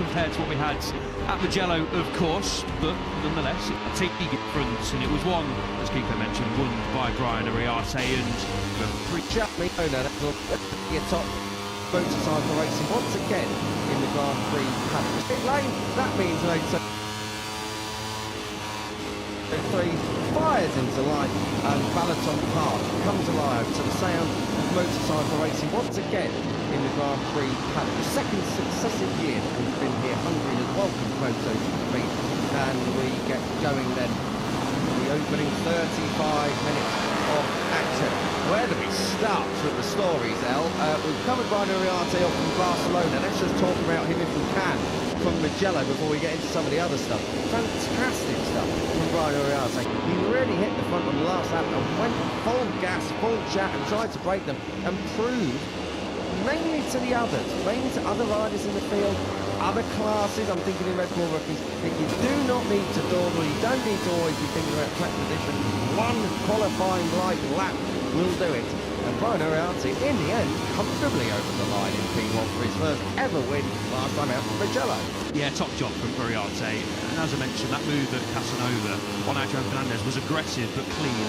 compared to what we had at Mugello, of course, but nonetheless, a team different, and it was one, as Kiko mentioned, won by Brian Ariarte and Prix. Your top motorcycle racing once again in the Grand Prix Paris. Pit lane, that means Moto3 fires into life and Balaton Park comes alive to the sound of motorcycle racing once again in the Grand Prix Paris. The second successive year that we've been here, Hungary has welcomed MotoGP, and we get going then the opening 35 minutes of action. Where do we start with the stories, El? We've covered Brian Ariarte off from Barcelona. Let's just talk about him if we can from Mugello before we get into some of the other stuff. Fantastic stuff from Brian Ariarte. He really hit the front on the last lap and went full gas, full chat and tried to break them and proved, mainly to the others, mainly to other riders in the field, other classes, I'm thinking in Red Bull rookies, that you do not need to dawdle, you don't need to always be thinking about track position. One qualifying light lap will do it. And Brian Ariarte, in the end, comfortably over the line in P1 for his first ever win last time out from Mugello. Yeah, top job from Ariarte. And as I mentioned, that move at Casanova on Adrian Fernandez was aggressive but clean.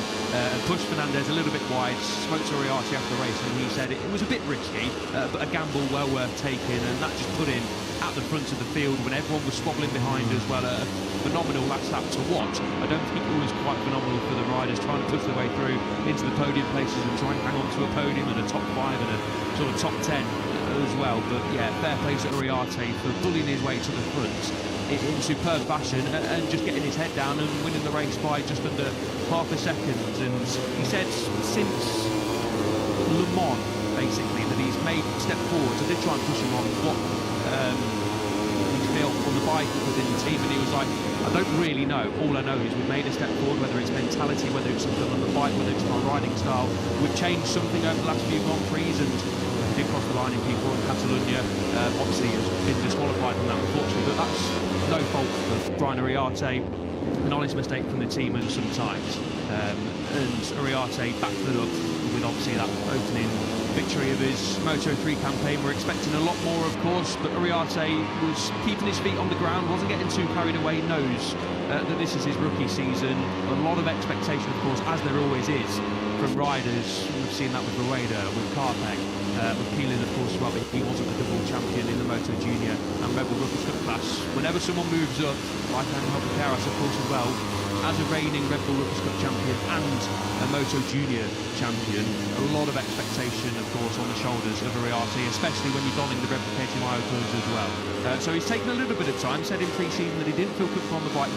Pushed Fernandez a little bit wide, spoke to Ariarte after the race, and he said it was a bit risky, but a gamble well worth taking, and that just put him at the front of the field when everyone was squabbling behind as well. A phenomenal last lap to watch. I don't think it was quite phenomenal for the riders trying to push their way through into the podium places and try and hang on to a podium and a top 5 and a sort of top 10 as well. But yeah, fair play to Ariarte for bullying his way to the front in superb fashion and just getting his head down and winning the race by just under half a second. And he said since Le Mans, basically, that he's made a step forward. So I did try and push him on what he felt on the bike within the team, and he was like, I don't really know. All I know is we've made a step forward, whether it's mentality, whether it's something on the bike, whether it's my riding style. We've changed something over the last few Grand Prix, and he did cross the line in P4 in Catalonia. Obviously, he has been disqualified from that, unfortunately, but that's no fault for Brian Ariarte. An honest mistake from the team and sometimes. And Ariarte backed it up with obviously that opening victory of his Moto3 campaign. We're expecting a lot more, of course, but Ariarte was keeping his feet on the ground, wasn't getting too carried away, knows that this is his rookie season. A lot of expectation, of course, as there always is, from riders. We've seen that with Rueda, with Carpeg, with Keelan, of course, as well, but he wasn't the double champion in the Moto Junior and Red Bull Rookies Cup class. Whenever someone moves up, like Angel Piqueras, of course, as well, as a reigning Red Bull Rookies Cup champion and a Moto Junior champion, a lot of expectation, of course, on the shoulders of Ariarte, especially when you're donning the replicating Iotas as well. So he's taken a little bit of time, said in pre-season that he didn't feel comfortable on the bike.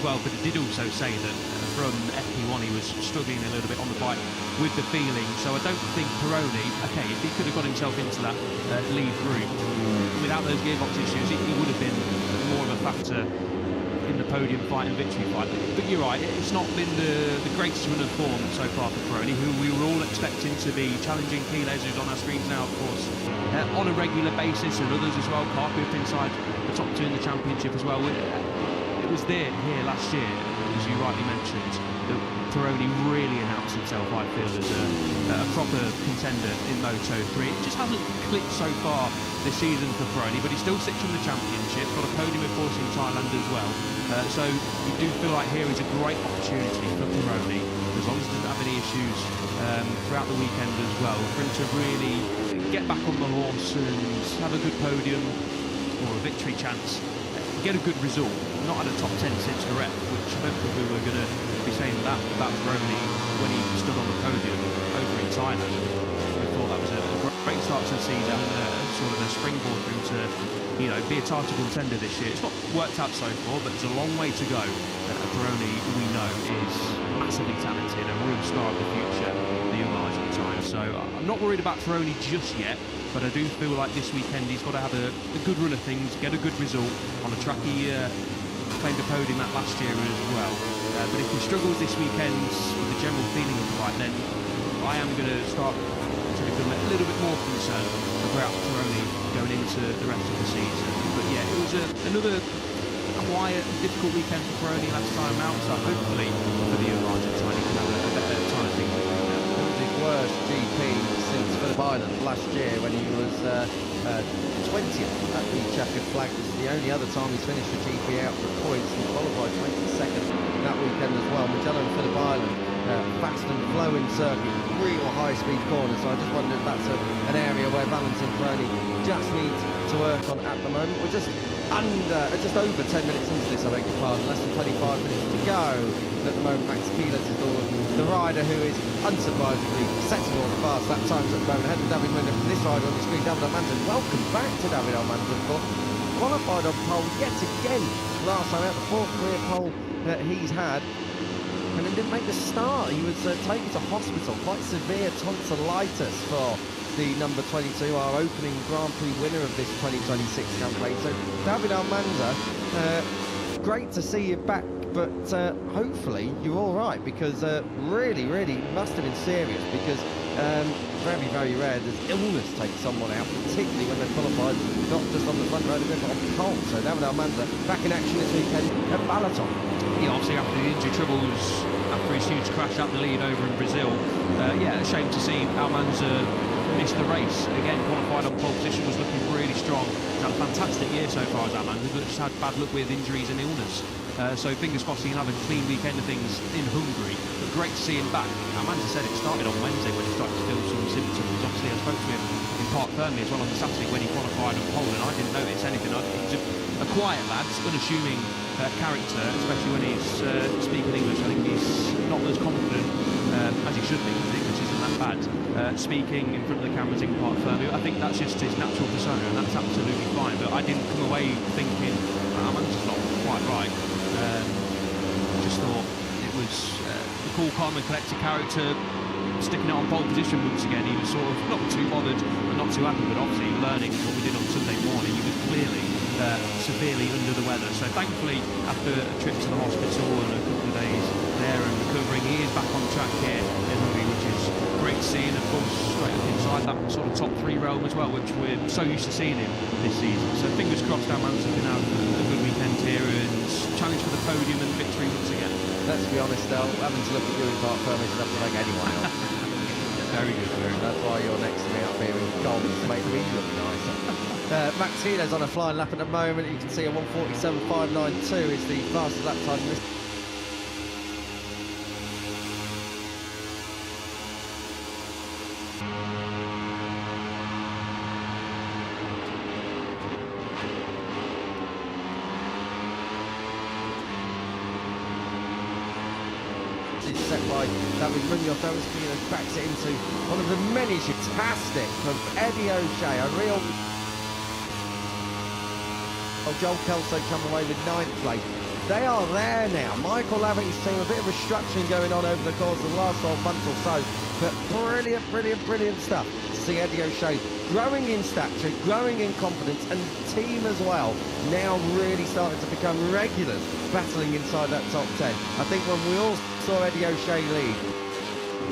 well, but he did also say that from FP1 he was struggling a little bit on the bike with the feeling. So I don't think Pironi, okay, if he could have got himself into that lead group without those gearbox issues, he would have been more of a factor in the podium fight and victory fight. But you're right, it's not been the greatest run of form so far for Pironi, who we were all expecting to be challenging Quiles, who's on our screens now, of course, on a regular basis, and others as well. Carpi up inside the top two in the championship as well. It was there here last year, as you rightly mentioned, that Pironi really announced himself, I feel, as a proper contender in Moto3. It just hasn't clicked so far this season for Pironi, but he still sits in the championship, got a podium, of course, in Thailand as well. So you do feel like here is a great opportunity for Pironi, as long as he doesn't have any issues throughout the weekend as well, for him to really get back on the horse and have a good podium or a victory chance, get a good result. Not had a top 10 since Rep, which I don't think we were going to be saying that about Pironi when he stood on the podium over in Thailand. We thought that was a great start to the season, sort of a springboard for him to, be a title contender this year. It's not worked out so far, but there's a long way to go. Pironi, we know, is massively talented, a real star of the future, the young Argentine. So I'm not worried about Pironi just yet, but I do feel like this weekend he's got to have a good run of things, get a good result on a track he claimed a podium at last year as well. But if he struggles this weekend with the general feeling of the fight, then I am going to start to become a little bit more concerned about Pironi going into the rest of the season. But yeah, it was another quiet, difficult weekend for Pironi last time out, so hopefully for the young Argentine he can have a better time of things. It was his worst GP since Phillip Island last year, when he was 20th at the checkered flag. This is the only other time he's finished the GP out for points. He qualified 22nd that weekend as well. Magellan and Phillip Island, fast and flowing circuit, real high-speed corners. So I just wonder if that's an area where Valentin Pironi just needs to work on at the moment. We're just over 10 minutes into this, I beg your pardon, less than 25 minutes to go. And at the moment, Max Quiles is the rider who is unsurprisingly setting all the fast lap times at the moment. Ahead of David Winner for this rider on the screen, David Almanza. Welcome back to David Almanza, of course. Qualified on pole yet again last time out, the fourth career pole that he's had. And then didn't make the start. He was taken to hospital, quite severe tonsillitis for the number 22, our opening Grand Prix winner of this 2026 campaign. So David Almanza, great to see you back, but hopefully you're all right, because really must have been serious, because very, very rare does illness take someone out, particularly when they're qualified not just on the front row, but on pole. So David Almanza back in action this weekend at Balaton. Yeah, obviously after the injury troubles, after his huge crash at the lead over in Brazil, a shame to see Almanza missed the race. Again, qualified on pole position, was looking really strong. He's had a fantastic year so far as Almanza, but just had bad luck with injuries and illness. So fingers crossed he can have a clean weekend of things in Hungary. But great to see him back. Almanza said it started on Wednesday when he started to feel some symptoms. Obviously I spoke to him in Park Fermi as well on the Saturday when he qualified on pole, and I didn't notice anything. He's a quiet lad, unassuming character, especially when he's speaking English. I think he's not as confident as he should be, because English isn't that bad. Speaking in front of the cameras in Park Fermi, I think that's just his natural persona, and that's absolutely fine. But I didn't come away thinking, Almanza's not quite right. Just thought it was the cool, calm and collected character, sticking it on pole position once again. He was sort of not too bothered and not too happy, but obviously learning what we did on Sunday morning, he was clearly severely under the weather. So thankfully, after a trip to the hospital and a couple of days there and recovering, he is back on track here in Hungary, which is great to see, and of course straight up inside that sort of top three realm as well, which we're so used to seeing him this season. So fingers crossed Almanza can have a good weekend here and challenge for the podium and victory once again. Let's be honest, though, having to look at you in Park Fermi is enough to make anyone else. Very good, very good. That's why you're next to me up here in gold, to make me look nicer. Max Quiles on a flying lap at the moment. You can see a 1:47.592 is the fastest lap time in this. Set by David Munoz. Quiles backs it into one of the many fantastic from Eddie O'Shea, a real Joel Kelso come away with 9th place. They are there now. Michael Lavitt's team, a bit of restructuring going on over the course of the last 12 months or so, but brilliant, brilliant, brilliant stuff to see Eddie O'Shea growing in stature, growing in confidence, and the team as well now really starting to become regulars battling inside that top 10. I think when we all saw Eddie O'Shea lead,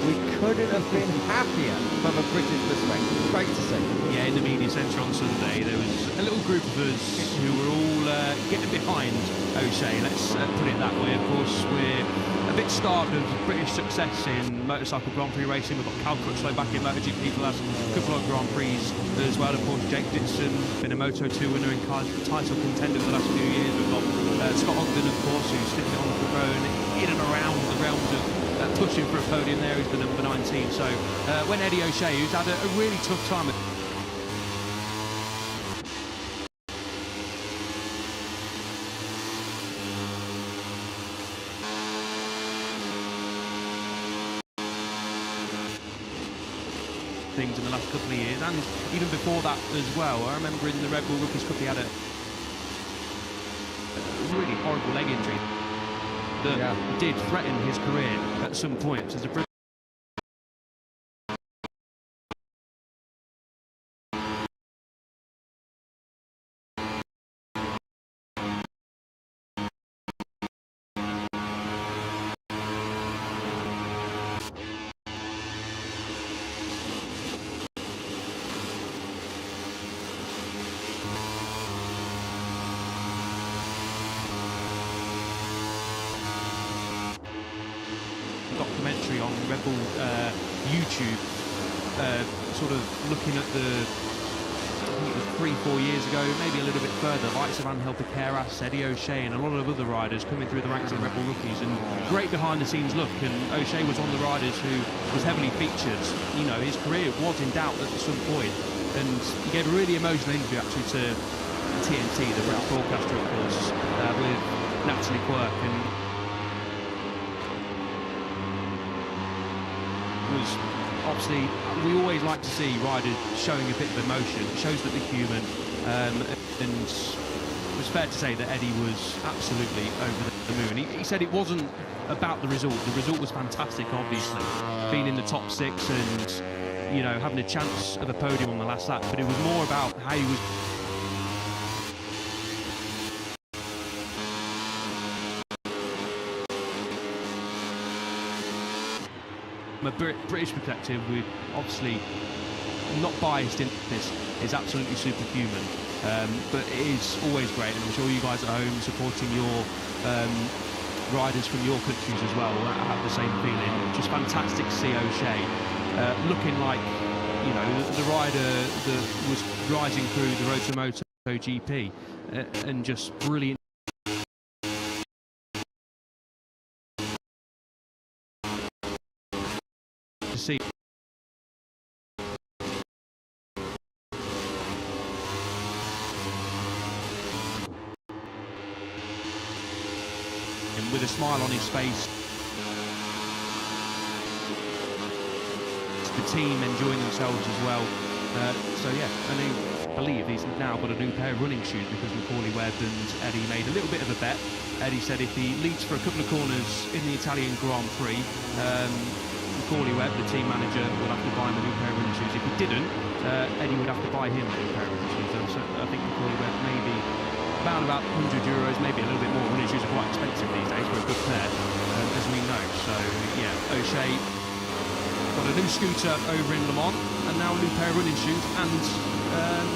we couldn't have been happier from a British perspective. Great to see. Yeah, in the media centre on Sunday, there was a little group of us who were all getting behind O'Shea, let's put it that way. Of course, we're a bit starved of British success in motorcycle Grand Prix racing. We've got Cal Crutchlow back in MotoGP for the last couple of Grand Prix as well. Of course, Jake Dixon, been a Moto2 winner and title contender for the last few years. We've got Scott Ogden, of course, who's sticking it on the throne in and around the realms of pushing for a podium there. He's the number 19. So when Eddie O'Shea, who's had a really tough time things in the last couple of years, and even before that as well. I remember in the Red Bull Rookies Cup he had a really horrible leg injury that did threaten his career at some point. As a documentary on Red Bull YouTube, sort of looking at I think it was 3-4 years ago, maybe a little bit further, likes of Angel Piqueras, Eddie O'Shea and a lot of other riders coming through the ranks of Red Bull Rookies, and great behind the scenes look. And O'Shea was one of the riders who was heavily featured. You know, his career was in doubt at some point, and he gave a really emotional interview actually to TNT, the British broadcaster, of course, with Natalie Quirk, and was obviously, we always like to see riders showing a bit of emotion. It shows that they're human, and it was fair to say that Eddie was absolutely over the moon. He said it wasn't about the result. The result was fantastic, obviously, being in the top 6 and, you know, having a chance of a podium on the last lap, but it was more about how he was from a British perspective. We're obviously not biased in this, is absolutely superhuman, but it is always great, and I'm sure you guys at home supporting your riders from your countries as well have the same feeling. Just fantastic to see O'Shea looking like, you know, the rider that was rising through the road to MotoGP, and just brilliant to see. And with a smile on his face, the team enjoying themselves as well. So yeah, I believe he's now got a new pair of running shoes because Macaulay Webb and Eddie made a little bit of a bet. Eddie said if he leads for a couple of corners in the Italian Grand Prix, Macaulay Webb, the team manager, will have to buy him a new pair of running shoes. If he didn't, Eddie would have to buy him a new pair of running shoes. And so I think Macaulay Webb maybe about €100, maybe a little bit more. Running shoes are quite expensive these days for a good pair, as we know. So yeah, O'Shea got a new scooter over in Le Mans, and now a new pair of running shoes and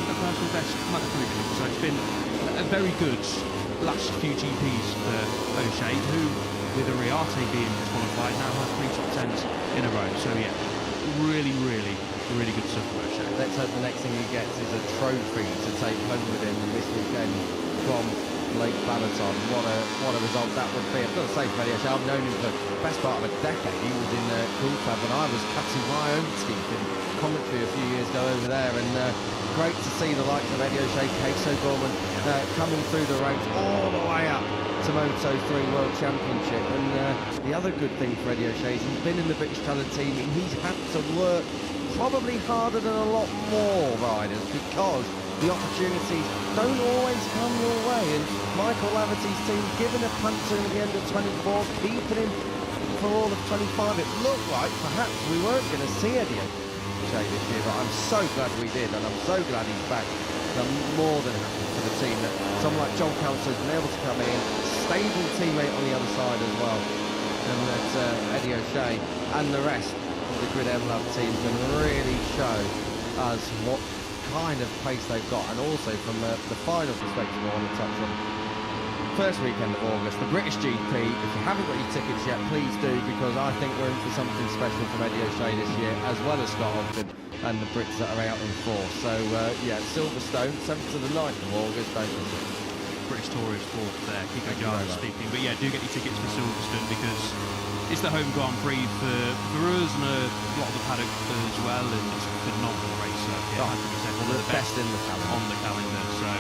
a personal best Moto3 shoes. So it's been a very good last few GPs for O'Shea, who, with Ariarte being disqualified, now has 3 top 10s in a row. So yeah, really good stuff for O'Shea. Let's hope the next thing he gets is a trophy to take home with him this weekend from Lake Balaton. What a result that would be. I've got to say, Freddie, I've known him for the best part of a decade. He was in Cool Club when I was cutting my own teeth in commentary a few years ago over there, and great to see the likes of Eddie O'Shea, Case O'Gorman coming through the ranks all the way up to Moto3 World Championship. And the other good thing for Eddie O'Shea is he's been in the British Talent team, and he's had to work probably harder than a lot more riders, because the opportunities don't always come your way. And Michael Laverty's team giving a punt to him at the end of 24, keeping him for all of 25. It looked like perhaps we weren't going to see Eddie O'Shea this year, but I'm so glad we did, and I'm so glad he's back. And I'm more than happy for the team that someone like John Council has been able to come in, stable teammate on the other side as well, and that Eddie O'Shea and the rest of the Grid M Love team can really show us what kind of pace they've got. And also from the final perspective, I want to touch on first weekend of August, the British GP. If you haven't got your tickets yet, please do, because I think we're in for something special from Eddie O'Shea this year, as well as Scott Ogden and the Brits that are out in force. So yeah, Silverstone, 7th to the 9th of August, don't miss it. British Tourist fourth there, Kiko Jara speaking. But yeah, do get your tickets for Silverstone, because it's the home Grand Prix for us and a lot of the paddock as well, and it's a phenomenal race circuit. 100%, one of the best in the calendar. On the calendar. So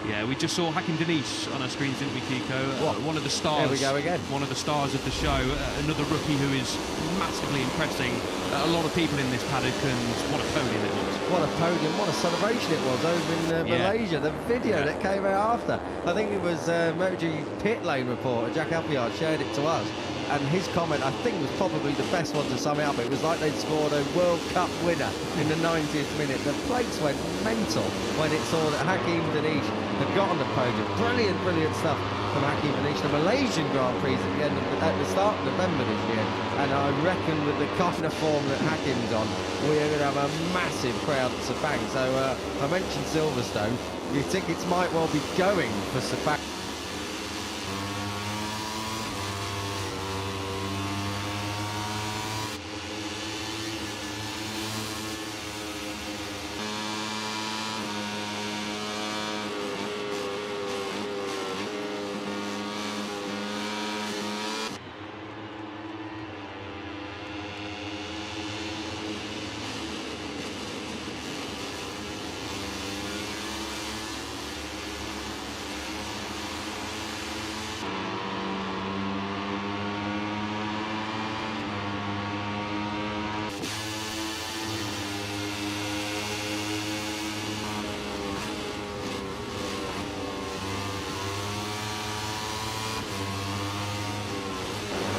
yeah, we just saw Hakim Denish on our screens, didn't we, Kiko? One of the stars. There we go again. One of the stars of the show. Another rookie who is massively impressing a lot of people in this paddock, and what a podium it was. What a podium, what a celebration it was over in Malaysia. The video that came out after, I think it was MotoGP pit lane reporter Jack Appleyard shared it to us, and his comment, I think, was probably the best one to sum it up. It was like they'd scored a World Cup winner in the 90th minute. The place went mental when it saw that Hakim Denish had got on the podium. Brilliant, brilliant stuff from Hakim Denish. The Malaysian Grand Prix at the start of November this year, and I reckon with the kind of form that Hakim's on, we're going to have a massive crowd at Sepang. So I mentioned Silverstone. Your tickets might well be going for Sepang.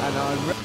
And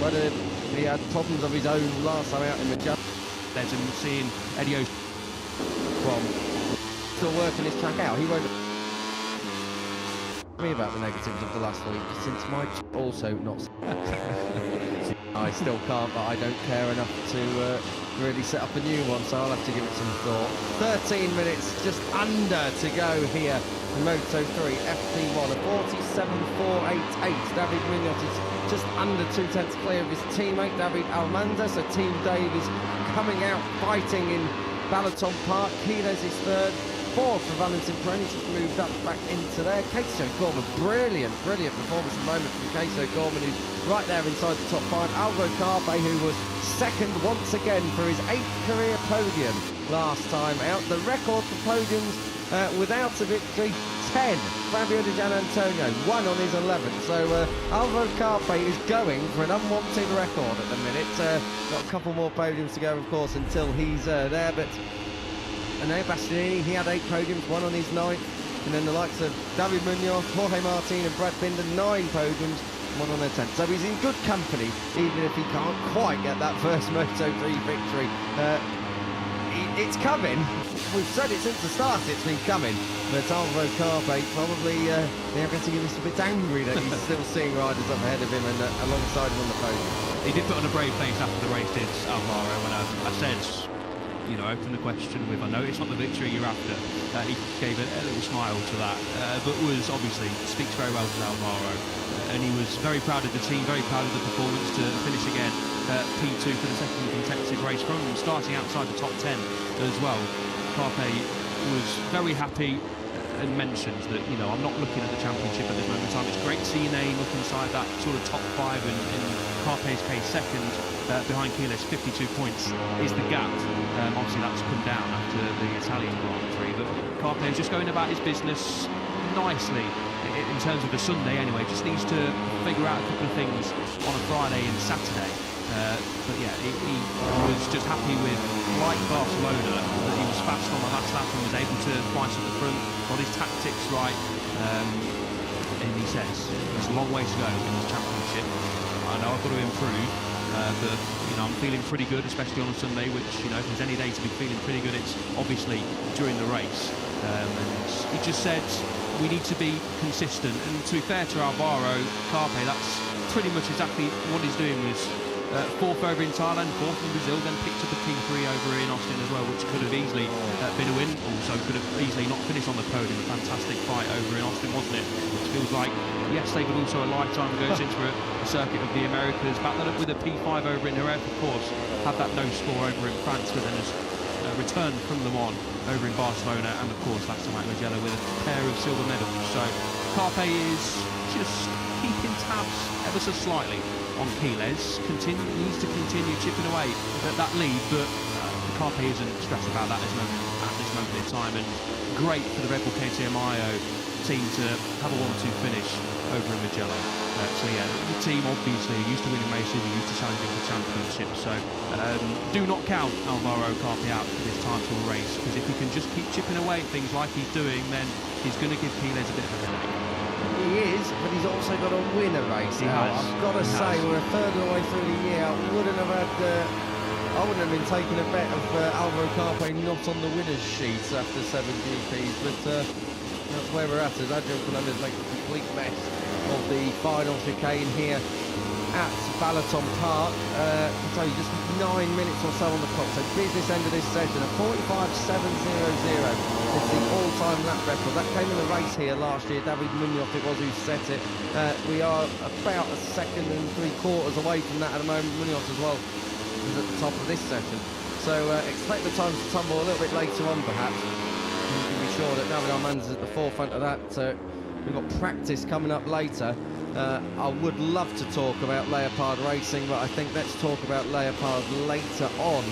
whether he had problems of his own last time out in Magellan. There's him seeing Eddie From still working his track out. He won't me about the negatives of the last week, since Mike also not. I still can't, but I don't care enough to really set up a new one, so I'll have to give it some thought. 13 minutes just under to go here in Moto3 FP1, a 47.488. David Munoz is just under 2/10 clear of his teammate David Almanza, so Team Dave is coming out fighting in Balaton Park. Quiles is third. Fourth for Valentin Preni, just moved up back into there. Queso Gorman, brilliant performance at the moment from Queso Gorman, who's right there inside the top 5. Alvaro Carpe, who was second once again for his 8th career podium last time out. The record for podiums without a victory, 10. Fabio Di Gianantonio, 1 on his 11th. So Alvaro Carpe is going for an unwanted record at the minute. Got a couple more podiums to go, of course, until he's there, but... And now Bastianini, he had 8 podiums, 1 on his 9th. And then the likes of David Munoz, Jorge Martin and Brad Binder, 9 podiums, 1 on their 10th. So he's in good company, even if he can't quite get that first Moto3 victory. It's coming. We've said it since the start, it's been coming. But Alvaro Carpe probably they're getting a little bit angry that he's still seeing riders up ahead of him and alongside him on the podium. He did put on a brave face after the race, did Alvaro, when I said, you know, open the question with, I know it's not the victory you're after. He gave a little smile to that, but was obviously speaks very well to Alvaro. And he was very proud of the team, very proud of the performance to finish again P2 for the second consecutive race, from starting outside the top 10 as well. Carpe was very happy and mentioned that, you know, I'm not looking at the championship at this moment in time. It's great to see your name up inside that sort of top 5, and in Carpe's case second behind Quiles, 52 points is the gap. Obviously that's come down after the Italian Grand Prix, but Carpe is just going about his business nicely in terms of the Sunday anyway. Just needs to figure out a couple of things on a Friday and Saturday. But yeah, he was just happy with, like Barcelona, that he was fast on the last lap and was able to fight at the front, got his tactics right, and he says there's a long way to go in this championship. I know I've got to improve, but you know, I'm feeling pretty good, especially on a Sunday, which, you know, if there's any day to be feeling pretty good, it's obviously during the race. And he just said we need to be consistent, and to be fair to Alvaro Carpe, that's pretty much exactly what he's doing. Was 4th over in Thailand, 4th in Brazil, then picked up a P3 over in Austin as well, which could have easily been a win. Also could have easily not finished on the podium. A fantastic fight over in Austin, wasn't it? Which feels like yesterday, but also a lifetime ago since we're at the circuit of the Americas. Backed that up with a P5 over in Jerez, of course. Had that no score over in France, but then has returned from Le Mans over in Barcelona, and of course last time out in Magellan with a pair of silver medals. So Carpe is just keeping tabs ever so slightly on Quiles, needs to continue chipping away at that lead, but Carpe isn't stressed about that at this moment in time, and great for the Red Bull KTM team to have a 1-2 finish over in Magellan. So yeah, the team obviously used to winning races, used to challenging for championships, so do not count Alvaro Carpe out for this title race, because if he can just keep chipping away at things like he's doing, then he's going to give Quiles a bit of a headache. He is, but he's also got to win a race. I've got to say, we're a third of the way through the year. I wouldn't have been taking a bet of Alvaro Carpe not on the winner's sheet after 7 GPs, but that's where we're at, as Adrian Fernandez makes a complete mess of the final chicane here at Balaton Park. I can tell you, just 9 minutes or so on the clock, so business end of this session, a 45.700. It's the all-time lap record. That came in the race here last year. David Munoz it was who set it. We are about a second and 3/4 away from that at the moment. Munoz as well is at the top of this session. So expect the times to tumble a little bit later on, perhaps. You can be sure that David Almanza's at the forefront of that. We've got Practice coming up later. I would love to talk about Leopard racing, but I think let's talk about Leopard later on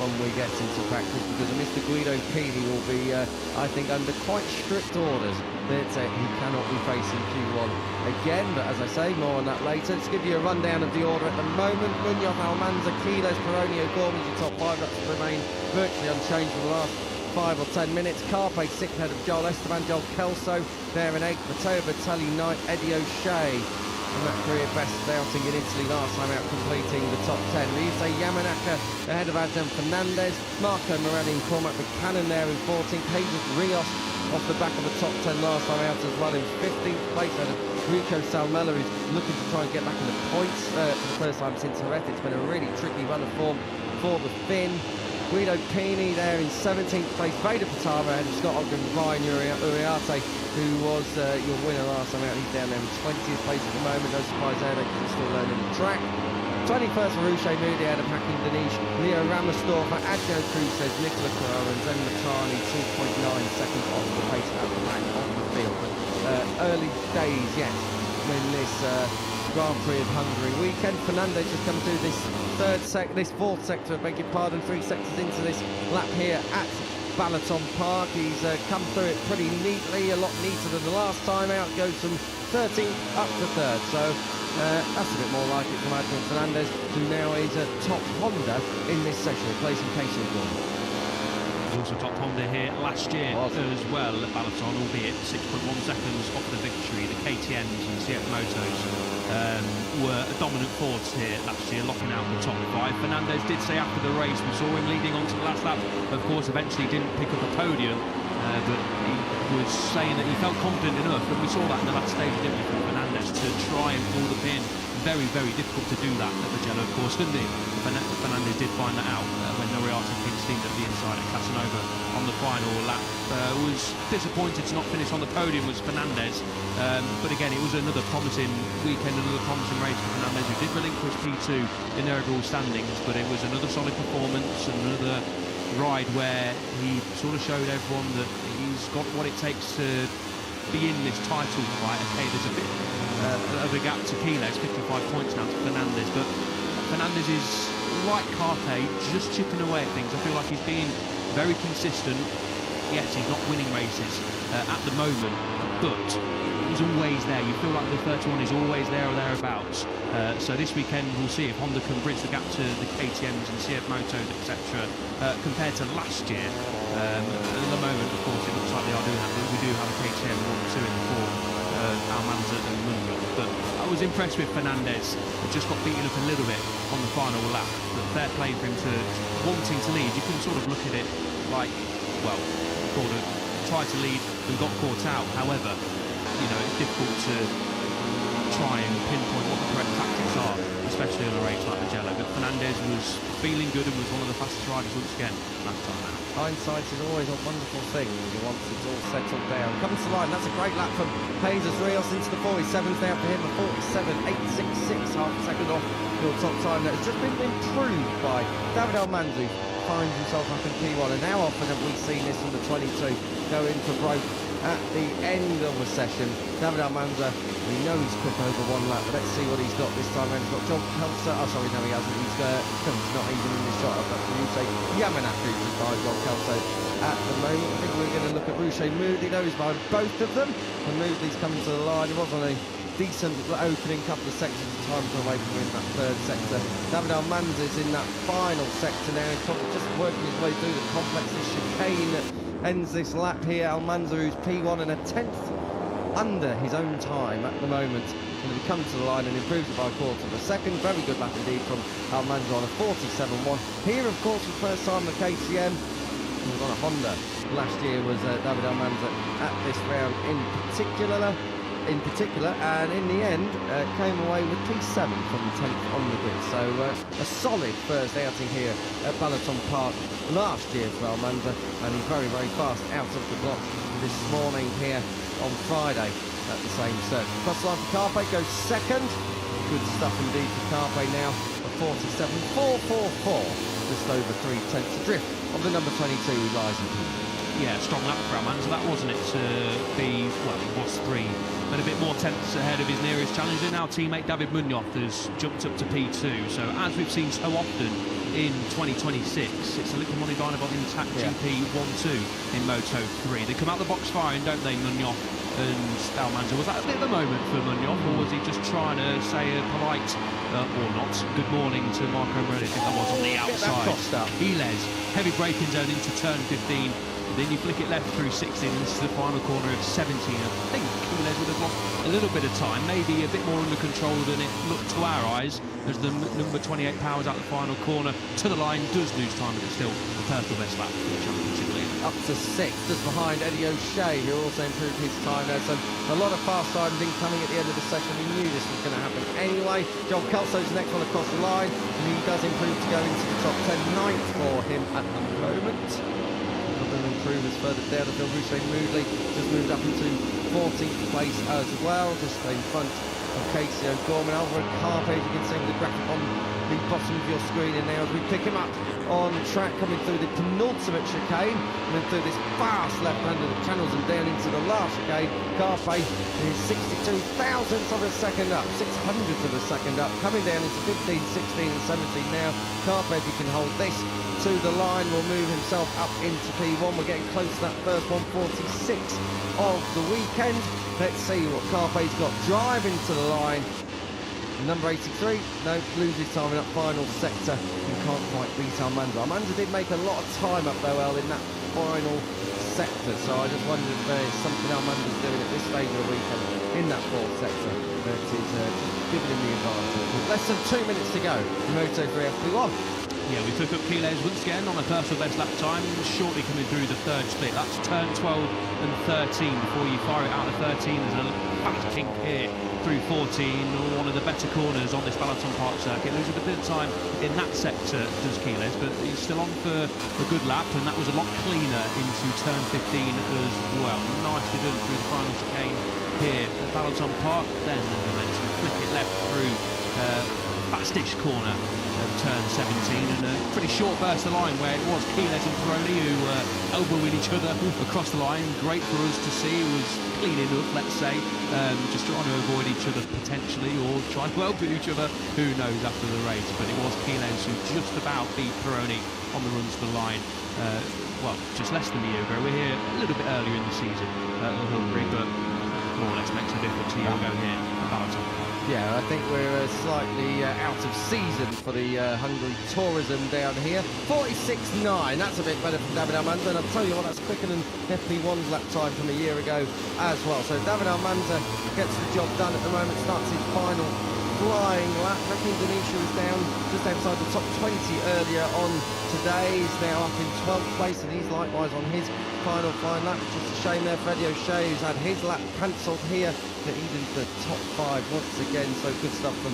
when we get into Practice, because Mr. Guido Pini will be, I think, under quite strict orders that he cannot be facing Q1 again. But as I say, more on that later. Let's give you a rundown of the order at the moment. Munoz, Almanza, Quiles, Peroni, O'Gorman, your top 5. That's remained virtually unchanged for the last 5 or 10 minutes. Carpe 6th ahead of Joel Esteban, Joel Kelso there in 8th, Matteo Vitali 9th, Eddie O'Shea and that career best outing in Italy last time out, completing the top 10. Ryusei Yamanaka ahead of Adrian Fernandez, Marco Morelli and Cormac Buchanan there in 14th, Jesus Rios off the back of the top 10 last time out as well in 15th place. Out of Rico Salmella, who's looking to try and get back in the points for the first time since Jerez. It's been a really tricky run of form for the Finn. Guido Pini there in 17th place. Vader Patava ahead of Scott Ogden, Ryan Uriarte, who was your winner last time out. He's down there in 20th place at the moment. No surprise there, they're still learning the track. 21st for Ruche Moody out of Hakim Danish, Leo Ramersdorfer, Adjo Cruz, Nicola Carrera and Zen Matani 2.9 seconds off the pace at the back of the field. Early days, yes, in this Grand Prix of Hungary weekend. Fernandez just come through this fourth sector, beg your pardon, 3 sectors into this lap here at Balaton Park. He's come through it pretty neatly, a lot neater than the last time out. Goes from 13th up to 3rd, so that's a bit more like it from Adrian Fernandez, who now is a top Honda in this session, replacing Casey Gordon. He also topped Honda here last year as well at Balaton, albeit 6.1 seconds off the victory. The KTMs and CF Motos were a dominant force here last year, locking out the top 5. Fernandez did say after the race, we saw him leading on to the last lap. Of course, eventually didn't pick up a podium, but he was saying that he felt confident enough, and we saw that in the last stage, didn't we, from Fernandez, to try and pull the pin. Very, very difficult to do that at Mugello, of course, didn't he? Fernandez did find that out when Noriata steamed at the inside at Casanova on the final lap. Was disappointed to not finish on the podium was Fernandez, but again, it was another promising weekend, another promising race for Fernandez, who did relinquish P2 in their overall standings, but it was another solid performance, another ride where he sort of showed everyone that he's got what it takes to be in this title fight. Okay, there's a bit of a gap to Kilo, it's 55 points now to Fernandez, but Fernandez is, like Carpe, just chipping away at things. I feel like he's being very consistent. Yes, he's not winning races at the moment, but he's always there. You feel like the 31 is always there or thereabouts. So this weekend we'll see if Honda can bridge the gap to the KTMs and CF Motos, etc. Compared to last year. At the moment, of course, it looks like they are doing that, but we do have a KTM 1-2 in the form. Almanza and Munoz, but I was impressed with Fernandez. He just got beaten up a little bit on the final lap, but fair play for him to wanting to lead. You can sort of look at it like, well, tried to lead and got caught out. However, you know, it's difficult to try and pinpoint what the correct tactics are, especially on a race like Mugello. But Fernandez was feeling good and was one of the fastest riders once again last time out. Hindsight is always a wonderful thing once it's all settled down. Comes to line, that's a great lap from Jesus Rios into the 47th now for him, a 47.866, half a second off your top time. That's just been improved by David Almanza, who finds himself up in P1, and how often have we seen this from the 22 go in for broke at the end of the session. David Almanza, we know he's quick over one lap, but let's see what he's got this time around. He's got John Kelso, oh sorry, no he hasn't, he's not even in this shot, but Ryusei Yamanaka is by John Kelso at the moment. I think we're going to look at Ruche Moody, though, he's by both of them, and Moody's coming to the line. It was on a decent opening couple of sections of time away from in that 3rd sector. David Almanza's in that final sector now, he's probably just working his way through the complex. This chicane ends this lap here. Almanza, who's P1 and a 10th under his own time at the moment, and he comes to the line and improves it by a quarter of a second. Very good lap indeed from Almanza on a 47.1. Here, of course, for the first time the KTM, he was on a Honda. Last year was David Almanza at this round in particular, and in the end came away with P7 from the 10th on the grid. So a solid first outing here at Balaton Park last year for Almanza, and he's very, very fast out of the block this morning here on Friday at the same circuit. Cross line for Carpe, goes second. Good stuff indeed for Carpe now, a 47.444, just over 3/10 adrift of the number 22 who lies in P. Yeah, strong lap for Almanza, that wasn't it, to be, well, it was 3, but a bit more tenths ahead of his nearest challenger. Now teammate David Munoz has jumped up to P2, so as we've seen so often in 2026, it's a little money Dynabot intact GP 1-2 in Moto3. They come out the box firing, don't they, Munoz and Almanza? Was that a bit of a moment for Munoz, or was he just trying to say a polite, or not, good morning to Marco Morelli? I think that was on the outside. Heles, heavy braking zone into turn 15. Then you flick it left through 16, and this is the final corner of 17. I think Quiles would have lost a little bit of time, maybe a bit more under control than it looked to our eyes, as the number 28 powers out the final corner to the line, does lose time, but it's still a personal best lap for the championship leader. Up to 6th, just behind Eddie O'Shea, who also improved his time there. So a lot of fast times incoming at the end of the session. We knew this was going to happen anyway. John Kelso's the next one across the line, and he does improve to go into the top 10. 9th for him at the moment. Other improvers further down the field. Ruche Moodley just moved up into 14th place as well, just in front of Casey O'Gorman. Alvaro Carpe, as you can see with the graphic on the bottom of your screen, and now as we pick him up on track, coming through the penultimate chicane, and then through this fast left-hander that channels him down into the last chicane. Carpe is 62 thousandths of a second up, 600ths of a second up, coming down into 15, 16 and 17 now. Carpe, if he can hold this to the line, will move himself up into P1. We're getting close to that first 146 of the weekend. Let's see what Carpe's got driving to the line. Number 83, no, loses time in that final sector and can't quite beat Almanza. Almanza did make a lot of time up though, in that final sector, so I just wondered if there's something Almanza's doing at this stage of the weekend in that fourth sector that is giving him the advantage. Less than 2 minutes to go in Moto3 FP1. Yeah, we took up Quiles once again on a personal best lap time, shortly coming through the third split. That's turn 12 and 13 before you fire it out of 13. There's a fast kink here through 14, one of the better corners on this Balaton Park circuit. Loses a bit of time in that sector, does Quiles, but he's still on for a good lap, and that was a lot cleaner into turn 15 as well. Nicely done through the final chicane here at Balaton Park. Then, as I mentioned, flick it left through fastish corner of turn 17, and a pretty short burst of line where it was Quiles and Pironi who elbowing each other across the line. Great for us to see. It was clean enough, let's say, just trying to avoid each other potentially, or trying to elbow each other, who knows, after the race. But it was Quiles who just about beat Pironi on the runs to the line, well, just less than a year ago. We're here a little bit earlier in the season at Hungary, but more or less makes a difference a year ago here at Balaton. Yeah, I think we're slightly out of season for the Hungary tourism down here. 46.9, that's a bit better from David Almanza, and I'll tell you what, that's quicker than FP1's lap time from a year ago as well. So David Almanza gets the job done at the moment, starts his final flying lap. Ricky Indonesia is down just outside the top 20 earlier on today. He's now up in 12th place, and he's likewise on his final flying lap. Just a shame there for Eddie O'Shea, who's had his lap cancelled here, but he's into the top 5 once again, so good stuff from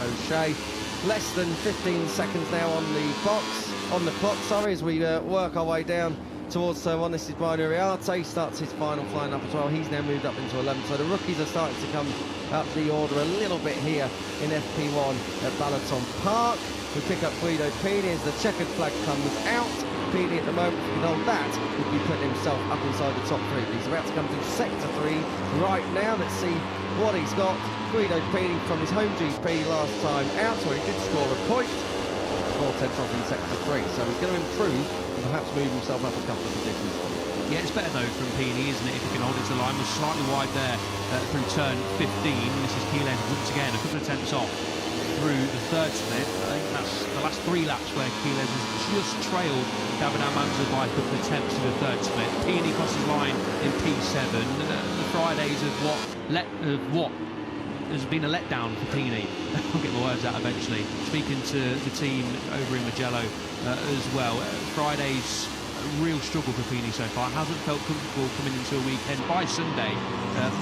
O'Shea. Less than 15 seconds now on the clock, as we work our way down towards turn 1. This is Brian Uriarte, starts his final flying up as well. He's now moved up into 11th, so the rookies are starting to come up the order a little bit here in FP1 at Balaton Park. We pick up Guido Pini as the checkered flag comes out. Pini at the moment, if he can hold that, would be putting himself up inside the top 3. He's about to come through sector 3 right now. Let's see what he's got. Guido Pini from his home GP last time out, where he did score a point. 4/10 off in sector 3, so he's going to improve and perhaps move himself up a couple of positions. Yeah, it's better though from Pini, isn't it, if he can hold it to the line. Was slightly wide there through turn 15. This is Quiles once again, a couple of tenths off through the third split. I think that's the last 3 laps where Quiles has just trailed David Almanza by a couple of tenths to the third split. Pini crosses line in P7. The Fridays of what has been a letdown for Pini. I'll get my words out eventually. Speaking to the team over in Mugello as well. Friday's a real struggle for Pini so far. Hasn't felt comfortable coming into a weekend. By Sunday,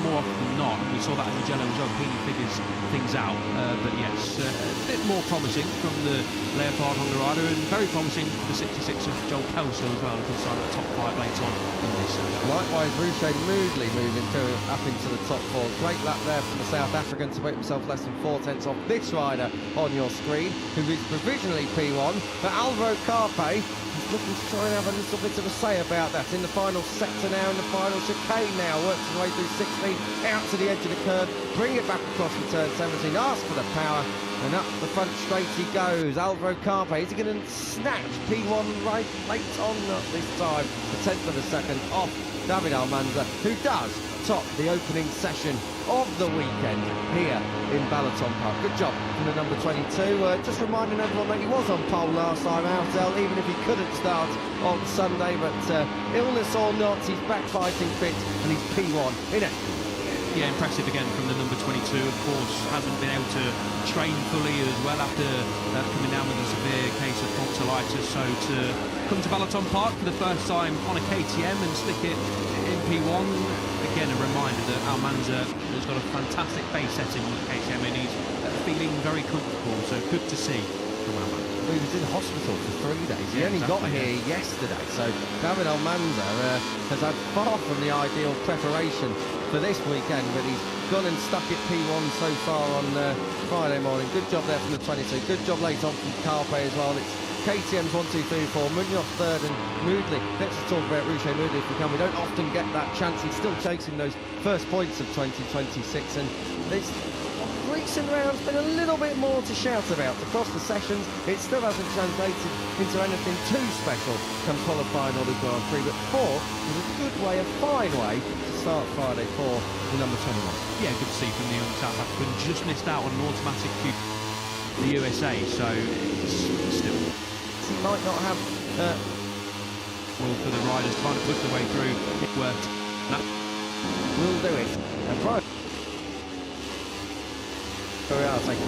more often than not, we saw that in Mugello as well. Pini figures things out. But yes, a bit more promising from the Leopard Honda rider, and very promising for the 66 of Joel Kelso as well. Good sign of the top 5 later on in this. Likewise, Ruche Moodley moving up into the top 4. Great lap there from the South African to make himself less than 4/10 off this rider on your screen, who is provisionally P1. But Alvaro Carpe is looking to try and have a little bit of a say about that in the final sector now, in the final chicane now. Works his way through 16, out to the edge of the curve, bring it back across the turn 17, ask for the power, And up the front straight he goes. Alvaro Carpe, is he going to snatch P1 right late on this time? A tenth of a second off David Almanza, who does top the opening session of the weekend here in Balaton Park. Good job from the number 22. Just reminding everyone that he was on pole last time out, even if he couldn't start on Sunday. But illness or not, he's back fighting fit and he's P1 in it. Yeah, impressive again from the number 22. Of course, hasn't been able to train fully as well after coming down with a severe case of tonsillitis. So to come to Balaton Park for the first time on a KTM and stick it in P1, again a reminder that Almanza has got a fantastic base setting on the KTM and he's feeling very comfortable. So good to see from Almanza. He was in hospital for 3 days. He only got here yesterday, so David Almanza has had far from the ideal preparation for this weekend, but he's gone and stuck it P1 so far on Friday morning. Good job there from the 22. Good job late on from Carpe as well. It's KTM's 1, 2, 3, 4, Munoz third and Moodley. Let's talk about Ruche Moodley if we can. We don't often get that chance. He's still chasing those first points of 2026, and there's recent rounds been a little bit more to shout about across the sessions. It still hasn't translated into anything too special come qualifying or the Grand Prix, but fourth was a good way, a fine way to start Friday for the number 21. Yeah, good to see from the young South African. Just missed out on an automatic Q the USA, so it's still He might not have well for the riders trying to push their way through. It worked. will do it. And Prix,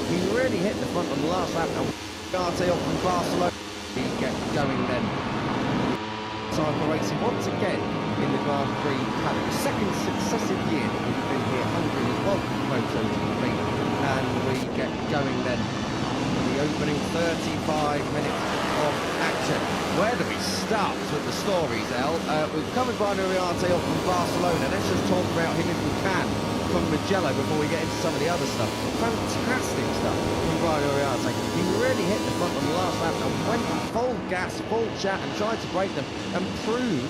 he really hit the front on the last lap, and Ugarte off from Barcelona. He gets going then. Time for racing once again in the Grand Prix paddock. Second successive year that we've been here, Hungary as well, MotoGP. And we get going then in the opening 35 minutes of action. Where do we start with the stories, El? We've covered Brian Ugarte off from Barcelona. Let's just talk about him if we can from Mugello before we get into some of the other stuff. Fantastic stuff from Brian Ugarte. He really hit the front on the last lap and went full gas, full chat and tried to break them and proved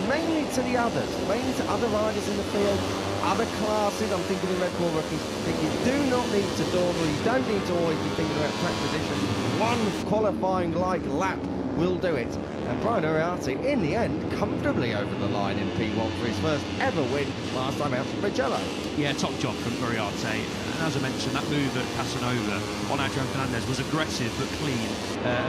mainly to the others, mainly to other riders in the field, other classes. I'm thinking of Red Bull rookies, that you do not need to dawdle, you don't need to always be thinking about track position. One qualifying like lap will do it. And Brian Ugarte, in the end, comfortably over the line in P1 for his first ever win last time out from Mugello. Yeah, top job from Ugarte. And as I mentioned, that move at Casanova on Adrian Fernandez was aggressive but clean.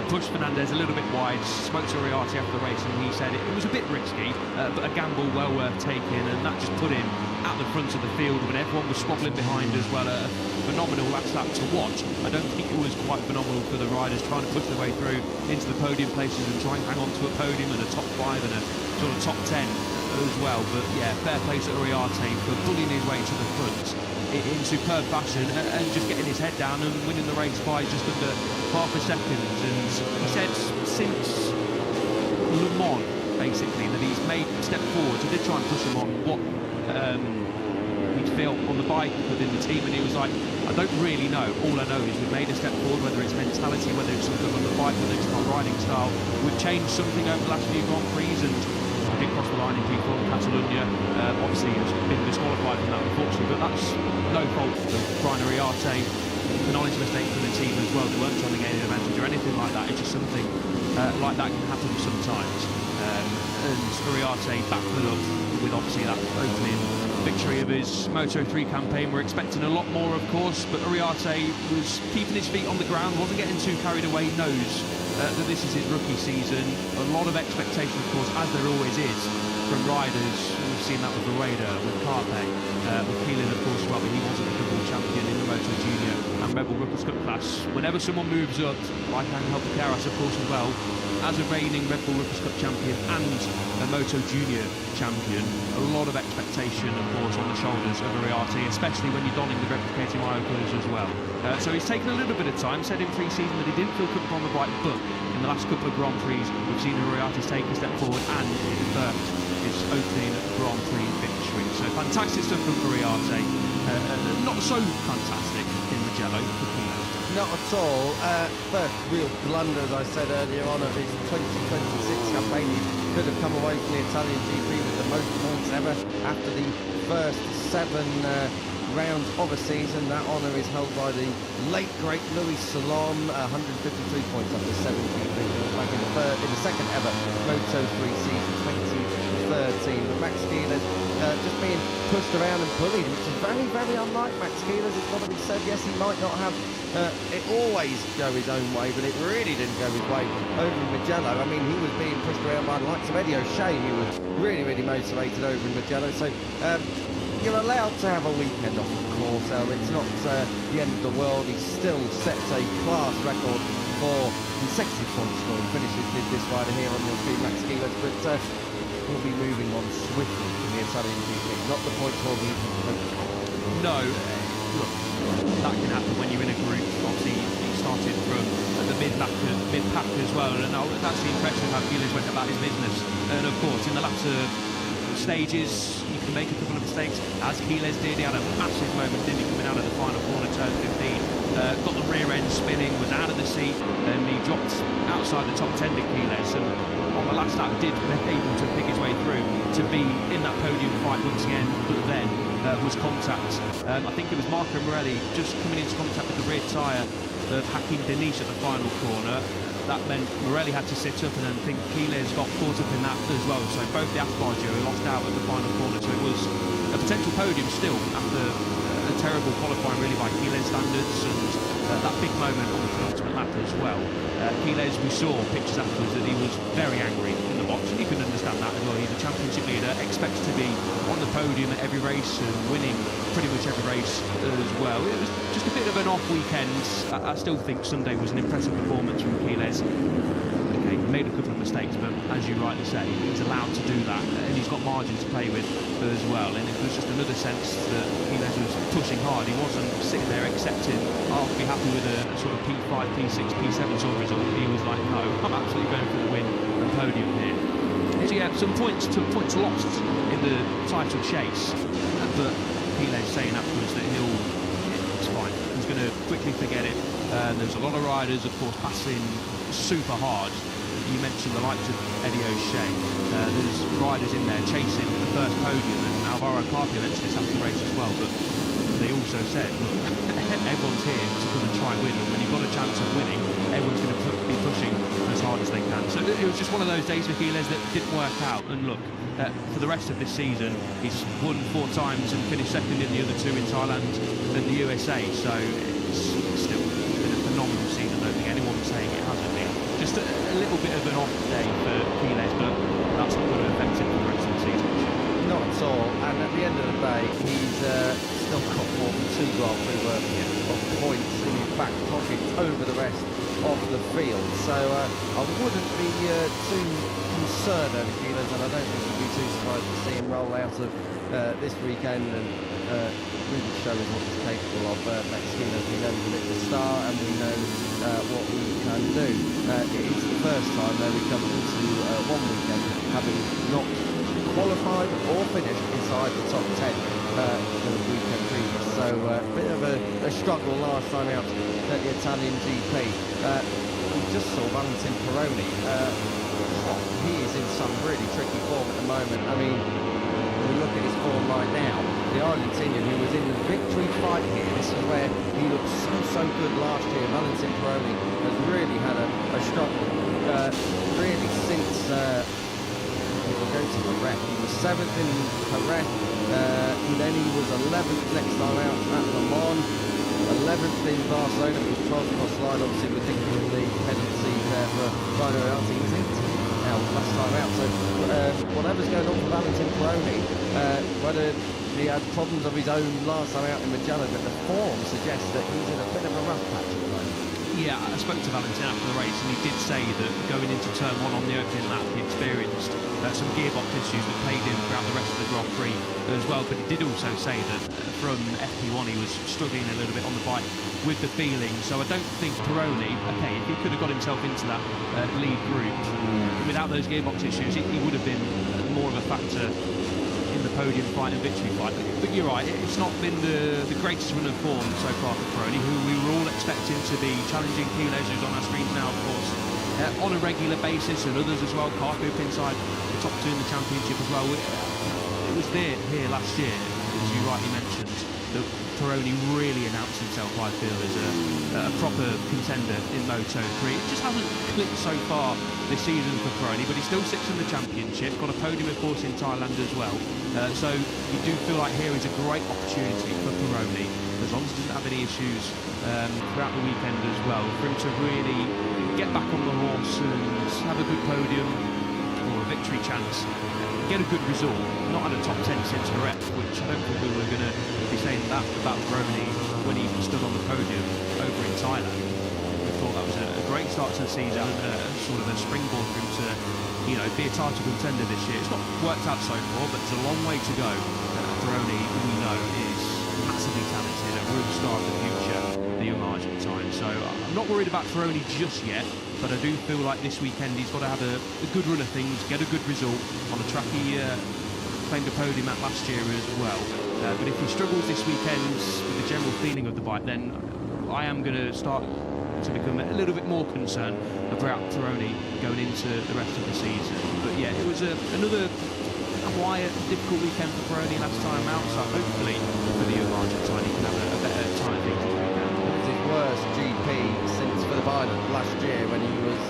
Pushed Fernandez a little bit wide, spoke to Ugarte after the race, and he said it was a bit risky, but a gamble well worth taking, and that just put him at the front of the field when everyone was squabbling behind as well. A phenomenal last lap to watch. I don't think it was quite phenomenal for the riders trying to push their way through into the podium places and try and hang on to a podium and a top 5 and a sort of top 10 as well. But yeah, fair play to Ugarte for bullying his way to the front in superb fashion and just getting his head down and winning the race by just under half a second. And he said since Le Mans basically that he's made a step forward. He did try and push him on what he'd felt on the bike within the team, and he was like, I don't really know. All I know is we've made a step forward, whether it's mentality, whether it's something on the bike, whether it's our riding style. We've changed something over the last few Grand Prix, and I did cross the line in P4 in Catalonia. Obviously, it's been disqualified from that, unfortunately, but that's no fault of Brian Ugarte. Acknowledged mistake from the team as well. They weren't trying to gain an advantage or anything like that. It's just something like that can happen sometimes. And Ugarte backed it up with obviously that opening victory of his Moto3 campaign. We're expecting a lot more, of course, but Ugarte was keeping his feet on the ground, wasn't getting too carried away, knows that this is his rookie season. A lot of expectation, of course, as there always is, from riders. We've seen that with Rueda, with Carpe, with Keelan, of course, well, but he wasn't the double champion in the Moto Junior and Red Bull Rookies Cup class. Whenever someone moves up, like Angel Piqueras, of course, as well, as a reigning Red Bull Rookies Cup champion and a Moto Junior champion, a lot of expectation, of course, on the shoulders of Ugarte, especially when you're donning the replicating Mayo colours as well. So he's taken a little bit of time, said in pre-season that he didn't feel comfortable on the bike, but in the last couple of Grand Prix, we've seen Ugarte take a step forward and confirmed his opening Grand Prix victory. So fantastic stuff from Ugarte. Not so fantastic in Mugello for Pino. Not at all. First real blunder, as I said earlier on, of his 2026 campaign. He could have come away from the Italian GP with the most points ever after the first 7 round of a season. That honour is held by the late great Louis Salom, 153 points after 17 victories, back in the second ever Moto3 season, 2013. But Max Keeler's just being pushed around and bullied, which is very, very unlike Max Keeler's. It's got to be said. Yes, he might not have it always go his own way, but it really didn't go his way over in Mugello. I mean, he was being pushed around by the likes of Eddie O'Shea, who was really, really motivated over in Mugello. So you're allowed to have a weekend off, of course. It's not the end of the world. He still sets a class record for consecutive point scoring finishes. Did this rider here on your feet, Max Keeler, but he'll be moving on swiftly from the Italian GP. Not the point holding. No, look, that can happen when you're in a group. Obviously, he started from the mid-pack as well, and that's the impression of how Keeler went about his business. And of course, in the latter stages, you can make a couple of mistakes, as Keeler did. He had a massive moment, didn't he, coming out of the final corner, turn 15, got the rear end spinning, was out of the seat, and he dropped outside the top 10 to Keeler, and on the last lap did able to pick his way through to be in that podium fight once again, but then was contact. I think it was Marco Morelli just coming into contact with the rear tyre of Hakim Denish at the final corner. That meant Morelli had to sit up, and I think Keeler's got caught up in that as well. So both the Aspar duo lost out at the final corner. So it was a potential podium still after a terrible qualifying really by Keeler's standards, and that big moment on the penultimate lap as well. Keeler's, we saw pictures afterwards that he was very angry in the box, and you can understand that as well. He's a championship leader, expects to be on the podium at every race and winning pretty much every race as well. It was just a bit of an off weekend. I still think Sunday was an impressive performance from Keeler's. Okay, he made a couple of mistakes, but as you rightly say, he's allowed to do that, and he's got margin to play with as well. And it was just another sense that Keeler was pushing hard. He wasn't sitting there accepting, I'll be happy with a sort of P5, P6, P7 sort of result. He was like, no, I'm absolutely going for the win and podium here. So yeah, some points lost in the title chase, but Keeler's saying afterwards that it's fine. He's going to quickly forget it. There's a lot of riders, of course, passing super hard. You mentioned the likes of Eddie O'Shea. There's riders in there chasing the first podium, and Alvaro Carpio mentioned this after the race as well, but they also said, look, everyone's here to come and try and win, and when you've got a chance of winning, everyone's going to be pushing as hard as they can. So it was just one of those days for Keeler that didn't work out, and look, for the rest of this season, he's won 4 times and finished second in the other 2 in Thailand and the USA, so it's still been a phenomenal season. I don't think anyone's saying it hasn't been. Just a little bit of an off day for Keeler, but that's not going to affect him for the rest of the season. Not at all, and at the end of the day, he's still got more than 2 Grand Prix worth of points in his back pocket over the rest of the field. So I wouldn't be too concerned over Keeler's, and I don't think we'd be too surprised to see him roll out of this weekend and really show us what he's capable of. Max Keeler, we know he's a little star, and we know what he can do. It is the first time that we come into one weekend having not qualified or finished inside the top 10 for the weekend previous. So a bit of a struggle last time out at the Italian GP. We just saw Valentin Peroni. He is in some really tricky form at the moment. I mean, when we look at his form right now, the Argentinian who was in the victory fight here, this is where he looked so good last year. Valentin Peroni has really had a struggle really since we'll go to Jerez. He was 7th in Jerez, then he was 11th next time out at Le Mans, 11th in Barcelona, he was 12th across the line. Obviously we're thinking of the penalty there for Rino Alti. He was 18th now last time out, so whatever's going on for Valentin Peroni, whether he had problems of his own last time out in Mugello, but the form suggests that he's in a bit of a rough patch at the moment. Yeah, I spoke to Valentin after the race, and he did say that going into turn 1 on the opening lap, he experienced some gearbox issues that played in throughout the rest of the Grand Prix as well. But he did also say that from FP1 he was struggling a little bit on the bike with the feeling. So I don't think Peroni, okay, if he could have got himself into that lead group without those gearbox issues, he would have been more of a factor in the podium fight and victory fight. But you're right, it's not been the greatest run of form so far for Peroni, who we were all expecting to be challenging Keeler, who's on our screens now, of course, on a regular basis, and others as well. Carcoop inside the top 2 in the championship as well. It was there here last year, as you rightly mentioned, that Pironi really announced himself, I feel, as a proper contender in Moto3. It just hasn't clicked so far this season for Pironi, but he still sits in the championship, got a podium, of course, in Thailand as well. So you do feel like here is a great opportunity for Pironi, as long as he doesn't have any issues throughout the weekend as well, for him to really get back on the horse and have a good podium or a victory chance, get a good result, not at a top 10 since Rep, which I don't think we were going to be saying that about Pironi when he stood on the podium over in Thailand. We thought that was a great start to the season, sort of a springboard for him to, you know, be a title contender this year. It's not worked out so far, but there's a long way to go. Pironi, we know, is massively talented, a real star of the future, the young Argentine. So I'm not worried about Pironi just yet, but I do feel like this weekend he's got to have a good run of things, get a good result on a track he claimed a podium at last year as well. But if he struggles this weekend with the general feeling of the bike, then I am going to start to become a little bit more concerned about Pironi going into the rest of the season. But yeah, it was another quiet, difficult weekend for Pironi last time out, so hopefully for the young Argentine he can have a better time of things this weekend. It was his worst GP since for the Ireland last year, when he was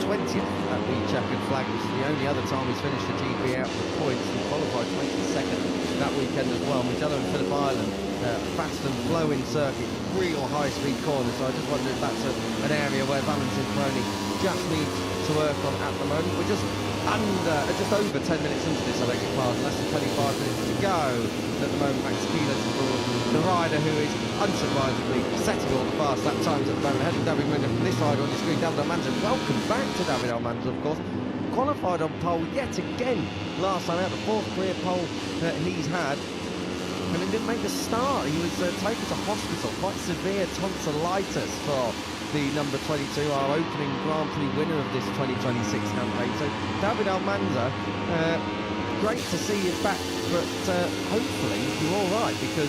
20th at the checkered flag. This is the only other time he's finished a GP out with points. He qualified 22nd that weekend as well. Magello and Phillip Island, fast and flowing circuit, real high-speed corners, so I just wonder if that's an area where Valentin Pironi just needs to work on at the moment. We're just over 10 minutes into this, I beg your pardon, less than 25 minutes to go at the moment. Max Keeler's the rider who is unsurprisingly setting all the fast lap times at the moment. Heading David Munoz from this side on the screen. David Almanza, welcome back to David Almanza, of course. Qualified on pole yet again last time out, the fourth career pole that he's had. And he didn't make a start. He was taken to hospital, quite severe tonsillitis for the number 22, our opening Grand Prix winner of this 2026 campaign. So David Almanza, great to see you back, but hopefully you're all right, because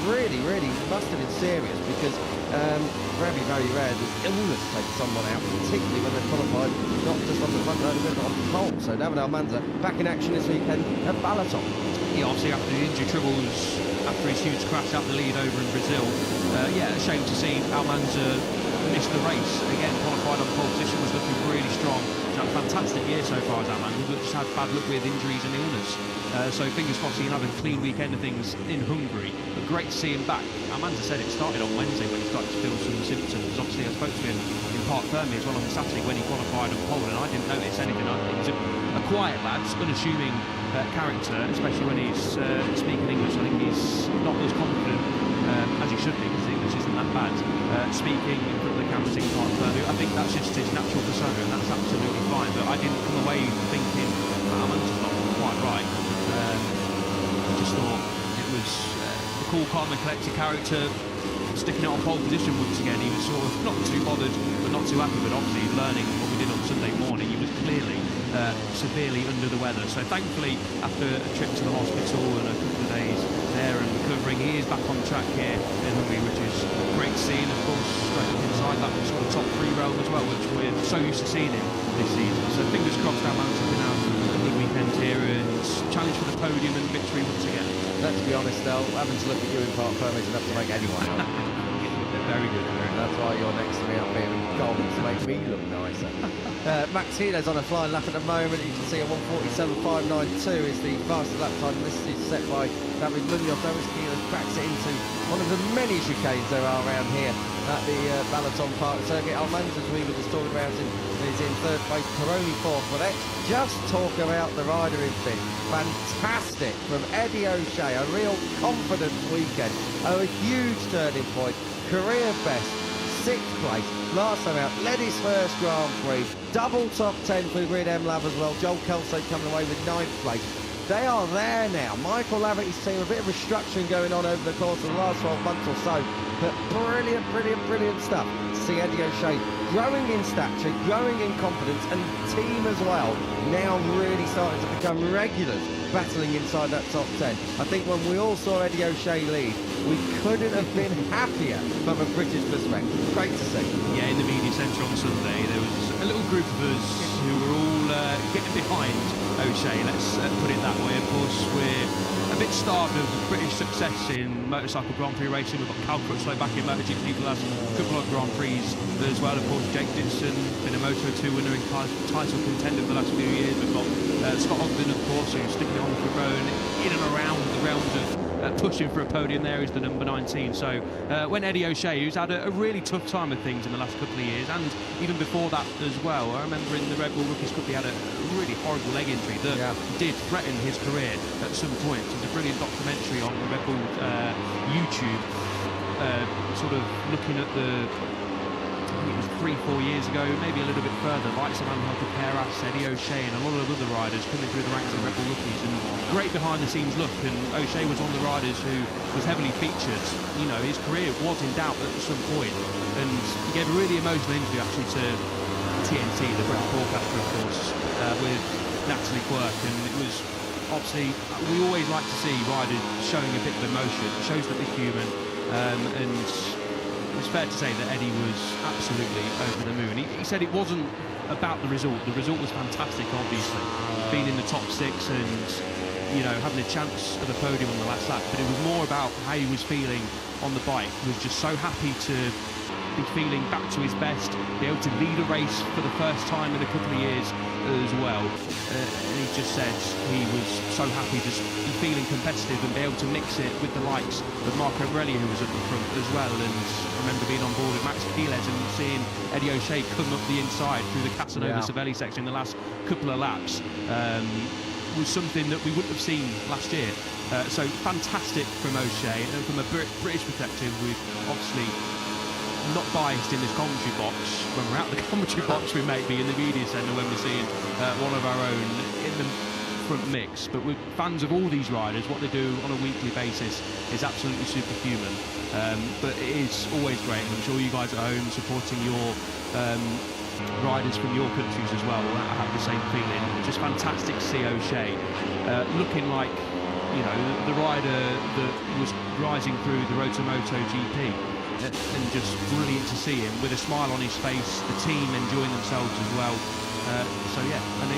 really must have been serious, because very, very rare does illness take someone out, particularly when they're qualified not just on the front row, but on pole. So David Almanza back in action this weekend at Balaton. Yeah, obviously after the injury troubles, after his huge crash out the lead over in Brazil, yeah, a shame to see Almanza missed the race. Again, qualified on pole position, was looking really strong. He's had a fantastic year so far as Almanza, but just had bad luck with injuries and illness. So fingers crossed he can have a clean weekend of things in Hungary. But great to see him back. Almanza said it started on Wednesday when he started to feel some symptoms. Obviously I spoke to him in Park Fermi as well on Saturday when he qualified on pole, and I didn't notice anything. He was a quiet lad, unassuming character, especially when he's speaking English. I think he's not as confident as he should be, because English isn't that bad. Speaking in front of the cameras in Park Fermi, I think that's just his natural persona, and that's absolutely fine. But I didn't come away thinking Almanza's not quite right. I just thought it was the cool, calm and collected character sticking it on pole position once again. He was sort of not too bothered, but not too happy. But obviously learning what we did on Sunday morning, he was clearly severely under the weather. So thankfully, after a trip to the hospital and a couple of days there and recovering, he is back on track here in Hungary, which is great to see. And of course, straight up inside that sort of top 3 realm as well, which we're so used to seeing him this season. So fingers crossed Almanza can have a good weekend here and challenge for the podium and victory once again. Let's be honest, though, having to look at you in Park Fermi is enough to make anyone happy. Very good. That's why you're next to me up here in gold, to make me look nicer. Max Keeler's on a flying lap at the moment. You can see a 1:47.592 is the fastest lap time. This is set by David Munoz. Thomas Keeler cracks it into one of the many chicanes there are around here at the Balaton Park circuit. Almanza, as we were just talking about, is in third place, Pironi fourth. But let's just talk about the rider in fifth. Fantastic from Eddie O'Shea, a real confident weekend, a huge turning point, career best, 6th place, last time out, led his first Grand Prix, double top 10 for Grid M Lab as well. Joel Kelso coming away with 9th place. They are there now. Michael Laverty's team, a bit of restructuring going on over the course of the last 12 months or so, but brilliant stuff to see Eddie O'Shea growing in stature, growing in confidence, and the team as well now really starting to become regulars battling inside that top 10. I think when we all saw Eddie O'Shea lead, We couldn't have been happier from a British perspective. Great to see. Yeah, in the media centre on Sunday, there was a little group of us who were all getting behind O'Shea, let's put it that way. Of course, we're a bit starved of British success in motorcycle Grand Prix racing. We've got Cal Crutchlow back in MotoGP for the last couple of Grand Prix as well. Of course, Jake Dixon, been a Moto2 winner in title contender for the last few years. We've got Scott Ogden, of course, who's sticking on for Rowan in and around the realms of pushing for a podium there. He's the number 19. So when Eddie O'Shea, who's had a really tough time of things in the last couple of years, and even before that as well, I remember in the Red Bull Rookies Cup he had a really horrible leg injury that did threaten his career at some point. There's a brilliant documentary on the Red Bull YouTube, sort of looking at it was 3-4 years ago, maybe a little bit further, likes of Angel Peras, Eddie O'Shea and a lot of other riders coming through the ranks of Red Bull Rookies, and great behind the scenes look. And O'Shea was one of the riders who was heavily featured. You know, his career was in doubt at some point, and he gave a really emotional interview actually to TNT, the British broadcaster, of course, with Natalie Quirk, and it was obviously, we always like to see riders showing a bit of emotion. It shows that they're human, and it's fair to say that Eddie was absolutely over the moon. He said it wasn't about the result. The result was fantastic, obviously, being in the top 6 and, you know, having a chance at a podium on the last lap, but it was more about how he was feeling on the bike. He was just so happy to be feeling back to his best, be able to lead a race for the first time in a couple of years as well. And he just said he was so happy to be feeling competitive and be able to mix it with the likes of Marco Morelli, who was at the front as well. And I remember being on board with Max Quiles and seeing Eddie O'Shea come up the inside through the Casanova-Savelli section in the last couple of laps. Was something that we wouldn't have seen last year. So fantastic from O'Shea. And from a British perspective, we've obviously not biased in this commentary box. When we're out the commentary box, we may be in the media centre when we're seeing one of our own in the front mix. But we're fans of all these riders. What they do on a weekly basis is absolutely superhuman. But it is always great, and I'm sure you guys at home supporting your riders from your countries as well have the same feeling. Just fantastic to see O'Shea looking like, you know, the rider that was rising through the Road to MotoGP. And just brilliant to see him with a smile on his face, the team enjoying themselves as well. So yeah, and I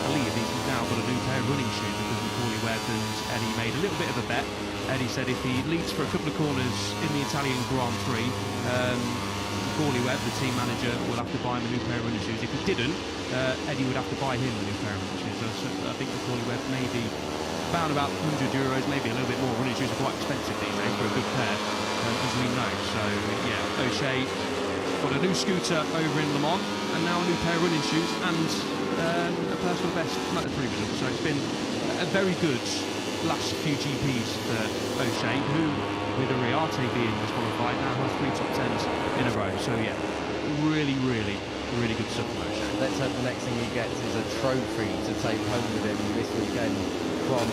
believe he's now got a new pair of running shoes because Macaulay Webb and Eddie made a little bit of a bet. Eddie said if he leads for a couple of corners in the Italian Grand Prix, Macaulay Webb, the team manager, will have to buy him a new pair of running shoes. If he didn't, Eddie would have to buy him a new pair of running shoes. So I think Macaulay Webb maybe about €100, maybe a little bit more. Running shoes are quite expensive these days for a good pair, as we know. So yeah, O'Shea got a new scooter over in Le Mans and now a new pair of running shoes and a personal best Moto3 result. So it's been a very good last few GPs for O'Shea, who, with Ariarte being disqualified, now has 3 top 10s in a row. So yeah, really good stuff from O'Shea. Let's hope the next thing he gets is a trophy to take home with him this weekend from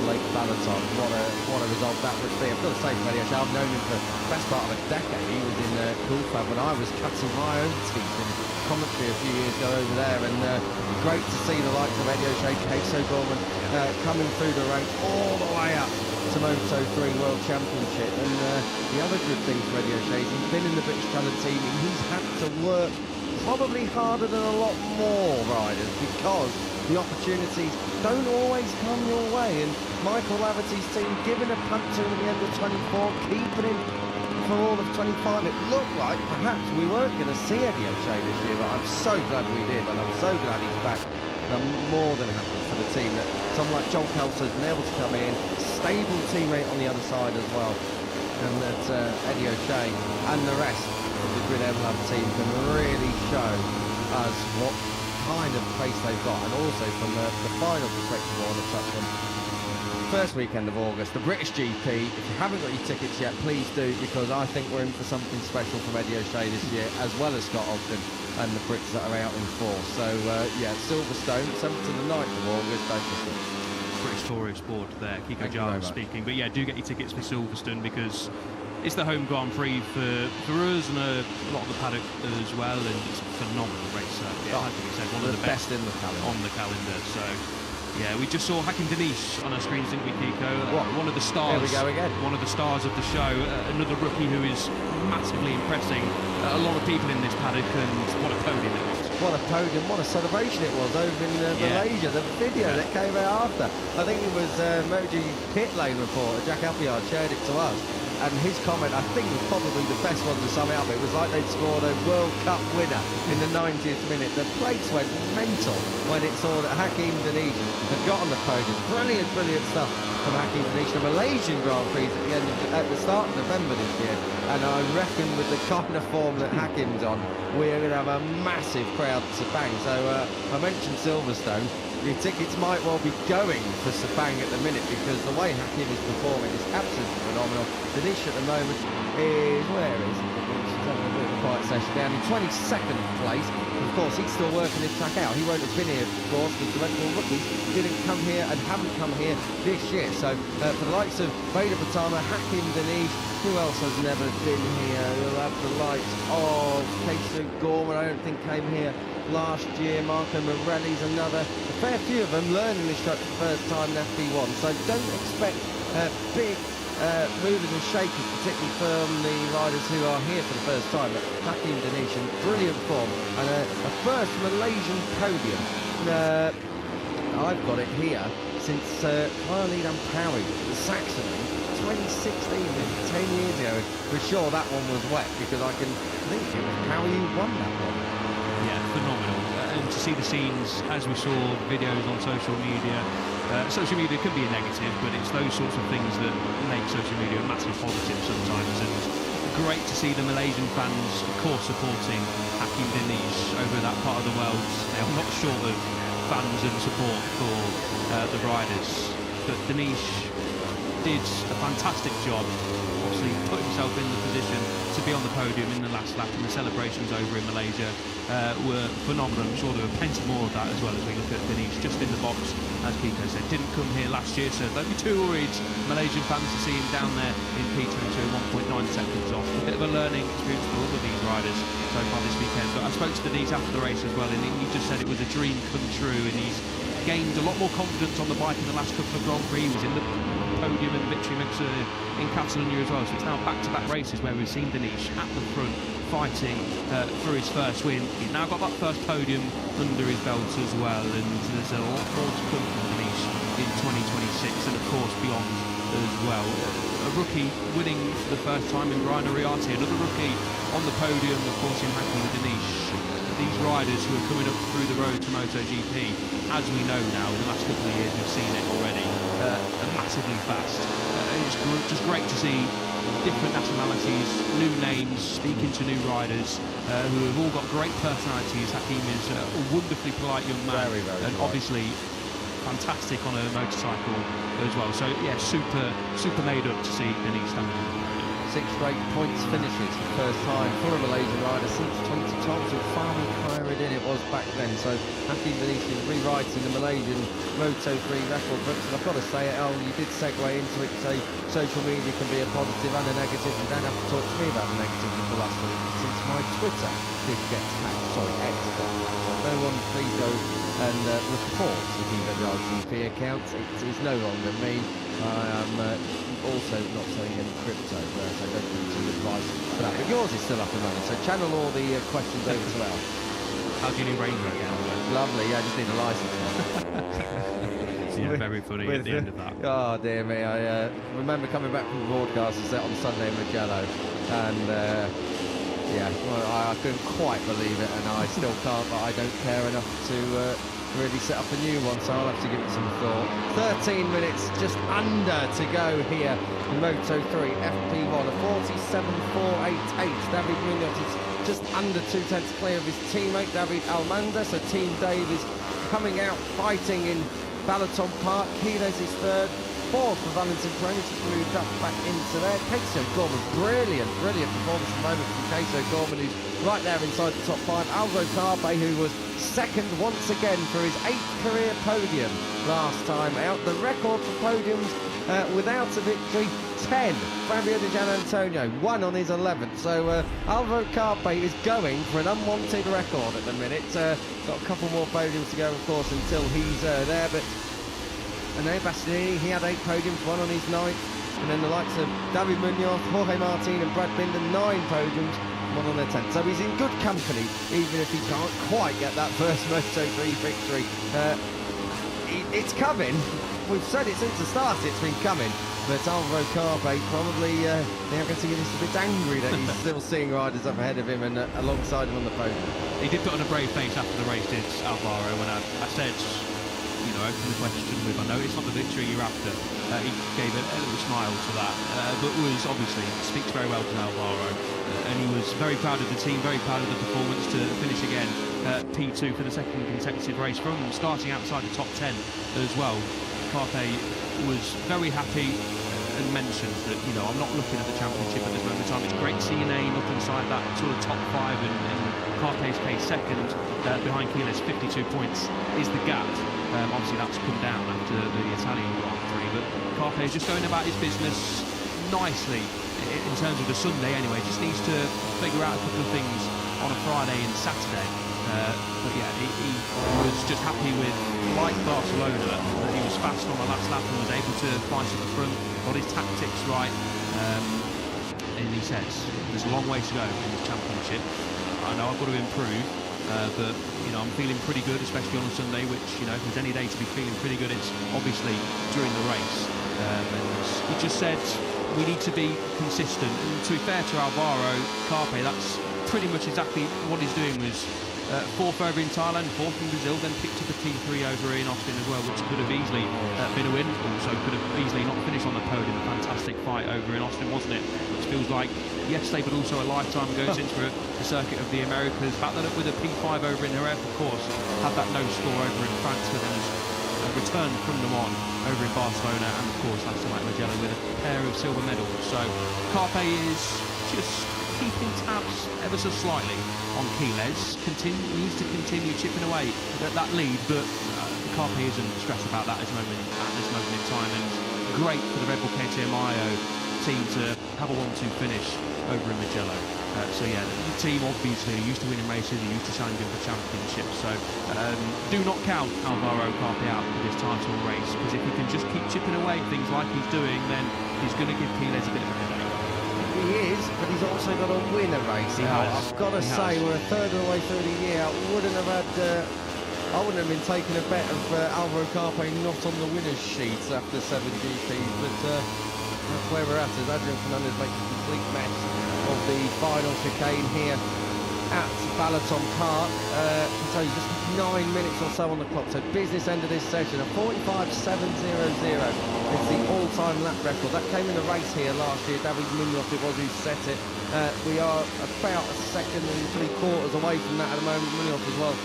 Lake Balaton. What a result that would be. I've got to say, Freddie, I've known him for the best part of a decade. He was in Coolfab when I was cutting my own teeth in commentary a few years ago over there, and great to see the likes of Eddie O'Shea, Casey Gorman coming through the ranks all the way up to Moto3 World Championship. And the other good thing for Eddie O'Shea is he's been in the British Talent team and he's had to work probably harder than a lot more riders because the opportunities don't always come your way. And Michael Laverty's team giving a punt to him at the end of 24, keeping him for all of 25. It looked like perhaps we weren't going to see Eddie O'Shea this year, but I'm so glad we did, and I'm so glad he's back. And I'm more than happy for the team that someone like John Kelso has been able to come in, stable teammate on the other side as well, and that Eddie O'Shea and the rest of the Grid M Lab team can really show us what kind of pace they've got. And also from the final perspective I want to touch on, first weekend of August, the British GP. If you haven't got your tickets yet, please do, because I think we're in for something special from Eddie O'Shea this year, as well as Scott Ogden and the Brits that are out in force. So yeah, Silverstone, 7th to the 9th of August, don't miss it. British Tour of Sport there, Kiko Giles speaking. But yeah, do get your tickets for Silverstone because it's the home Grand Prix for us and a lot of the paddock as well, and it's a phenomenal race. Yeah, it has to be said, one of the best in the calendar. on the calendar. So Yeah, we just saw Hakim Denish on our screens, didn't we, Kiko? One of the stars. There we go again. One of the stars of the show. Another rookie who is massively impressing a lot of people in this paddock, and what a podium it was. What a podium, what a celebration it was over in Malaysia. The video that came out after. I think it was MotoGP pit lane reporter, Jack Appleyard, shared it to us. And his comment, I think, was probably the best one to sum it up. It was like they'd scored a World Cup winner in the 90th minute. The place went mental when it saw that Hakim Denish had got on the podium. Brilliant, brilliant stuff from Hakim Denish. The Malaysian Grand Prix at the start of November this year. And I reckon with the kind of form that Hakim's on, we're going to have a massive crowd at Sepang. So I mentioned Silverstone. The tickets might well be going for Sepang at the minute, because the way Hakim is performing is absolutely phenomenal. Denish at the moment is, where is he? He's having a bit of a quiet session down in 22nd place. Of course, he's still working this track out. He won't have been here, of course, because the Red Bull rookies didn't come here and haven't come here this year. So for the likes of Vader Patama, Hakim Denish, who else has never been here? You'll have the likes of Casey Gorman, I don't think came here last year. Marco Morelli's another. A fair few of them learning this track for the first time in FP1. So don't expect big movers and shakers, particularly from the riders who are here for the first time. But Hakim Denish in brilliant form, and a first Malaysian podium. I've got it here since Khalid Ampari, the Saxony, 2016, 10 years ago. For sure that one was wet, because I think it was Powie who won that one. Yeah, phenomenal. And to see the scenes, as we saw videos on social media can be a negative, but it's those sorts of things that make social media a massive positive sometimes. And great to see the Malaysian fans, of course, supporting Hakim Denish over that part of the world. They are not short of fans and support for the riders. But Denish did a fantastic job. Obviously put himself in the position to be on the podium in the last lap, and the celebrations over in Malaysia were phenomenal. I'm sure there were plenty more of that as well, as we look at Denish just in the box, as Kiko said. Didn't come here last year, so they'll be too worried, Malaysian fans, to see him down there in P22, 1.9 seconds off. A bit of a learning experience for all of these riders so far this weekend. But I spoke to Denish after the race as well, and he just said it was a dream come true, and he's gained a lot more confidence on the bike in the last couple of Grand Prix. He was in the podium and victory mix in Catalonia as well, so it's now back-to-back races where we've seen Denish at the front fighting for his first win. He's now got that first podium under his belt as well, and there's a lot more to come from Denish in 2026 and of course beyond as well. A rookie winning the first time in Brian Ariati, another rookie on the podium, of course, in Hakim Denish. These riders who are coming up through the road to MotoGP, as we know now, in the last couple of years we've seen it already, are massively fast. It's just great to see different nationalities, new names, speaking to new riders who have all got great personalities. Hakim is a wonderfully polite young man, very, very and polite. obviously fantastic on a motorcycle as well. So yeah, super made up to see Denish standing. 6 straight points finishes for the first time for a Malaysian rider since 2012. So Fahmi Khairuddin it was back then. So Hakim Denish is rewriting the Malaysian Moto3 record books. And I've got to say, Al, you did segue into it, say social media can be a positive and a negative. You don't have to talk to me about the negative for the last week, since my Twitter did get hacked. Sorry, X got hacked. So no one please go and report the GP account. It is no longer me. I am also not selling any crypto, so I don't give you advice for that. But yours is still up and running, so channel all the questions over to Al. How's your new Range Rover going? Lovely, yeah, I just need a license. Yeah, very funny at the end of that. Oh dear me, I remember coming back from the broadcast set on Sunday in Mugello, and yeah, well, I couldn't quite believe it, and I still can't, but I don't care enough to really set up a new one, so I'll have to give it some thought. 13 minutes just under to go here in Moto3 FP1, a 47.488. David Munoz is just under 2/10 clear of his teammate David Almanda, so Team Dave is coming out fighting in Balaton Park. Kiles is third. Fourth for Valentin Peroni, just moved up back into there. Casey Gorman, brilliant performance at the moment from Casey Gorman, who's right there inside the top 5. Alvaro Carpe, who was second once again for his 8th career podium last time out. The record for podiums without a victory, 10. Fabio Di Gianantonio, 1 on his 11th. So Alvaro Carpe is going for an unwanted record at the minute. Got a couple more podiums to go, of course, until he's there, but and now Bastianini, he had 8 podiums, 1 on his 9th. And then the likes of David Munoz, Jorge Martin and Brad Binder, 9 podiums, 1 on their 10th. So he's in good company, even if he can't quite get that first Moto3 victory. It's coming. We've said it since the start, it's been coming. But Alvaro Carpe probably now getting a little bit angry that he's still seeing riders up ahead of him and alongside him on the podium. He did put on a brave face after the race, did Alvaro, when I said, you know, open the question with, I know it's not the victory you're after. He gave a little smile to that, but was obviously, speaks very well to Alvaro. And he was very proud of the team, very proud of the performance to finish again P2 for the second consecutive race, from starting outside the top 10 as well. Carpe was very happy and mentioned that, you know, I'm not looking at the championship at this moment in time. It's great to see your name up inside that sort of top 5, and Carpe's case second behind Keyless, 52 points is the gap. Obviously that's come down after the Italian Grand Prix, but Carpe is just going about his business nicely in terms of the Sunday anyway. Just needs to figure out a couple of things on a Friday and Saturday. But yeah, he was just happy with, like Barcelona, that he was fast on the last lap and was able to fight at the front, got his tactics right, and he says there's a long way to go in this championship. I know I've got to improve, but you know, I'm feeling pretty good, especially on a Sunday, which, you know, if there's any day to be feeling pretty good, it's obviously during the race. And he just said we need to be consistent, and to be fair to Alvaro Carpe, that's pretty much exactly what he's doing. Was 4th over in Thailand, 4th in Brazil, then picked up a T3 over in Austin as well, which could have easily been a win. Also could have easily not finished on the podium. A fantastic fight over in Austin, wasn't it? Which feels like yesterday, but also a lifetime ago since we're at the circuit of the Americas. Backed that up with a P5 over in Jerez, of course. Had that no score over in France, but then returned from the one over in Barcelona, and of course last time at Mugello with a pair of silver medals. So Carpe is just keeping tabs ever so slightly on Keyless. Needs to continue chipping away at that lead, but Carpe isn't stressed about that at this moment in time. And great for the Red Bull KTM team to have a 1-2 finish over in Mugello. So yeah, the team obviously are used to winning races, are used to challenging for championships. So do not count Alvaro Carpe out for this title race, because if he can just keep chipping away at things like he's doing, then he's going to give Keyless a bit of a headache. He is, but he's also got to win a race. I've got to say, we're a third of the way through the year. I wouldn't have been taking a bet of Alvaro Carpe not on the winner's sheet after 7 GPs, but that's where we're at, as Adrian Fernandez makes a complete mess of the final chicane here at Balaton Park. So just 9 minutes or so on the clock. So business end of this session, a 45.700. It's the all-time lap record. That came in the race here last year. David Munoz, it was who set it. We are about a second and 3/4 away from that at the moment. Munoz as well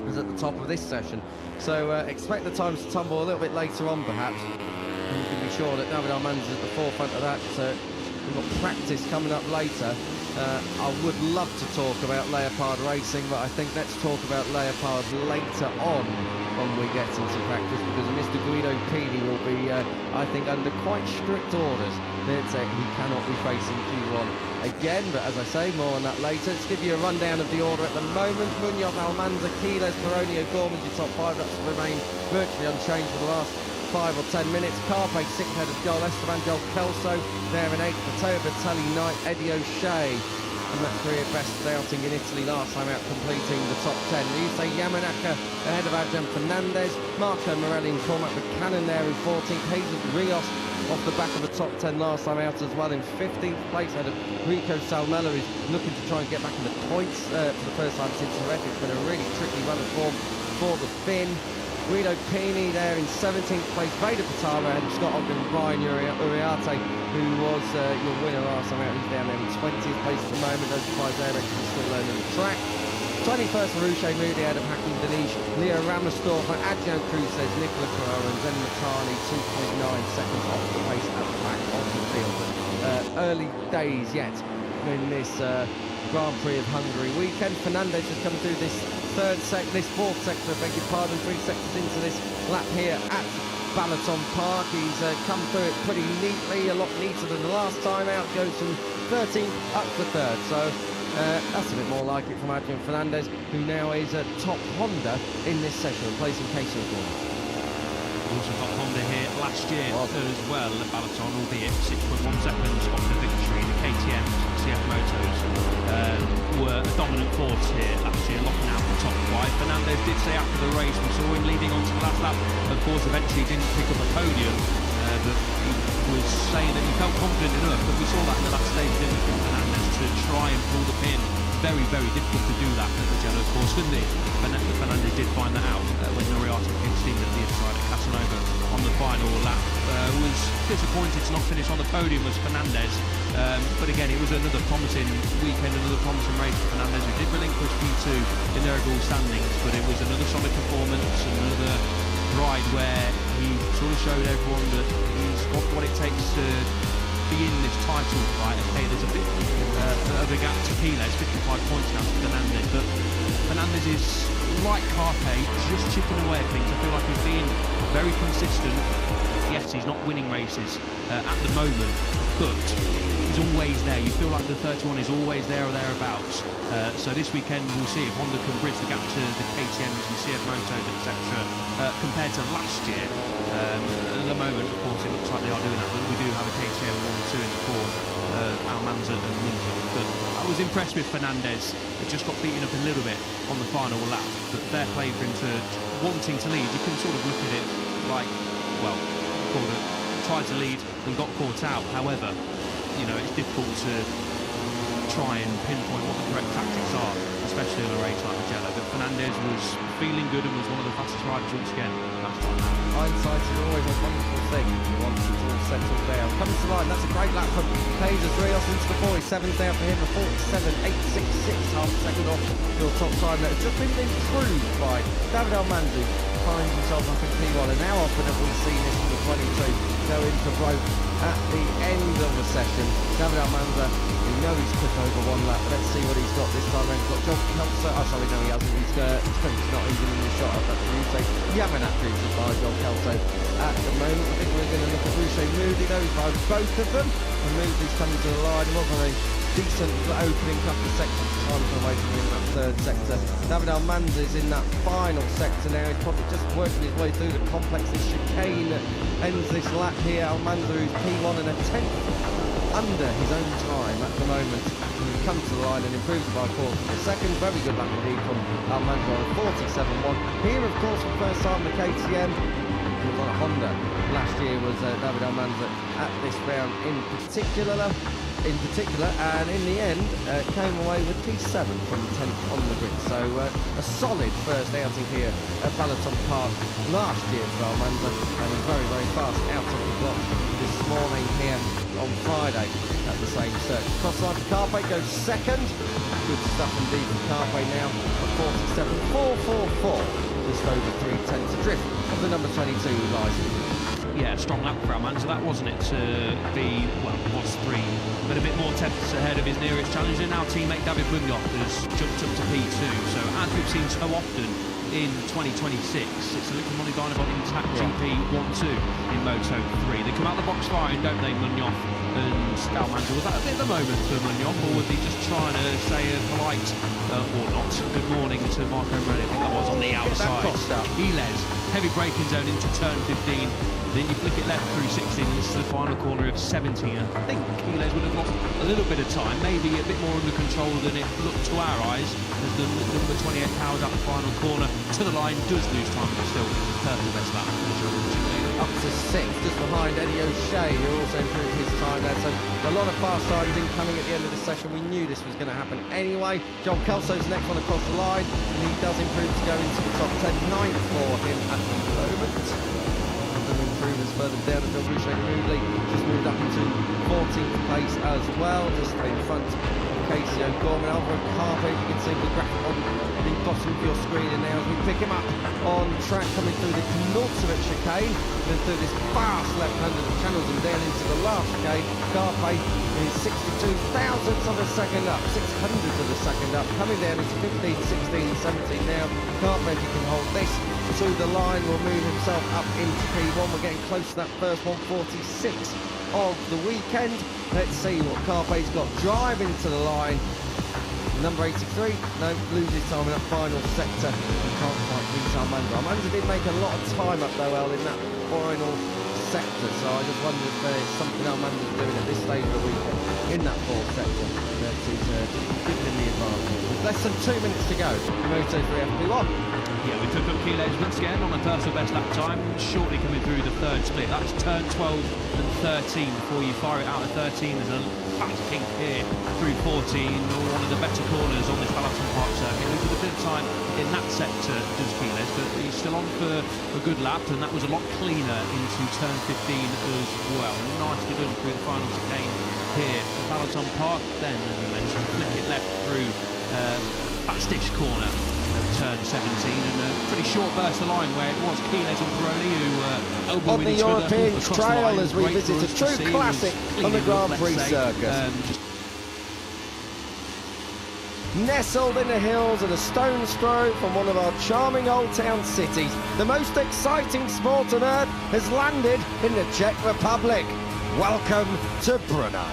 is at the top of this session. So expect the times to tumble a little bit later on, perhaps. And you can be sure that David Armando's at the forefront of that. We've got Practice coming up later. I would love to talk about Leopard racing, but I think let's talk about Leopard later on when we get into Practice, because Mr. Guido Pini will be, I think, under quite strict orders that he cannot be facing Q1 again. But as I say, more on that later. Let's give you a rundown of the order at the moment. Munoz, Almanza, Keyless, Peroni, O'Gorman, your top 5. That's remain virtually unchanged for the last 5 or 10 minutes. Carpe, 6th ahead of Joel Esteban, Joel Kelso there in 8th, Matteo Bertelli, 9th, Eddie O'Shea, and that career best outing in Italy last time out, completing the top 10. Ryusei Yamanaka ahead of Adrian Fernandez, Marco Morelli and Cormac Buchanan there in 14th, Jesus Rios off the back of the top 10 last time out as well in 15th place ahead of Rico Salmella, who's looking to try and get back in the points for the first time since Jerez. It's been a really tricky run of form for the Finn. Guido Pini there in 17th place, Vader Patara and Scott Ogden and Brian Uriarte, who was your winner last time out. He's down there in 20th place at the moment. No surprise there, he's still learning the track. 21st for Ruche Moody out of Hakim Danish, Leo Ramersdorf and Adjan Cruz says Nicola Carrera and Zen Matani 2.9 seconds off the pace at the back of the field. Early days yet in this Grand Prix of Hungary weekend. Fernandez has come through this fourth sector, beg your pardon, 3 sectors into this lap here at Balaton Park. He's come through it pretty neatly, a lot neater than the last time out. Goes from 13th up to 3rd, so that's a bit more like it from Adrian Fernandez, who now is a top Honda in this session, replacing Casey O'Gorman. also got Honda here last year as well at Balaton, albeit 6.1 seconds off the victory. The KTMs and CF Motos were a dominant force here last year, locking out the top 5. Fernandez did say after the race, we saw him leading on to the last lap. Of course, eventually didn't pick up a podium, but he was saying that he felt confident enough. But we saw that in the last stage, didn't we, from Fernandez, to try and pull the pin. Very, very difficult to do that at the Mugello course, didn't it? Fernandez did find that out when Noriata came steaming at the inside at Casanova on the final lap. Was disappointed to not finish on the podium was Fernandez, but again, it was another promising weekend, another promising race for Fernandez, who did relinquish P2 in their overall standings, but it was another solid performance, another ride where he sort of showed everyone that he's got what it takes to be in this title fight. Okay, there's a bit of a gap to Piles, 55 points now to Fernandez, but Fernandez is like Carpe, just chipping away at things. I feel like he's being very consistent. Yes, he's not winning races at the moment, but he's always there. You feel like the 31 is always there or thereabouts. So this weekend we'll see if Honda can bridge the gap to the KTMs and CF Motos, etc. Compared to last year. At the moment, of course, it looks like they are doing that, but we do have a KTM 1 2 in the form, Almanza and Munzo. But I was impressed with Fernandez. It just got beaten up a little bit on the final lap, but fair play for him to wanting to lead. You can sort of look at it like, well, tried to lead and got caught out. However, you know, it's difficult to try and pinpoint what the correct tactics are, especially in a race like Mugello. But Fernandez was feeling good and was one of the fastest riders once again last time. Hindsight is always a wonderful thing once it's all settled down. Comes to line, that's a great lap from Pedro Rios into the boys. 7's down for him, a 47.866, half a second off your top time. That has just been improved by David Almanza, finds himself up in P1, and how often have we seen this in the 22 go in for broke at the end of the session. David Almanza, we know he's took over one lap. Let's see what he's got this time. He's got John Kelso. Oh, sorry, no, he hasn't. He's not even in the shot up at Rouge. Yamanaka is by John Kelso at the moment. I think we're going to look at Rouge Moody, though. He's by both of them. And Moody's coming to the line. It was a very decent opening couple of sections. Time away from him in that third sector. David Almanza is in that final sector now. He's probably just working his way through the complex. The chicane ends this lap here. Almanza, who's P1 and a 10th under his own time at the moment. He comes to the line and improves by 4 seconds. Very good lap indeed from Almanza on 47.1. Here, of course, for the first time, the KTM. He was on a Honda last year, was David Almanza at this round in particular, and in the end came away with P7 from 10th on the grid. So a solid first outing here at Balaton Park last year for Almanza, and was very, very fast out of the block this morning here on Friday at the same circuit. Cross line for Carpe goes second. Good stuff indeed from Carpe now, a 47.444, just over 3/10 adrift of the number 22 Liza. Yeah, strong lap for Almanza, that wasn't it, to be, well, it was 3, but a bit more tenths ahead of his nearest challenger. Now teammate David Munoz has jumped up to P2, so as we've seen so often in 2026, it's a little Money Dynamite intact GP 1-2 in Moto3. They come out the box firing, don't they, Munoz and Almanza? Was that a bit of a moment for Munoz, or was he just trying to say a polite, or not, good morning to Marco Morelli? I think that was on the outside. Piles, heavy braking zone into turn 15. Then you flick it left through 16, this is the final corner of 17. I think Piles would have lost a little bit of time, maybe a bit more under control than it looked to our eyes, as the number 28 powers out the final corner to the line, does lose time, but still purple best lap. Up to 6th, just behind Eddie O'Shea, who also improved his time there. So a lot of fast times incoming at the end of this session. We knew this was going to happen anyway. John Kelso's next one across the line, and he does improve to go into the top 10. 9th for him at the moment. Improvements further down until Rouge Moody just moved up into 14th place as well, just in front of Casey O'Gorman. Over at Carpe, you can see the graphic on the bottom of your screen, and now as we pick him up on track coming through the penultimate chicane, then through this fast left-hander that channels him down into the last chicane. Carpe is 62 thousandths of a second up, 600ths of a second up, coming down into 15, 16, 17 now. Carpe, if he can hold this to the line, will move himself up into P1. We're getting close to that first 146 of the weekend. Let's see what Carpe's got driving to the line. Number 83, no, loses time in that final sector. Can't quite beat Almanza. Almanza did make a lot of time up though, El, in that final sector. So I just wonder if there's something Armando's doing at this stage of the weekend in that fourth sector that is giving him the advantage. With less than 2 minutes to go in Moto3 FP1. Yeah, we took up key edge once again on a personal best lap time, shortly coming through the third split. That's turn 12 and 13 before you fire it out at 13. There's a fat kink here through 14, one of the better corners on this Balaton Park circuit. We took a bit of time in that sector, does Keyless, but he's still on for a good lap, and that was a lot cleaner into turn 15 as well. Nicely done through the final chicane here at Balaton Park. Then, as we mentioned, flick it left through fastish corner of turn 17, and a pretty short burst of line where it was Keyless and Pironi who elbowing each other on the European across trail the line. as we Great visit for a us to true see. classic on the Grand Prix circuit. Nestled in the hills and a stone's throw from one of our charming old town cities, the most exciting sport on earth has landed in the Czech Republic. Welcome to Brno.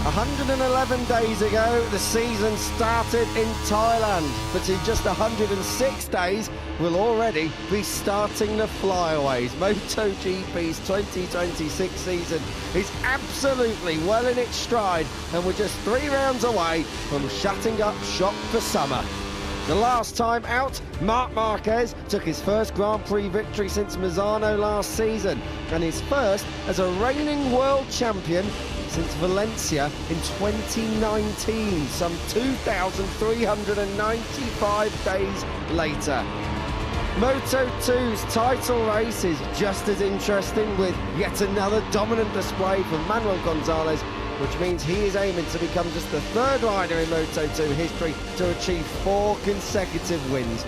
111 days ago, the season started in Thailand, but in just 106 days, we'll already be starting the flyaways. MotoGP's 2026 season is absolutely well in its stride, and we're just 3 rounds away from shutting up shop for summer. The last time out, Marc Marquez took his first Grand Prix victory since Misano last season, and his first as a reigning world champion since Valencia in 2019, some 2,395 days later. Moto2's title race is just as interesting, with yet another dominant display from Manuel Gonzalez, which means he is aiming to become just the 3rd rider in Moto2 history to achieve 4 consecutive wins.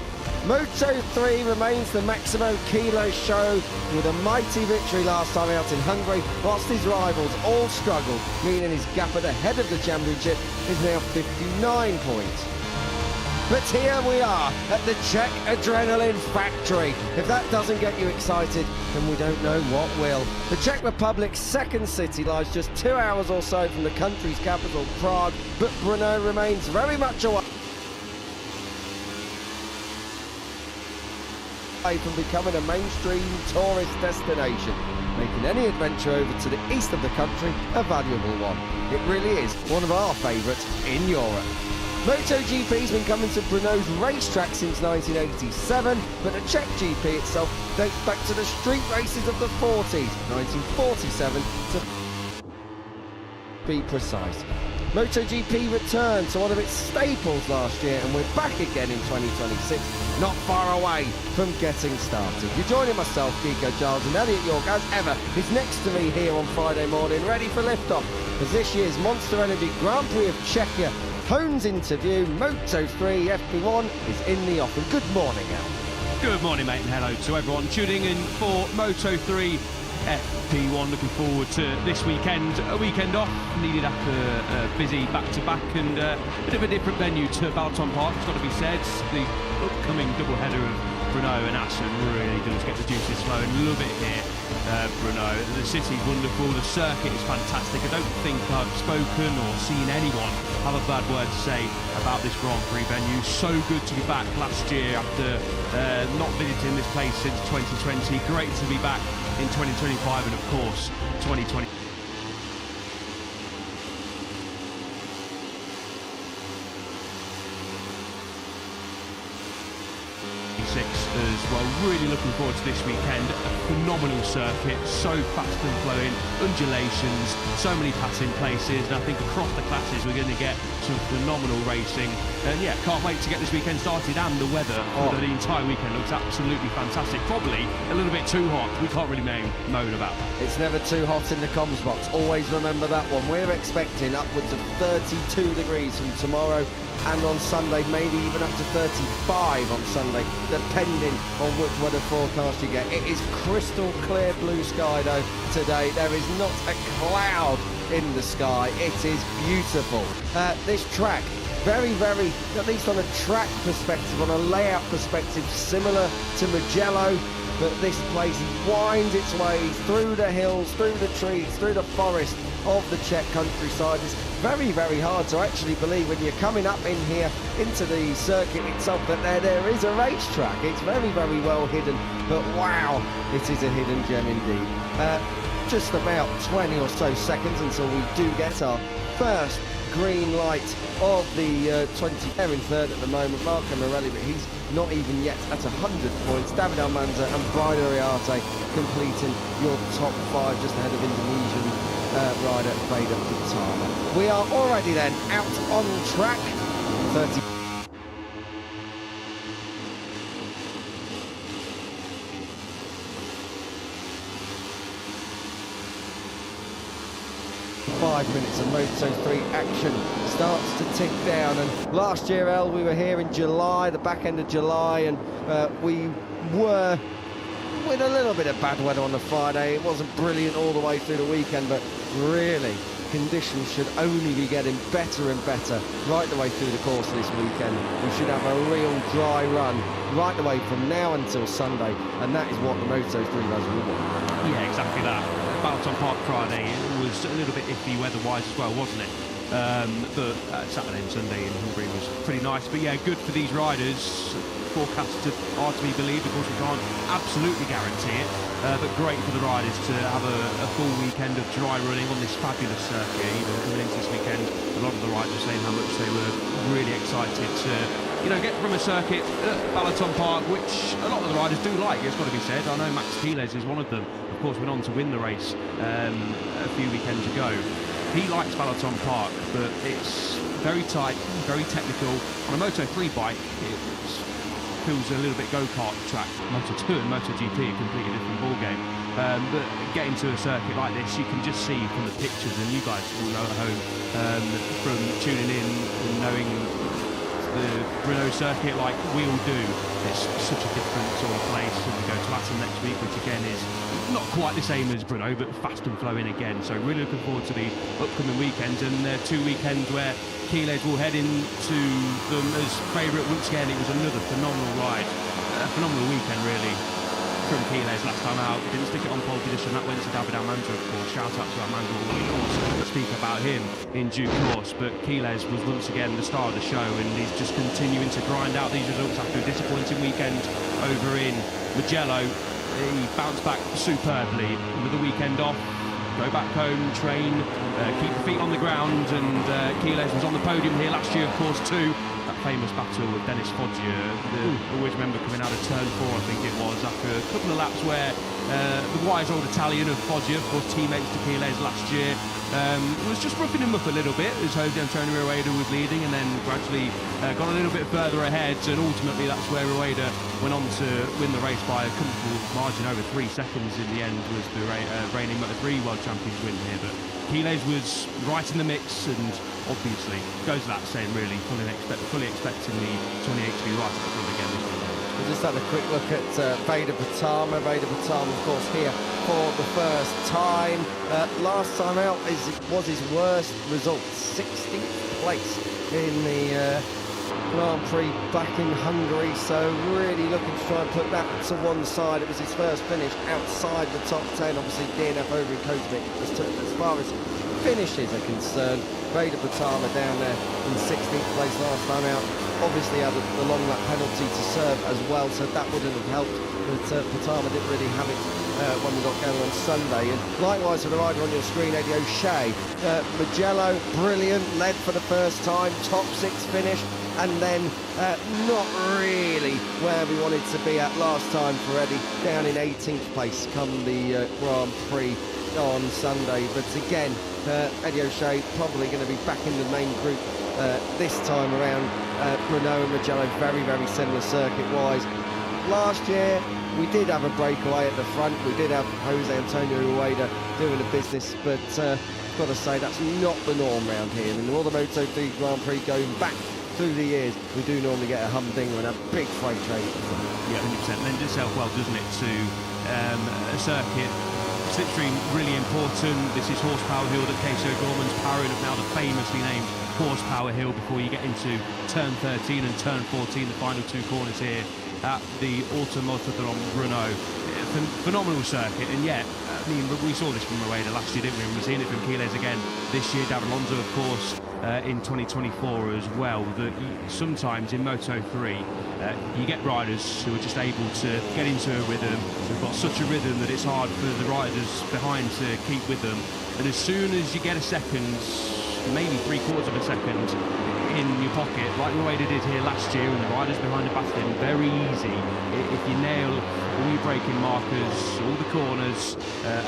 Moto3 remains the Maximo Kilo show, with a mighty victory last time out in Hungary, whilst his rivals all struggled, meaning his gap at the head of the championship is now 59 points. But here we are at the Czech Adrenaline Factory. If that doesn't get you excited, then we don't know what will. The Czech Republic's second city lies just 2 hours or so from the country's capital, Prague, but Brno remains very much away from becoming a mainstream tourist destination, making any adventure over to the east of the country a valuable one. It really is one of our favourites in Europe. MotoGP's been coming to Brno's racetrack since 1987, but the Czech GP itself dates back to the street races of the 40s, 1947 to be precise. MotoGP returned to one of its staples last year, and we're back again in 2026, not far away from getting started. You're joining myself, Kiko Giles, and Elliot York, as ever, is next to me here on Friday morning, ready for liftoff, as this year's Monster Energy Grand Prix of Czechia hones into view. Moto3 FP1 is in the offing. Good morning, Al. Good morning, mate, and hello to everyone tuning in for Moto3 FP1. Looking forward to this weekend. A weekend off, needed after a busy back-to-back, and a bit of a different venue to Balaton Park, it's got to be said. The upcoming double-header of Brno and Assen really does get the juices flowing. Love it here, Brno. The city's wonderful, the circuit is fantastic. I don't think I've spoken or seen anyone have a bad word to say about this Grand Prix venue. So good to be back last year after not visiting this place since 2020. Great to be back in 2025 and of course 2020. As well. Really looking forward to this weekend. A phenomenal circuit, so fast and flowing, undulations, so many passing places, and I think across the classes we're going to get some phenomenal racing. And yeah, can't wait to get this weekend started, and the weather for the entire weekend looks absolutely fantastic. Probably a little bit too hot. We can't really moan about that. It's never too hot in the comms box. Always remember that one. We're expecting upwards of 32 degrees from tomorrow, and on Sunday maybe even up to 35 on Sunday, depending on which weather forecast you get. It is crystal clear blue sky though today. There is not a cloud in the sky. It is beautiful. This track, very, at least on a track perspective, on a layout perspective, similar to Mugello. but this place winds its way through the hills, through the trees, through the forest of the Czech countryside. It's very, very hard to actually believe when you're coming up in here into the circuit itself that there is a racetrack. It's very, very well hidden, but wow, it is a hidden gem indeed. Just about 20 or so seconds until we do get our first green light of the 20. They're in third at the moment, Marco Morelli, but he's not even yet at 100 points. David Almanza and Brian Uriarte completing your top 5, just ahead of Indonesian rider Vader Pitama. We are already then out on track. 30. 5 minutes of Moto3 action starts to tick down, and last year, El, we were here in July, the back end of July, and we were with a little bit of bad weather on the Friday. It wasn't brilliant all the way through the weekend, but really conditions should only be getting better and better right the way through the course of this weekend. We should have a real dry run right the way from now until Sunday, and that is what the Moto3 guys will want. Yeah, exactly that. Balaton Park Friday, it was a little bit iffy weather-wise as well, wasn't it? But Saturday and Sunday in Hungary was pretty nice. But yeah, good for these riders. Forecasted are to be believed. Of course, we can't absolutely guarantee it, but great for the riders to have a full weekend of dry running on this fabulous circuit. Even coming into this weekend, a lot of the riders were saying how much they were really excited to, get from a circuit at Balaton Park, which a lot of the riders do like, it's got to be said. I know Max Quiles is one of them. Of course, went on to win the race a few weekends ago. He likes Balaton Park, but it's very tight, very technical. On a Moto3 bike, it feels a little bit go-kart track. Moto2 and MotoGP, a completely different ballgame. But getting to a circuit like this, you can just see from the pictures, and you guys will know at home from tuning in and knowing the Brno circuit like we all do. It's such a different sort of place. And we go to Assen next week, which again is not quite the same as Brno, but fast and flowing again. So really looking forward to the upcoming weekends, and 2 weekends where Quiles will head into them as favourite once again. It was another phenomenal ride, a phenomenal weekend really from Quiles last time out. Didn't stick it on pole position, that went to David Almanza, of course. Shout out to Almanza, we'll also speak about him in due course, but Quiles was once again the star of the show, and he's just continuing to grind out these results after a disappointing weekend over in Mugello. He bounced back superbly with the weekend off, go back home, train, keep the feet on the ground, and Quiles was on the podium here last year, of course, too. That famous battle with Dennis Foggia, always remember coming out of turn 4, I think it was, after a couple of laps where the wise old Italian of Foggia, of course teammates to Quiles last year, was just roughing him up a little bit as Jose Antonio Rueda was leading, and then gradually got a little bit further ahead, and ultimately that's where Rueda went on to win the race by a comfortable margin over 3 seconds. In the end was the reigning Moto3 World Champions win here, but Quiles was right in the mix, and obviously goes without saying really fully expecting the 28 to be right at the front again this weekend. We just had a quick look at Vader Pitama. Vader Pitama, of course, here for the first time. Last time out was his worst result, 16th place in the Grand Prix back in Hungary, so really looking to try and put that to one side. It was his first finish outside the top 10. Obviously DNF over in Kosovic as far as finishes are concerned. Vader Pitama down there in 16th place last time out. Obviously had the long lap penalty to serve as well, so that wouldn't have helped, but Pitama didn't really have it when we got going on Sunday. And likewise for the rider on your screen, Eddie O'Shea. Mugello, brilliant, led for the first time, top 6 finish, and then not really where we wanted to be at last time for Eddie, down in 18th place come the Grand Prix on Sunday. But again, Eddie O'Shea probably going to be back in the main group this time around. Brno and Mugello, very, very similar circuit-wise. Last year, we did have a breakaway at the front. We did have Jose Antonio Rueda doing the business, but I've got to say that's not the norm around here. And all the Moto3 Grand Prix going back through the years, we do normally get a humdinger and a big freight train. Yeah, 100%. Lends itself well, doesn't it, to a circuit. Slipstream really important. This is Horsepower Hill that Kees O'Gorman's powering up now, the famously named Horsepower Hill, before you get into turn 13 and turn 14, the final 2 corners here at the Automotodrom Brno. phenomenal circuit, and yet, I mean, we saw this from Rueda last year, didn't we? And we're seeing it from Quiles again this year. David Alonso, of course, in 2024 as well. That sometimes in Moto3, you get riders who are just able to get into a rhythm. They've got such a rhythm that it's hard for the riders behind to keep with them. And as soon as you get a second, maybe 3/4 of a second in your pocket, like Rueda did here last year, and the riders behind the back then, very easy. If you nail all your braking markers, all the corners,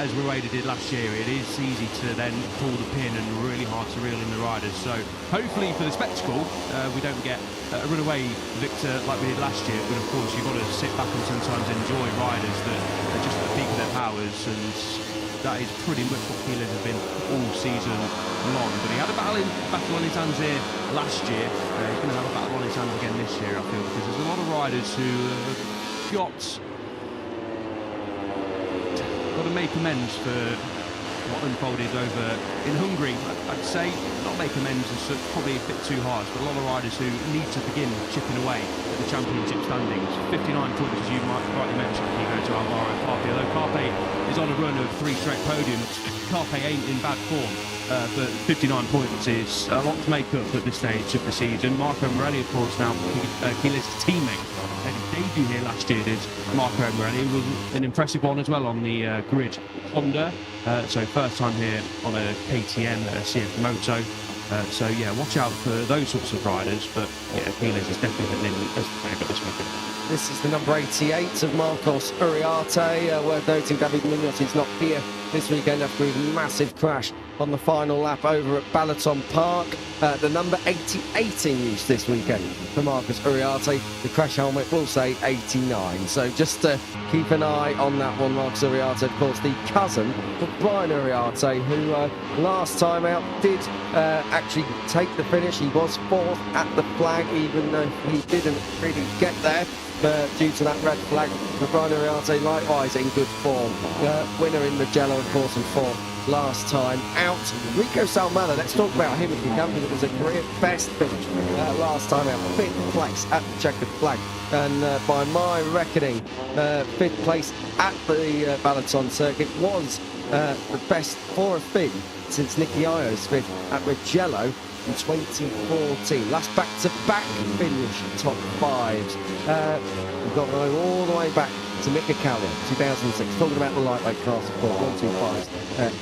as Rueda did last year, it is easy to then pull the pin and really hard to reel in the riders. So hopefully for the spectacle, we don't get a runaway victor like we did last year, but of course you've got to sit back and sometimes enjoy riders that are just at the peak of their powers, and that is pretty much what Quiles has been all season long. But he had a battle on his hands here last year. He's going to have a battle on his hands again this year, I feel, because there's a lot of riders who got to make amends for what unfolded over in Hungary. I'd say not make amends is probably a bit too harsh, but a lot of riders who need to begin chipping away at the championship standings. 59 points, as you might rightly mention, if you go to Alvaro Carpe, although Carpe is on a run of 3 straight podiums. Carpe ain't in bad form, but 59 points is a lot to make up at this stage of the season. Marco Morelli, of course, now Quiles' teammate. Had his debut here last year, did Marco Morelli. It was an impressive one as well on the grid Honda. So first time here on a KTM CF Moto. So yeah, watch out for those sorts of riders. But yeah, Quiles is definitely as the favourite this weekend. This is the number 88 of Marcos Uriarte. Worth noting, David Munoz is not here this weekend after his massive crash on the final lap over at Balaton Park. The number 88 in use this weekend for Marcos Uriarte. The crash helmet will say 89. So just keep an eye on that one. Marcos Uriarte, of course, the cousin of Brian Uriarte, who last time out did actually take the finish. He was 4th at the flag, even though he didn't really get there. Due to that red flag, Brian Uriarte likewise in good form. Winner in Mugello, of course, and 4th last time out. Rico Salmela, let's talk about him if we can, because it was a career best finish last time out. 5th place at the checkered flag. And by my reckoning, 5th place at the Balaton circuit was the best for a Finn since Nicky Io's 5th at Mugello in 2014. Last back-to-back finish top 5s. We've got to go all the way back to Mika Kallio, 2006. Talking about the lightweight class, of course, 1, 2, 5s.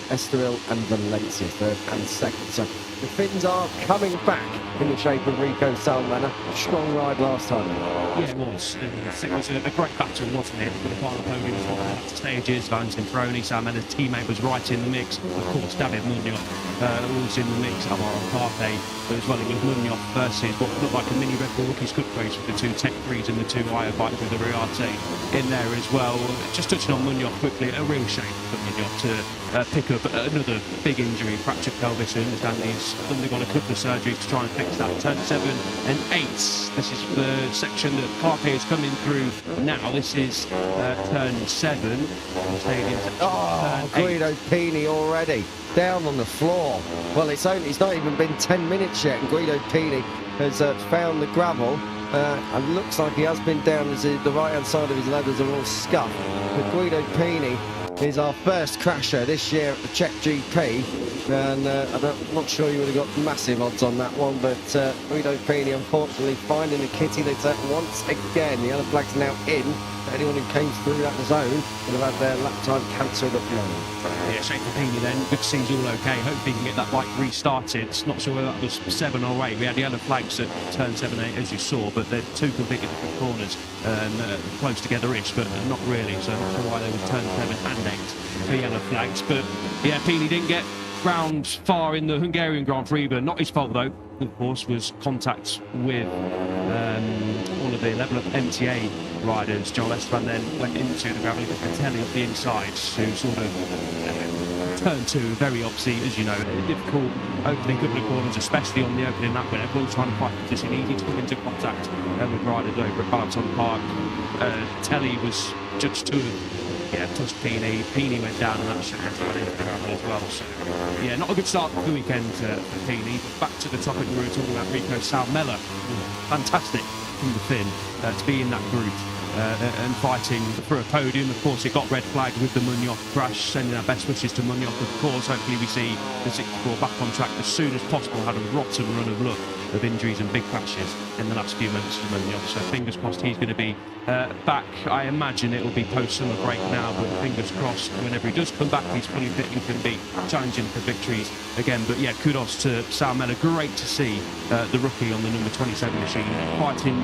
Estoril and Valencia, 3rd and 2nd. So the Finns are coming back in the shape of Rico Salmela. Strong ride last time. Yeah, it was. It was a great battle, wasn't it? For the final podium, was stages. Valentin Throni, Salmela's teammate, was right in the mix. Of course, David Munoz was in the mix. Alvaro Carpe, but as well, it was Munoz versus what looked like a mini Red Bull Rookies Cup race with the 2 Tech 3s and the 2 Io bikes with the Uriarte in there as well. Just touching on Munoz quickly, a real shame for Munoz to pick up another big injury, fractured pelvis. I understand he's undergone a couple of surgeries to try and fix that. Turn 7 and 8. This is the section that Carpe is coming through now. This is turn 7. Stadium section. Oh, Guido Pini already down on the floor. Well, it's not even been 10 minutes yet, and Guido Pini has found the gravel. And looks like he has been down as the right-hand side of his leathers are all scuffed. But Guido Pini is our first crasher this year at the Czech GP, and I'm not sure you would have got massive odds on that one, but Guido Pini unfortunately finding the kitty litter once again. The other flag's now in. Anyone who came through that zone would have had their lap time cancelled at the moment. Yeah, shame for Pini then. Good to see he's all okay. Hopefully he can get that bike restarted. Not sure whether that was 7 or 8. We had the other flags at turn 7 8 as you saw, but they're 2 completely different corners and close together-ish, but not really. So I'm not sure why they would turn 7 and 8 for yellow flags. But yeah, Pini didn't get round far in the Hungarian Grand Prix, but not his fault though. Of course, was contact with all of the level of MTA riders. Joel Esteban then went into the gravel with Catelli up the inside, who sort of turn 2, very obviously, as you know, a difficult opening couple of corners, especially on the opening lap when everyone's trying to fight the position. Easy to come into contact with riders over at Balaton Park. Catelli was judged to have touched Pini. Pini went down and that should have gone into the gravel as well. So yeah, not a good start for the weekend for Pini. But back to the topic we were talking about, Rico Salmela. Fantastic from the Finn to be in that group and fighting for a podium. Of course, it got red flagged with the Munoz crash, sending our best wishes to Munoz. Of course, hopefully we see the 64 back on track as soon as possible. Had a rotten run of luck of injuries and big crashes in the last few months for Munoz, so fingers crossed he's going to be back. I imagine it will be post-summer break now, but fingers crossed whenever he does come back, he's fully fit and can be challenging for victories again. But yeah, kudos to Sal Miller. Great to see the rookie on the number 27 machine fighting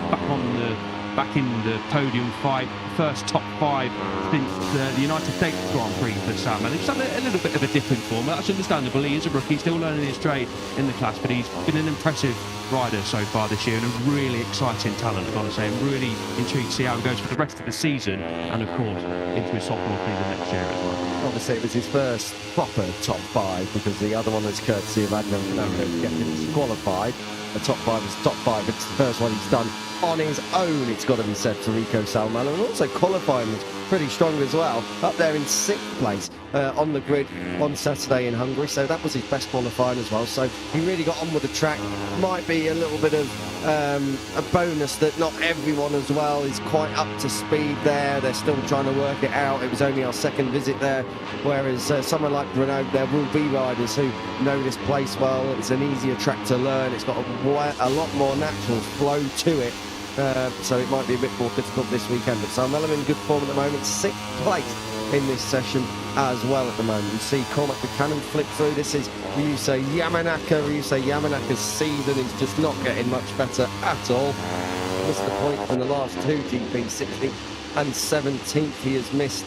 back in the podium fight. First top 5 since the United States Grand Prix for Sam Miller. He's had a little bit of a different form. That's understandable. He is a rookie, still learning his trade in the class, but he's been an impressive rider so far this year and a really exciting talent, I've got to say. I'm really intrigued to see how it goes for the rest of the season and, of course, into his sophomore season next year as well. Obviously, it was his first proper top 5 because the other one was courtesy of Adrian Fernando getting disqualified. The top 5 is top 5. It's the first one he's done on his own, it's got to be said, to Rico Salmano, and also qualifying was pretty strong as well, up there in 6th place on the grid on Saturday in Hungary, so that was his best qualifying as well. So he really got on with the track. Might be a little bit of a bonus that not everyone as well is quite up to speed there. They're still trying to work it out. It was only our second visit there, whereas somewhere like Renault, there will be riders who know this place well. It's an easier track to learn. It's got a lot more natural flow to it. So it might be a bit more difficult this weekend, but Sam Miller in good form at the moment, 6th place in this session as well at the moment. You see Cormac Buchanan flip through. This is Ryusei Yamanaka. Ryusei Yamanaka's season is just not getting much better at all. Missed the point in the last 2 GP, 16th and 17th. He has missed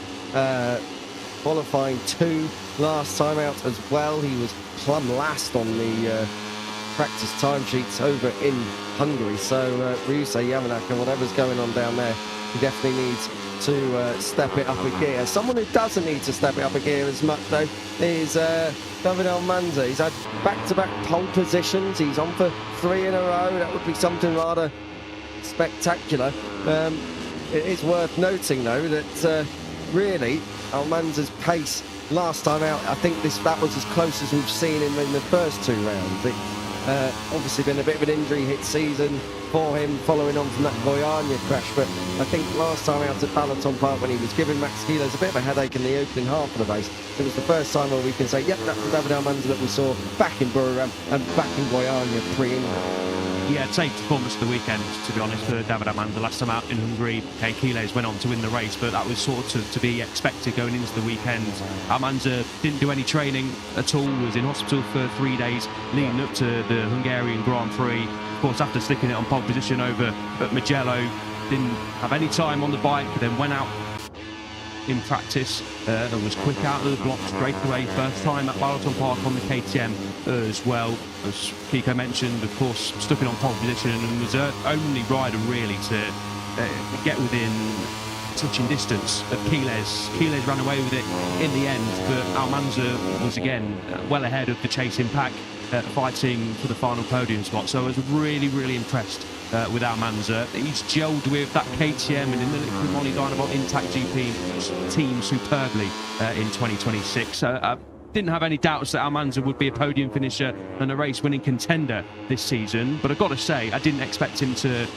qualifying 2 last time out as well. He was plumb last on the practice timesheets over in Hungary, so Ryusei Yamanaka, whatever's going on down there, he definitely needs to step it up a gear. Someone who doesn't need to step it up a gear as much though is David Almanza. He's had back-to-back pole positions. He's on for 3 in a row. That would be something rather spectacular. It is worth noting though that really Almanza's pace last time out, I think that was as close as we've seen him in the first 2 rounds. Obviously been a bit of an injury hit season for him following on from that Goiânia crash, but I think last time out at Balaton Park when he was giving Max Kilos a bit of a headache in the opening half of the race, it was the first time where we can say, yep, that's the David Almanza that we saw back in Buriram and back in Goiânia pre-injury. Yeah, safe performance of the weekend, to be honest, for David Almanza. Last time out in Hungary, Kiles went on to win the race, but that was sort of to be expected going into the weekend. Almanza didn't do any training at all, was in hospital for 3 days leading up to the Hungarian Grand Prix. Of course, after slicking it on pole position over at Mugello, didn't have any time on the bike, then went out in practice and was quick out of the block straight away. First time at Balaton Park on the KTM as well. As Kiko mentioned, of course, stuck it on pole position and was the only rider really to get within touching distance of Kiles. Kiles ran away with it in the end, but Almanza was again well ahead of the chasing pack, fighting for the final podium spot. So I was really, really impressed with Almanza. He's gelled with that KTM and in the Liquid Moly Dynamo Intact GP team superbly in 2026. Didn't have any doubts that Almanza would be a podium finisher and a race-winning contender this season, but I've got to say, I didn't expect him to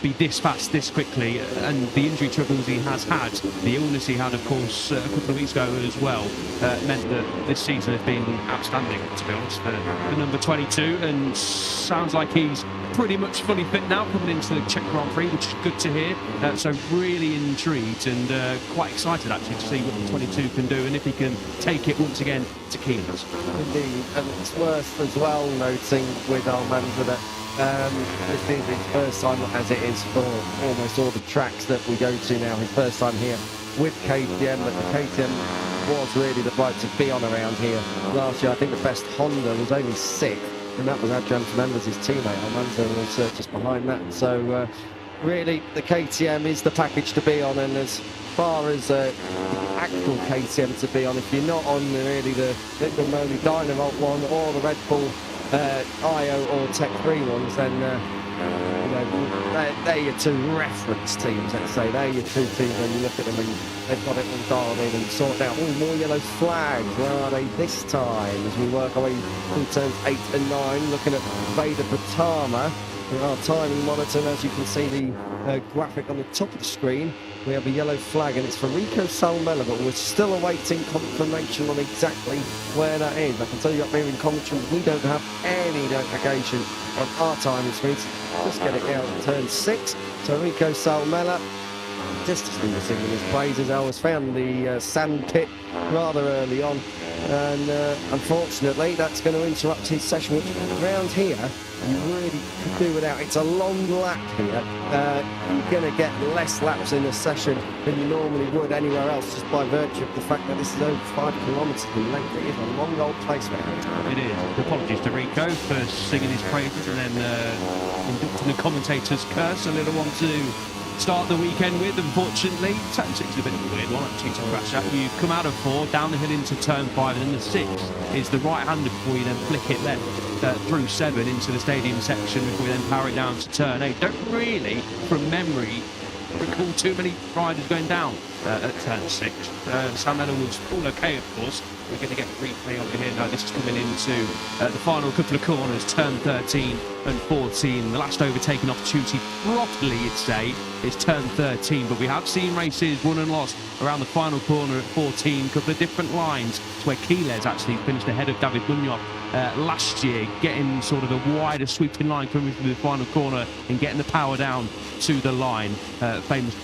be this fast, this quickly, and the injury troubles he has had, the illness he had, of course, a couple of weeks ago as well, meant that this season has been outstanding, to be honest, for the number 22, and sounds like he's pretty much fully fit now coming into the Czech Grand Prix, which is good to hear. So really intrigued and quite excited actually to see what the 22 can do and if he can take it once again to Kilos. Indeed, and it's worth as well noting with Almanza that this is his first time, as it is for almost all the tracks that we go to now, his first time here with KTM, but the KTM was really the bike to be on around here. Last year I think the best Honda was only 6th, and that was Adrian Fernandez, his teammate. Almanza was just behind that. So really, the KTM is the package to be on, and as far as the actual KTM to be on, if you're not on really the Liquid Moly Dynavolt one or the Red Bull IO or Tech 3 ones, then you know, they're your 2 reference teams, let's say. They're your 2 teams when you look at them and they've got it all dialed in and sorted out. Oh, more yellow flags. Where are they this time? As we work our way through turns 8 and 9, looking at Vader Patama. Our timing monitor, as you can see, the graphic on the top of the screen, we have a yellow flag, and it's for Rico Salmela, but we're still awaiting confirmation on exactly where that is. I can tell you up here in commentary, we don't have any notification on our timing speeds. Just get it out of turn 6. So Rico Salmela, just as we were singing his praises, I was found the sand pit rather early on, and unfortunately that's going to interrupt his session, which around here you really could do without. It's a long lap here. You're going to get less laps in a session than you normally would anywhere else, just by virtue of the fact that this is over 5 kilometres in length. It is a long old place for him. It is. Apologies to Rico for singing his praises and then inducting the commentator's curse, a little one to start the weekend with. Unfortunately, turn 6 is a bit of a weird one actually to crash at. You come out of 4, down the hill into turn 5, and then the 6 is the right-hander before you then flick it left through 7 into the stadium section before you then power it down to turn 8. Don't really, from memory, recall too many riders going down at turn 6. Salmela was all okay, of course. We're going to get a replay over here now. This is coming into the final couple of corners, turn 13 and 14. The last overtaking opportunity properly, you'd say, is turn 13. But we have seen races won and lost around the final corner at 14. A couple of different lines. It's where Quiles actually finished ahead of David Munoz last year, getting sort of a wider sweeping line coming through the final corner and getting the power down to the line. Famous.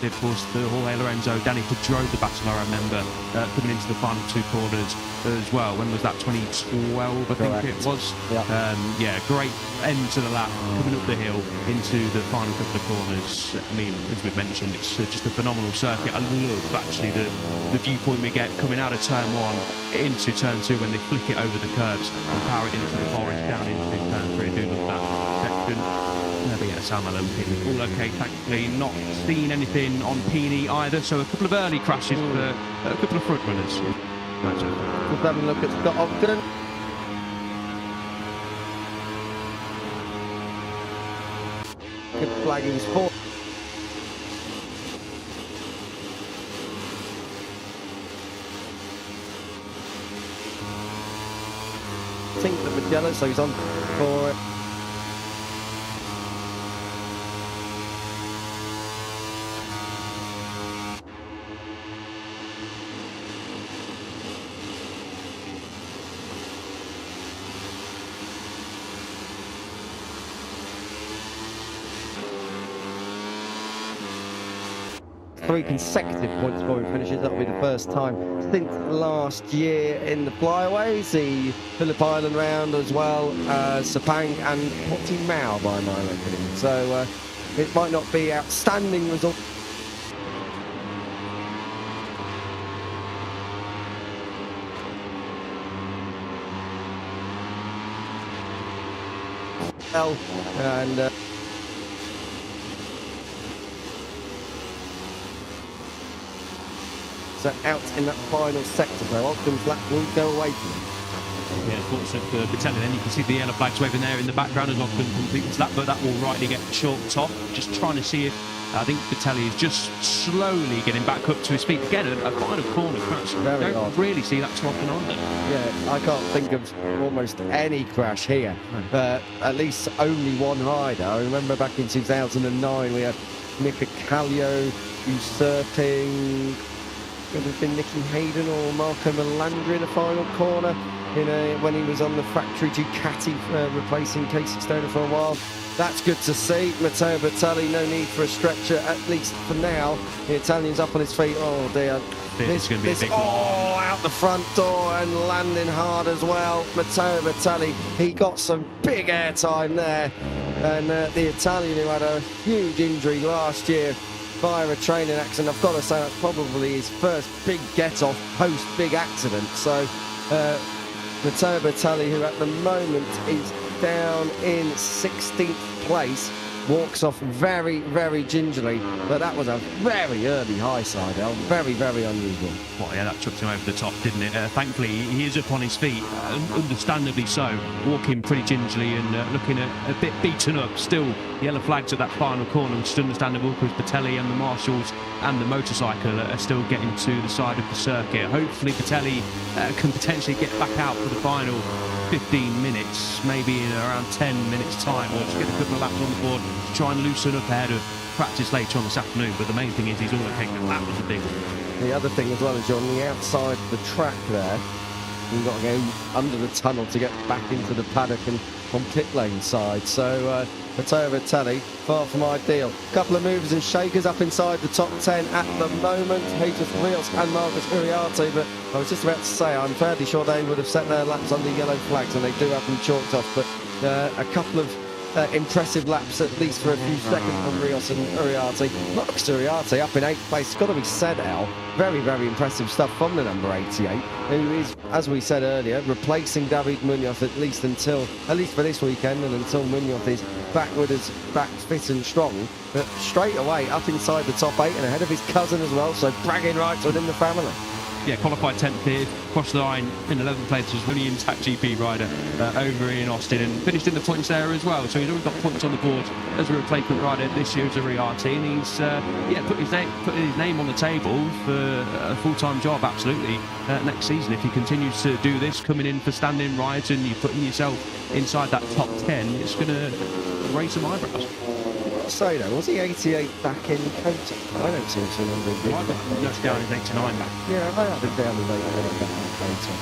Of course, the Jorge Lorenzo, Danny drove the battle, I remember, coming into the final 2 corners as well. When was that? 2012, I think it was. Yeah, great end to the lap, coming up the hill into the final couple of corners. I mean, as we've mentioned, it's just a phenomenal circuit. I love actually the viewpoint we get coming out of turn 1 into turn 2 when they flick it over the curbs and power it into the forest down into turn 3. I do love that section. But yeah, Salmela all okay, thankfully. Not seen anything on Pini either, so a couple of early crashes for a couple of front runners. Just having a look at Scott Ogden. Good flagging sport. I think that Magellan, so he's on for it. Three consecutive point scoring finishes. That'll be the first time since last year in the flyaways, the Phillip Island round, as well as Sepang and Portimao by my reckoning. So it might not be outstanding result. And so out in that final sector, so Ogden's lap will go away from him. Yeah, fortunate for Vitelli then. You can see the yellow flags waving there in the background as Ogden completes that, but that will rightly get chalked off. Just trying to see if I think Vitelli is just slowly getting back up to his feet again. A final corner crash. Very Don't odd. really see that too often either. Yeah, I can't think of almost any crash here, but at least only one rider. I remember back in 2009 we had Mika Kallio usurping, could have been Nicky Hayden or Marco Melandri in a final corner when he was on the factory Ducati replacing Casey Stoner for a while. That's good to see. Matteo Bertelli, no need for a stretcher, at least for now. The Italian's up on his feet. Oh dear. This going to be a big one. Out the front door and landing hard as well. Matteo Bertelli, he got some big airtime there. And the Italian, who had a huge injury last year via a training accident, I've got to say that's probably his first big get-off post-big accident. So Matteo Bertelli, who at the moment is down in 16th place, walks off very, very gingerly, but that was a very early high side, El. Very, very unusual. Well, yeah, that chucked him over the top, didn't it? Thankfully, he is up on his feet, understandably so, walking pretty gingerly and looking a bit beaten up. Still, yellow flags at that final corner, which is understandable because Patelli and the marshals and the motorcycle are still getting to the side of the circuit. Hopefully, Patelli can potentially get back out for the final 15 minutes, maybe in around 10 minutes time, or just get a couple of laps on the board to try and loosen up ahead of practice later on this afternoon. But the main thing is he's all taking a lap is the big one. The other thing as well is you're on the outside of the track there. You've got to go under the tunnel to get back into the paddock and on pit lane side. So Matteo Vitelli, far from ideal. Couple of movers and shakers up inside the top 10 at the moment. Jesus Rios and Marcus Uriarte, but I was just about to say I'm fairly sure they would have set their laps under yellow flags, and they do have them chalked off. But a couple of impressive laps, at least for a few seconds, from Rios and Uriarte. Marcus Uriarte up in 8th place. It's got to be said, Al. Very, very impressive stuff from the number 88, who is, as we said earlier, replacing David Munoz at least for this weekend, and until Munoz is back fit and strong. But straight away up inside the top 8 and ahead of his cousin as well, so bragging rights within the family. Yeah, qualified 10th here, crossed the line in 11th place, was really intact GP rider over in Austin, and finished in the points there as well. So he's already got points on the board as a replacement rider this year as a Uriarte, and he's put his name on the table for a full-time job, absolutely, next season. If he continues to do this, coming in for standing rides, and you're putting yourself inside that top 10, it's going to raise some eyebrows. Say though, was he 88 back in Kota? I don't seem to remember him being That's down in 89 back. Yeah, I had him down in 88 back in Kota.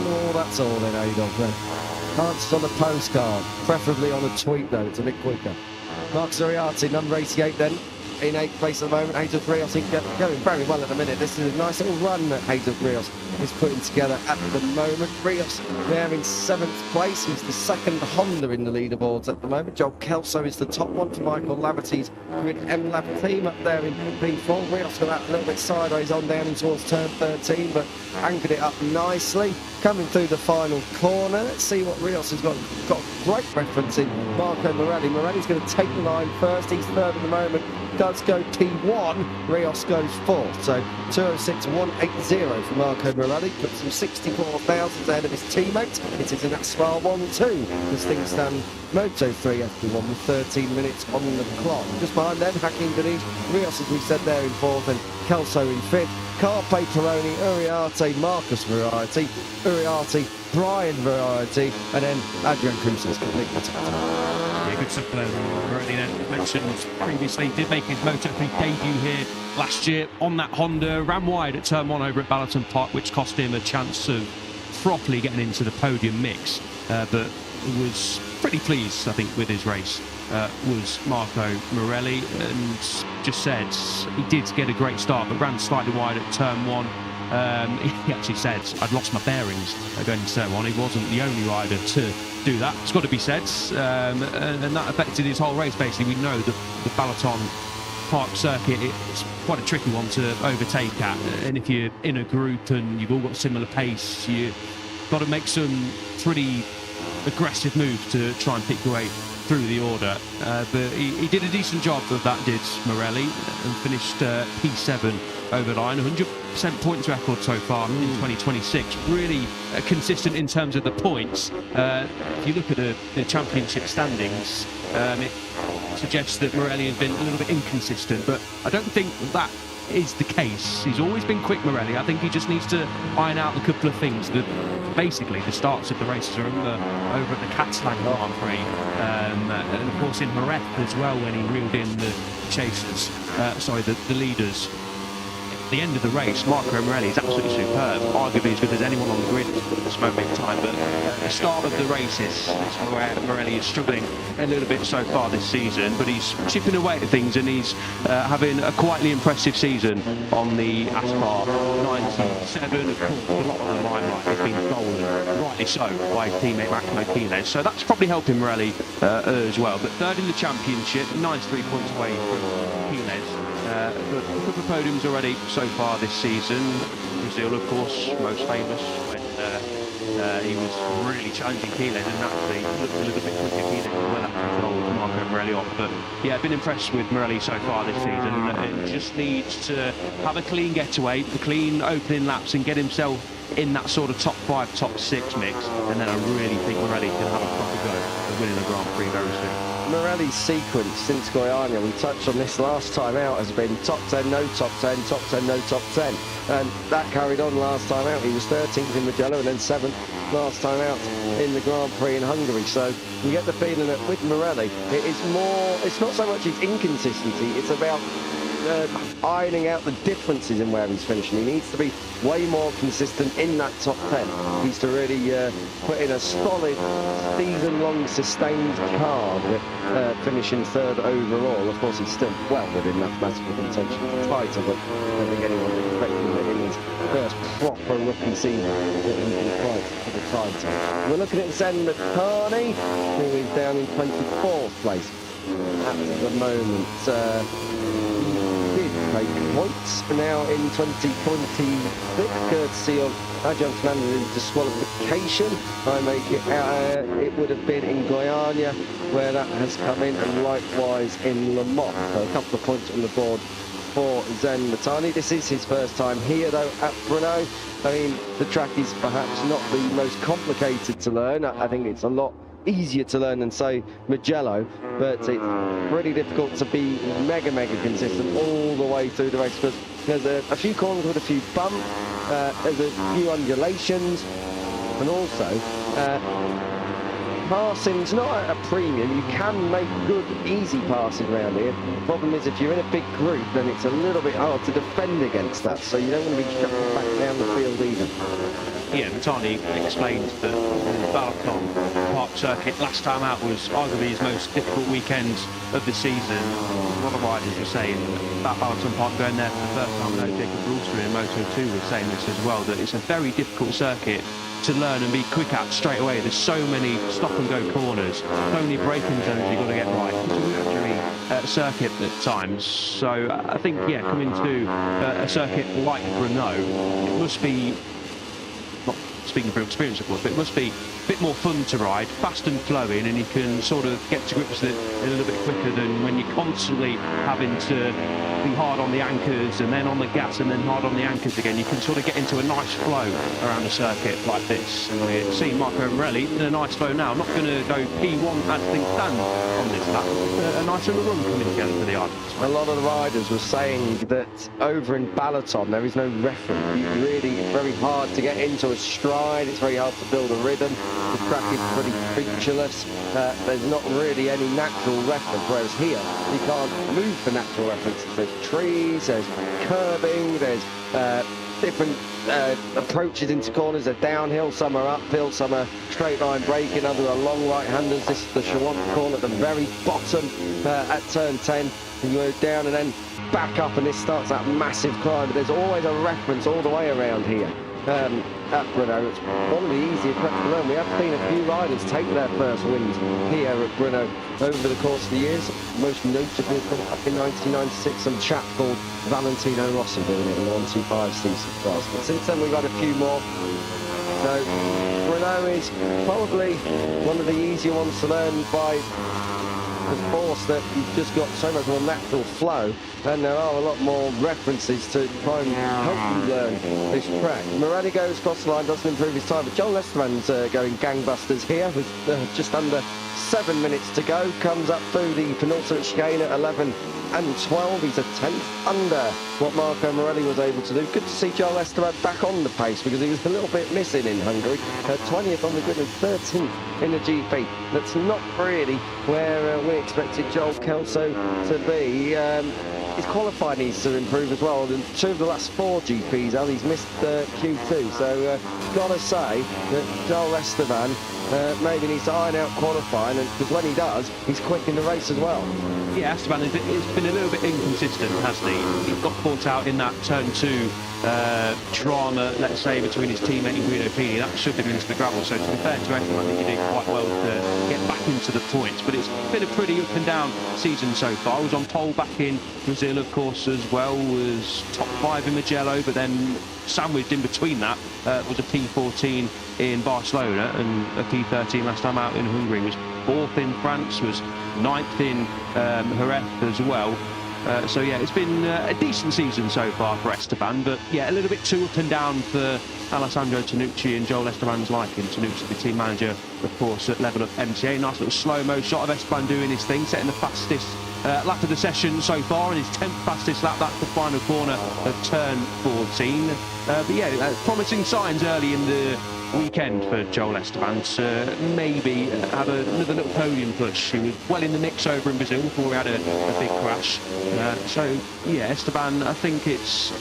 Oh, that's all then, Adolf then. Answers on a postcard, preferably on a tweet though, it's a bit quicker. Marcus Uriarte, number 88 then, in 8th place at the moment. Jesus Rios going very well at the minute. This is a nice little run that Jesus Rios is putting together at the moment. Rios there in 7th place. He's the second Honda in the leaderboards at the moment. Joel Kelso is the top one for Michael Laverty's Grid M Lab team up there in P4. Rios got out a little bit sideways on down towards turn 13, but anchored it up nicely. Coming through the final corner, let's see what Rios has got. Got great reference in Marco Morelli. Morelli's going to take the line first. He's third at the moment. Does go P1, Rios goes 4th. So 206.180 for Marco Morelli, puts him 64 thousandths ahead of his teammate. It is an Aspar 1-2. This thing stand Moto3 FP1 with 13 minutes on the clock. Just behind them, Hakim Diniz, Rios, as we said, there in 4th, and Kelso in 5th. Carpe Peroni, Uriarte, Marcus Uriarte, Brian Variety, and then Adrian Cruises completely top. Yeah, good stuff there. Already mentioned previously, did make his Moto3 debut here last year on that Honda, ran wide at turn 1 over at Ballerton Park, which cost him a chance of properly getting into the podium mix, but was pretty pleased, I think, with his race. Was Marco Morelli, and just said he did get a great start, but ran slightly wide at turn 1. He actually said, I'd lost my bearings going into turn 1. He wasn't the only rider to do that, it's got to be said, and that affected his whole race. Basically, we know that the Ballerton Park circuit, it's quite a tricky one to overtake at, and if you're in a group and you've all got similar pace, you've got to make some pretty aggressive moves to try and pick your way through the order, but he did a decent job of that, did Morelli, and finished P7 over the line. 100% points record so far in 2026. Really consistent in terms of the points. If you look at the championship standings, it suggests that Morelli has been a little bit inconsistent, but I don't think that is the case. He's always been quick, Morelli. I think he just needs to iron out a couple of things. Basically, the starts of the races are over at the Catalan Grand Prix, and of course in Moret as well, when he reeled in the chasers, the leaders. At the end of the race, Marco Morelli is absolutely superb, arguably as good as anyone on the grid at this moment in time, but at the start of the races, Morelli is struggling a little bit so far this season, but he's chipping away at things, and he's having a quietly impressive season on the Aspar 97. Of course, a lot of the limelight has been stolen, rightly so, by his teammate Maximo Quinez, so that's probably helping Morelli as well. But third in the championship, 93 points away from Quinez. But a couple of podiums already so far this season. Brazil, of course, most famous when He was really challenging Keelan, and actually looked a little bit quicker Keelan as well, actually, rolled Marco Morelli off. But yeah, I've been impressed with Morelli so far this season. It just needs to have a clean getaway, the clean opening laps, and get himself in that sort of top 5, top 6 mix, and then I really think Morelli can have a proper go at winning the Grand Prix very soon. Morelli's sequence since Guyana, we touched on this last time out, has been top 10, no top 10, top 10, no top 10. And that carried on last time out. He was 13th in Mugello and then 7th last time out in the Grand Prix in Hungary. So you get the feeling that with Morelli, it's not so much his inconsistency, it's about ironing out the differences in where he's finishing. He needs to be way more consistent in that top 10. He needs to really put in a solid, season-long sustained card with finishing 3rd overall. Of course, he's still well within mathematical contention for the title, but I don't think anyone was expecting that in his first proper rookie season that he can fight for the title. We're looking at Zen McCartney, who is down in 24th place at the moment. Take points now in 2026, courtesy of Adrian Fernandez's disqualification. I make it out, it would have been in Guyana where that has come in, and likewise in Le Mans. So a couple of points on the board for Zen Matani. This is his first time here though at Brno. I mean, the track is perhaps not the most complicated to learn. I think it's a lot easier to learn than say Mugello, but it's really difficult to be mega consistent all the way through the race, because there's a few corners with a few bumps, there's a few undulations, and also passing's not at a premium. You can make good, easy passing around here. The problem is if you're in a big group, then it's a little bit hard to defend against that, so you don't want to be shuffling back down the field either. Yeah, Matani explained that the Balaton Park circuit last time out was arguably his most difficult weekend of the season. A lot of riders were saying that Balaton Park going there for the first time. I know Jacob Brewster in Moto2 was saying this as well, that it's a very difficult circuit to learn and be quick at straight away. There's so many stop and go corners, so many braking zones you've got to get right. It's a luxury circuit at times. So I think, yeah, coming to a circuit like Brno, it must be, not speaking from experience of course, but it must be a bit more fun to ride, fast and flowing, and you can sort of get to grips with it a little bit quicker than when you're constantly having to be hard on the anchors and then on the gas and then hard on the anchors again. You can sort of get into a nice flow around a circuit like this. And we're seeing Marco Morelli in a nice flow now. Not going to go P1 as things stand on this lap. A nice little run coming together for the Irish. A lot of the riders were saying that over in Balaton there is no reference. Really, it's very hard to get into a stride. It's very hard to build a rhythm. The track is pretty featureless. There's not really any natural reference, whereas here you can't move for natural reference. There's trees, there's curbing, there's different approaches into corners. They're downhill, some are uphill, some are straight line braking, others are long right-handers. This is the Chawant corner at the very bottom at turn 10. You go down and then back up, and this starts that massive climb. But there's always a reference all the way around here. At Brno, it's one of the easier tracks to learn. We have seen a few riders take their first wins here at Brno over the course of the years. Most notably up in 1996, some chap called Valentino Rossi doing it in the 125cc class. But since then we've had a few more. So Brno is probably one of the easier ones to learn by the force that you've just got so much more natural flow, and there are a lot more references to try and help you learn this track. Morelli goes across the line, doesn't improve his time, but Joel Esteban's going gangbusters here with just under 7 minutes to go. Comes up through the penultimate chicane at 11 and 12. He's a 10th under what Marco Morelli was able to do. Good to see Joel Esteban back on the pace, because he was a little bit missing in Hungary. 20th on the grid and 13th in the GP. That's not really where we expected Joel Kelso to be. His qualifying needs to improve as well. In 2 of the last 4 GPs, he's missed Q2. So gotta say that Joel Esteban maybe needs to iron out qualifying, because when he does, he's quick in the race as well. Yeah, Esteban has been a little bit inconsistent, hasn't he? He got caught out in that turn 2 drama, let's say, between his teammate and Guido Pini. That should have been into the gravel. So to be fair to Esteban, I think he did quite well to get back into the points. But it's been a pretty up and down season so far. Was on pole back in Brazil, of course, as well. Was top 5 in Mugello, but then sandwiched in between that was a P14 in Barcelona and a P13 last time out in Hungary. Was 4th in France, was 9th in Jerez as well. So yeah, it's been a decent season so far for Esteban, but yeah, a little bit too up and down for Alessandro Tanucci and Joel Esteban's liking. Tanucci, the team manager, of course, at level of MTA. Nice little slow-mo shot of Esteban doing his thing, setting the fastest lap of the session so far, and his 10th fastest lap. That's the final corner of turn 14. But yeah, promising signs early in the weekend for Joel Esteban to maybe have another little podium push. He was well in the mix over in Brazil before we had a big crash. So yeah, Esteban, I think it's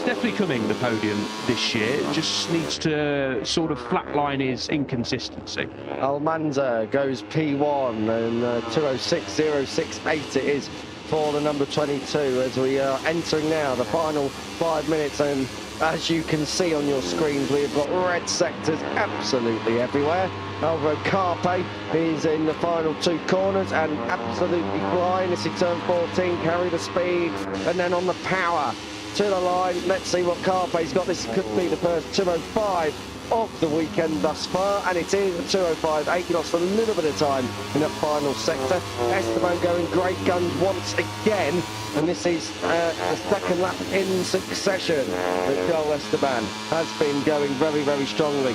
definitely coming, the podium this year. It just needs to sort of flatline his inconsistency. Almanza goes P1 and 2:06.068 it is for the number 22 as we are entering now the final 5 minutes, and as you can see on your screens, we've got red sectors absolutely everywhere. Alvaro Carpe is in the final 2 corners and absolutely flying. This is turn 14, carry the speed, and then on the power to the line. Let's see what Carpe's got. This could be the first 2:05 of the weekend thus far, and it is a 2:05.8. He lost a little bit of time in that final sector. Esteban going great guns once again, and this is the second lap in succession that Joel Esteban has been going very, very strongly.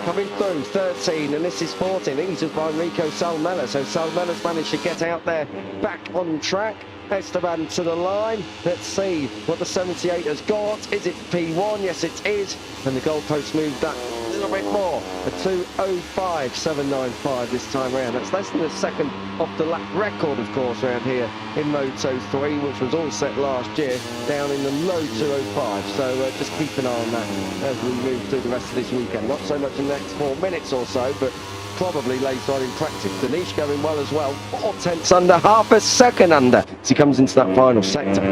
Coming through 13, and this is 14. Eased by Enrico Salmela, so Salmela's managed to get out there back on track. Esteban to the line. Let's see what the 78 has got. Is it P1? Yes, it is. And the goalpost moved that a little bit more. A 2:05.795 this time around. That's less than a second off the lap record, of course, around here in Moto3, which was all set last year down in the low 2:05. So just keep an eye on that as we move through the rest of this weekend. Not so much in the next 4 minutes or so, but probably later on in practice. Danish going well as well. 4/10 under, half a second under as he comes into that final sector.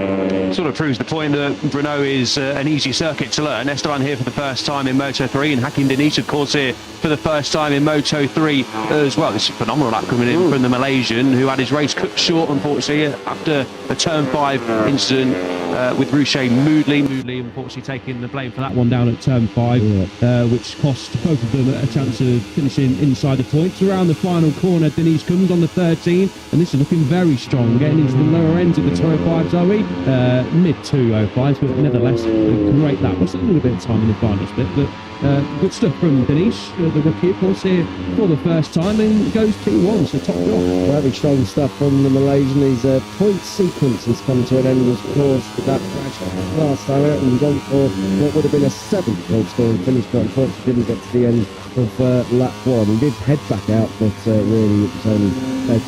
Sort of proves the point that Brno is an easy circuit to learn. Esteban here for the first time in Moto3, and Hakim Danish, of course, here for the first time in Moto3 as well. This is a phenomenal lap coming in from the Malaysian, who had his race cut short, unfortunately, after a turn 5 incident with Rouchet Moodley. Moodley, unfortunately, taking the blame for that one down at turn 5, which cost both of them a chance of finishing inside the points. Around the final corner, Denise comes on the 13, and this is looking very strong, getting into the lower ends of the 2:05s, are we? Mid 2:05s, but nevertheless, a great lap. Lost a little bit of time in the final split, but good stuff from Denise, the rookie, of course, here for the first time, and goes P1, so top job. Very strong stuff from the Malaysian. His point sequence has come to an end, of course, with that crash last time out, and he's on for what would have been a 7th goal scoring finish, but unfortunately didn't get to the end of lap 1. He did head back out, but really it was only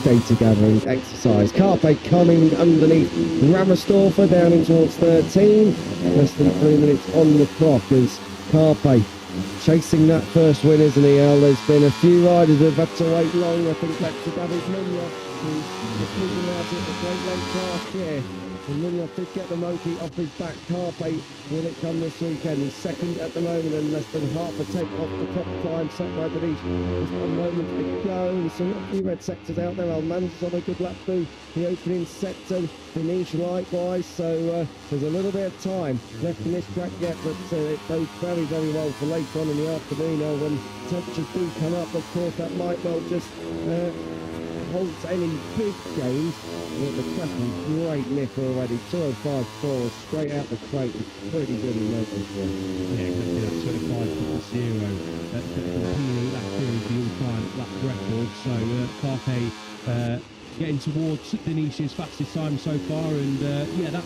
data gathering exercise. Carpe coming underneath Ramersdorfer down in towards 13. Less than 3 minutes on the clock as Carpe chasing that first win, isn't he, Al? There's been a few riders that have had to wait long. I think that's to David Munoz, who's just moving out at the Great Lakes last year. And Munoz did get the monkey off his back. Carpe, will it come this weekend? He's second at the moment and less than half a take off the top climb set by Denise. Just 1 moment to go. And some few red sectors out there. Almanza's on a good lap through the opening sector. Denise likewise. So there's a little bit of time left in this track yet, but it goes very, very well for later on in the afternoon. When temperatures do come up, of course, that might well just hold any big gains. But the track is great nick already. 2:05.4 straight out the crate. It's pretty good in Moto3. Yeah, exactly that 25.0. That is the all-time lap record. So Carpe getting towards Denise's fastest time so far, and yeah, that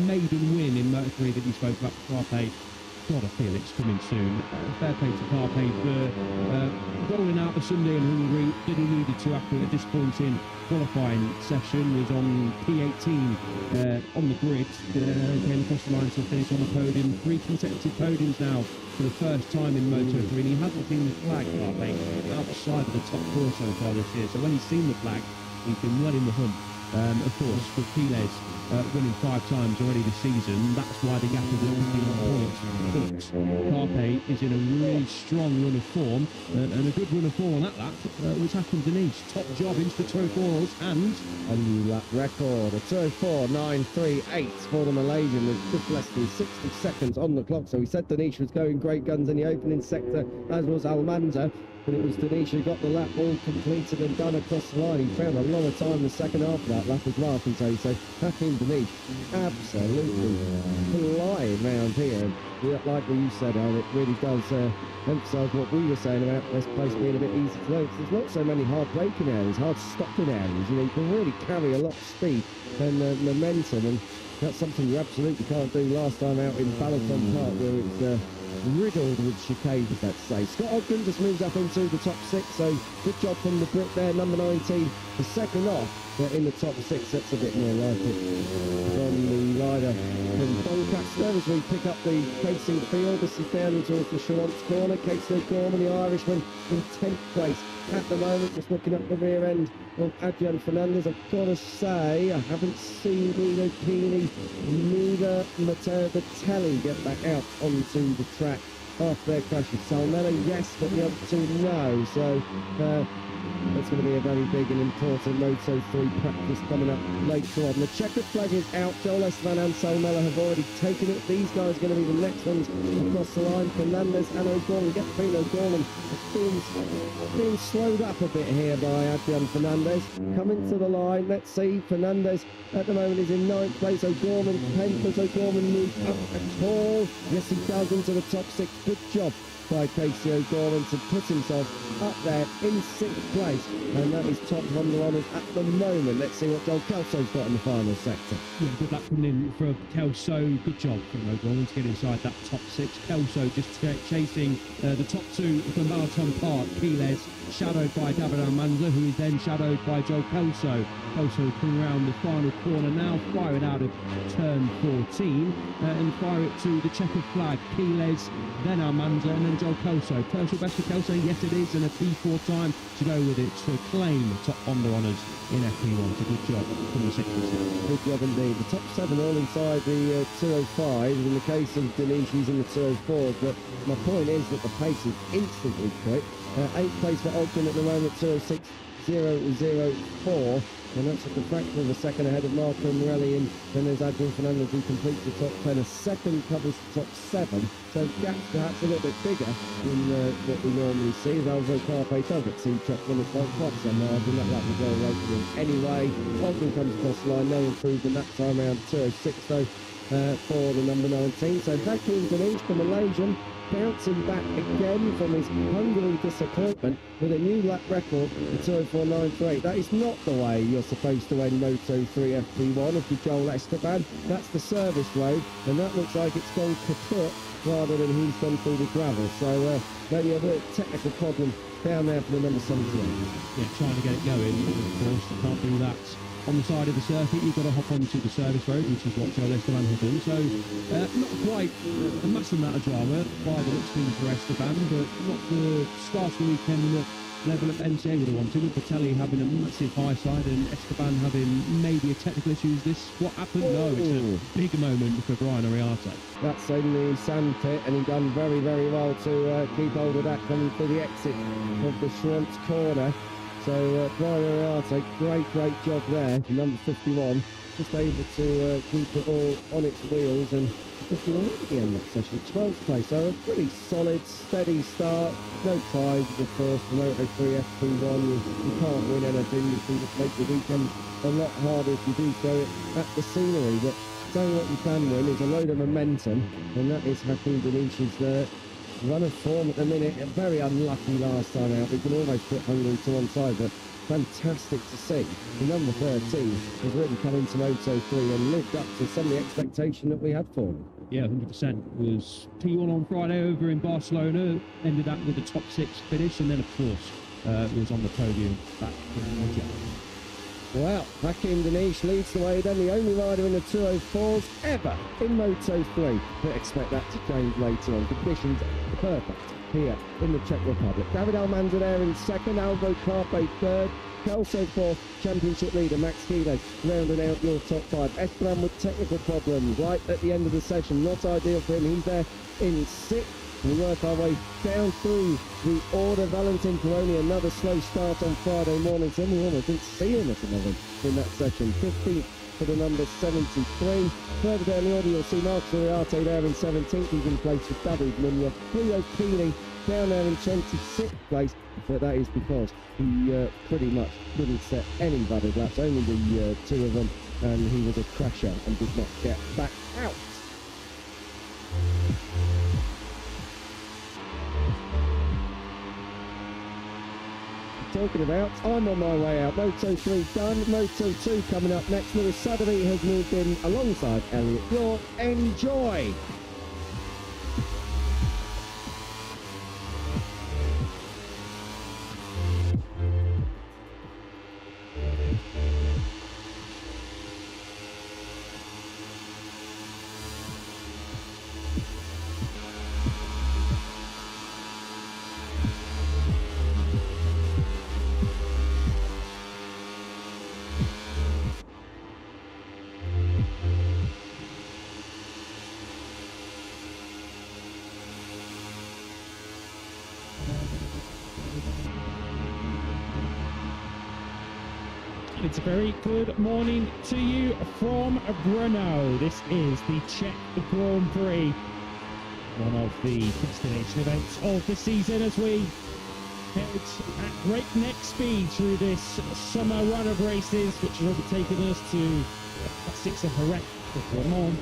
maiden win in Moto3 that you spoke about, Carpe. God, I feel it's coming soon. Fair play to Carpe for rolling out the Sunday in Hungary. Did he needed to after a disappointing qualifying session. Was on P18 on the grid. Came across the line to finish on the podium. 3 consecutive podiums now for the first time in Moto3. And he hasn't seen the flag, Carpe, outside of the top 4 so far this year. So when he's seen the flag, he's been well in the hunt Of course, with Piles winning 5 times already this season, that's why the gap is a little bit on points. But Carpe is in a really strong run of form, and a good run of form on that lap, which happened Denise. Top job into the 204s, and a new lap record, a 204.938 for the Malaysian with just less than 60 seconds on the clock. So we said Denise was going great guns in the opening sector, as was Almanza. But it was Denise who got the lap all completed and done across the line. He found a lot of time in the second half of that lap as well, I can tell you. So Hakim Denise absolutely flying round here. Like what you said, Alan, it really does emphasise what we were saying about this place being a bit easy to know. There's not so many hard braking areas, hard stopping areas. You know, you can really carry a lot of speed and momentum, and that's something you absolutely can't do last time out in Balaton Park, where it's riddled with chicanes, let's say. Scott Ogden just moves up into the top 6, so good job from the Brit there, number 19, the second off, but in the top 6, that's a bit more like it from the rider from Doncaster as we pick up the racing field. This is down towards the Charlotte corner. Casey O'Gorman, the Irishman, in 10th place at the moment, just looking up the rear end of Adrian Fernandez. I've got to say, I haven't seen Guido Pini, neither Matteo Batelli get back out onto the track after their crash with Salmela. Yes, but the other two no. So that's going to be a very big and important Moto3 practice coming up later on. The checkered flag is out. Joel Esteban and Salmela have already taken it. These guys are going to be the next ones across the line. Fernandez and O'Gorman. Get Pino O'Gorman being slowed up a bit here by Adrian Fernandez. Coming to the line. Let's see. Fernandez at the moment is in 9th place. O'Gorman 10th. Does O'Gorman move up at all? Yes, he does, into the top 6. Good job by Casey O'Gorman to put himself up there in 6th place, and that is top Honda honours at the moment. Let's see what Joel Kelso's got in the final sector. Yeah, good luck coming in for Kelso. Good job from O'Gorman to get inside that top 6. Kelso just chasing the top 2 from Balaton Park. Piles shadowed by David Almanza, who is then shadowed by Joel Kelso. Kelso coming around the final corner now, firing out of turn 14 and fire it to the checkered flag. Piles, then Almanza, and then Joel Kelso. Personal best for Kelso, yes it is, and a P4 time to go with it to claim top Honda honours in FP1. So good job from the 6th. Good job indeed. The top 7 all inside the 205. In the case of Denise, she's in the 204. But my point is that the pace is instantly quick. 8th place for Ogden at the moment, 206.004. And that's just a fraction of a second ahead of Marco Morelli, and then there's Adrian Fernandez who completes the top 10. A second covers the top 7, so gaps perhaps a little bit bigger than what we normally see. As Alvaro Carpe does it, see Chuck Willis like quite some margin. That lap will go away from him anyway. Ogden comes across the line, no improvement that time around 206 though for the number 19. So Hakim Denise, the Malaysian, bouncing back again from his Hungary disappointment with a new lap record of 204.938. That is not the way you're supposed to end Moto3 FP1 if you're Joel Esteban. That's the service road, and that looks like it's gone kaput rather than he's gone through the gravel. So maybe a bit of technical problem down there for the number 78. Yeah, trying to get it going, of course, you can't do that on the side of the circuit. You've got to hop onto the service road, which is what Joel Esteban has done. So not quite a massive amount of drama by the looks of things for Esteban, but not the start of the weekend level of NCA would have wanted, with Batelli having a massive high side and Esteban having maybe a technical issue. Is this what happened? No, it's a big moment for Brian Ariarte. That's in the sand pit, and he done very, very well to keep hold of that coming through the exit of the Schwantz corner. So Brian Ariarte, great job there. Number 51, just able to keep it all on its wheels, and 51 at the end of the session, 12th place. So a pretty solid, steady start. No prizes, of course, for Moto3 FP1. You can't win anything. You can just make the weekend a lot harder if you do throw it at the scenery. But saying what you can win is a load of momentum, and that is Hakim Denis's run of form at the minute. Very unlucky last time out. We can almost put Hungary to one side, but fantastic to see. The number 13 has really come into Moto3 and lived up to some of the expectation that we had for him. Yeah, 100%. Was P1 on Friday over in Barcelona, ended up with a top 6 finish, and then of course was on the podium back in Czechia. Well, Hakim Denise leads the way then, the only rider in the 204s ever in Moto3. But expect that to change later on. Conditions are perfect here in the Czech Republic. David Almanza there in second, Alvo Carpe third, Kelso fourth, championship leader Max Giles rounding out your top five. Esteban with technical problems right at the end of the session, not ideal for him. He's there in sixth. We work our way down through the order. Valentin Peroni, another slow start on Friday morning. So we almost didn't see him at the moment in that session. 15th for the number 73. Further down the order, you'll see Marcus Uriarte there in 17th. He's in place with David Munoz. Julio Pini down there in 26th place, but that is because he pretty much didn't set any valid laps, only the two of them, and he was a crasher and did not get back out. Talking about, I'm on my way out. Moto3 done, Moto2 coming up next. Lewis Sotheby has moved in alongside Elliot York. Enjoy! It's a very good morning to you from Brno. This is the Czech Grand Prix, one of the destination events of the season as we head at breakneck speed through this summer run of races, which will be taking us to the classics of Jerez, Le Mans,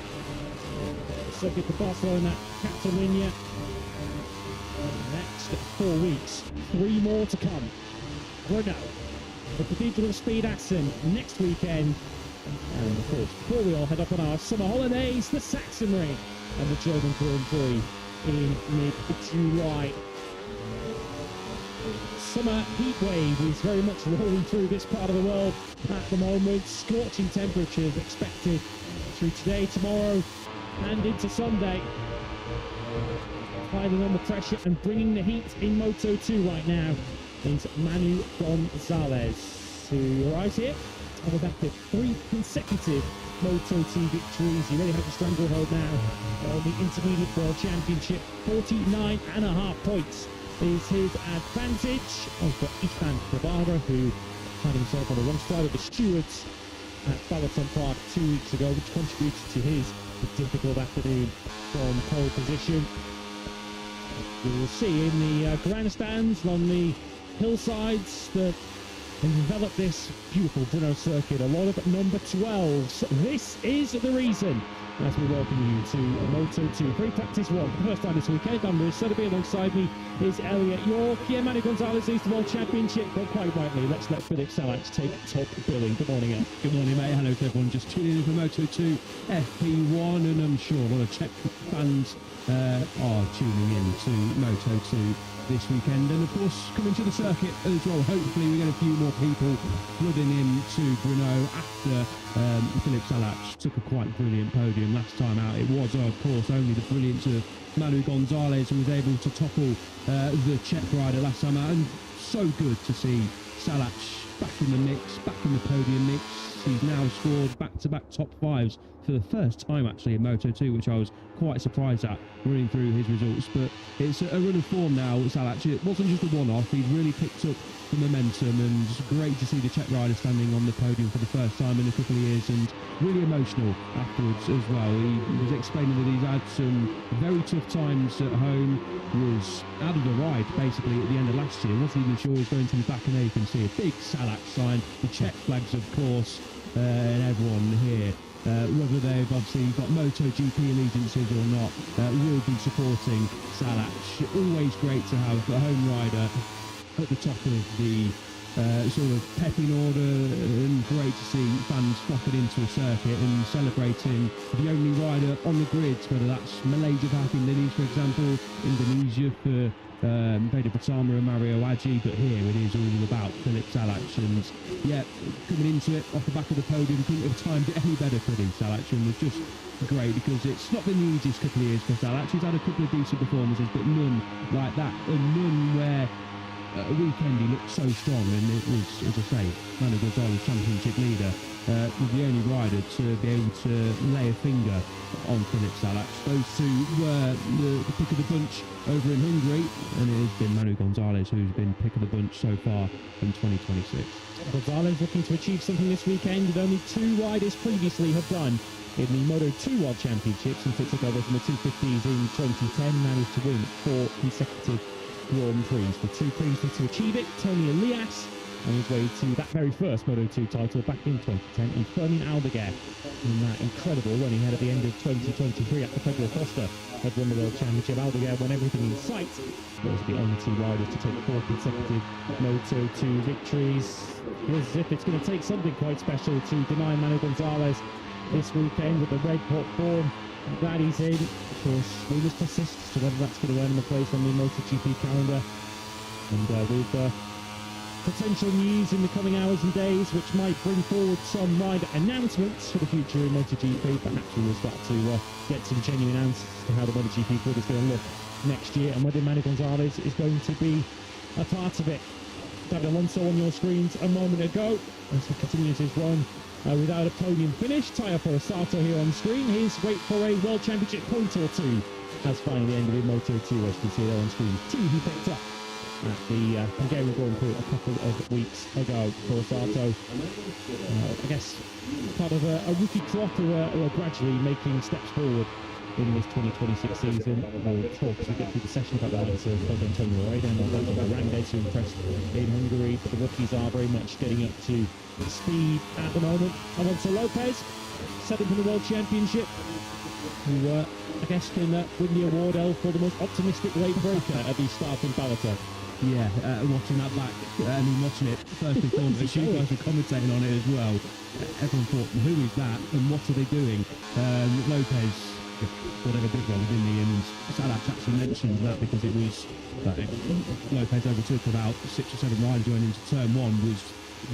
circuit to Barcelona, Catalunya. The next 4 weeks, 3 more to come. Brno, the Cathedral of Speed Assen next weekend, and of course before we all head up on our summer holidays, the Saxonry and the German Grand Prix in mid-July. Summer heat wave is very much rolling through this part of the world at the moment. Scorching temperatures expected through today, tomorrow and into Sunday. Hiding on the pressure and bringing the heat in Moto2 right now is Manu Gonzalez, who arrives here on the back of 3 consecutive Moto2 victories. He really has a stranglehold now on the Intermediate World Championship. 49.5 points is his advantage over Ethan Prabara, who found himself on the wrong side of the stewards at Balaton Park 2 weeks ago, which contributed to his difficult afternoon from pole position. You will see in the grandstands along the hillsides that envelop this beautiful Brno circuit a lot of number 12s. This is the reason as we welcome you to Moto2 Prix Practice 1 for the first time this weekend. I'm Lewis Sotheby, alongside me is Elliot York. Here, Manu Gonzalez leads the World Championship, but quite rightly, let's let Philip Salax take top billing. Good morning, El. Good morning, mate. Hello to everyone just tuning in for Moto2 FP1, and I'm sure a lot of Czech fans are tuning in to Moto2 this weekend, and of course coming to the circuit as well. Hopefully we get a few more people flooding in to Brno after Philip Salac took a quite brilliant podium last time out. It was of course only the brilliance of Manu Gonzalez who was able to topple the Czech rider last time out, and so good to see Salac back in the mix, back in the podium mix. He's now scored back-to-back top fives for the first time actually in Moto2, which I was quite surprised at running through his results. But it's a run of form now. Actually, it wasn't just a one-off. He'd really picked up the momentum, and it's great to see the Czech rider standing on the podium for the first time in a couple of years, and really emotional afterwards as well. He was explaining that he's had some very tough times at home, was out of the ride basically at the end of last year, wasn't even sure he was going to be back, and there you can see a big Salac sign, the Czech flags of course, and everyone here, whether they've obviously got MotoGP allegiances or not, will be supporting Salac. Always great to have a home rider at the top of the sort of pep in order, and great to see fans flocking into a circuit and celebrating the only rider on the grids, whether that's Malaysia back in Linies, for example, Indonesia for Vader Bratama and Mario Adji, but here it is all about Philip Salac, and yeah, coming into it off the back of the podium, couldn't have timed it any better for him. Salac, and was just great because it's not been the easiest couple of years for Salac. He's had a couple of decent performances, but none like that, and none where a weekend he looked so strong, and it was, as I say, Manu Gonzalez, championship leader, was the only rider to be able to lay a finger on Philip Salac. Those two were the pick of the bunch over in Hungary, and it has been Manu Gonzalez who's been pick of the bunch so far in 2026. Gonzalez looking to achieve something this weekend that only two riders previously have done in the Moto2 World Championship since it took over from the 250s in 2010, managed to win 4 consecutive Grand Prix. The two previously to achieve it, Tony Elias on his way to that very first Moto2 title back in 2010, and Fermin Aldeguer in that incredible run he had at the end of 2023 after Pedro Costa had won the World Championship. Aldeguer won everything in sight. Those are the only two riders to take 4 consecutive Moto2 victories. Feels as if it's going to take something quite special to deny Manu Gonzalez this weekend with the red hot form that he's in. Of course, we must persist as to whether that's going to earn him a place on the MotoGP calendar. And with potential news in the coming hours and days, which might bring forward some rider announcements for the future in MotoGP, perhaps we will start to get some genuine answers to how the MotoGP grid is going to look next year, and whether Manu Gonzalez is going to be a part of it. David Alonso on your screens a moment ago as he continues his run without a podium finish. Taya Porosato here on screen. His wait for a World Championship point or two has finally ended in Moto2, as you can see there on screen. 2 he picked up at the Hungarian Grand Prix a couple of weeks ago. Porosato, I guess, part of a rookie crop who are gradually making steps forward in this 2026 season. We'll talk as we get through the session about the likes of Antonio Oida and Alberto Randes, who impressed in Hungary, but the rookies are very much getting up to speed at the moment. Alonso Lopez, 7th in the World Championship, who I guess can win the award, El, for the most optimistic late breaker at the start in Balata. Yeah, watching that back, I mean, watching it first and foremost, you guys were commentating on it as well. Everyone thought, who is that and what are they doing? Lopez, whatever big one, didn't he? And Salac actually mentioned that because it was Lopez overtook about 6 or 7 riders going into turn 1, was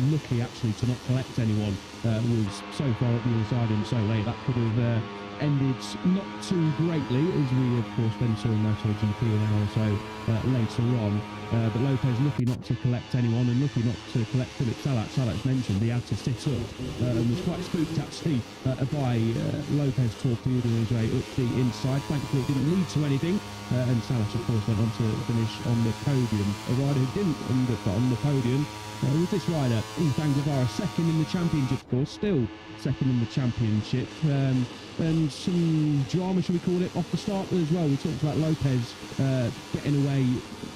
lucky actually to not collect anyone, was so far up the other side and so late that could have ended not too greatly, as we of course then saw in MotoGP an hour or so later on. But Lopez lucky not to collect anyone, and lucky not to collect Philip Salac. Salac mentioned he had to sit up and was quite spooked actually by Lopez torpedoing his way up the inside. Thankfully it didn't lead to anything, and Salac of course went on to finish on the podium. A rider who didn't end up on the podium was this rider, Ethan Guevara, 2nd in the championship, of course, still 2nd in the championship. And some drama, should we call it, off the start as well. We talked about Lopez getting away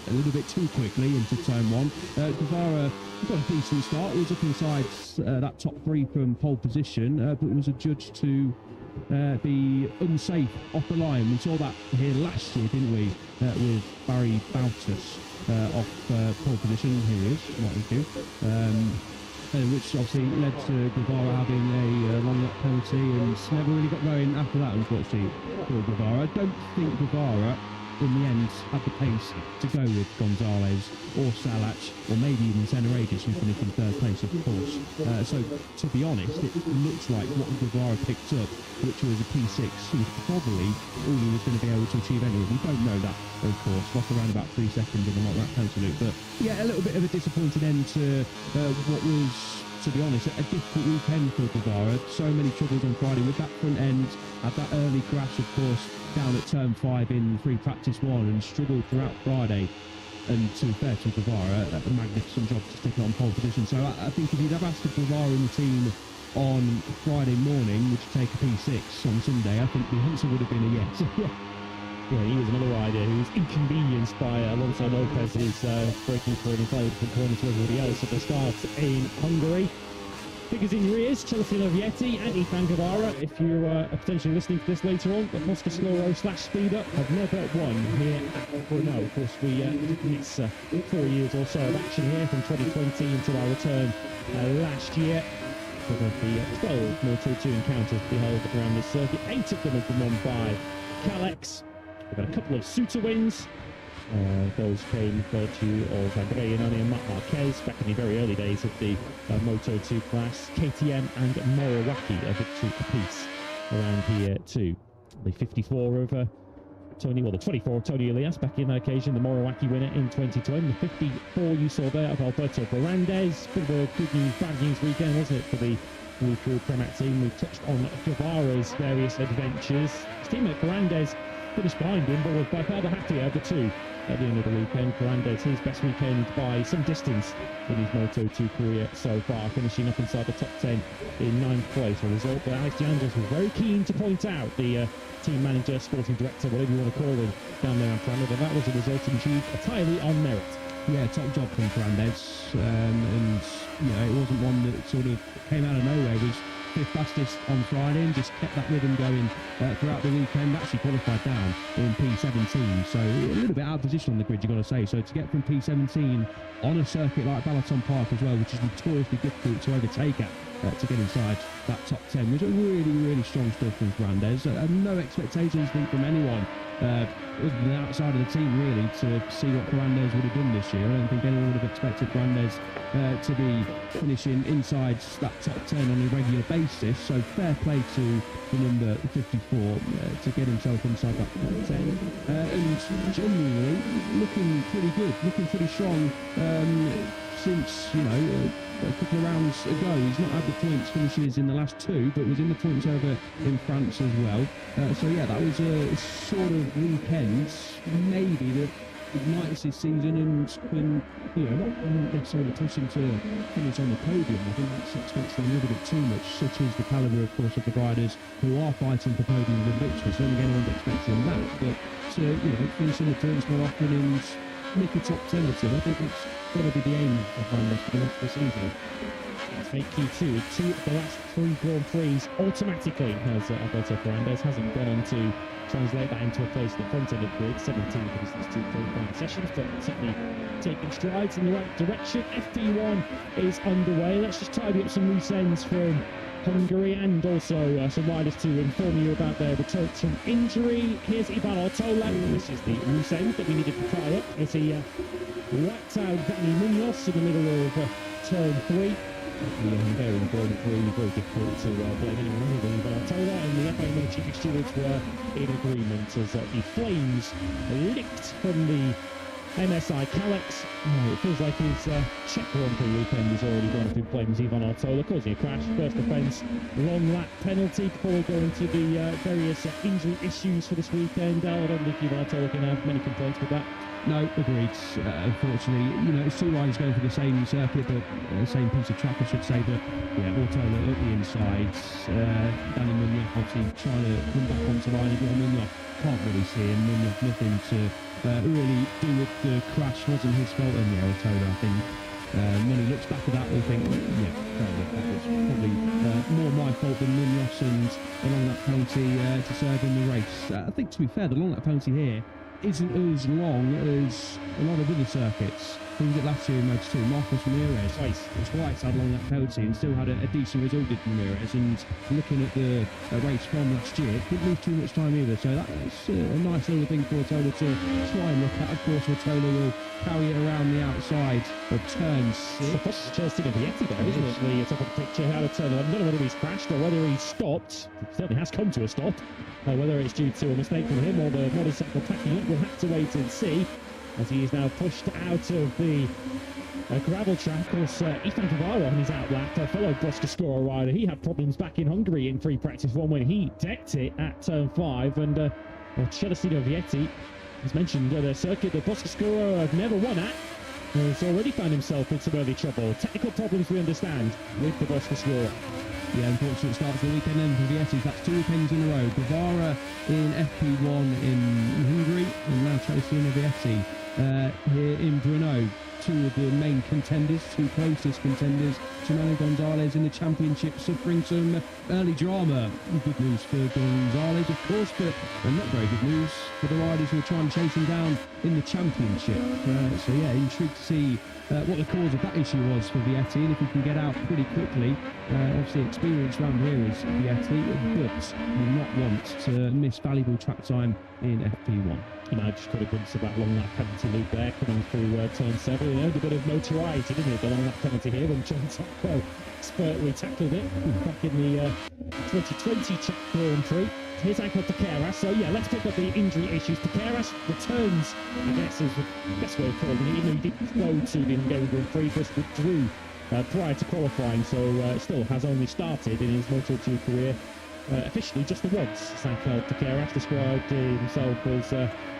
a little bit too quickly into turn 1. Guevara got a decent start, was up inside that top 3 from pole position, but was adjudged to be unsafe off the line. We saw that here last year, didn't we, with Barry Bautas off pole position. Here he is, what we do. Which obviously led to Guevara having a long lap penalty and never really got going after that, unfortunately, for Guevara. I don't think Guevara, in the end, had the pace to go with Gonzalez or Salac, or maybe even Senaredes, who finished in 3rd place, of course. So, to be honest, it looks like what Guevara picked up, which was a P6, was probably all he was going to be able to achieve anyway. We don't know that, of course. Lost around about 3 seconds in the long lap penalty loop. But, yeah, a little bit of a disappointing end to what was, to be honest, a difficult weekend for Guevara. So many troubles on Friday with that front end. Had that early crash, of course, down at turn 5 in Prix Practice 1, and struggled throughout Friday. And to be fair to Guevara, a magnificent job to stick it on pole position. So I think if you'd have asked Guevara in the team on Friday morning, would you take a P6 on Sunday, I think the answer would have been a yes. Yeah, he was another rider who was inconvenienced by Alonso Lopez's breaking through an entirely different corner to everybody else at the start in Hungary. figures in your ears, Chelsea Vietti and Ethan Guevara. If you are potentially listening to this later on, the Boscoscuro/Speed Up have never won here at Brno. Of course, we miss 4 years or so of action here from 2020 until our return last year. Of the 12 Moto2 encounters we held around this circuit, 8 of them have been won by Kalex. We've had a couple of Suter wins. Those came virtue of Andrea Nani and Matt Marquez back in the very early days of the Moto2 class. KTM and Morawaki, a victory apiece around here too. The 54 of the 24 of Tony Elias back in that occasion, the Morawaki winner in 2020. The 54 you saw there of Alberto Barandez. Bit of a good news, bad news weekend, wasn't it, for the Moto3 Practice team? We've touched on Guevara's various adventures. His teammate Barandez finished behind him, but was by far the happier of the two at the end of the weekend. Barandez, his best weekend by some distance in his Moto2 career so far, finishing up inside the top 10 in 9th place. A result that Alex de Angelis was very keen to point out, the team manager, sporting director, whatever you want to call him, down there in Canada. That was a result achieved entirely on merit. Yeah, top job from Fernandez, and it wasn't one that sort of came out of nowhere. It was 5th fastest on Friday and just kept that rhythm going throughout the weekend. Actually qualified down in P17, so a little bit out of position on the grid, you've got to say. So to get from P17 on a circuit like Balaton Park as well, which is notoriously difficult to overtake at, to get inside that top 10 was a really, really strong stuff from Fernandez. No expectations, I think, from anyone other than the outside of the team, really, to see what Fernandez would have done this year. I don't think anyone would have expected Fernandez to be finishing inside that top 10 on a regular basis. So fair play to the number 54 to get himself inside that top 10. And genuinely looking pretty good, looking pretty strong since, a couple of rounds ago. He's not had the points finishes in the last 2, but was in the points over in France as well. So yeah, that was a sort of weekend maybe that ignites his season and can, not necessarily push him to finish on the podium. I think that's expecting a little bit too much, such as the calibre, of course, of the riders who are fighting for podiums and victories. So I don't think anyone's expecting that, but to finish in the points more often and make a top 10 or 2, I think that's got to be the aim of Fernandez for the rest of the season. That's very key too. 2 of the last 3 Grand Prix automatically, as Alberto Fernandez hasn't gone on to translate that into a place at the front end of the grid. 17 of his last 2 qualifying sessions, but certainly taking strides in the right direction. FP1 is underway. Let's just tidy up some loose ends from Hungary and also some riders to inform you about their return from injury. Here's Ivan Ortola. This is the loose end that we needed to tie up as he whacked out Danny Munoz in the middle of turn 3. The Hungarian Grand Prix, very difficult to blame anyone other than Ivan Ortola, and the FIA MotoGP stewards were in agreement as the flames licked from the MSI Kalex. It feels like his Czech Grand Prix weekend is already going through flames. Ivan Ortola causing a crash, first offence, long lap penalty before we go into the various injury issues for this weekend. I don't think Ivan Ortola can have many complaints with that. No, agreed. Unfortunately, it's 2 riders going for the same circuit, but the same piece of track, I should say. But yeah, Ortola up the insides. Danny Munoz obviously trying to come back onto line again. Munoz can't really see him. Munoz nothing to really do with the crash. Wasn't his fault. And yeah, Ortola, I think when he looks back at that, we think, yeah, that was probably more my fault than Munoz and the long lap penalty to serve in the race. I think, to be fair, the long lap penalty here isn't as long as a lot of other circuits. Who was it last year in Moto2? Marcos Ramirez. Twice had long lap penalty and still had a decent result with Ramirez. And looking at the race from last year, didn't lose too much time either. So that's a nice little thing for Ortola to try and look at. Of course, Ortola will carry it around the outside of turn 6. Chelsea Vietti there, isn't it? The top of the picture out of turn 11. I don't know whether he's crashed or whether he's stopped. He certainly has come to a stop. Whether it's due to a mistake from him or the motorcycle packing up, we'll have to wait and see. As he is now pushed out of the gravel track. Of course, Ethan Guevara on his outlap, a fellow Boscoscuro rider, he had problems back in Hungary in Free Practice 1 when he decked it at turn 5. And Chelsea Vietti, as mentioned, the circuit that Boscoscuro have never won at, has already found himself in some early trouble. Technical problems, we understand, with the Boscoscuro. Yeah, unfortunate start to the weekend then for Vietti. That's 2 weekends in a row. Guevara in FP1 in Hungary, and now Chelsea Vietti here in Brno. 2 of the main contenders, 2 closest contenders to Manu Gonzalez in the championship, suffering some early drama. Good news for Gonzalez, of course, but not very good news for the riders who are trying to chase him down in the championship. So yeah, intrigued to see what the cause of that issue was for Vietti, and if he can get out pretty quickly. Obviously experience round here is Vietti, but will not want to miss valuable track time in FP1. You know, I just got a glimpse of that long lap penalty loop there coming through turn 7. You know, a bit of notoriety, didn't it? The long lap penalty here when John Tocco expertly tackled it back in the 2020 Czech Grand Prix. Here's Angel Taqueras. So yeah, let's pick up the injury issues. Taqueras returns, I guess is the best way of calling it. Even though he didn't go to the Hungarian Grand Prix, just withdrew prior to qualifying, so still has only started in his Moto2 career officially just the once. Angel Taqueras described himself as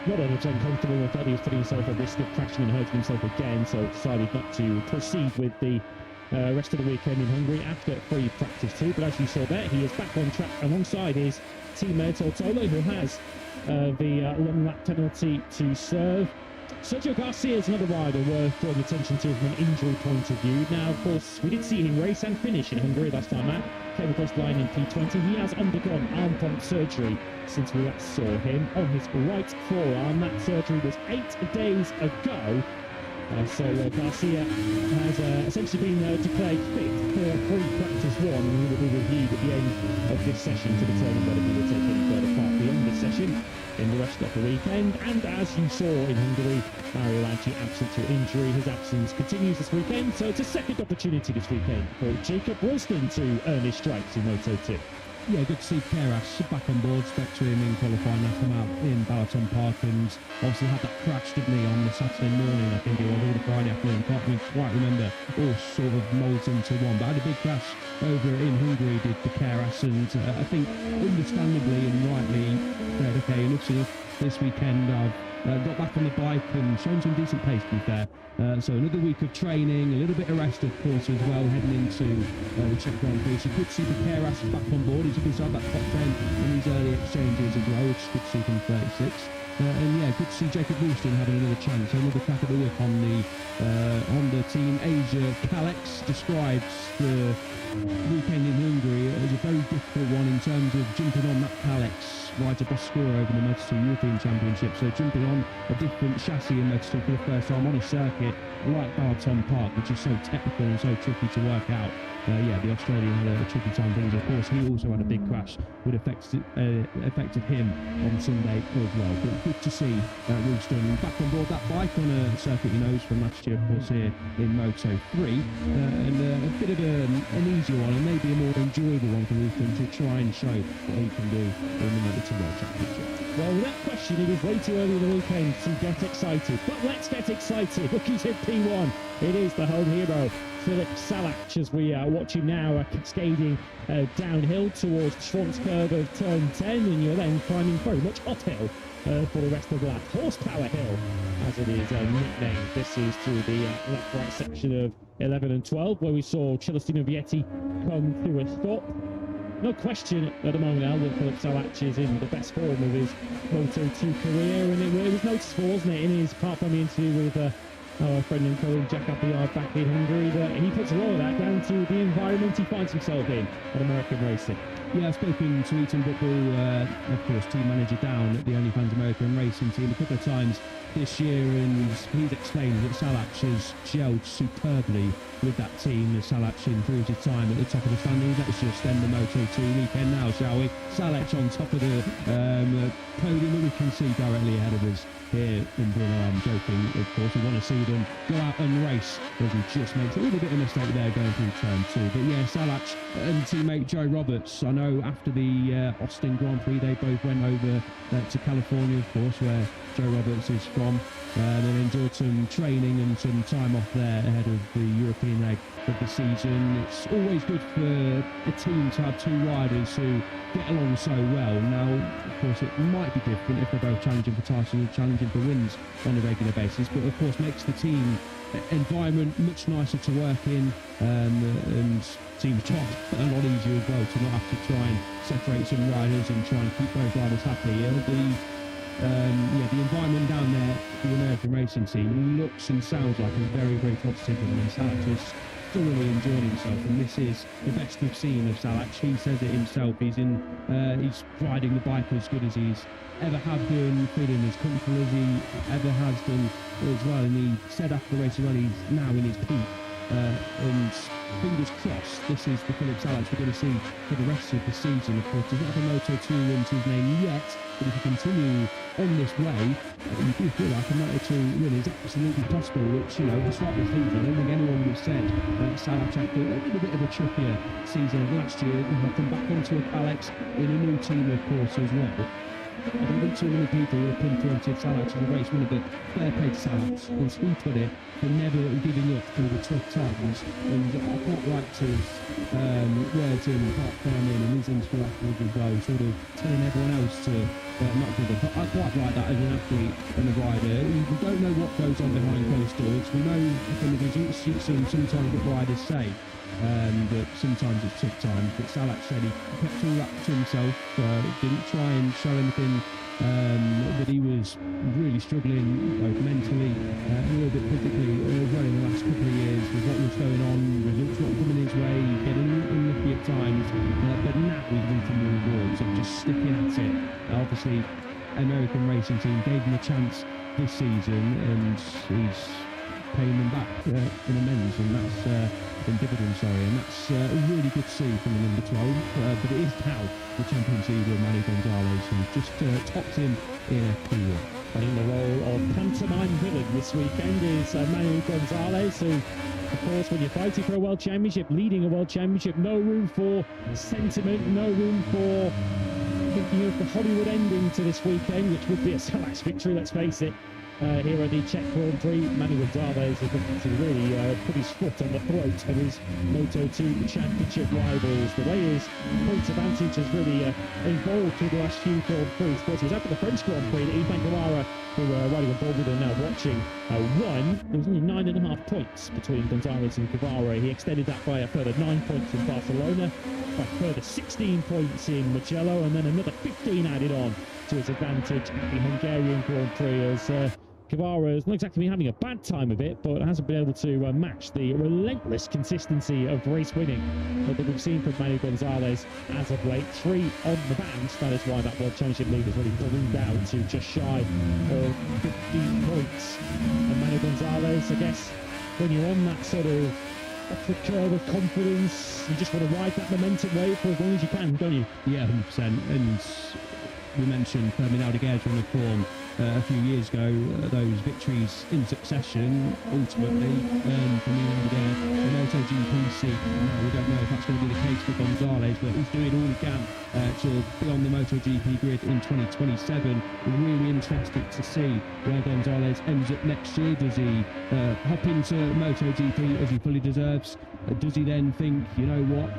not 100% comfortable and thought he was putting himself at risk of crashing and hurting himself again, so decided not to proceed with the rest of the weekend in Hungary after Prix practice 2. But as you saw there, he is back on track alongside his teammate Ortolo, who has the long lap penalty to serve. Sergio Garcia is another rider worth drawing attention to from an injury point of view. Now, of course, we did see him race and finish in Hungary last time out. Came across the line in P20. He has undergone arm pump surgery since we last saw him on his right forearm. That surgery was 8 days ago. So Garcia has essentially been declared fit for Prix Practice 1, and he will be reviewed at the end of this session to determine whether he will take any further part beyond this session in the rest of the weekend. And as you saw in Hungary, Mario Lanci absent to injury. His absence continues this weekend, so it's a second opportunity this weekend for Jacob Wilson to earn his stripes in Moto2. Yeah, good to see Keras back on board. Spoke to him in qualifying last time out in Balaton Park, and obviously had that crash, didn't he, on the Saturday morning, I think it was, or the Friday afternoon. Can't really quite remember. All sort of molds into one. But had a big crash over in Hungary, did the Keras, and I think understandably and rightly, okay, looks enough this weekend. I've got back on the bike and shown some decent pace, to be fair. So another week of training, a little bit of rest, of course, as well, heading into the Czech Grand Prix. So good to see the Keras back on board. He's inside that top 10 in these early exchanges as well, which is good to see from 36. And yeah, good to see Jacob Wilson having another chance, another crack at the whip on the Team Asia. Kalex describes the weekend in Hungary as a very difficult one in terms of jumping on that Kalex rides a best scorer over the Moto2 European Championship, so jumping on a different chassis in Moto2 for the first time on a circuit like Balaton Park, which is so technical and so tricky to work out. Yeah, the Australian had a tricky time things. Of course, he also had a big crash which affected him on Sunday as well. But good to see Wilson back on board that bike on a circuit he knows from last year, of course, here in Moto3. And a bit of an easier one, and maybe a more enjoyable one for Wilson to try and show what he can do in the Moto2 World Championship. Well, without question, it is way too early in the weekend to get excited. But let's get excited. Look, he's in P1. It is the home hero, Filip Salac, as we watch him now cascading downhill towards Schwantz curve of turn 10, and you're then climbing very much uphill for the rest of the lap. Horsepower Hill, as it is nicknamed. This is through the left-right section of 11 and 12, where we saw Celestino Vietti come through a stop. No question at the moment now that Filip Salac is in the best form of his Moto2 career, and it was noticeable, wasn't it, in his apart from the interview with our friend and colleague Jack Appleyard back in Hungary, that he puts a lot of that down to the environment he finds himself in at American racing. Yeah, I've spoken to Eaton Buckle, of course, team manager down at the OnlyFans American Racing team a couple of times this year, and he's explained that Salac has gelled superbly with that team as Salac improves his time at the top of the standings. Let's just end the Moto2 weekend now, shall we? Salac on top of the podium that we can see directly ahead of us here in Brno. I'm joking, of course. We want to see them go out and race, because he just makes a little bit of a mistake there going through turn 2. But yeah, Salac and teammate Joe Roberts, I know after the Austin Grand Prix, they both went over to California, of course, where Joe Roberts is from, and enjoyed some training and some time off there ahead of the European leg of the season. It's always good for a team to have two riders who get along so well. Now, of course, it might be different if they're both challenging for titles and challenging for wins on a regular basis, but of course makes the team environment much nicer to work in, and seems job a lot easier as well to not have to try and separate some riders and try and keep both riders happy. The environment down there, the American racing team, looks and sounds like a very, very positive one. And Salac has thoroughly enjoying himself, and this is the best we've seen of Salah. He says it himself. He's riding the bike as good as he's ever have done, feeling as comfortable as he ever has done as well. And he said after the race as well, he's now in his peak. And fingers crossed, this is the Philip Salah we're going to see for the rest of the season. Of course, he's not a Moto2 win to his name yet, but if he continue on this way, you do feel like a Moto2 win is absolutely possible, which, you know, despite the season, I don't think anyone would have said Salah had a little bit of a choppier season last year. He'll come back onto a Alex in a new team, of course, as well. I don't think too many people would have pinpointed Salah as a race winner, but fair play to Salah, as he put it, for never giving up through the tough times. And I quite liked his words in part farming and his interview afterwards as well, sort of telling everyone else to not give up. I quite like that as an athlete and a rider. We don't know what goes on behind closed doors. We know from the results sometimes what riders say. But sometimes it's tough times. But Salah said he kept all that to himself, didn't try and show anything, that he was really struggling both mentally and a little bit physically as well in the last couple of years with what was going on, results not coming his way, getting unlucky at times, but now he's reaping the rewards of just sticking at it. Obviously, American racing team gave him a chance this season, and he's paying them back in amends, and that's in dividends, and that's really good to see from the number 12, but it is now the Champions League with Manny Gonzalez, who just topped him in a P1. Playing the role of pantomime villain this weekend is Manu Gonzalez, who, of course, when you're fighting for a world championship, leading a world championship, no room for sentiment, no room for thinking of the Hollywood ending to this weekend, which would be a Salah's victory, let's face it. Here at the Czech Grand Prix, Manu Gonzalez is looking to really put his foot on the throat of his Moto2 Championship rivals. The way his points advantage has really evolved through the last few Grand Prix. Of course, he was out for the French Grand Prix that Ivan Guevara, who riding on board with him now watching, won. There was only 9.5 points between Gonzalez and Guevara. He extended that by a further 9 points in Barcelona, by a further 16 points in Mugello, and then another 15 added on to his advantage at the Hungarian Grand Prix, as Guevara has not exactly been having a bad time of it, but hasn't been able to match the relentless consistency of race winning that we've seen from Manu Gonzalez as of late. 3 on the band, that is why that World Championship lead has really ballooned out to just shy of 15 points. And Manu Gonzalez, I guess, when you're on that sort of upward curve of confidence, you just want to ride that momentum wave for as long as you can, don't you? Yeah, 100%. And we mentioned Fermin Aldeguer's run of form a few years ago, those victories in succession, ultimately, Fermin Aldeguer, the MotoGP seat. We don't know if that's going to be the case for Gonzalez, but he's doing all he can to be on the MotoGP grid in 2027. We're really interested to see where Gonzalez ends up next year. Does he hop into MotoGP as he fully deserves? Does he then think, you know what,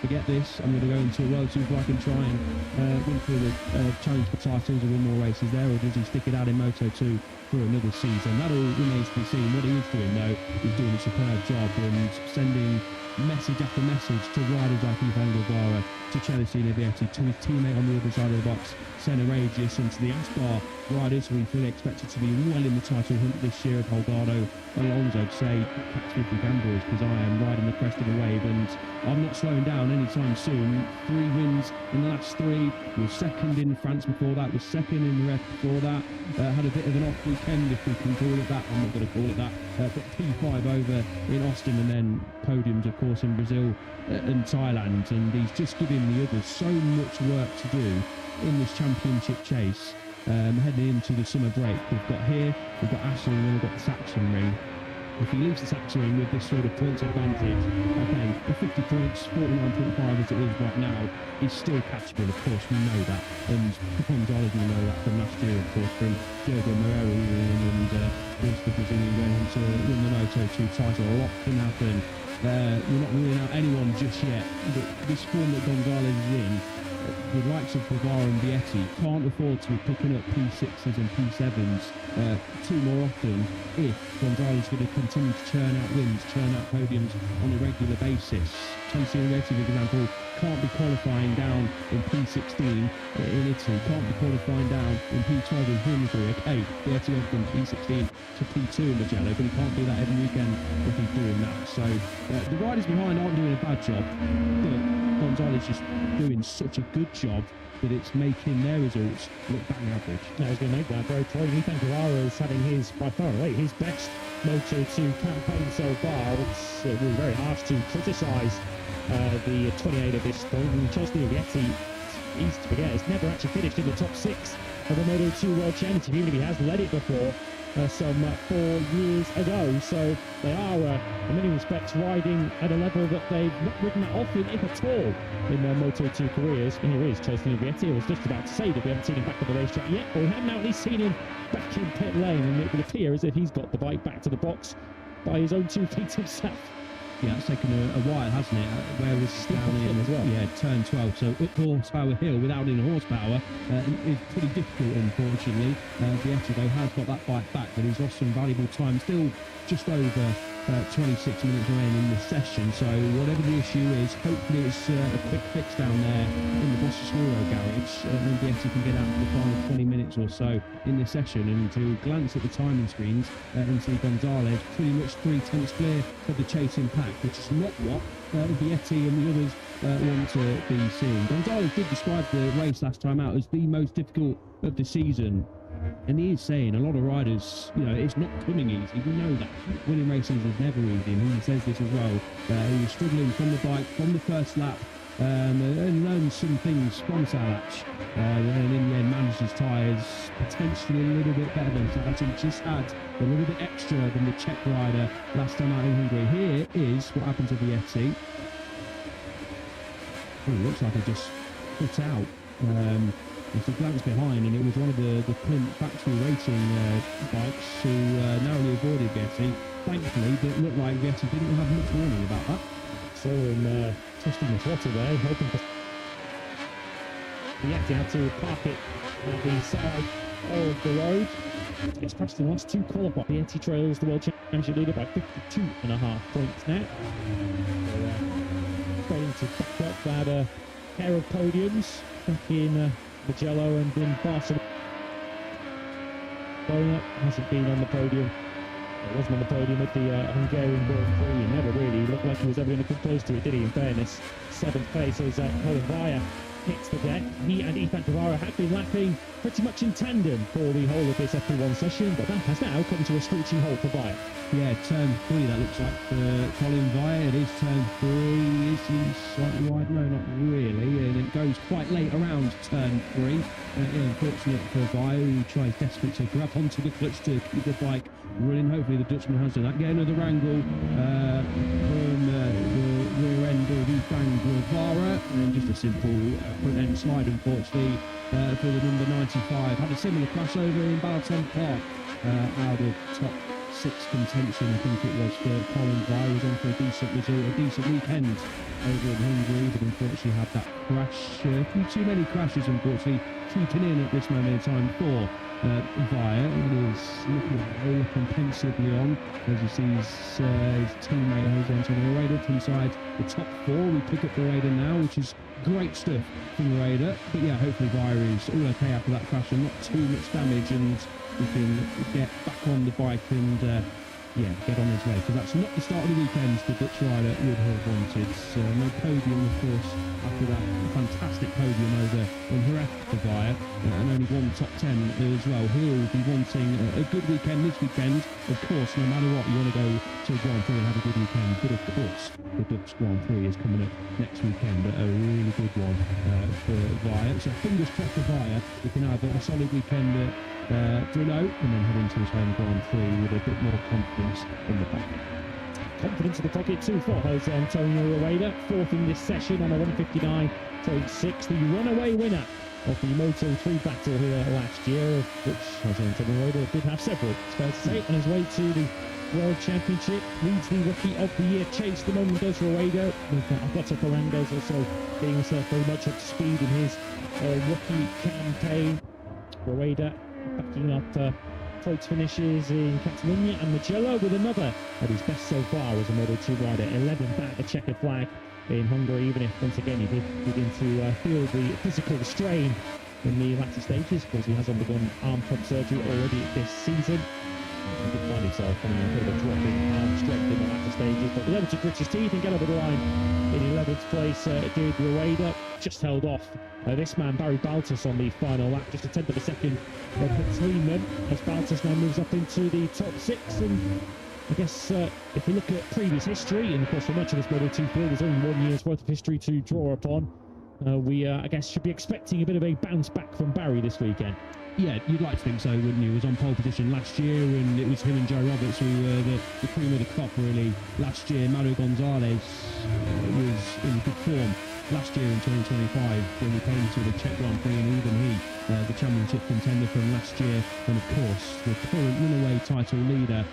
forget this, I'm going to go into a World Super, I can try and win for the challenge for titles and win more races there, or does he stick it out in Moto2 for another season? That all remains to be seen. What he is doing, though, is doing a superb job and sending message after message to riders like Ivan Guevara, to Celestino Vietti, to his teammate on the other side of the box, Senna Regis, and to the Aspar riders who we fully expected to be well in the title hunt this year of Holgado Alonso. To say, catch me if you can, boys, because I am riding the crest of the wave and I'm not slowing down anytime soon. 3 wins in the last 3, was second in France before that, was second in the ref before that, had a bit of an off weekend, if we can call it that. I'm not going to call it that, but P5 over in Austin, and then podiums, of course, in Brazil and Thailand, and he's just giving the others so much work to do in this championship chase. Heading into the summer break, we've got Assen, and then we've got the Saxon ring. If he leaves the Saxon ring with this sort of points advantage, okay, the 50 points, 49.5 as it is right now, is still catchable, of course, we know that. And Gonzalez, we know that from last year, of course, from Diego Moreira, and the Brazilian going to win the Moto2 title. A lot can happen. We're not ruling out anyone just yet, but this form that Gonzalez is in, the likes of Guevara and Vietti can't afford to be picking up P6s and P7s too more often if Gonzalez is going to continue to churn out wins, churn out podiums on a regular basis. Celestino Vietti, for example, can't be qualifying down in P16 in Italy, can't be qualifying down in P12 in Hungary. Okay, Vietti went from P16 to P2 in Mugello, but he can't do that every weekend if he's doing that. that. So the riders behind aren't doing a bad job, but Gonzalez just doing such a good job that it's making their results look bang average. I was going to make that very clear. Ethan Guevara is having by far away, his best Moto2 campaign so far. It's really very harsh to criticise the 28 at this point. And Chelsea Vietti, easy to forget, has never actually finished in the top 6 of the Moto2 World Championship, even if he has led it before some 4 years ago. So they are, in many respects, riding at a level that they've not ridden that often, if at all, in their Moto2 careers. And here is Chelsea Vietti. I was just about to say that we haven't seen him back on the racetrack yet, but we have now at least seen him back in pit lane, and it would appear as if he's got the bike back to the box by his own 2 feet himself. Yeah, it's taken a while, hasn't it? Where was down in as well? Yeah, turn 12. So up horsepower hill without any horsepower is pretty difficult, unfortunately. Vietti, though, has got that bike back, but he's lost some valuable time. Still just over 26 minutes remaining in this session. So whatever the issue is, hopefully it's a quick fix down there in the Bossasuro garage, and Vietti can get out for the final 20 minutes or so in this session. And to glance at the timing screens and see Gonzalez pretty much 3/10 clear of the chasing pack, which is not what Vietti and the others want to be seeing. Gonzalez did describe the race last time out as the most difficult of the season. And he is saying a lot of riders, it's not coming easy. We know that. Winning races is never easy. And he says this as well. He was struggling from the bike, from the first lap, and learned some things from Salach. And in the end managed his tyres potentially a little bit better than Salach. He just had a little bit extra than the Czech rider last time out in Hungary. Here is what happened to Vietti. Oh, it looks like he just put out. It's a glance behind, and it was one of the Clint factory racing bikes who narrowly avoided Vietti. Thankfully, it looked like Vietti didn't have much warning about that. So him twisting the throttle there, hoping for... Vietti had to park it at the side of the road. It's perhaps the last 2 qualifiers. Vietti trails the World Championship leader by 52.5 points now. So, going to back up that pair of podiums back in Mugello and in Barcelona. Hasn't been on the podium. It wasn't on the podium at the Hungarian Grand Prix. He never really looked like he was ever going to come close to it, did he, in fairness? 7th place as Colin Vaya hits the deck. He and Ethan Guevara have been lapping pretty much in tandem for the whole of this FP1 session, but that has now come to a screeching halt for Vaya. Yeah, turn 3 that looks like for Colin Vaya. It is turn 3. Is he slightly wide? No, not really. And it goes quite late around turn 3. Unfortunate for Vaya, who tries desperately to grab onto the clutch to keep the bike running. Hopefully the Dutchman has done that. Get another wrangle from the rear end of Ethan Guevara. And just a simple front end slide, unfortunately, for the number 95. Had a similar crossover in Balaton Park out of top 6 contention, I think it was, for Colin Vaya. Was on for a decent result, a decent weekend over in Hungary, but unfortunately had that crash. Too many crashes, unfortunately, keeping in at this moment in time for Vaya. It is looking pensively on as he sees his teammate Jose Antonio Rada up inside the top 4. We pick up the Rada now, which is great stuff from the Rada. But yeah, hopefully Vaya is all okay after that crash and not too much damage, and we can get back on the bike and get on his way, because that's not the start of the weekend the Dutch rider would have wanted. No podium, of course, after that fantastic podium over in Jerez for Vaya, and only 1 top 10 as well. He'll be wanting a good weekend this weekend. Of course, no matter what, you want to go to a Grand Prix and have a good weekend, but of course the Dutch Grand Prix is coming up next weekend, a really good one for Vaya. So fingers crossed for Vaya, we can have a solid weekend at Brno, and then head into his home Grand Prix with a bit more confidence in the back. Confidence in the pocket too for Jose Antonio Rueda, 4th in this session on a 159.6. The runaway winner of the Moto3 battle here last year, of which Jose Antonio Rueda did have several, it's fair to say, on his way to the World Championship. Leads the Rookie of the Year chase at the moment, does Rueda, with Alberto Ferrandez also being himself very much up to speed in his rookie campaign. Rueda backing up points finishes in Catalunya and Mugello, with another at his best so far as a Moto2 rider, 11th at the checkered flag in Hungary, even if once again he did begin to feel the physical strain in the latter stages, because he has undergone arm pump surgery already this season. He did find himself coming in a bit of a drop in arm strength in the latter stages, but but was able to grit his teeth and get over the line in 11th place. Did Rueda, just held off this man Barry Baltus on the final lap, just a tenth of a second between them, as Baltus now moves up into the top 6. And I guess if we look at previous history, and of course for much of this Moto2 field there's only 1 year's worth of history to draw upon, we I guess should be expecting a bit of a bounce back from Barry this weekend. Yeah, you'd like to think so, wouldn't you? He was on pole position last year, and it was him and Joe Roberts who were the cream of the crop, really. Last year, Mario Gonzalez was in good form last year in 2025 when we came to the Czech Grand Prix, and even he, the championship contender from last year, and of course, the current runaway title leader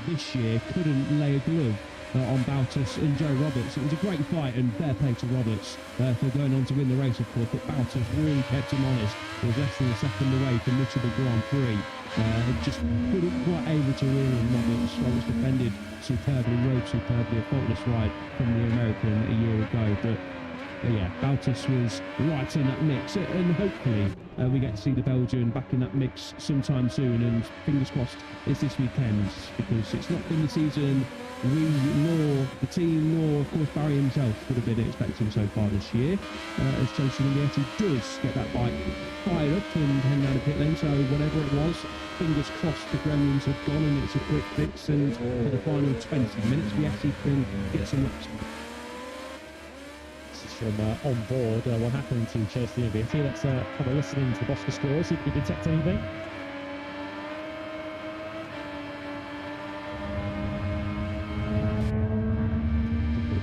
this year, couldn't lay a glove on Baltus and Joe Roberts. It was a great fight, and fair play to Roberts for going on to win the race, of course, but Baltus really kept him honest. It was less than a second away from Michigan Grand Prix. Just couldn't quite able to reel in Roberts. Roberts defended superbly, rode superbly, a faultless ride from the American a year ago, but yeah, Baltus was right in that mix, and hopefully we get to see the Belgian back in that mix sometime soon, and fingers crossed it's this weekend, because it's not been the season we, nor the team, nor of course Barry himself would have been expecting so far this year, as Chelsea Vietti does get that bike fired up and heading down the pit lane. So whatever it was, fingers crossed the gremlins have gone and it's a quick fix, and for the final 20 minutes Vietti can get some laps. From on board, what happened to Chelsea Vietti. Let's have a listen into the Bosca score, see if we detect anything.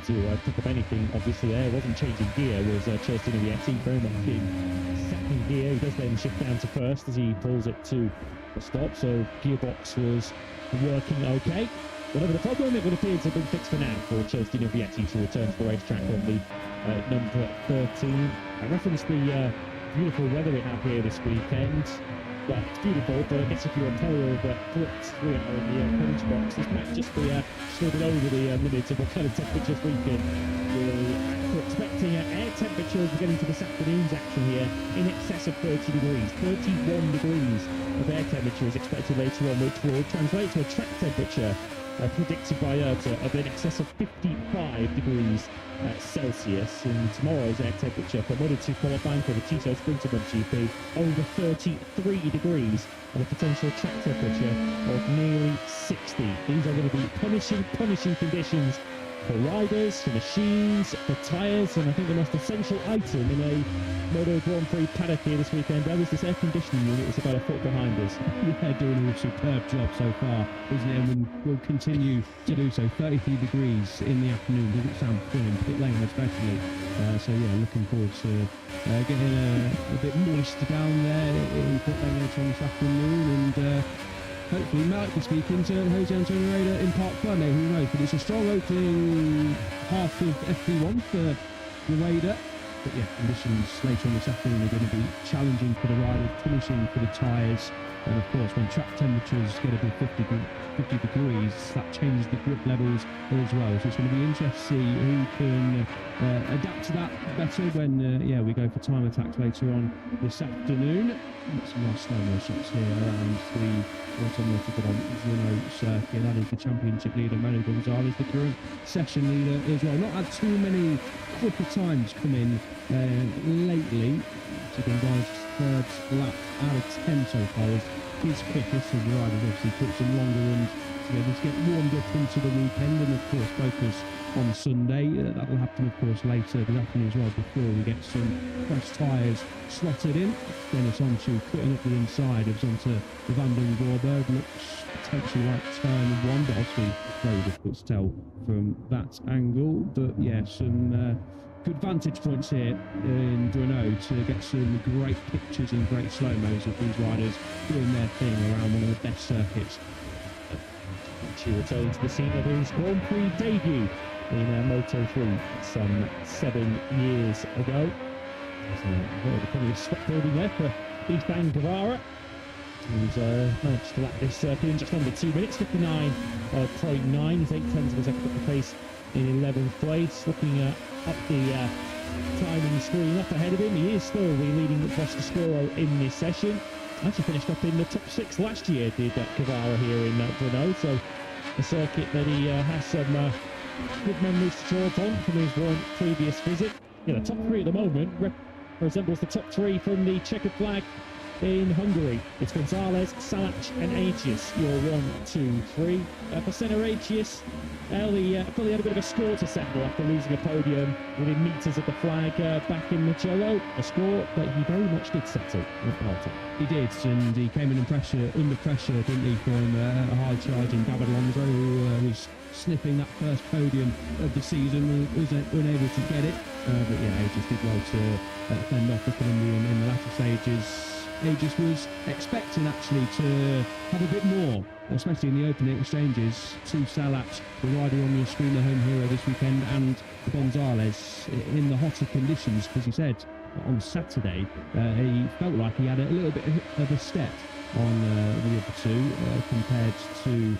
To pick up anything, obviously there wasn't changing gear, was Chelsea Vietti very much in second gear. He does then shift down to first as he pulls it to a stop, so gearbox was working okay. Whatever the problem, it would appear to have been fixed for now for Chelsea Vietti to return to the racetrack on the number 13. I referenced the beautiful weather we have here this weekend. Well, it's beautiful, but I guess if you're a player of foot 3 in the coach box, this might just be slipping over the limits of what kind of temperatures we can. We're expecting air temperatures getting to this afternoon's action here in excess of 30 degrees. 31 degrees of air temperature is expected later on, which will translate to a track temperature predicted by IRTA of in excess of 55 degrees Celsius. And tomorrow's air temperature for Moto2 qualifying for the Tito Sprinter MotoGP over 33 degrees, and a potential track temperature of nearly 60. These are going to be punishing conditions for riders, for machines, for tyres, and I think the most essential item in a Moto Grand Prix paddock here this weekend, that is this air conditioning unit. It's about a foot behind us. Yeah, doing a superb job so far, isn't it? And we'll continue to do so. 33 degrees in the afternoon doesn't sound fun in pit lane especially. So yeah, looking forward to getting a bit moist down there in pit lane later on this afternoon, and hopefully might be speaking to Jose Antonio Reda in Park Ferme, who knows, but it's a strong opening half of FP1 for Reda. But yeah, conditions later on this afternoon are going to be challenging for the riders, punishing for the tyres, and of course when track temperatures get above 50 degrees, that changes the grip levels as well. So it's going to be interesting to see who can adapt to that better when we go for time attacks later on this afternoon. Some nice slow-mo shots here around the automotive circuit. That is the championship leader, Manuel Gonzalez, the current session leader as well. Not had too many quicker times come in lately. So Gonzalez's third lap out of 10 so far is his quickest, as the riders obviously put some longer runs together to get warmed up into the weekend, and of course focus on Sunday. That will happen of course later this afternoon as well, before we get some fresh tyres slotted in. Then it's on to cutting up the inside, it's onto the Van den Voorberg. Looks potentially like turn one, but obviously very difficult to tell from that angle. But yeah, some good vantage points here in Brno to get some great pictures and great slow-mos of these riders doing their thing around one of the best circuits. She returned to the scene of his Grand Prix debut in Moto3 some 7 years ago. There's probably a sweat building there for Ethan Guevara, who's managed to lap this circuit in just under 2 minutes, 59.9. He's 8/10 of a second up the pace in 11th place. Looking up the timing screen up ahead of him, he is still the leading Bosca in this session. Actually finished up in the top 6 last year, did Guevara here in Brno, so a circuit that he has some good memories to draw upon from his one previous visit. Yeah, the top three at the moment resembles the top three from the checkered flag in Hungary. It's Gonzalez, Salac and Agius, your 1, 2, 3. For Senna Agius, he probably had a bit of a score to settle after losing a podium within metres of the flag back in Mugello. A score that he very much did settle with Malta. He did, and he came under pressure, didn't he, from a hard-charging David Alonso, who was sniffing that first podium of the season, was unable to get it. But yeah, he just did well to fend off the Colombian in the latter stages. Aegis was expecting actually to have a bit more, especially in the opening exchanges, to Salac, the rider on your screen, the home hero this weekend, and Gonzalez in the hotter conditions, because he said on Saturday he felt like he had a little bit of a step on the other two compared to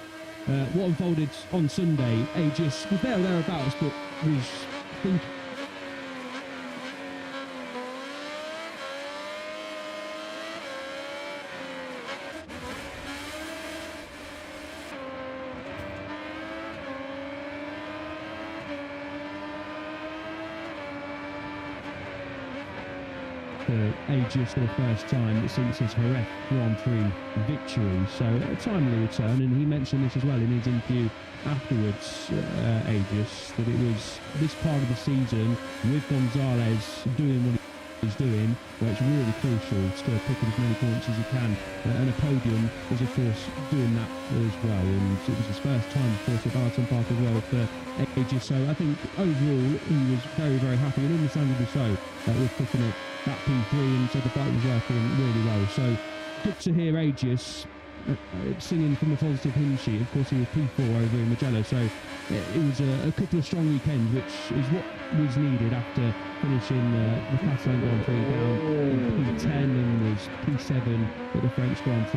what unfolded on Sunday. Aegis was there or thereabouts, but was thinking Aegis for the first time since his Jerez Grand Prix victory. So a timely return, and he mentioned this as well in his interview afterwards, Aegis, that it was this part of the season with Gonzalez doing what he's doing, where it's really crucial to pick up as many points as he can, and a podium is of course doing that as well, and it was his first time of course at Barton Park as well for Aegis. So I think overall he was very, very happy, and understandably so, with picking up that P3, and so the bike was working really well. So good to hear Aegis singing from a positive hymn sheet. Of course he was P4 over in Mugello, so it was a couple of strong weekends, which is what was needed after finishing the Catalan Grand Prix down in P10 and was P7 at the French Grand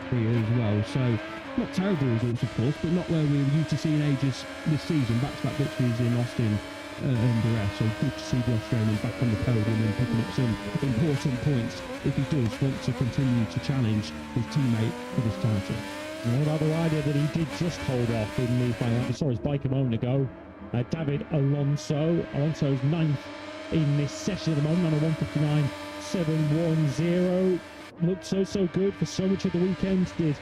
Prix as well. So not terrible results of course, but not where we were used to seeing Aegis this season. Back-to-back victories in Austin and the rest, so good to see the Australian back on the podium and picking up some important points if he does want to continue to challenge his teammate for this title. And what about the rider that he did just hold off in the final? I saw his bike a moment ago, David Alonso. Alonso's 9th in this session at the moment on a 1:59.710. Looked so good for so much of the weekend, did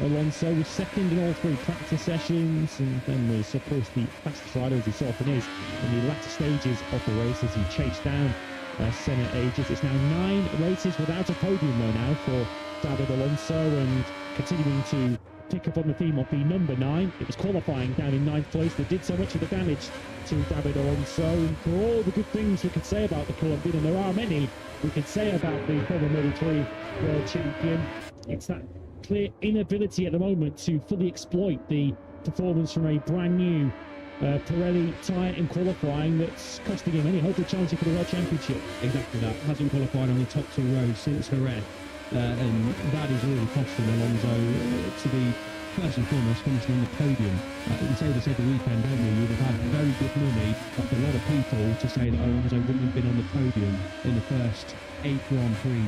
Alonso. Was second in all 3 practice sessions, and then was of course the fastest rider, as he so often is, in the latter stages of the race as he chased down Senna Aegis. It's now 9 races without a podium though now for David Alonso, and continuing to pick up on the theme of the number 9. It was qualifying down in 9th place that did so much of the damage to David Alonso, and for all the good things we could say about the Colombian, and there are many we could say about the former Moto3 world champion, it's that clear inability at the moment to fully exploit the performance from a brand new Pirelli tyre in qualifying that's costing him any hope of challenging for the World Championship. Exactly that. Hasn't qualified on the top 2 rows since Jerez, and that is really costing Alonso to be first and foremost finishing on the podium. We say this every weekend, don't we? You'd have had very good money off a lot of people to say that Alonso wouldn't have been on the podium in the first 8 Grand Prix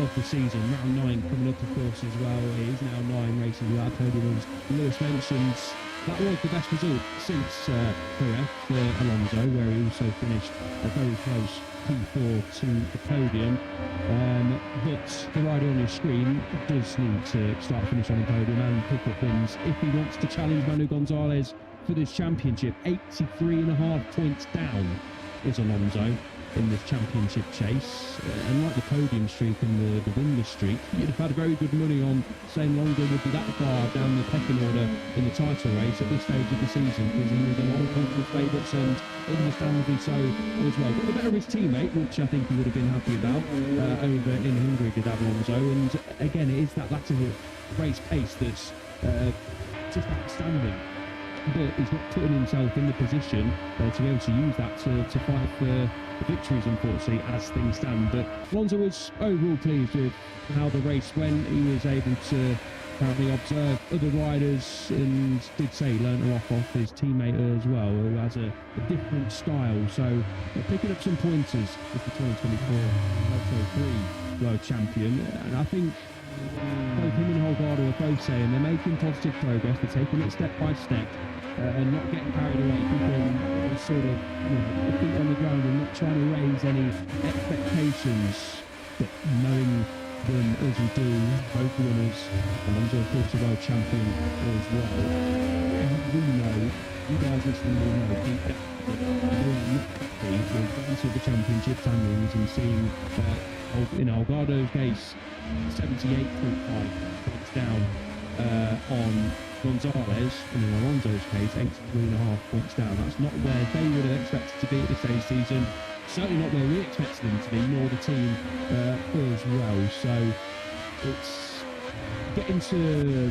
of the season. Round 9 coming up of course as well. It is now 9 races without a podium, as Lewis mentions. That was the best result since Prix for Alonso, where he also finished a very close P4 to the podium. But the rider on your screen does need to start finishing on the podium and pick up wins if he wants to challenge Manu Gonzalez for this championship. 83.5 points down is Alonso in this championship chase, and like the podium streak and the winless streak, you'd have had very good money on saying Alonso would be that far down the pecking order in the title race at this stage of the season, because he was a lot of confident favourites, and understandably so as well. But the better of his teammate, which I think he would have been happy about, over in Hungary did have Alonso, and again it is that latter race pace that's just outstanding. But he's not putting himself in the position to be able to use that to fight for the victories, unfortunately, as things stand. But Alonso was overall pleased with how the race went. He was able to apparently observe other riders, and did say he learnt a lot off his teammate as well, who has a different style. So picking up some pointers as the 2024 Moto3 world champion. And I think both him and Holgado are both saying they're making positive progress, they're taking it step by step. and not getting carried away, keeping sort of the feet on the ground and not trying to raise any expectations, but knowing them as we do, both winners, and I'm of course a world champion as well. We know, you guys listening will know deep down that we're not happy with getting to the championship standings and seeing in Algardo's case 78.5 points down on Gonzalez, and in Alonso's case 83.5 points down. That's not where they would have expected to be at this stage of the season, certainly not where we expected them to be, nor the team as well. So it's getting to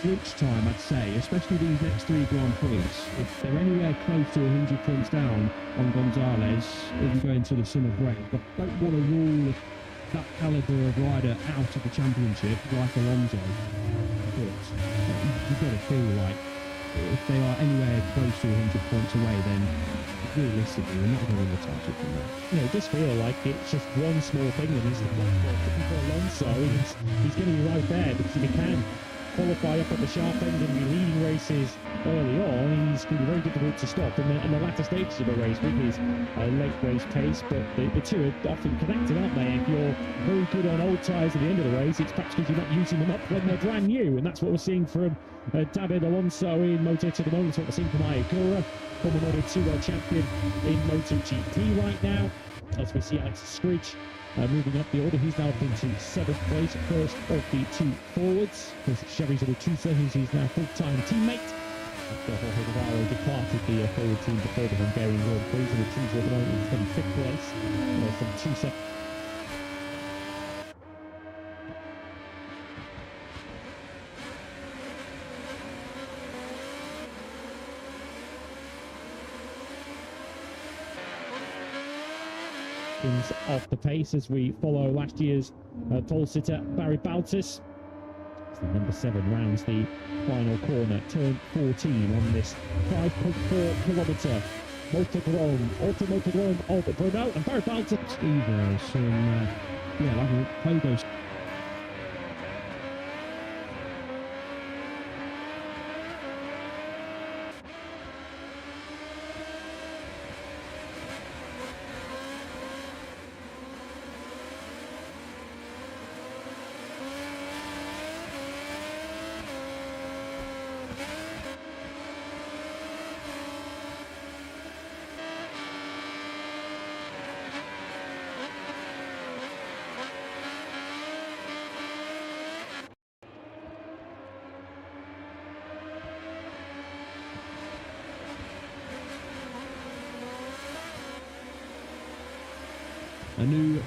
crunch time, I'd say, especially these next 3 Grand Prix. If they're anywhere close to 100 points down on Gonzalez as we go into the summer break, but don't want to rule that calibre of rider out of the championship like Alonso. But you've got to feel like if they are anywhere close to 100 points away, then realistically they're not going to win the title from there. It does feel like it's just one small thing that needs to happen for Alonso. He's going to be right there, because if he can qualify up at the sharp end and be leading races early on, he's going to be very difficult to stop in the latter stages of a race with his late race pace. But the two are often connected, aren't they? If you're very good on old tyres at the end of the race, it's perhaps because you're not using them up when they're brand new, and that's what we're seeing from David Alonso in Moto2 at the moment. It's what we're seeing from Ayakura, former Moto2 world champion in MotoGP right now. As we see Alex Scridge moving up the order, he's now up into 7th place, first of the 2 forwards. Of course, it's Chevy Zaragoza, who's his now full-time teammate. After Jorge Navarro departed the forward team before the Hungarian Grand Prix, and the team's at the moment in 25th place from 2 seconds. Off the pace as we follow last year's pole sitter Barry Baltus. So number 7 rounds the final corner, turn 14 on this 5.4 kilometre Motodrome of Brno, and Barry Baltus. Either some, like a pogo. A new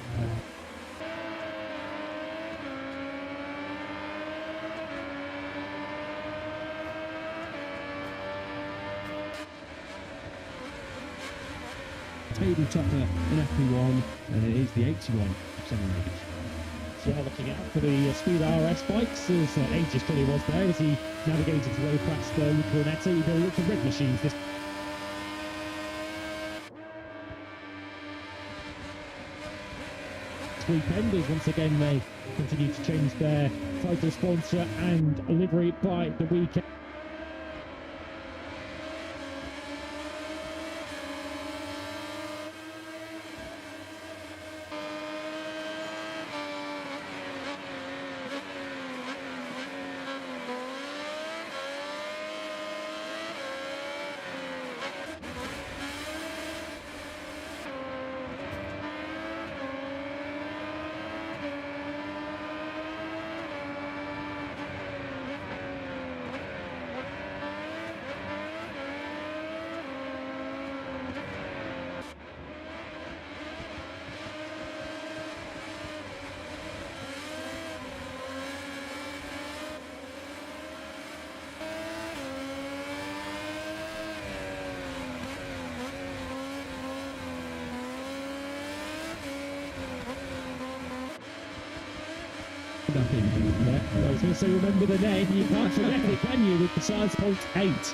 table topper in FP1, and it is the 81 7 minutes. So looking out for the Speed RS bikes, as Aegis clearly was there as he navigated his way past Luca Brunetta. You're going to look for red machines this weekend, as once again they continue to change their title sponsor and livery by the weekend. I was going to say, remember the name, you can't forget it, can you, with the size 0.8.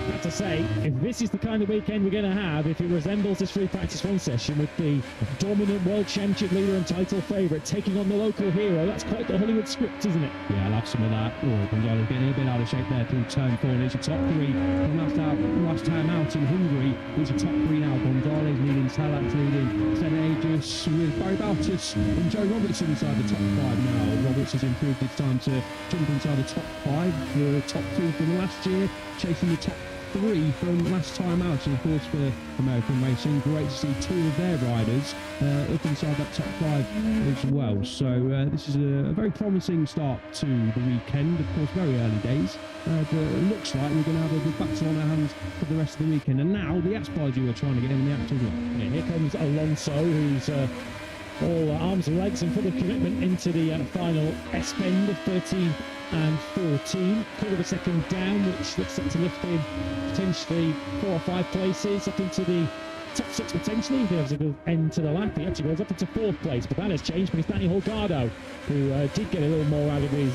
I have to say, if this is the kind of weekend we're going to have, if it resembles this free practice one session with the dominant world championship leader and title favourite taking on the local hero, that's quite the Hollywood script, isn't it? Yeah, I'll have some of that. Oh, Gonzalez getting a bit out of shape there through turn 4, and it's a top 3 from last time out in Hungary. It's a top 3 now. Gonzalez leading, Talat leading, Senna with Barry Bautis and Joe Roberts inside the top 5 now. Roberts has improved his time to jump inside the top 5, the top 2 from last year, chasing the top 3 from last time out, and of course for American Racing, great to see 2 of their riders up inside that top 5 as well. So this is a very promising start to the weekend. Of course, very early days, but it looks like we're going to have a good battle on our hands for the rest of the weekend. And now the Asperger are trying to get in the act as well. Yeah, here comes Alonso, who's all arms and legs and full of commitment into the final S-bend of 13 and 14. Quarter of a second down, which looks set to lift him potentially 4 or 5 places up into the top 6 potentially. If he has a good end to the lap, he actually goes up into 4th place, but that has changed. But it's Danny Holgado who did get a little more out of his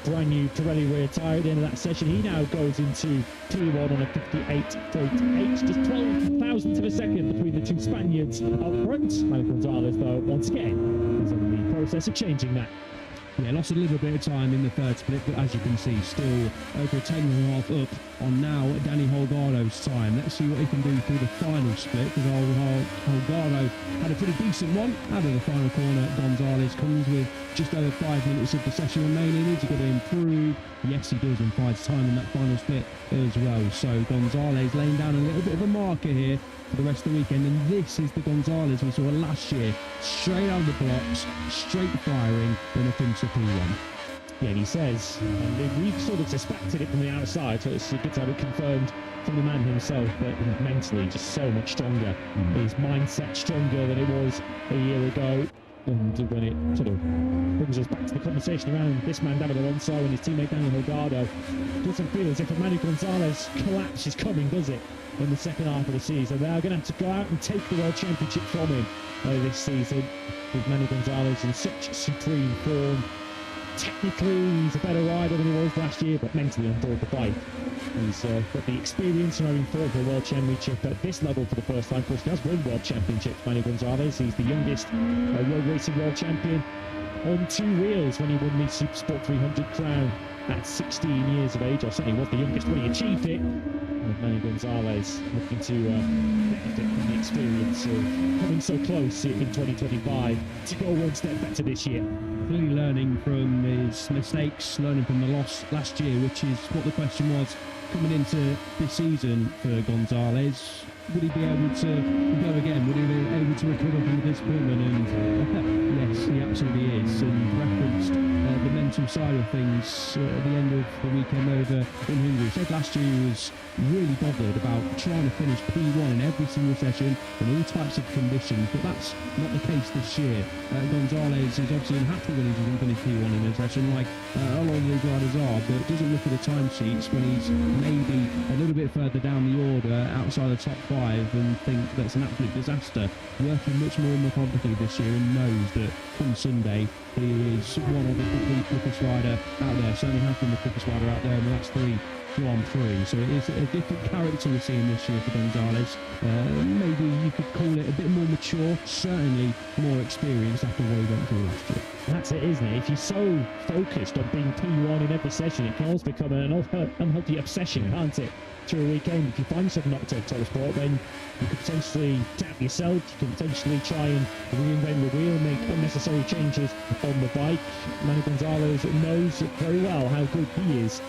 brand new Pirelli rear tyre at the end of that session. He now goes into P1 on a 58.8, just 12 thousandths of a second between the 2 Spaniards up front. Manuel Gonzalez, though, once again is in the process of changing that. Yeah, lost a little bit of time in the third split, but as you can see, still over a 10.5 up on now Danny Holgado's time. Let's see what he can do through the final split, because Holgado had a pretty decent one out of the final corner. Gonzalez comes with just over 5 minutes of the session remaining. Is he going to improve? Yes, he does, and finds time in that final split as well. So Gonzalez laying down a little bit of a marker here for the rest of the weekend, and this is the Gonzalez we saw last year, straight out of the blocks, straight firing, then up into P1. Yeah, and he says, and we've sort of suspected it from the outside, so it's good to have it confirmed from the man himself, but mentally just so much stronger. His mindset stronger than it was a year ago. And when it sort of brings us back to the conversation around this man, David Alonso, and his teammate Daniel Holgado, it doesn't feel as if a Manuel Gonzalez collapse is coming, does it, in the second half of the season? They're going to have to go out and take the World Championship from him this season, with Manuel Gonzalez in such supreme form. Technically, he's a better rider than he was last year, but mentally on board the bike. He's got the experience of having fought for a World Championship at this level for the first time. Of course, he has won World Championships, Manuel Gonzalez. He's the youngest road racing World Champion on 2 wheels when he won the Supersport 300 crown at 16 years of age, or certainly was the youngest when he achieved it. And Manuel Gonzalez looking to benefit from the experience of coming so close in 2025 to go one step better this year. Clearly learning from his mistakes, learning from the loss last year, which is what the question was coming into this season for Gonzalez. Would he be able to go again? Would he be able to recover from the disappointment? And yes, he absolutely is. And referenced the mental side of things at the end of the weekend over in Hungary. He said last year he was really bothered about trying to finish P1 in every single session in all types of conditions, but that's not the case this year. Gonzalez is obviously unhappy when he doesn't finish P1 in a session, like a lot of these riders are, but doesn't look at the timesheets when he's maybe a little bit further down the order outside the top 5 and think that's an absolute disaster. Working much more methodically this year and knows that come Sunday he is one of the quickest rider out there, certainly has been the quickest rider out there in the last 3 Grand Prix. So it is a different character we're seeing this year for Gonzalez. Maybe you could call it a bit more mature, certainly more experienced after what he went through last year. That's it, isn't it? If you're so focused on being P1 in every session, it can also become an unhealthy obsession, can't it? Through a weekend, if you find yourself knocked off Autosport, then you could potentially doubt yourself, you can potentially try and reinvent the wheel, make unnecessary changes on the bike. Manuel Gonzalez knows very well how good he is,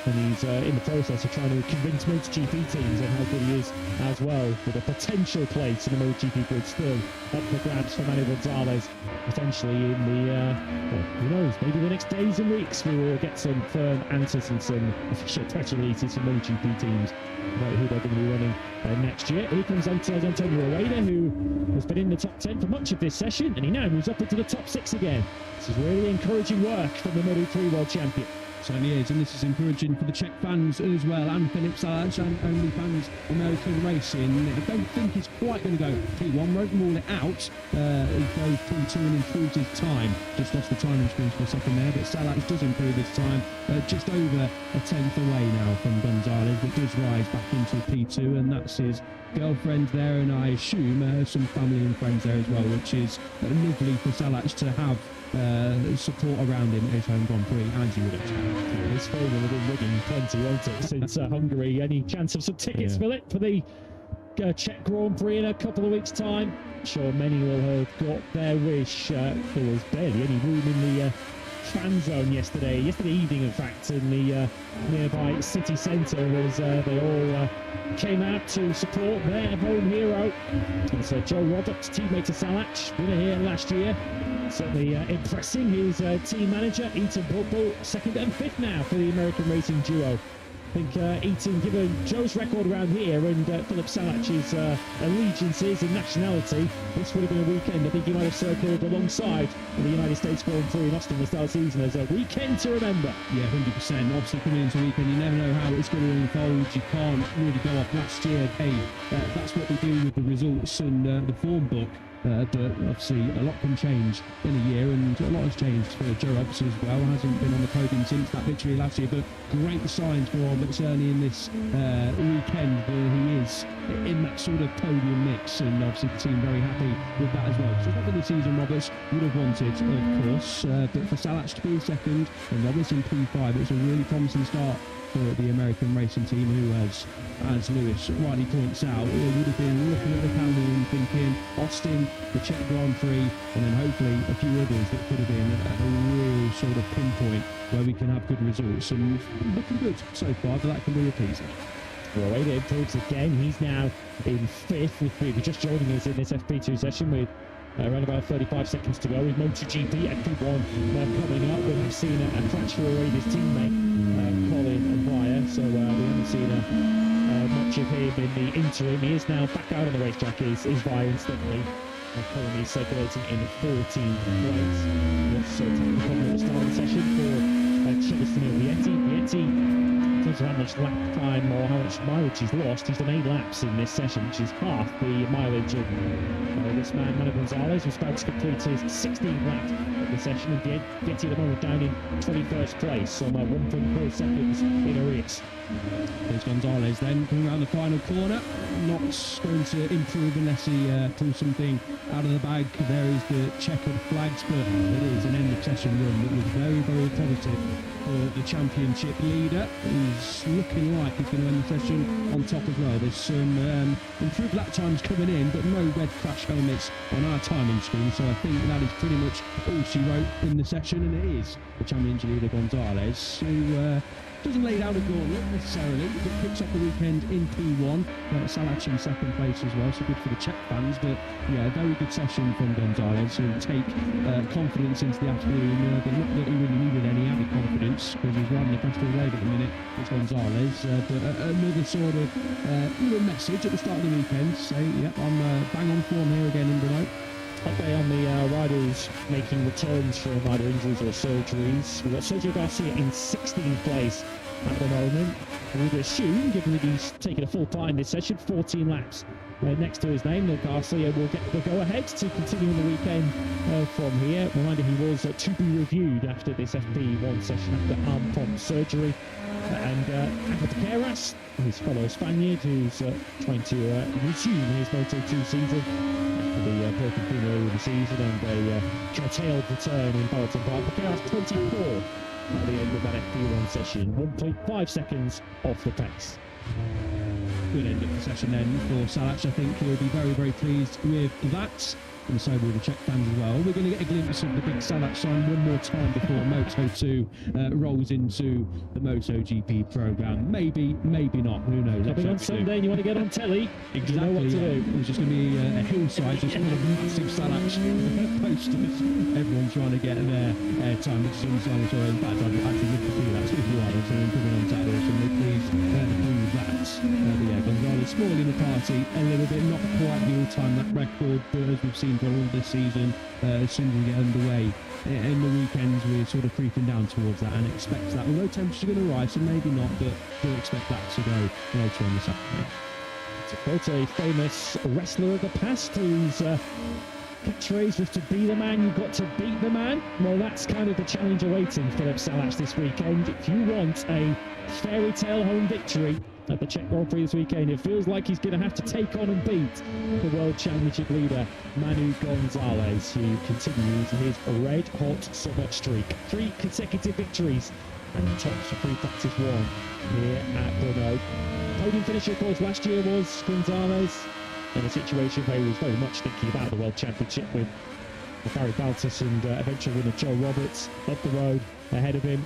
and he's in the process of trying to convince MotoGP teams on how good he is as well, with a potential place in the MotoGP grid still up for grabs for Manuel Gonzalez, potentially in the, well, who knows, maybe the next days and weeks we will get some firm answers and some official press releases from MotoGP teams about who they're going to be running next year. Here comes Antonio Rueda, who has been in the top 10 for much of this session, and he now moves up into the top 6 again. This is really encouraging work from the Moto3 World Champion. Certainly is, and this is encouraging for the Czech fans as well, and Philip Salac and only fans American Racing. I don't think he's quite going to go P1, won't rule it out. He goes P2 and improves his time. Just lost the timing screens for a second there, but Salac does improve his time. Just over a tenth away now from Gonzalez, but does rise back into P2, and that's his girlfriend there, and I assume some family and friends there as well, which is lovely for Salac to have support around him at his home Grand Prix, as you would expect. His phone will have been ringing plenty, won't it, since Hungary. Any chance of some tickets, Philip, for the Czech Grand Prix in a couple of weeks' time? I'm sure many will have got their wish. There was barely any room in the fan zone yesterday evening, in fact, in the nearby city centre, as they all came out to support their home hero. It's Joe Roberts, teammate to Salac, winner here last year. Certainly impressing his team manager, Eaton Bulbul, second and fifth now for the American racing duo. I think Eaton, given Joe's record around here and Philip Salac's allegiances and nationality, this would have been a weekend I think he might have circled alongside the United States Grand Prix in Austin this start season as a weekend to remember. Yeah, 100%. Obviously, coming into a weekend, you never know how it's going to unfold. You can't really go off last year. Hey, that's what we do with the results and the form book. But obviously a lot can change in a year, and a lot has changed for Joe Roberts as well. Hasn't been on the podium since that victory last year, but great signs for Roberts certainly in this weekend where he is in that sort of podium mix, and obviously the team very happy with that as well. So it's not the season Roberts would have wanted, of course, but for Salac to be second and Roberts in P5, it's a really promising start for the American racing team, who, as Lewis rightly points out, would have been looking at the calendar and thinking Austin, the Czech Grand Prix, and then hopefully a few others that could have been a real sort of pinpoint where we can have good results, and looking good so far, but that can be repeated. Well, it improves again. He's now in fifth, with Prix just joining us in this FP2 session with around about 35 seconds to go, with MotoGP FP1 coming up. We've seen a crash for already his teammate Colin Wire, so we haven't seen much of him in the interim. He is now back out on the racetrack, is Wire instantly. Colin is circulating in 14th place. What's technical problem at the start of the session for Celestino Vietti. In terms of how much lap time or how much mileage he's lost, he's done 8 laps in this session, which is half the mileage of this man, Manu Gonzalez, who's about to complete his 16th lap of the session, and Vietti at the moment down in 21st place, on 1.4 seconds in arrears. There's Gonzalez then coming around the final corner, not going to improve unless he pulls something out of the bag. There is the checkered flags, but it is an end of session run that was very, very positive for the championship leader, who's looking like he's going to end the session on top as well. There's some improved lap times coming in, but no red crash helmets on our timing screen, so I think that is pretty much all she wrote in the session, and it is the championship leader Gonzalez, who doesn't lay down a gauntlet necessarily, but picks up the weekend in P1. Salac in second place as well, so good for the Czech fans. But yeah, a very good session from Gonzalez, who will take confidence into the afternoon. But not that he really needed any added confidence, because he's riding the faster wave at the minute. It's Gonzalez, but another sort of little message at the start of the weekend. Say, yep, I'm bang on form here again in Brno. Update on the riders making returns from either injuries or surgeries. We've got Sergio Garcia in 16th place at the moment. We would assume, given that he's taken a full time this session, 14 laps next to his name, that Garcia will get the go-ahead to continue on the weekend from here. Reminder, he was to be reviewed after this FP1 session after arm pump surgery. And Angel Piqueras, his fellow Spaniard, who's trying to resume his Moto2 season after the broken femur earlier in the season and a curtailed return in Balaton Park. Piqueras 24 at the end of that FP1 session, 1.5 seconds off the pace. Good end of the session then for Salac. I think he'll be very, very pleased with that. And so will the Czech fans as well. We're going to get a glimpse of the big Salac sign one more time before Moto2 rolls into the MotoGP programme. Maybe, maybe not. Who knows? Coming on Sunday and you want to get on telly, exactly, you know what to do. It's just going to be a hillside, just full of massive Salac posters. Everyone's trying to get their airtime. Which is insane. So in fact, I'd actually love to see that. So if you are also coming on Saturday, so please do that. But yeah, Gonzalez spoiling the party a little bit, not quite the all-time lap record, but as we've seen for all this season, as soon as we get underway in the weekends, we're sort of creeping down towards that and expect that. Although temperatures are going to rise, so maybe not, but do expect that to go later on this afternoon. To quote a famous wrestler of the past whose catchphrase was to be the man, you've got to beat the man. Well, that's kind of the challenge awaiting Filip Salač this weekend. If you want a fairy tale home victory at the Czech Grand Prix this weekend, it feels like he's going to have to take on and beat the World Championship leader, Manu Gonzalez, who continues his red-hot summer streak. 3 consecutive victories and tops for Prix Practice 1 here at Brno. Podium finisher, of course, last year was Gonzalez, in a situation where he was very much thinking about the World Championship with Barry Baltus and eventual winner Joe Roberts up the road ahead of him.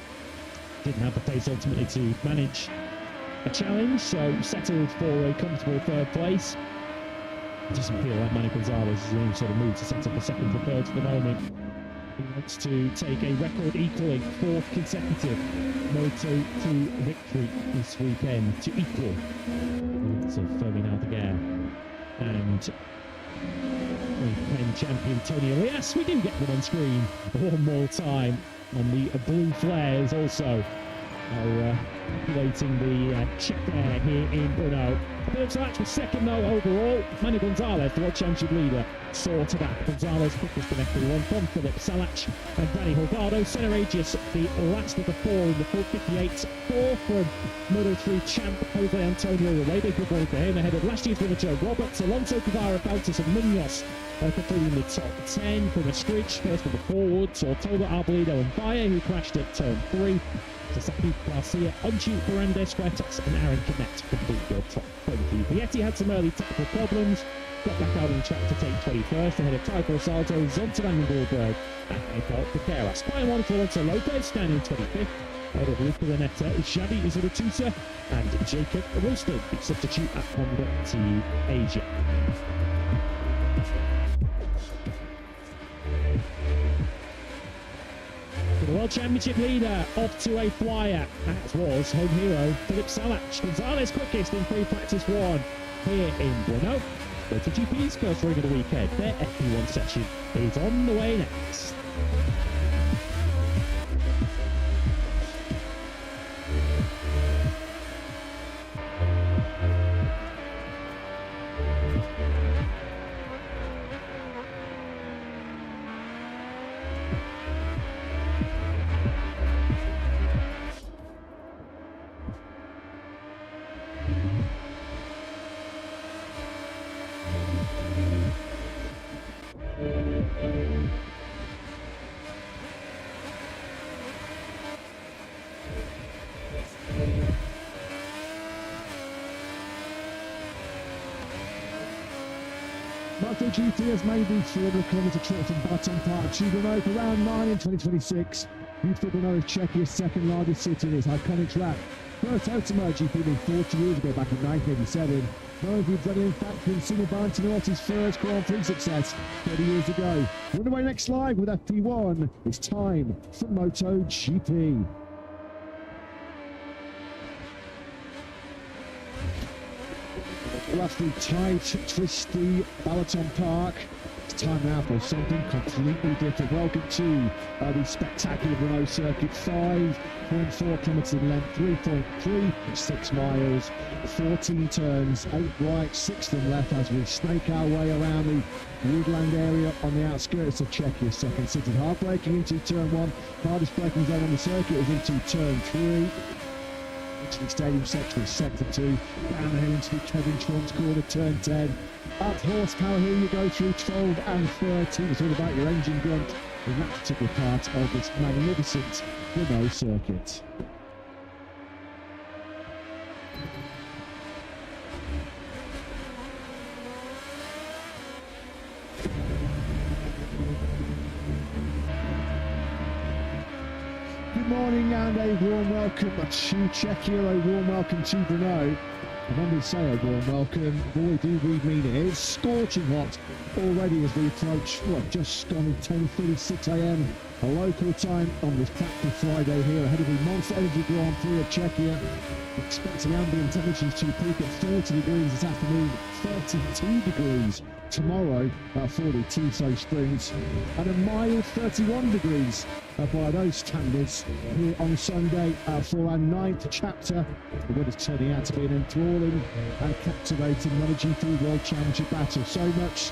Didn't have the pace ultimately to manage a challenge, so settled for a comfortable third place. It doesn't feel like Manu Gonzalez is in any sort of mood to set up a second or third at the moment. He wants to take a record-equaling 4th consecutive Moto2 victory this weekend to equal so firming out the gear. And pen champion Tony Elias, we do get them on screen one more time, and the blue flares also are populating the Czech air here in Brno. Filip Salač was second though overall. Manu Gonzalez, the World Championship leader, saw to that. Gonzalez quickest in F1 from Filip Salač and Danny Holgado. Senaragius, the last of the 4 in the 458. 4 from Moto3 champ Jose Antonio Rueda. Good morning for him ahead of last year's winner Joe Roberts. Alonso Guevara, Baltus and Munoz completing the top 10 from Estridge. First of the forwards, Ortola, Arbolino and Bayer, who crashed at turn 3. Sasaki, Garcia, Unju, Ferrandes, Fuertes and Aaron Canet complete your top 20. Vietti had some early technical problems, got back out on the track to take 21st ahead of Tycho Salto, Zonta and Goldberg and Michael Piqueras. Final one for Alonso Lopez, standing 25th. Ahead of Luca Lanetta, Xavi Izuratusa and Jacob Wilson, the substitute at Honda Team Asia. The World Championship leader off to a flyer, as was home hero Filip Salač. Gonzalez quickest in Prix Practice 1 here in Brno. MotoGP's first ring of the weekend. Their FP1 session is on the way next. MotoGP has made the 300-kilometre trip from Balaton Park to Brno for round 9 in 2026. Beautiful Brno is Czechia's second largest city and its iconic track. First out to MotoGP nearly 40 years ago, back in 1987. Brno the adrenaline factory and Simo Valentinootti's first Grand Prix success 30 years ago. We're on the way next live with FP1. It's time for MotoGP. Roughly tight, twisty Balaton Park. It's time now for something completely different. Welcome to the spectacular Brno circuit. 5.4 kilometres in length, 3.3, 6 miles, 14 turns, 8 right, 6 to the left as we snake our way around the woodland area on the outskirts of Czechia's second city. Hard braking into turn 1, hardest braking zone on the circuit is into turn 3. Into the stadium section is sector 2, down the hill into the Kevin Schwann's corner, turn 10. Up horsepower here you go through 12 and 13. It's all about your engine grunt in that particular part of this magnificent Brno circuit. Good morning and a warm welcome to Czechia, a warm welcome to Brno. And when we say a warm welcome, boy do we mean it. It's scorching hot already as we approach, just gone 10:36 a.m. local time on this practice Friday here ahead of the Monster Energy Grand Prix of Czechia. Expecting ambient temperatures to peak at 40 degrees this afternoon, 32 degrees tomorrow for the Tiso Springs, and a mild 31 degrees by those standards here on Sunday for our 9th chapter. The weather's turning out to be an enthralling and captivating MotoGP World Championship battle. So much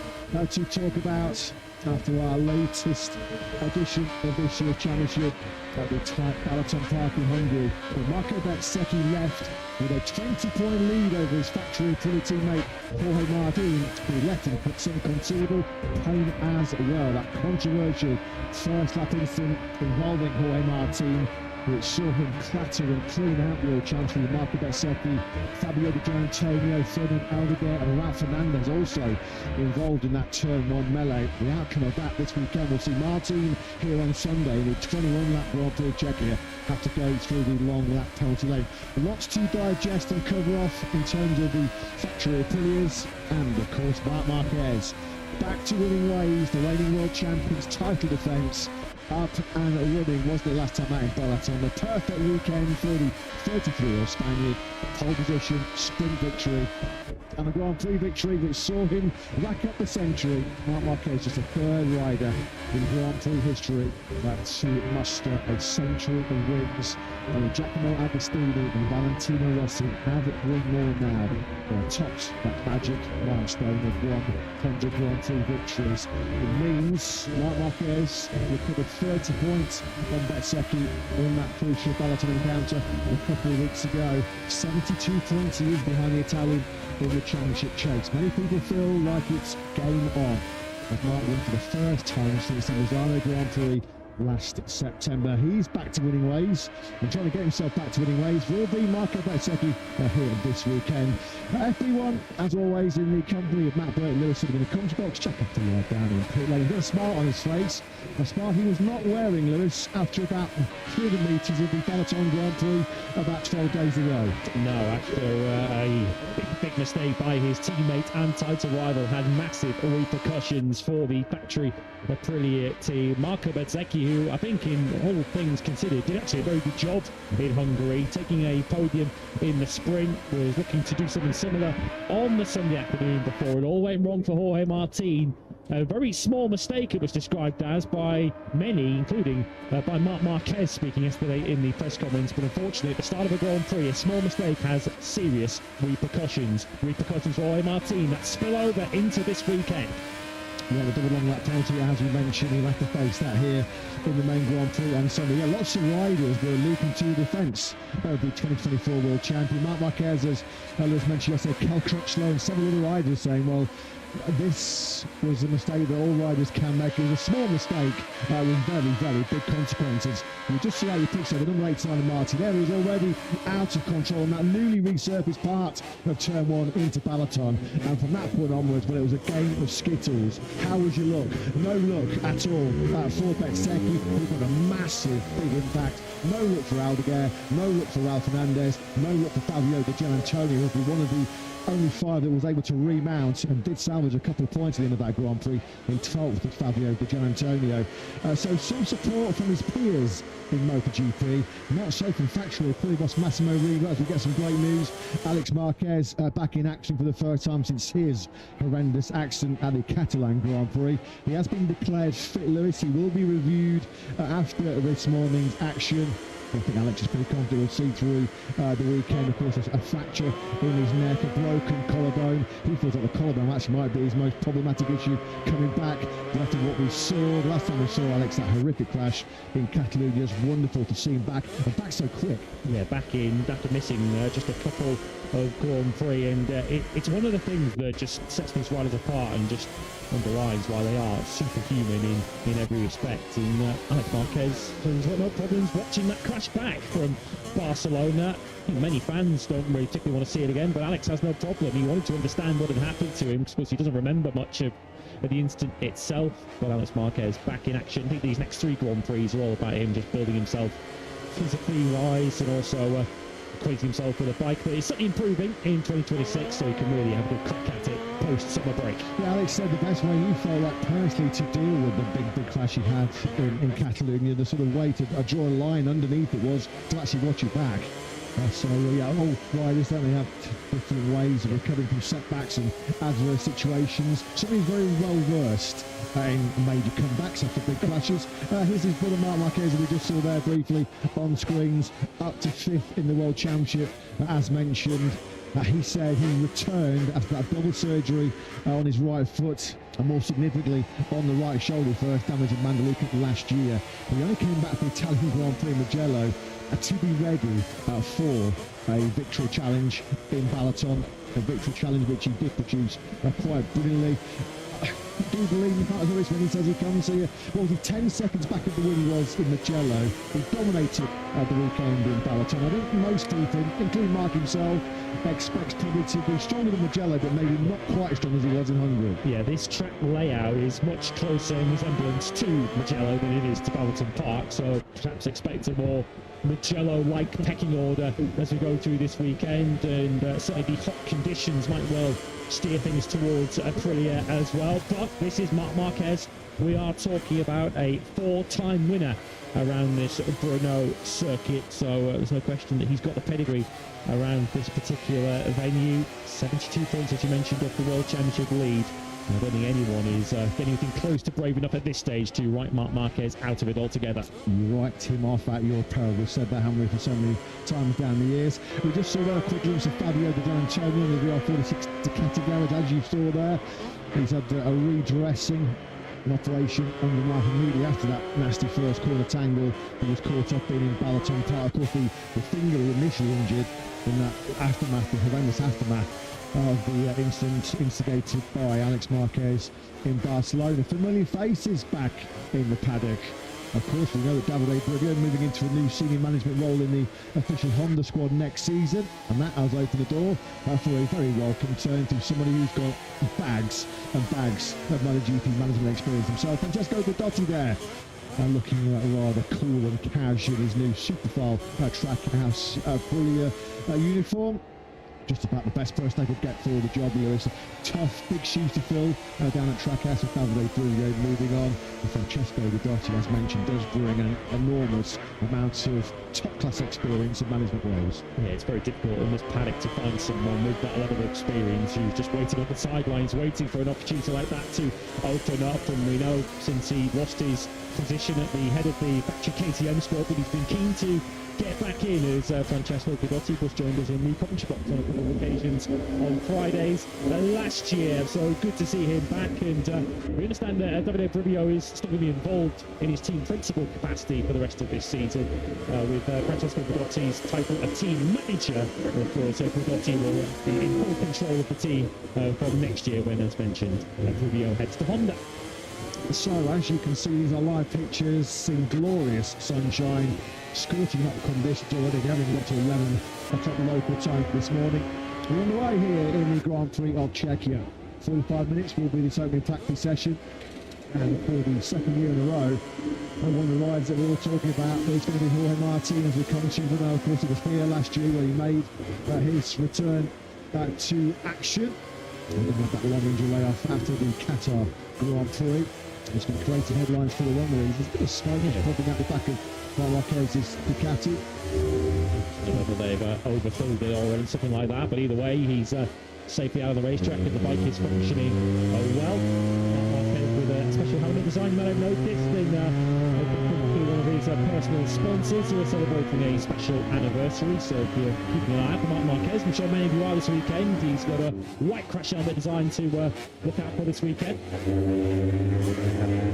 to talk about after our latest edition of this year's championship at the Balaton Park in Hungary. But Marco Bezzecchi left with a 20-point lead over his factory Aprilia teammate Jorge Martin, who left him put some considerable pain as well. That controversial first lap incident involving Jorge Martin, which saw him clatter and clean out the chance with Marco Bezzecchi, Fabio Di Giannantonio, Ferdinand Aldeguer and Ralph Fernandez also involved in that turn 1 melee. The outcome of that this weekend, we'll see Martin here on Sunday in the 21-lap Grand Prix of Czechia have to go through the long lap penalty lane. Lots to digest and cover off in terms of the factory Aprilias and of course Marc Marquez. Back to winning ways, the reigning world champions title defence up and running, wasn't it, last time out in Balaton? The perfect weekend for the 33-year-old Spaniard. Pole position, sprint victory, and a Grand Prix victory which saw him rack up the century. Marc Marquez just the third rider in Grand Prix history to muster a century of wins. And Giacomo Agostini and Valentino Rossi have won more now. They have topped that magic milestone of 100 Grand Prix victories. It means Marc Marquez recovered 30 points on Bezzecchi in that crucial Balaton encounter a couple of weeks ago. 72 points he is behind the Italian in the championship chase. Many people feel like it's game on, as Marc won for the first time since the Misano Grand Prix last September. He's back to winning ways, and trying to get himself back to winning ways will be Marco Bezzecchi here this weekend. FP1, as always, in the company of Matt Burton Lewis sitting in the commentary box. Check out the ride down in pit lane. He's got a smile on his face, a smile he was not wearing, Lewis, after about 300 metres of the Balaton Grand Prix about 12 days ago. No, after a big mistake by his teammate and title rival had massive repercussions for the factory Aprilia team. Marco Bezzecchi, who I think in all things considered did actually a very good job in Hungary, taking a podium in the sprint, was looking to do something similar on the Sunday afternoon before it all went wrong for Jorge Martin. A very small mistake it was described as by many, including by Marc Marquez speaking yesterday in the press conference. But unfortunately, at the start of a Grand Prix, a small mistake has serious repercussions. Repercussions for Jorge Martin that spill over into this weekend. Yeah, the double long lap penalty, as we mentioned, he'll have to face that here in the main Grand Prix on Sunday. Yeah, lots of riders were leaping to the defence of the 2024 World Champion. Marc Marquez, as Lewis mentioned yesterday, Cal Crutchlow and several other riders saying, well, this was a mistake that all riders can make. It was a small mistake with very, very big consequences. You just see how you picture the number 8 Simon Martin there, who's already out of control on that newly resurfaced part of turn 1 into Balaton. And from that point onwards, well, it was a game of skittles. How was your look? No look at all for Bezzecchi, who got a massive, big impact. No look for Aldeguer, no look for Ralph Fernandez, no look for Fabio Di Giannantonio, who would be one of the only 5 that was able to remount and did salvage a couple of points at the end of that Grand Prix in 12th with Fabio Di Giannantonio. So some support from his peers in MotoGP, not so from factory Aprilia boss Massimo Riva, as we get some great news. Alex Marquez back in action for the first time since his horrendous accident at the Catalan Grand Prix. He has been declared fit, Lewis. He will be reviewed after this morning's action. I think Alex is pretty confident we'll see through the weekend. Of course, there's a fracture in his neck, a broken collarbone. He feels like the collarbone actually might be his most problematic issue coming back. But after what we saw, the last time we saw Alex, that horrific crash in Catalonia, it's wonderful to see him back, and back so quick. Yeah, back in after missing just a couple of Grand Prix, and it's one of the things that just sets these riders apart and just underlines why they are superhuman in every respect. And Alex Marquez has got no problems watching that crash back from Barcelona. I think many fans don't really particularly want to see it again, but Alex has no problem. He wanted to understand what had happened to him because he doesn't remember much of the incident itself. But Alex Marquez back in action. I think these next 3 Grand Prix are all about him just building himself physically wise and also acquainting himself with a bike that is certainly improving in 2026, so he can really have a good crack at it post-summer break. Yeah, Alex said the best way he felt like personally to deal with the big crash he had in Catalonia, the sort of way to draw a line underneath it was to actually watch it back. So yeah, all riders certainly have different ways of recovering from setbacks and adverse situations. Certainly very well versed in major comebacks after big crashes. Here's his brother Marc Marquez, we just saw there briefly on screens, up to 5th in the World Championship, as mentioned. He said he returned after that double surgery on his right foot, and more significantly on the right shoulder, first damage at Mandaluca last year. And he only came back for the Italian Grand Prix Mugello to be ready for a victory challenge in Balaton, a victory challenge which he did produce quite brilliantly. I do believe he can't this when he says he comes here. Well, he 10 seconds back at the win he was in Mugello. He dominated the weekend in Balaton. I think most people, including Mark himself, expects probably to be stronger than Mugello, but maybe not quite as strong as he was in Hungary. Yeah, this track layout is much closer in resemblance to Mugello than it is to Balaton Park, so perhaps expect a more Mugello-like pecking order as we go through this weekend, and certainly the hot conditions might well steer things towards Aprilia as well. But this is Marc Marquez. We are talking about a 4-time winner around this Brno circuit, so there's no question that he's got the pedigree around this particular venue. 72 points, as you mentioned, off the World Championship lead. I don't think anyone is getting anything close to brave enough at this stage to write Marc Marquez out of it altogether. You write him off at your peril. We've said that, haven't we, for so many times down the years. We just saw a quick glimpse of Fabio Di Giannantonio in the VR46 Ducati garage, as you saw there. He's had a redressing, an operation on the knife immediately after that nasty first corner tangle he was caught up in Balaton Park. Of course, the finger initially injured in that aftermath, the horrendous aftermath of the incident instigated by Alex Marquez in Barcelona. Familiar faces back in the paddock. Of course, we know that Davide Brugger moving into a new senior management role in the official Honda squad next season, and that has opened the door for a very welcome turn to somebody who's got bags and bags of MotoGP management experience himself. Francesco Guidotti there, looking rather cool and cash in his new Superfile Trackhouse Aprilia uniform. Just about the best person they could get for the job, Lewis. Tough, big shoes to fill down at Trackhouse with Davide Brugger moving on. And Francesco Guidotti, as mentioned, does bring an enormous amount of top-class experience in management roles. Yeah, it's very difficult in this paddock to find someone with that level of experience who's just waiting on the sidelines, waiting for an opportunity like that to open up. And we know since he lost his position at the head of the factory KTM squad that he's been keen to get back in, as Francesco Guidotti was joined us in the commentary box on a couple of occasions on Fridays last year. So good to see him back, and we understand that Davide Brugger is still going to be involved in his team principal capacity for the rest of this season, with Francesco Guidotti's title of team manager. Of course, Guidotti will be in full control of the team from next year when, as mentioned, Brugger heads to Honda. So, as you can see, these are live pictures in glorious sunshine, scorching up conditions already, having got to 11 o'clock local time this morning. We're on the way here in the Grand Prix of Czechia. 45 minutes will be this opening practice session, and for the second year in a row, one of the rides that we were talking about is going to be Jorge Martin, as we come to know. Of course, it was here last year where he made his return to action. And then had that long injury layoff after the Qatar Grand Prix. It's been creating headlines for the wrong reasons. There's a bit of smoke popping out the back of Marquez's Ducati. Whether they've overfilled it or something like that, but either way, he's safely out of the racetrack and the bike is functioning well. Marquez with a special helmet design that I've noticed in one of his personal sponsors who are celebrating a special anniversary. So if you're keeping an eye out for Marc Marquez, I'm sure many of you are this weekend. He's got a white crash helmet design to look out for this weekend.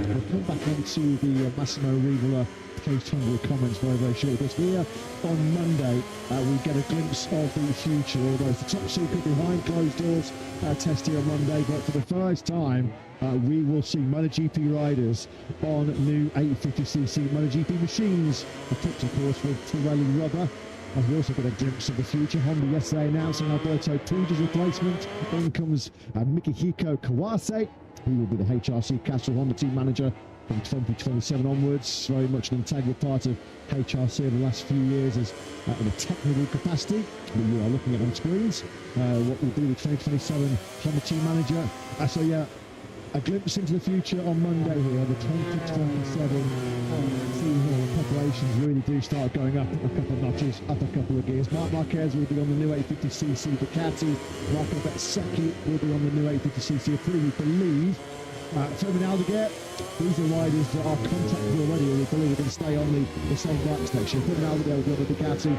We'll come back onto the Massimo Rivola post-Hungary comments very shortly, because here on Monday we get a glimpse of the future, although it's the top secret behind closed doors test here on Monday. But for the first time we will see MotoGP riders on new 850cc MotoGP machines, equipped of course with Pirelli rubber. And we also got a glimpse of the future. Honda yesterday announcing Alberto Puig's replacement. In comes Mikihiko Kawase, who will be the HRC Castrol Honda team manager from 2027 onwards. Very much an integral part of HRC in the last few years as in a technical capacity. We are looking at on screens what will be the 2027 Honda team manager. So yeah, a glimpse into the future on Monday here, the 2027 season. The preparations really do start going up a couple of notches, up a couple of gears. Marc Marquez will be on the new 850cc Ducati. Marco Bezzecchi will be on the new 850cc Aprilia, we believe. Fermin Aldeguer, these are riders that are contracted already, or we believe are going to stay on the same bikes next year. Fermin Aldeguer will be on the Ducati.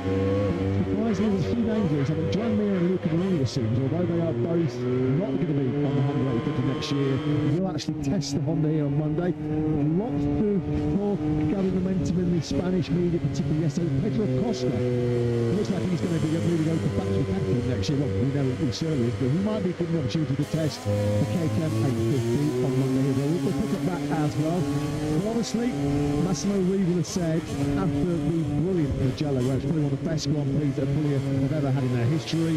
Surprisingly, there's a few names here. So Joan Mir and Luca Marini, it seems, although they are both not going to be on the Honda 850 next year, we'll actually test the Honda here on Monday. Lots of talk gathering momentum in the Spanish media, particularly yesterday. Pedro Costa looks like he's going to be moving over to factory petrol next year. Well, we know he certainly is, but he might be given the opportunity to test the KTM 850 on Monday here. We'll pick up that as well. But honestly, Massimo Rivola said after the brilliant Mugello, where it's probably one of the best Grand Prix that Aprilia have ever had in their history,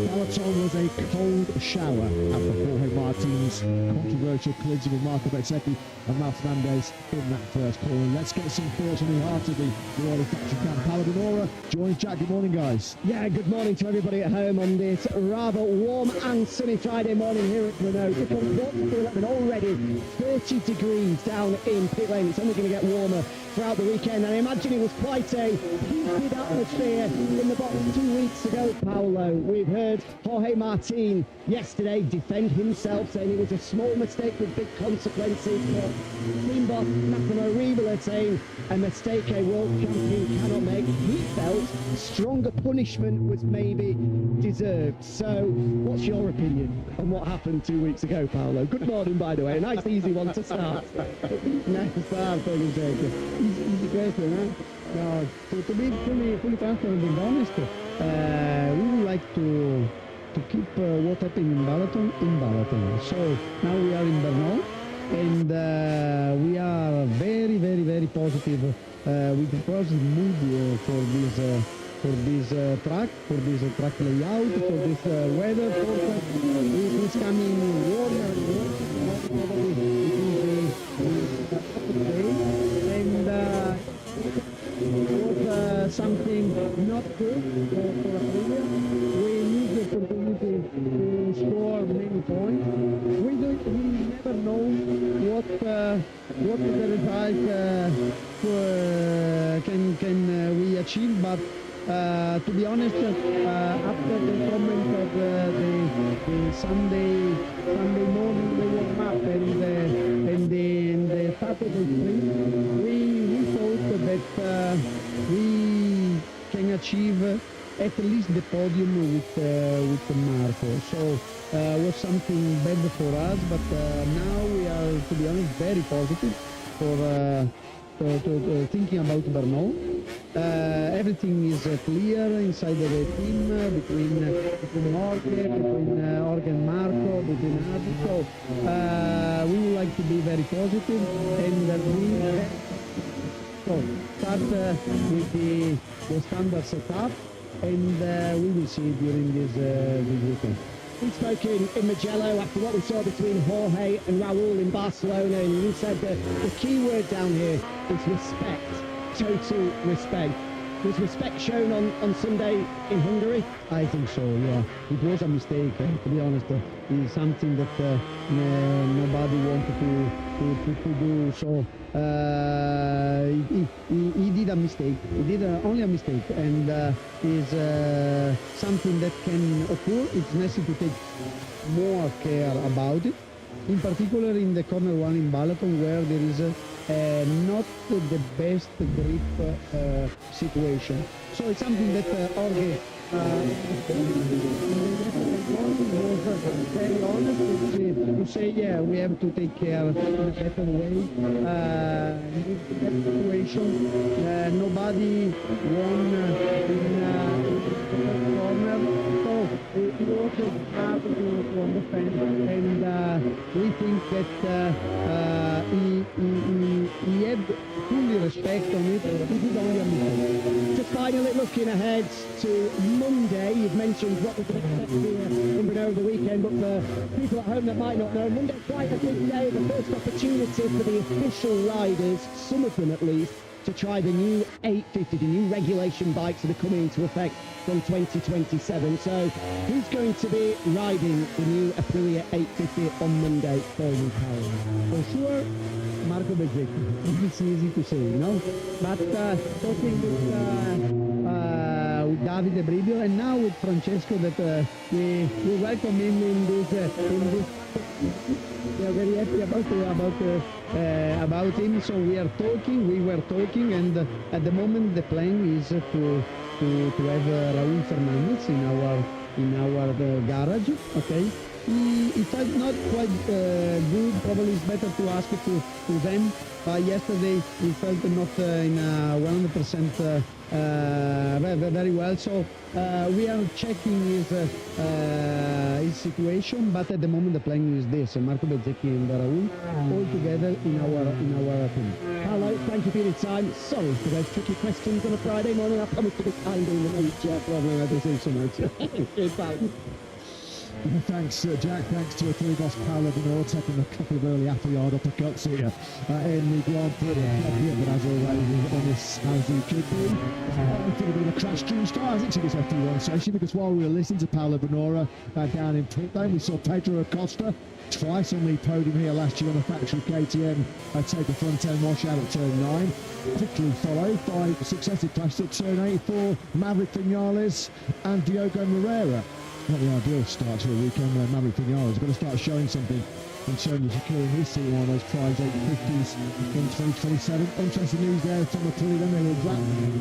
Balaton was a cold shower after Jorge Martin's controversial collision with Marco Bezzecchi and Mal Fernandez in that first corner. Let's get some thoughts on the heart of the Royal Factory Camp. Paladinora joins Jack. Good morning, guys. Yeah, good morning to everybody at home on this rather warm and sunny Friday morning here at Renault. From 1 to 11 already, 30 degrees down in pit lane. It's only going to get warmer throughout the weekend, and I imagine it was quite a heated atmosphere in the box 2 weeks ago, Paolo. We've heard Jorge Martin yesterday defend himself, saying it was a small mistake with big consequences, but team boss Massimo Rivola saying a mistake a world champion cannot make. He felt stronger punishment was maybe deserved. So what's your opinion on what happened 2 weeks ago, Paolo? Good morning, by the way. A nice easy one to start. Nice to start, easy question, huh? No, to be fully transparent and honest, we would like to keep what happened in Balaton. So now we are in Brno, and we are very positive with the positive mood for this track layout, for this weather forecast. It is coming warmer and warmer, probably and it was something not good for Aprilia. We need the opportunity to score many points. We never know what the result can we achieve, but to be honest, after the comment of the Sunday morning the warm up and the Saturday sprint, we thought that we can achieve at least the podium with Marco. So was something better for us, but now we are, to be honest, very positive for thinking about Brno. Everything is clear inside the team between Jorge and Marco, between us. So we would like to be very positive, and so start with the standard setup, and we will see during this weekend. We spoke in Mugello after what we saw between Jorge and Raul in Barcelona, and you said that the key word down here is respect, total respect. Was respect shown on Sunday in Hungary? I think so, yeah. It was a mistake, to be honest. It's something that nobody wanted to do. So he did a mistake. He did only a mistake, and is something that can occur. It's necessary to take more care about it. In particular, in the corner one in Balaton, where there is not the best grip situation. So it's something that Jorge was very honest to say, yeah, we have to take care in a better way. In that situation, nobody won in the corner. So it was hard to understand, and we think that he he had fully respect on it. He did only a mistake. Just finally looking ahead to Monday, you've mentioned what we can expect here in Brno over the weekend, but for people at home that might not know, Monday's quite a big day, the first opportunity for the official riders, some of them at least, to try the new 850, the new regulation bikes that are coming into effect from 2027. So who's going to be riding the new Aprilia 850 on Monday for you, Paolo? For sure, Marco Bezzecchi. It's easy to say, no? But talking with Davide Bribio and now with Francesco, that we welcome him in this. We are very happy about him. So we were talking, and at the moment the plan is to have Raúl Fernandez in our garage. Okay. He felt not quite good. Probably it's better to ask it to them. Yesterday he felt not in 100% very well. So we are checking his situation. But at the moment the plan is this: Marco Bezzecchi and Raúl all together in our team. Paolo, thank you for your time. Sorry for those tricky questions on a Friday morning. I promise to be kind in the future. Problem, I don't think so much. Cheers, Paolo. Thanks, Jack. Thanks to Aprilia boss Paolo Bonor, taking a couple of early Appleyard uppercuts here in the Grand Prix. But as always, honest as he could be. I think a bit of a crash dream start, hasn't it, this FP1 session? Because while we were listening to Paolo Bonora down in pit lane, we saw Pedro Acosta twice on the podium here last year on the factory KTM take a front end wash out at turn 9. Quickly followed by successive crashes at turn 8 for Maverick Vinales and Diogo Moreira. Not the ideal start to a weekend where Maverick Vinales has got to start showing something in terms of securing his seat in one of those prize 850s in 2027. Interesting news there from Aprilia. Then they will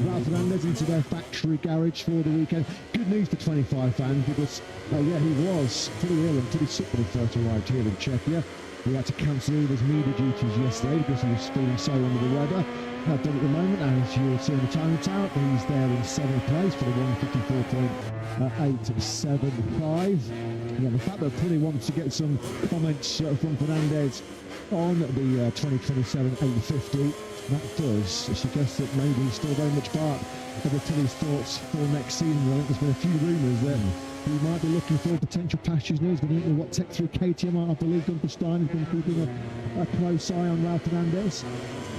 Ralph Fernandez into their factory garage for the weekend. Good news for 25 fans because, he was pretty ill and pretty sick when he first arrived here in Czechia. He had to cancel all of his media duties yesterday because he was feeling so under the weather. But at the moment, as you'll see on the time out, he's there in 7th place for the 154.875. Yeah, the fact that Aprilia wants to get some comments from Fernandez on the 2027 850, that does suggest that maybe he's still very much part of Aprilia's thoughts for next season. I think there's been a few rumours that he might be looking for potential pastures news. He's been looking at what Tech 3 KTM, I believe Gunther Stein has been keeping a close eye on Ralph Fernandez.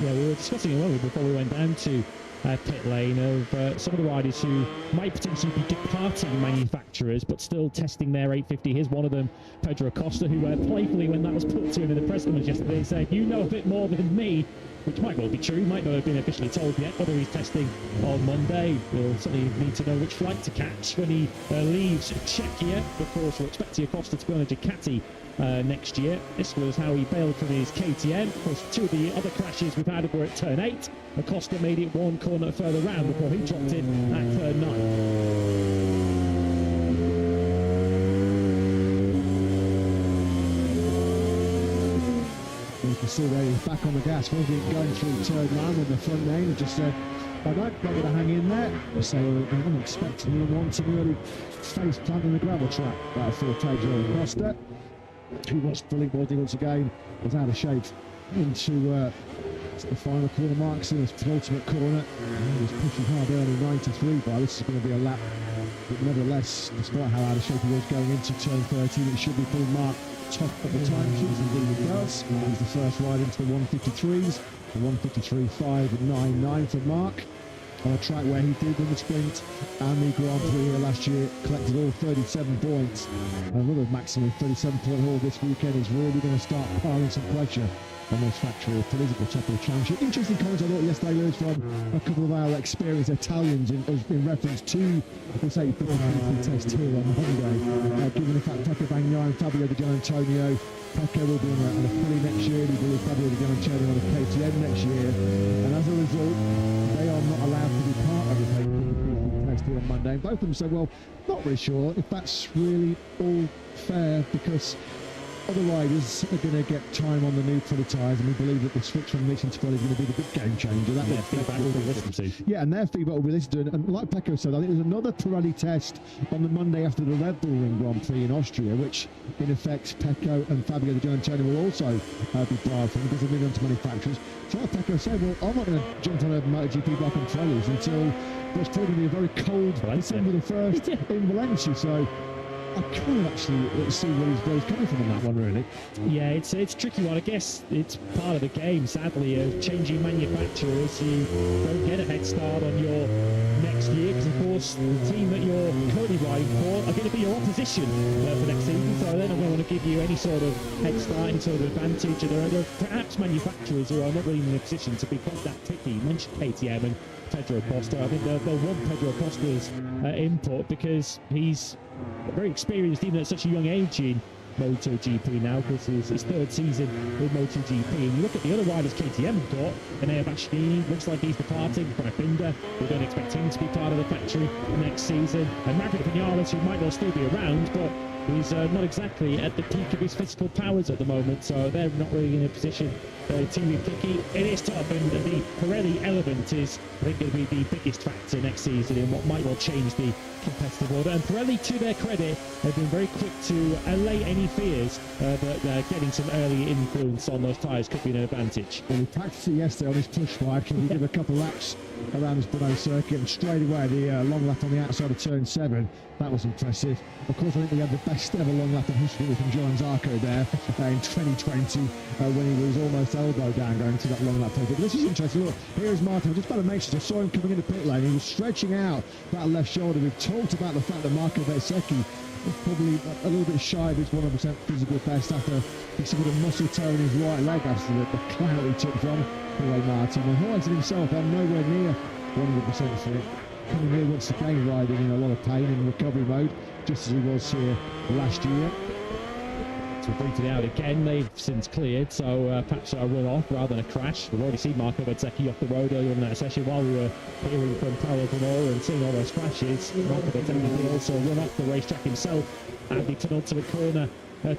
Yeah, we were discussing it, weren't we, before we went down to pit lane of some of the riders who might potentially be departing manufacturers but still testing their 850. Here's one of them, Pedro Acosta, who playfully, when that was put to him in the press conference yesterday, said, "You know a bit more than me," which might well be true, might not have been officially told yet. Whether he's testing on Monday, we'll certainly need to know which flight to catch when he leaves Czechia. Of course, we're expecting Acosta to be on a Ducati next year. This was how he bailed from his KTM. Of course, two of the other crashes we've had were at turn 8. Acosta made it one corner further round before he dropped in at turn 9. You can see there he's back on the gas, wasn't he, going through turn 9 when the front name just said, "I don't got to hang in there." So I'm expecting him on to really face plant on the gravel track for Pedro Acosta, who was fully body once again, was out of shape into the final corner marks in his penultimate corner. He was pushing hard early 93 by. This is going to be a lap, but nevertheless, despite how out of shape he was going into turn 13, it should be full mark top of the time sheets. Indeed it does. He's the first ride into the 153s, the 153.599 for Mark, on a track where he did win the sprint and the Grand Prix here last year, collected all 37 points. Another maximum 37-point haul this weekend is really going to start piling some pressure on those factory political top of the championship. Interesting comments I thought yesterday, Lewis, from a couple of our experienced Italians in reference to the say the test here on Monday. Given the fact Pecco Bagnaia and Fabio Di Gianantonio, Pecco will be on a Philly next year, he will be Fabio Di Gianantonio on a KTM next year, and as a result, they are not allowed to be part of the test here on Monday. Both of them said, well, not really sure if that's really all fair, because other riders are going to get time on the new Pirelli tyres, and we believe that the switch from Michelin to Pirelli is going to be the big game changer. That feedback will be listened to. Yeah, and their feedback will be listened to. And like Pecco said, I think there's another Pirelli test on the Monday after the Red Bull Ring Grand Prix in Austria, which in effect Pecco and Fabio Di Giannantonio will also be barred from because they're moving on to manufacturers. So like Pecco said, well, I'm not going to jump on a MotoGP bike on Pirellis until there's probably going to be a very cold December the 1st in Valencia. So I can't actually see where he's coming from on that one, really. Yeah, it's a tricky one. I guess it's part of the game, sadly, of changing manufacturers. You don't get a head start on your next year because, of course, the team that you're currently riding for are going to be your opposition for next season, so they're not going to want to give you any sort of head start, any sort of advantage. And there are perhaps manufacturers who are not really in a position to be quite that picky. You mentioned KTM and Pedro Acosta. I think they'll want Pedro Acosta's input because he's very experienced even at such a young age in MotoGP now, because it's his third season with MotoGP. And you look at the other riders KTM have got, Enea Bastianini looks like he's departing. Frank Binder, we don't expect him to be part of the factory next season. And Maverick Vinales, who might well still be around, but he's not exactly at the peak of his physical powers at the moment, so they're not really in a position to be picky. It is tough, and the Pirelli element is, I think, going to be the biggest factor next season in what might well change the competitive order. And Pirelli, to their credit, have been very quick to allay any fears that getting some early influence on those tyres could be an advantage. Well, he practiced it yesterday on his push bike, and he did a couple of laps around this Brno circuit, and straight away the long lap on the outside of turn 7, that was impressive. Of course, I think we had the best ever long lap in history from Johan Zarco there in 2020 when he was almost elbow down going to that long lap. But this is interesting. Look, here's Martin. I was just about to mention, I saw him coming into pit lane. He was stretching out that left shoulder. We've talked about the fact that Marco Bezzecchi was probably a little bit shy of his 100% physical best after he suffered a muscle tear in his right leg after the clout he took from Jorge Martin. And Horizon himself, I'm nowhere near 100% fit. Coming here once again riding in a lot of pain in recovery mode, just as he was here last year. So booted out again, they've since cleared, so perhaps a run-off rather than a crash. We've already seen Marco Bezzecchi off the road earlier in that session while we were hearing from Paolo Bonora and seeing all those crashes. Marco Bezzecchi did also run off the racetrack himself at the penultimate corner.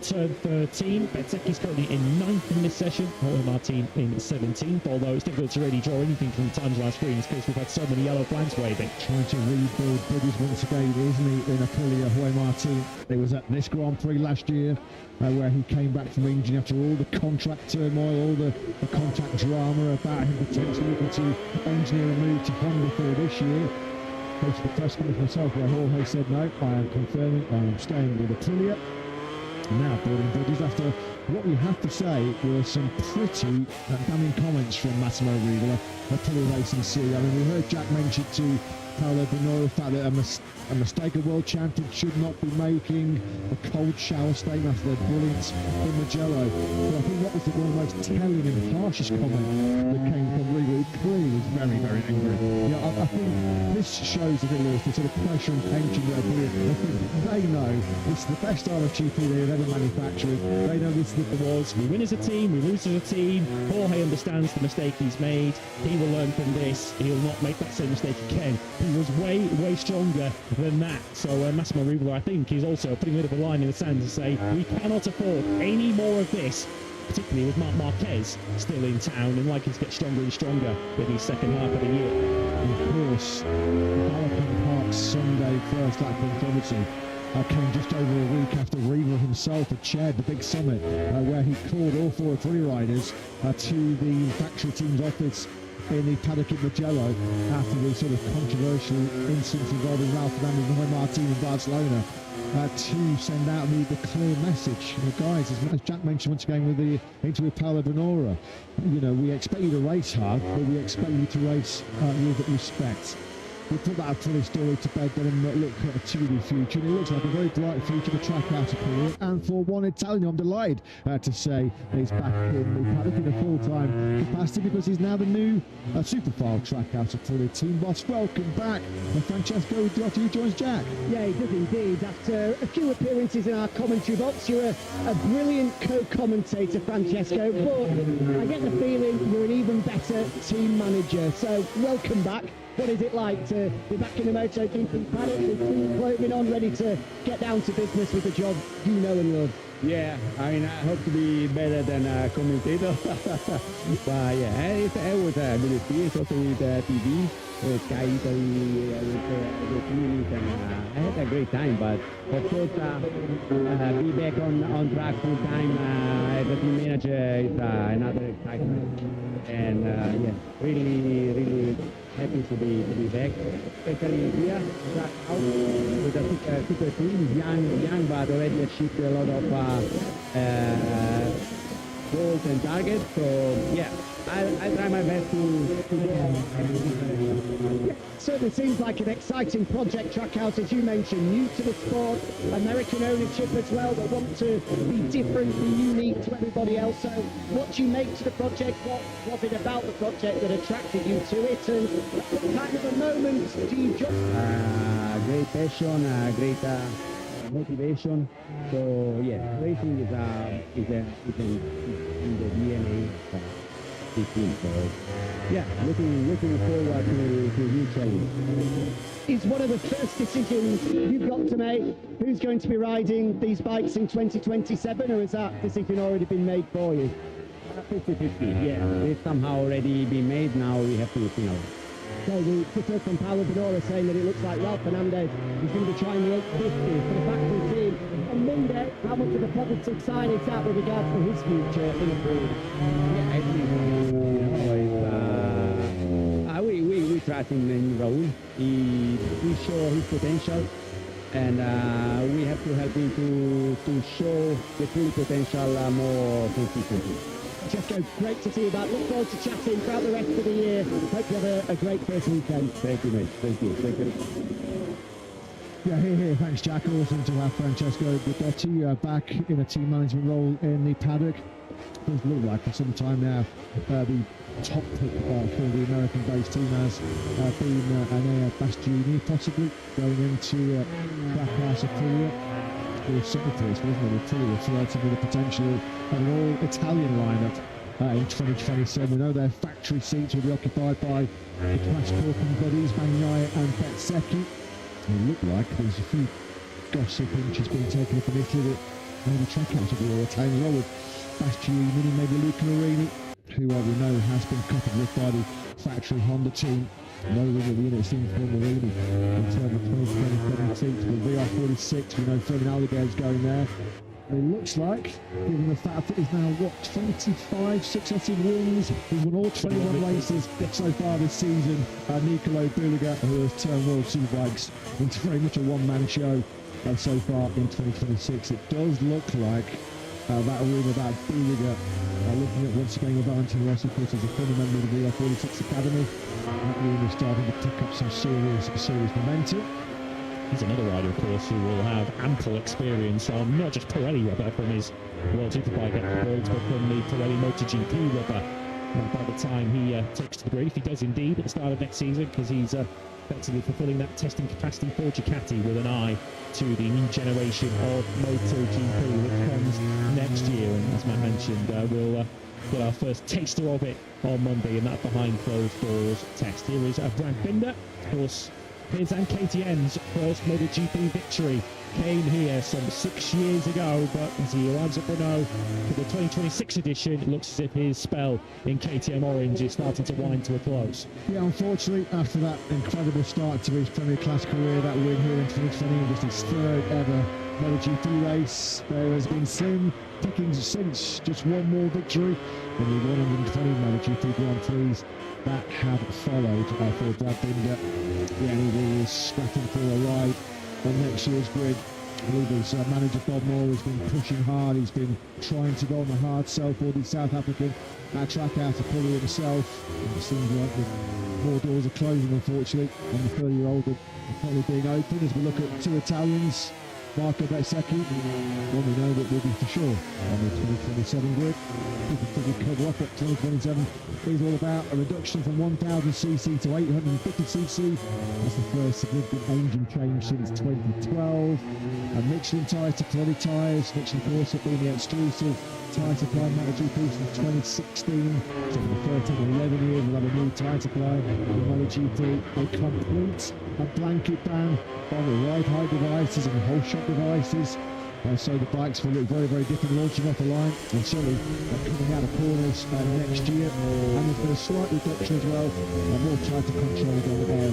Turn 13, Bezzecchi's currently in 9th in this session, Jorge Martin in 17th, although it's difficult to really draw anything from the times on our screens because we've had so many yellow flags waving. Trying to rebuild bridges once again, isn't he, in Aprilia, Jorge Martin. It was at this Grand Prix last year where he came back from injury after all the contract turmoil, all the contract drama about him potentially looking to engineer a move to Honda for this year. Go to the press conference myself where Jorge said, no, I am confirming I am staying with Aprilia. Now building bridges after what we have to say were some pretty damning comments from Massimo Rivola at Aprilia Racing Series. I mean, we heard Jack mention to Paolo Bonora the fact that a mistake a world champion should not be making, a cold shower statement after their brilliance in Mugello. But I think what was one of the most telling and harshest comment that came from Rivola, he clearly was very, very angry. I think this shows a bit of the sort of pressure and tension that they know it's the best RFGP they've ever manufactured. They know this is the was. We win as a team, we lose as a team. Jorge understands the mistake he's made. He will learn from this. He'll not make that same mistake again. He was way, way stronger than that. So Massimo Rivola, I think, is also putting a bit of a line in the sand to say we cannot afford any more of this, particularly with Marc Marquez still in town and likely to get stronger and stronger in the second half of the year. Of course, Galloping Park's Sunday first lap controversy came just over a week after Rivola himself had chaired the big summit where he called all 4 Aprilia riders to the factory team's office in the paddock in Mugello after the sort of controversial incident involving Ralph Fernandez and Jorge Martin in Barcelona to send out the clear message. Guys, as Jack mentioned once again with the interview with Paolo Bonora, we expect you to race hard, but we expect you to race with respect. We put that Aprilia story to bed then and look at a TV future. And it looks like a very bright future for Trackhouse Aprilia. And for one Italian, I'm delighted to say he's back in the paddock in a full-time capacity because he's now the new Superfile Trackhouse Aprilia team boss. Welcome back, Francesco Dotti, who joins Jack. Yeah, he does indeed. After a few appearances in our commentary box, you're a brilliant co-commentator, Francesco, but I get the feeling you're an even better team manager. So welcome back. What is it like to be back in the MotoGP paddock with team clothing on, ready to get down to business with the job you know and love? Yeah, I mean, I hope to be better than a commentator. But yeah, it was a good experience also with TV, Sky Italy, with Munich, and I had a great time. But of course, be back on track full time as a team manager is another excitement. And yeah, really happy to be back, especially here, back out with a super team, young but already achieved a lot of goals and targets. So yeah, I'll try my best to go. Certainly seems like an exciting project, Trackhouse, as you mentioned, new to the sport, American ownership as well, that want to be different, be unique to everybody else. So what do you make to the project? What was it about the project that attracted you to it? And what kind of a moment do you great passion, great motivation. So yeah, racing is in the DNA of this team. So yeah, looking forward to new challenge. Is one of the first decisions you've got to make who's going to be riding these bikes in 2027, or has that decision already been made for you? 50-50, yeah, it's somehow already been made. Now we have to, So the first from Paolo Bedora saying that it looks like Ralph Fernandez is going to be trying the 850 for the factory team on Monday. How much of a positive sign is that with regards to his future in the field? Yeah, I think we trust in Raul. He show his potential, and we have to help him to show the full potential more consistently. Francesco, great to see you back. Look forward to chatting throughout the rest of the year. Hope you have a great first weekend. Thank you, mate. Thank you. Yeah, here. Thanks, Jack. Awesome to have Francesco Guidotti back in a team management role in the paddock. Does look like for some time now the top pick for the American-based team has been Anea Bastianini, possibly going into Trackhouse Aprilia. Or Secretaries, wasn't it? Aprilia flirting with the potential of an all-Italian lineup in 2027. We know their factory seats will be occupied by the Crash Corking buddies, Bagnaia and Bezzecchi. It looked like there's a few gossip inches being taken up in Italy that maybe Trackhouse will be all-Italian role with Bastianini, maybe Luca Marini, who we know has been coupled with by the factory Honda team. No win of the unit seems for Marini in terms of 2027 seats with VR46. We know Ferdinand Alligator's going there. And it looks like, given the fact that he's now, 25 successive wins, he's won all 21 races so far this season. Nicolo Bulliga, who has turned World Superbikes into very much a one-man show so far in 2026. It does look like that rumour about Bulliga looking at once again Valentino Rossi, of course, as a former member of the VR46 Academy. That rumour starting to pick up some serious momentum. He's another rider, of course, who will have ample experience on not just Pirelli rubber from his World Superbike exploits, but from the Pirelli MotoGP rubber. And by the time he takes to the grid, if he does indeed at the start of next season, because he's effectively fulfilling that testing capacity for Ducati with an eye to the new generation of MotoGP that comes next year. And as Matt mentioned, we'll get our first taster of it on Monday in that behind closed doors test. Here is Brad Binder, of course. His and KTM's first MotoGP victory came here some 6 years ago, but as he arrives at Renault for the 2026 edition, it looks as if his spell in KTM Orange is starting to wind to a close. Yeah, unfortunately, after that incredible start to his Premier Class career, that win here in 2020, and just his third ever MotoGP race, there has been slim pickings since. Just one more victory in the 120 MotoGP Grand Prix that have followed for Brad Binder. Yeah, he was scrapping for a ride on next year's grid. I believe his manager Bob Moore has been pushing hard. He's been trying to go on the hard sell for the South African Trackhouse Aprilia himself. And it seems like the more doors are closing, unfortunately, on the 30-year-old are probably being open. As we look at two Italians, Marco Bezzecchi, one we know that will be for sure on the 2027 grid. People cover up at 2027 is all about a reduction from 1000cc to 850cc. That's the first significant engine change since 2012. And Michelin tyres to Pirelli tyres. Michelin, of course, have been the exclusive tyre supply in MotoGP since 2016. So for the 13 and 11 years, we'll have a new tyre supply in MotoGP. A complete blanket ban on the ride height devices and whole shot devices. So the bikes will look very, very different launching off the line, and certainly coming out of corners next year. And there's been a slight reduction as well, more tighter control on the air.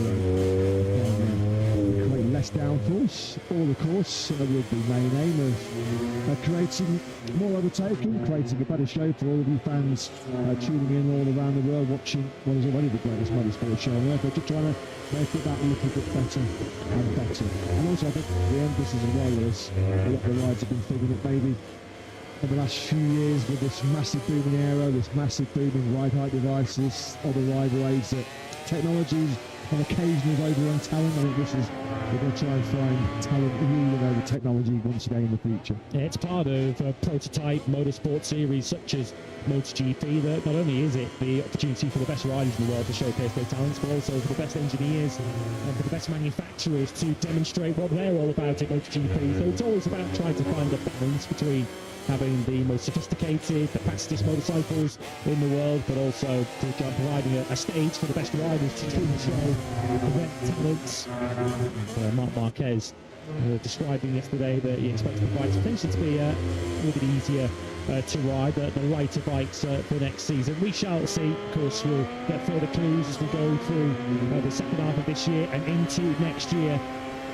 Create less downforce, all of course, with the main aim of creating more overtaking, creating a better show for all of you fans tuning in all around the world, watching what is already the greatest motorsport show on earth, but just trying to make it that little bit better and better. And also I think the emphasis as well is what the rides have been thinking that maybe in the last few years with this massive booming aero, this massive booming ride height devices, other ride aids, that technologies on occasion is overrun talent. I think this is, we're going to try and find talent ruling over technology once again in the future. Yeah, it's part of a prototype motorsport series such as MotoGP that not only is it the opportunity for the best riders in the world to showcase their talents, but also for the best engineers and for the best manufacturers to demonstrate what they're all about at MotoGP. So it's always about trying to find a balance between having the most sophisticated, the fastest motorcycles in the world, but also providing a stage for the best riders to truly show their talents. Marc Marquez describing yesterday that he expects the bikes potentially to be a little bit easier to ride, the lighter bikes for next season. We shall see. Of course, we'll get further clues as we go through the second half of this year and into next year.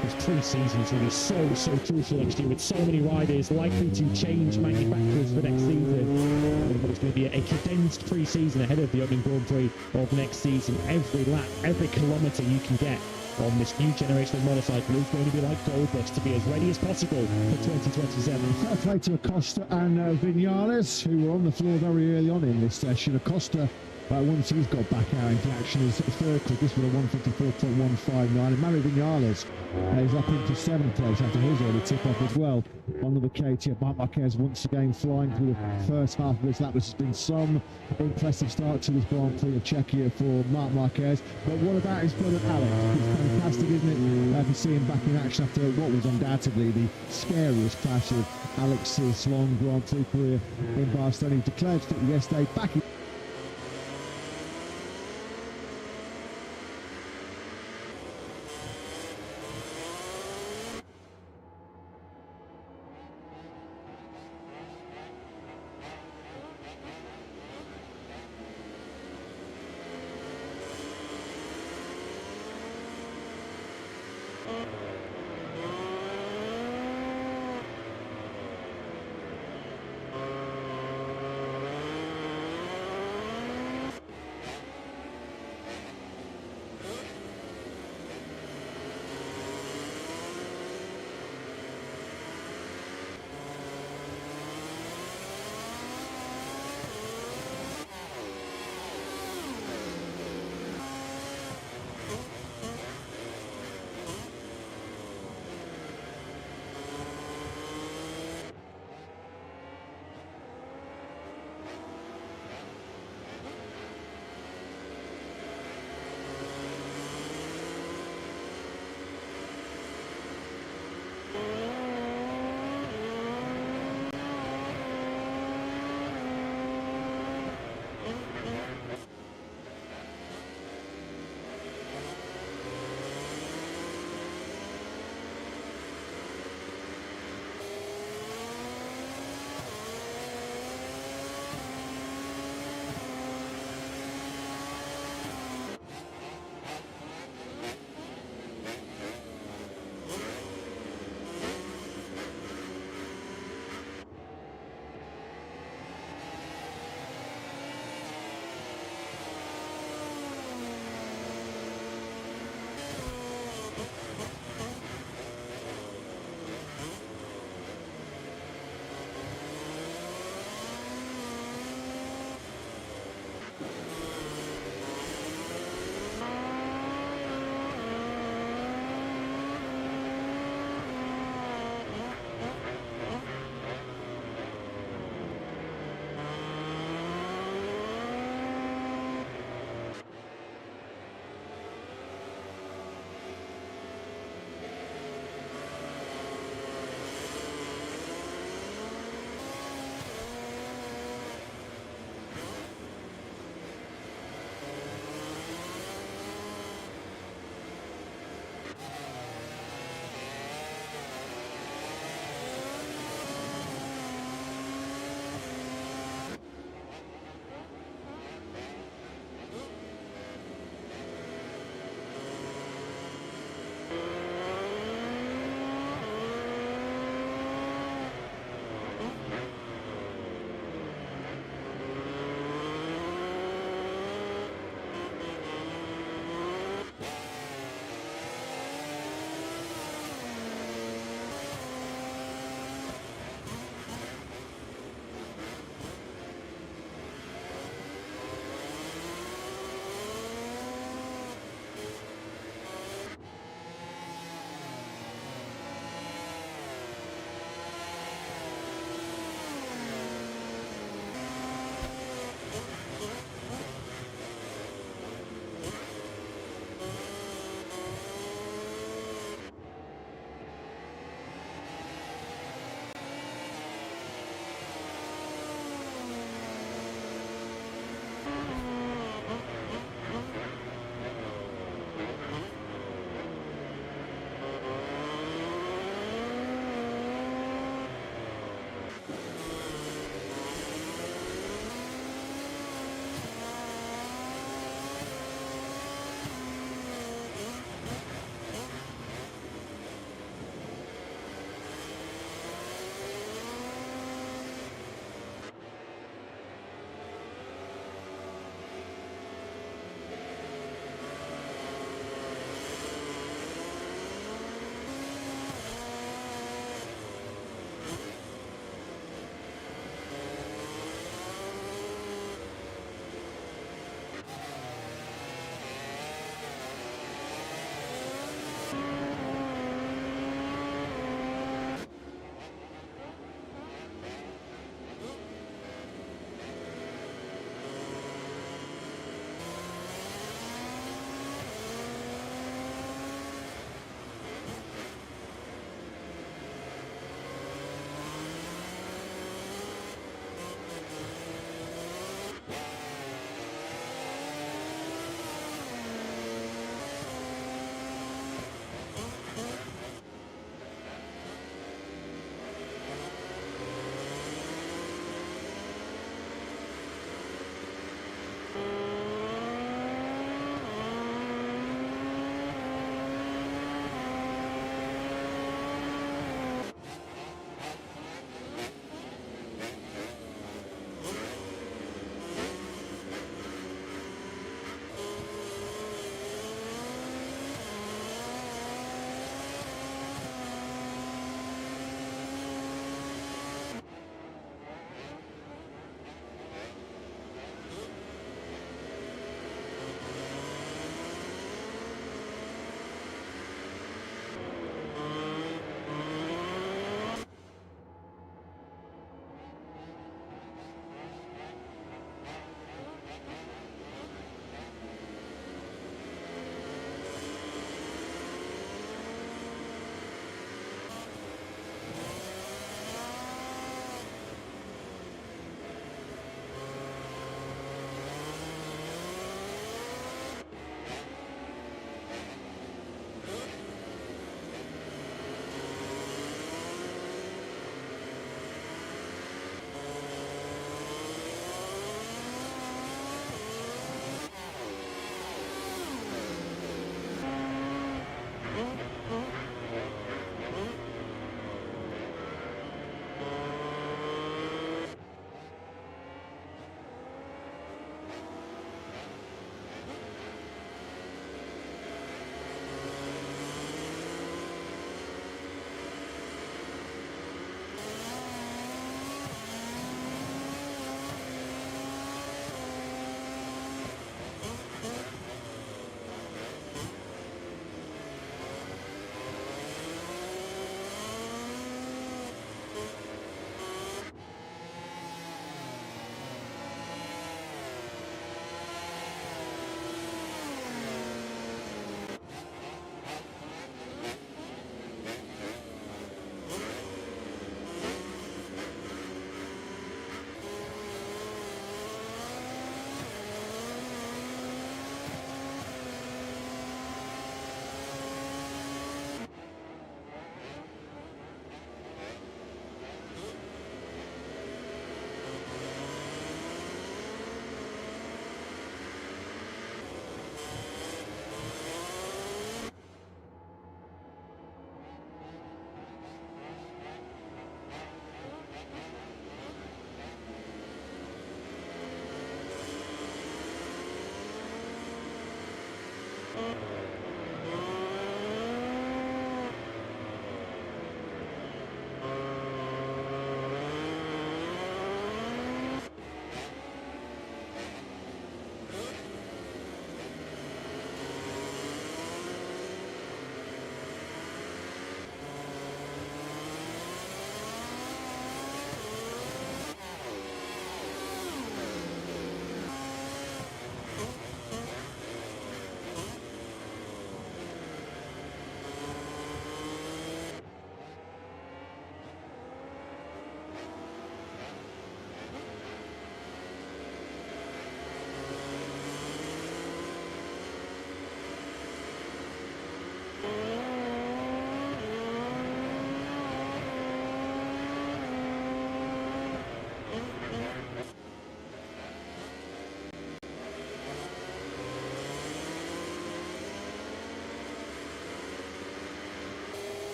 This pre-season is going to be so crucial next year, with so many riders likely to change manufacturers for next season. It's going to be a condensed pre-season ahead of the opening Grand Prix of next season. Every lap, every kilometre you can get on this new generation of motorcycle is going to be like gold dust to be as ready as possible for 2027. Fair play to Acosta and Vinales, who were on the floor very early on in this session. Acosta, once he's got back out into action, is third quickest with a 154.159, and Mario Vinales is up into 7th place after his early tip-off as well. On the KTM, Marc Marquez once again flying through the first half of this lap. This has been some impressive start to this Grand Prix of Czechia for Marc Marquez. But what about his brother Alex? It's fantastic, isn't it, to see him back in action after what was undoubtedly the scariest crash of Alex's long Grand Prix career in Barcelona. He declared victory yesterday, back in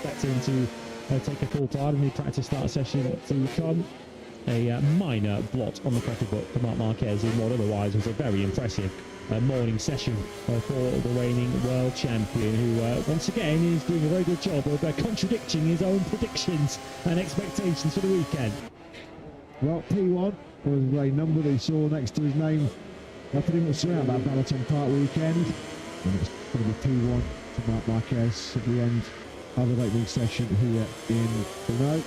expecting to take a full part in the practice start session to come. A minor blot on the credit book for Marc Marquez in what otherwise was a very impressive morning session for the reigning world champion, who once again is doing a very good job of contradicting his own predictions and expectations for the weekend. Well, P1 was a number that he saw next to his name pretty much throughout that Balaton Park weekend. And it's going to be P1 to Marc Marquez at the end of the late league session here in Brno.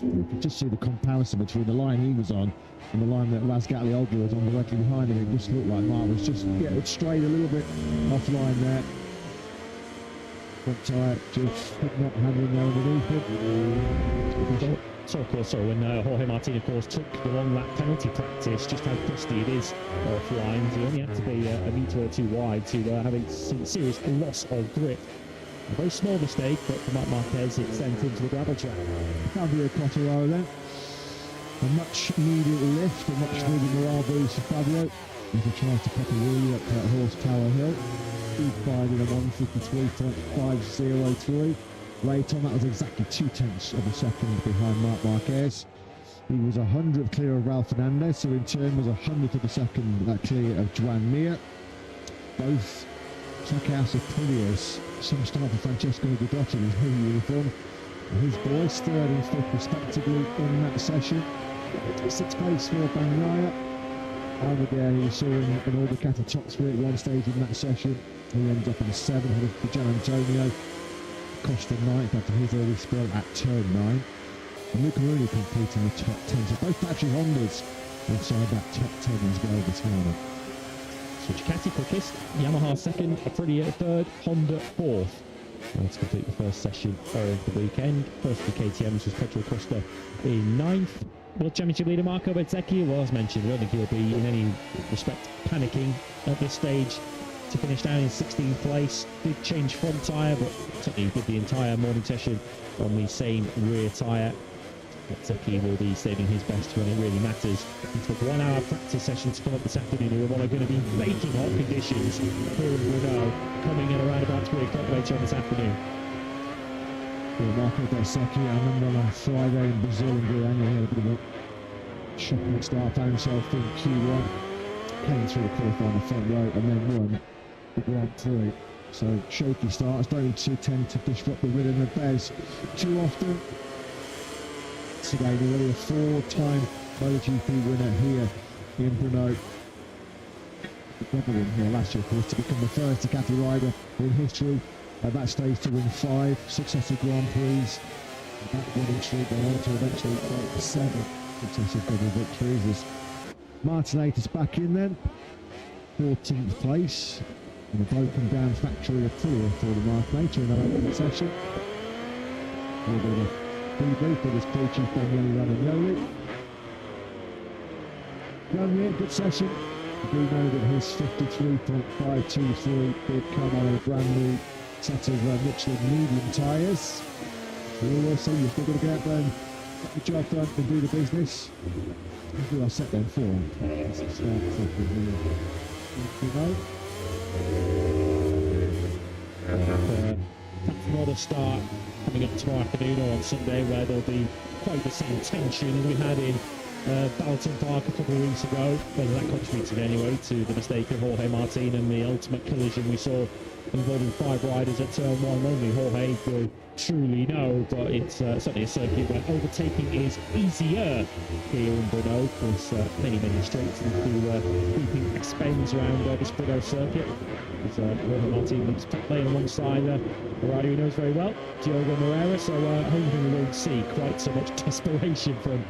You can just see the comparison between the line he was on and the line that Razgatli Olga was on directly behind him. It just looked like Marc was just it strayed a little bit offline there. Front tyre just could not handle there underneath it. So of course, when Jorge Martin of course took the long lap penalty practice, just how crusty it is offline. He only had to be a metre or two wide to have a serious loss of grip. A very small mistake, but for Marc Marquez it sent him to the gravel track. Fabio Quartararo then. A much needed lift, a much needed morale boost for Fabio. He tries to pop a wheelie up that Horse-Tower Hill. Speed 5 in a 153.503. Late on, that was exactly 0.2 of a second behind Marc Marquez. He was 100th clear of Raul Fernandez, so in turn was 100th of a second clear of Joan Mir. Both Trackhouse of Pugliese, some start for Francesco Guidotti in his new uniform. His boys, 3rd and 5th respectively in that session. 6th place for Bagnaia. Almaguer, he saw in all the Cata top split at one stage in that session. He ends up in 7th, headed for Gian Antonio. Costa 9th after his early spell at turn 9. And Luca Rooney completing the top 10. So both battery Hondas inside that top 10 as well this morning. So Ducati quickest, Yamaha 2nd, Aprilia 3rd, Honda 4th. To complete the first session of the weekend. First for KTM's was Pedro Costa in 9th. World Championship leader Marco Bezzecchi, well, as mentioned, I don't think he'll be in any respect panicking at this stage. To finish down in 16th place, did change front tyre, but certainly did the entire morning session on the same rear tyre. Bezzecchi will be saving his best when it really matters. He took 1 hour practice session to come up this afternoon in what are going to be baking hot conditions here in Brno, coming in around about 3 o'clock later on this afternoon. Yeah, Marco Bezzecchi, I remember on Friday in Brazil and Goiânia, he had a bit of a shocking start, found himself in Q1, came through the qualifying in the front row and then won the Grand Prix. So shaky starts don't tend to disrupt the rhythm of Bez too often. Today already a 4-time MotoGP winner here in Brno. Never won here last year, of course, to become the first Ducati rider in history at that stage to win 5 successive Grand Prix. That winning streak went on to eventually break 7 successive double victories as Martin is back in then. 14th place in a broken down factory Aprilia for the Mark in that opening session. A little bit of a debrief for this crew chief Daniele Ranioli. Ranieri, good session. We do know that his 53.523 did come on a brand new set of Michelin medium tyres. We always say you've still got to get out there and get the job done and do the business. We are set then for That's not a start coming up tomorrow afternoon or on Sunday, where there'll be quite the same tension as we had in Balaton Park a couple of weeks ago. Whether that contributed anyway to the mistake of Jorge Martin and the ultimate collision we saw involving 5 riders at turn 1. Only Jorge will truly know, but it's certainly a circuit where overtaking is easier here in Brno. Of course, many straights into keeping expense around this Brno circuit. As Jorge Martin looks top lane alongside a rider he knows very well, Diogo Moreira, so hopefully we won't see quite so much desperation from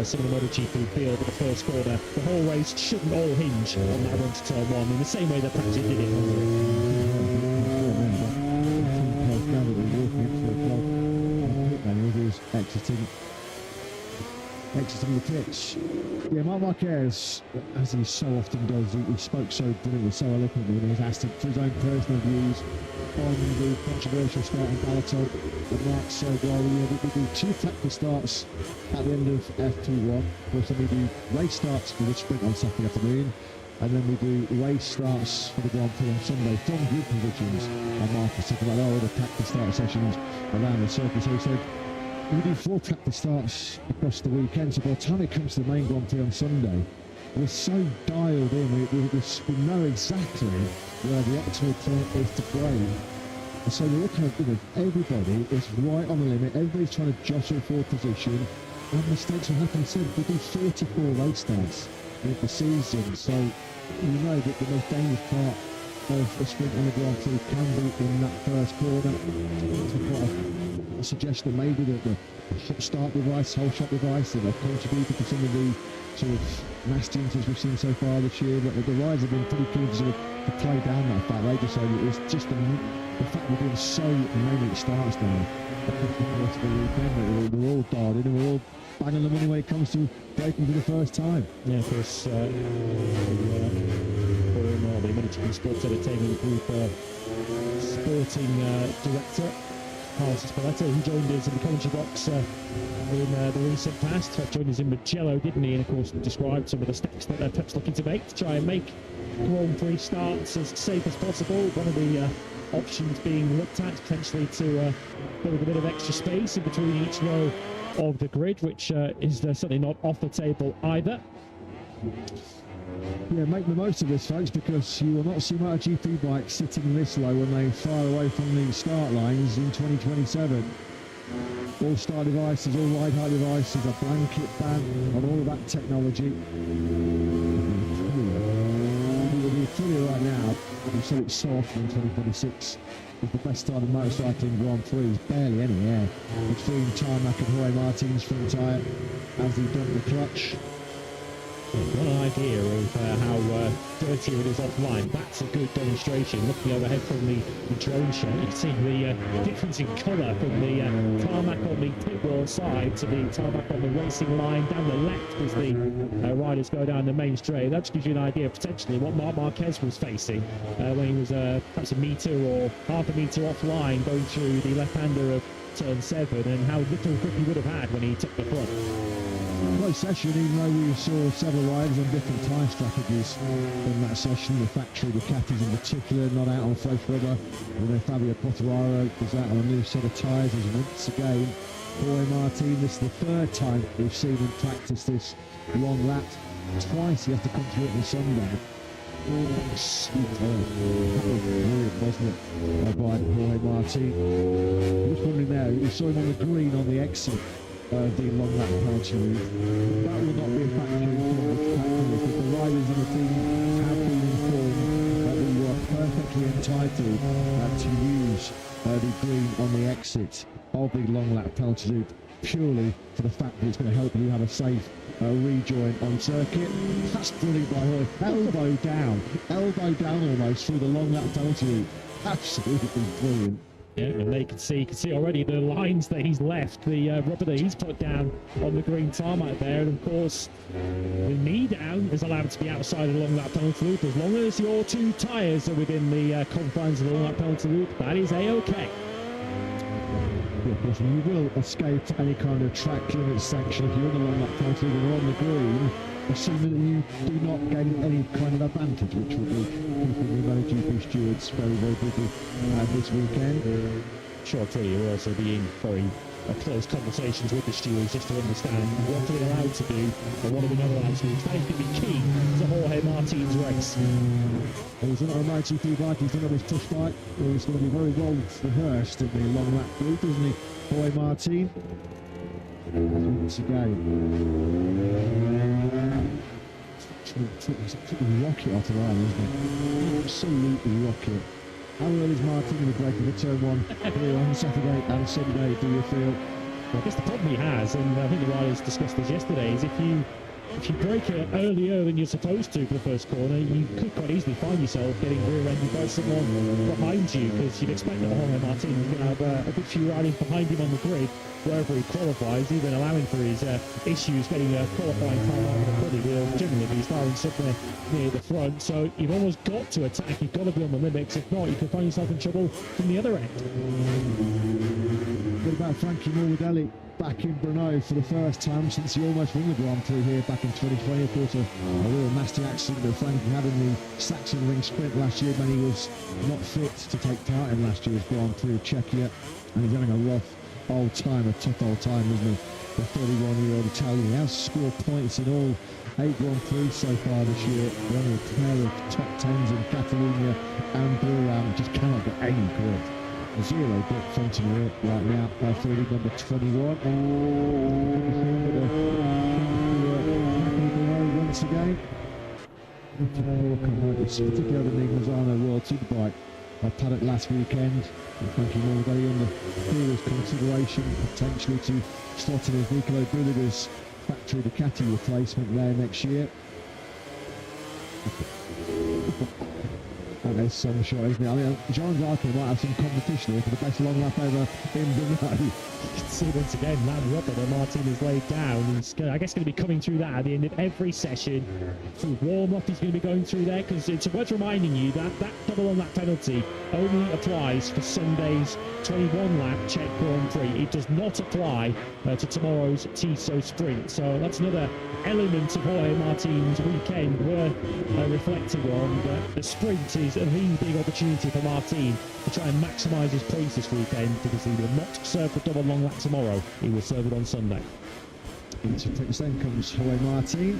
some of the MotoGP field at the first corner. The whole race shouldn't all hinge on that run to turn 1 in the same way that Practice did it. Exiting the pitch. Yeah, Marc Marquez, as he so often does, he spoke so brilliantly, so eloquently when he was asked for his own personal views on the controversial start in Balaton. And Marc said, well, we do 2 tactical starts at the end of FP1. Of course, then we do race starts with a sprint on Saturday afternoon. And then we do race starts for the Grand Prix on Sunday from grid positions. And Mark was talking about all the practice start sessions around the circuit. So he said, we do 4 practice starts across the weekend. So by the time it comes to the main Grand Prix on Sunday, we're so dialed in. We know exactly where the optimal point is to brake. And so we're looking at everybody is right on the limit. Everybody's trying to jostle for position. And mistakes will happen. So we do 44 race starts in the season. So you know that the most dangerous part of a sprint on the Grand Prix can be in that first corner. I suggest that maybe the hot start device, whole shot device, that have contributed to some of the sort of nasty incidents we've seen so far this year. But the riders have been pretty keen to sort of to play down that fact. They just say that it's just the fact we're doing so many starts now. We're all dialed in and we're all banging the money when it comes to braking for the first time. Yeah, of course, the MotoGP Sports Entertainment Group sporting director, Carlos Spaletta, who joined us in the commentary box in the recent past. Joined us in Mugello, didn't he? And of course described some of the steps that they're perhaps looking to make to try and make Grand Prix starts as safe as possible. One of the options being looked at potentially to build a bit of extra space in between each row of the grid, which is certainly not off the table either. Yeah, make the most of this, folks, because you will not see MotoGP bikes sitting this low when they fire away from the start lines in 2027. All start devices, all ride height devices, a blanket ban on all of that technology. We'll be right now. We said it's so often in 2026. It's the best time of motorcycling Grand Prix. There's barely any air between Tarmac and Jorge Martin's front tyre as they dump the clutch. What an idea of how dirty it is offline. That's a good demonstration. Looking overhead from the drone shot, you can see the difference in colour from the tarmac on the pit wall side to the tarmac on the racing line down the left as the riders go down the main straight. That just gives you an idea of potentially what Marc Marquez was facing when he was perhaps a metre or half a metre offline going through the left-hander of turn 7, and how little grip he would have had when he took the front. Close session, even though we saw several riders on different tyre strategies in that session. The factory, the Ducatis in particular, not out on fresh rubber. And then Fabio Quartararo was out on a new set of tyres as once again. Jorge Martin, this is the 3rd time we've seen him practice this long lap. Twice he has to come through it on Sunday. That was brilliant, wasn't it, by Jorge Martin. I'm just wondering now, we saw him on the green on the exit. The long lap penalty route. That will not be a factor because the riders and the team have been informed that we were perfectly entitled to use the green on the exit of the long lap penalty route, purely for the fact that it's going to help you have a safe rejoin on circuit. That's brilliant by Jorge. Elbow down almost through the long lap penalty route. Absolutely brilliant. Yeah, and you can see already the lines that he's left, the rubber that he's put down on the green tarmac there, and of course the knee down is allowed to be outside of the long lap penalty loop as long as your 2 tyres are within the confines of the long lap penalty loop. That is a-okay. Because you will escape any kind of track limit sanction if you're in the long lap penalty loop and on the green, assuming that you do not gain any kind of advantage, which will be keeping the MotoGP stewards very, very busy this weekend. Sure, too, you'll also be in very close conversations with the stewards just to understand what they're allowed to do and what they're not allowed to do. That is going to be key to Jorge Martin's race. He's not a MotoGP bike, he's not on his push bike. He's going to be very well rehearsed in the long lap group, isn't he, Jorge Martin? Once again. It's a pretty rocket off the line, isn't it? Absolutely rocket. How early is Martin going to break into turn 1 here on Saturday and Sunday, do you feel? Well, I guess the problem he has, and I think the riders discussed this yesterday, is if you brake it earlier than you're supposed to for the first corner, you could quite easily find yourself getting rear-ended by someone behind you, because you'd expect that Jorge Martin is going to have a good few riders behind him on the grid wherever he qualifies, even allowing for his issues getting a qualifying time out of the quali. He'll generally be starting somewhere near the front, so you've almost got to attack, you've got to be on the limits. If not, you can find yourself in trouble from the other end. What about Frankie Morbidelli back in Brno for the first time since he almost won the Grand Prix here back in 2020? Of course, a real nasty accident that Frankie had in the Saxon Ring Sprint last year when he was not fit to take part in last year's Grand Prix of Czechia. And he's having a rough old time, a tough old time, isn't he? The 31-year-old Italian. He has scored points in all 8 Grand Prix so far this year. Only a pair of top 10s in Catalonia and Burram. Just cannot get any correct. 0 bit front in the right now. For number 21. Once again. It's particularly the Mazzano World Superbike. I paddock last weekend. Frankie Morbidelli under serious consideration potentially to slot in as Nicolo Bulliger's factory Ducati replacement there next year. And there's some shot, isn't it? I mean, John Zarkin might have some competition here for the best long lap ever in Brno. You can see once again that rubber that Martin has laid down. He's, I guess, going to be coming through that at the end of every session. Through warm-up, he's going to be going through there, because it's worth reminding you that that double on lap penalty only applies for Sunday's 21-lap Czech Grand Prix. It does not apply to tomorrow's TISO sprint. So that's another element of Jorge Martin's weekend worth reflecting on. The sprint is a really big opportunity for Martin to try and maximise his points this weekend, because he will not serve the double long lap tomorrow. He will serve it on Sunday. Into Prix then comes Jorge Martin.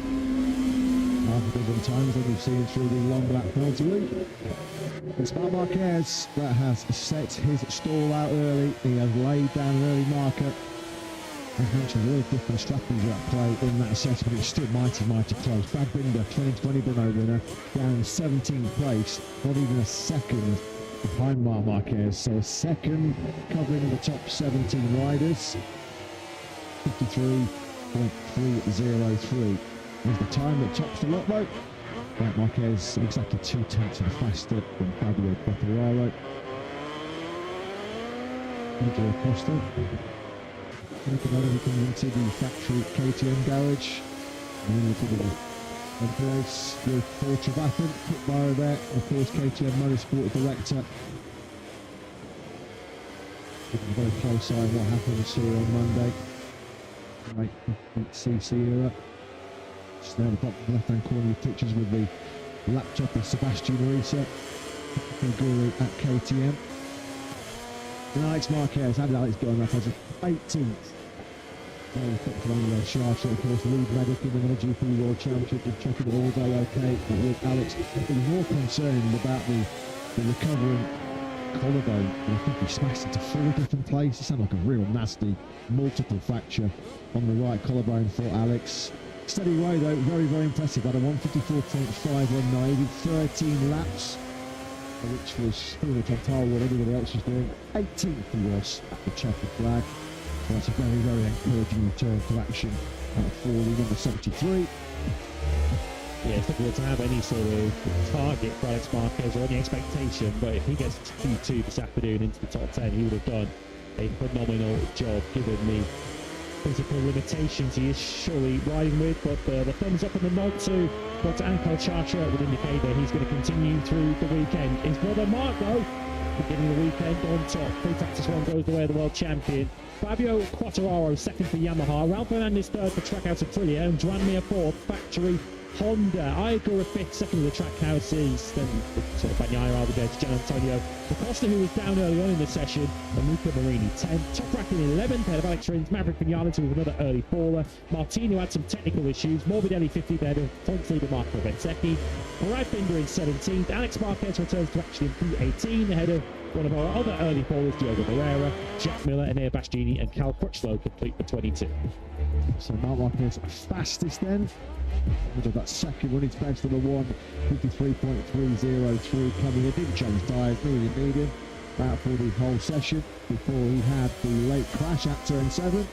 Half a dozen times that we've seen through the long lap penalty week. It's Marc Marquez that has set his stall out early. He has laid down an early marker. As mentioned, a lot of different strategies at play in that assessment. It's still mighty close. Brad Binder, 2020 Brno winner, down 17th place, not even a second behind Marc Marquez. So a second covering the top 17 riders. 53.303 is the time that tops the lot though. Marc Marquez exactly 2/10 faster than Fabio Quartararo. Pedro Acosta. Look at that, he comes into the factory KTM garage. And then look at the place with Paul Trevathan, pit bar there, of course KTM Motorsport director. Keeping a very close eye on what happens here on Monday. Right, CC era. Just there at the bottom left hand corner of pictures with the laptop of Sebastian Marisa, the guru at KTM. And Alex Marquez, how did Alex go on that as 18th? Well, Charter, of course, lead medic in the MotoGP World Championship, just checking it all day okay. But with Alex, he was more concerned about the recovering collarbone. And I think he smashed into 4 different places. It sounded like a real nasty multiple fracture on the right collarbone for Alex. Steady way though, very impressive. Had a 154.519, did 13 laps, which was pretty much on par with what everybody else was doing. 18th he was at the checkered flag. So that's a very encouraging return to action for the number 73. Yeah, it's difficult to have any sort of target for Alex Marquez or any expectation, but if he gets to Q2 this afternoon into the top 10, he would have done a phenomenal job given the physical limitations he is surely riding with. But the thumbs up and the nod to Dr. Untitled Chapter would indicate that he's going to continue through the weekend. His brother Mark, though, beginning the weekend on top. Free practice 1 goes the way of the world champion. Fabio Quartararo second for Yamaha. Ralph Fernandez third for Trackhouse Aprilia. And Joan Mir fourth, factory Honda. Aigura fifth, second of the track houses. Then sort of Bagnaia over there to Gian Antonio Acosta, who was down early on in the session. And Luca Marini 10th. Top Rack in 11th, ahead of Alex Rins. Maverick Vinales with another early faller. Martino had some technical issues. Morbidelli 50th, ahead of points leader Marco Bezzecchi. Brad Binder in 17th. Alex Marquez returns to action in P18, ahead of one of our other early fallers, Diogo Barrera, Jack Miller, Enea Bastianini, and Cal Crutchlow complete for 22. So Marc Marquez fastest then. That second one, it's best number 1, 53.303 coming in. Didn't change tyres, really need him. Out for the whole session before he had the late crash at turn 7.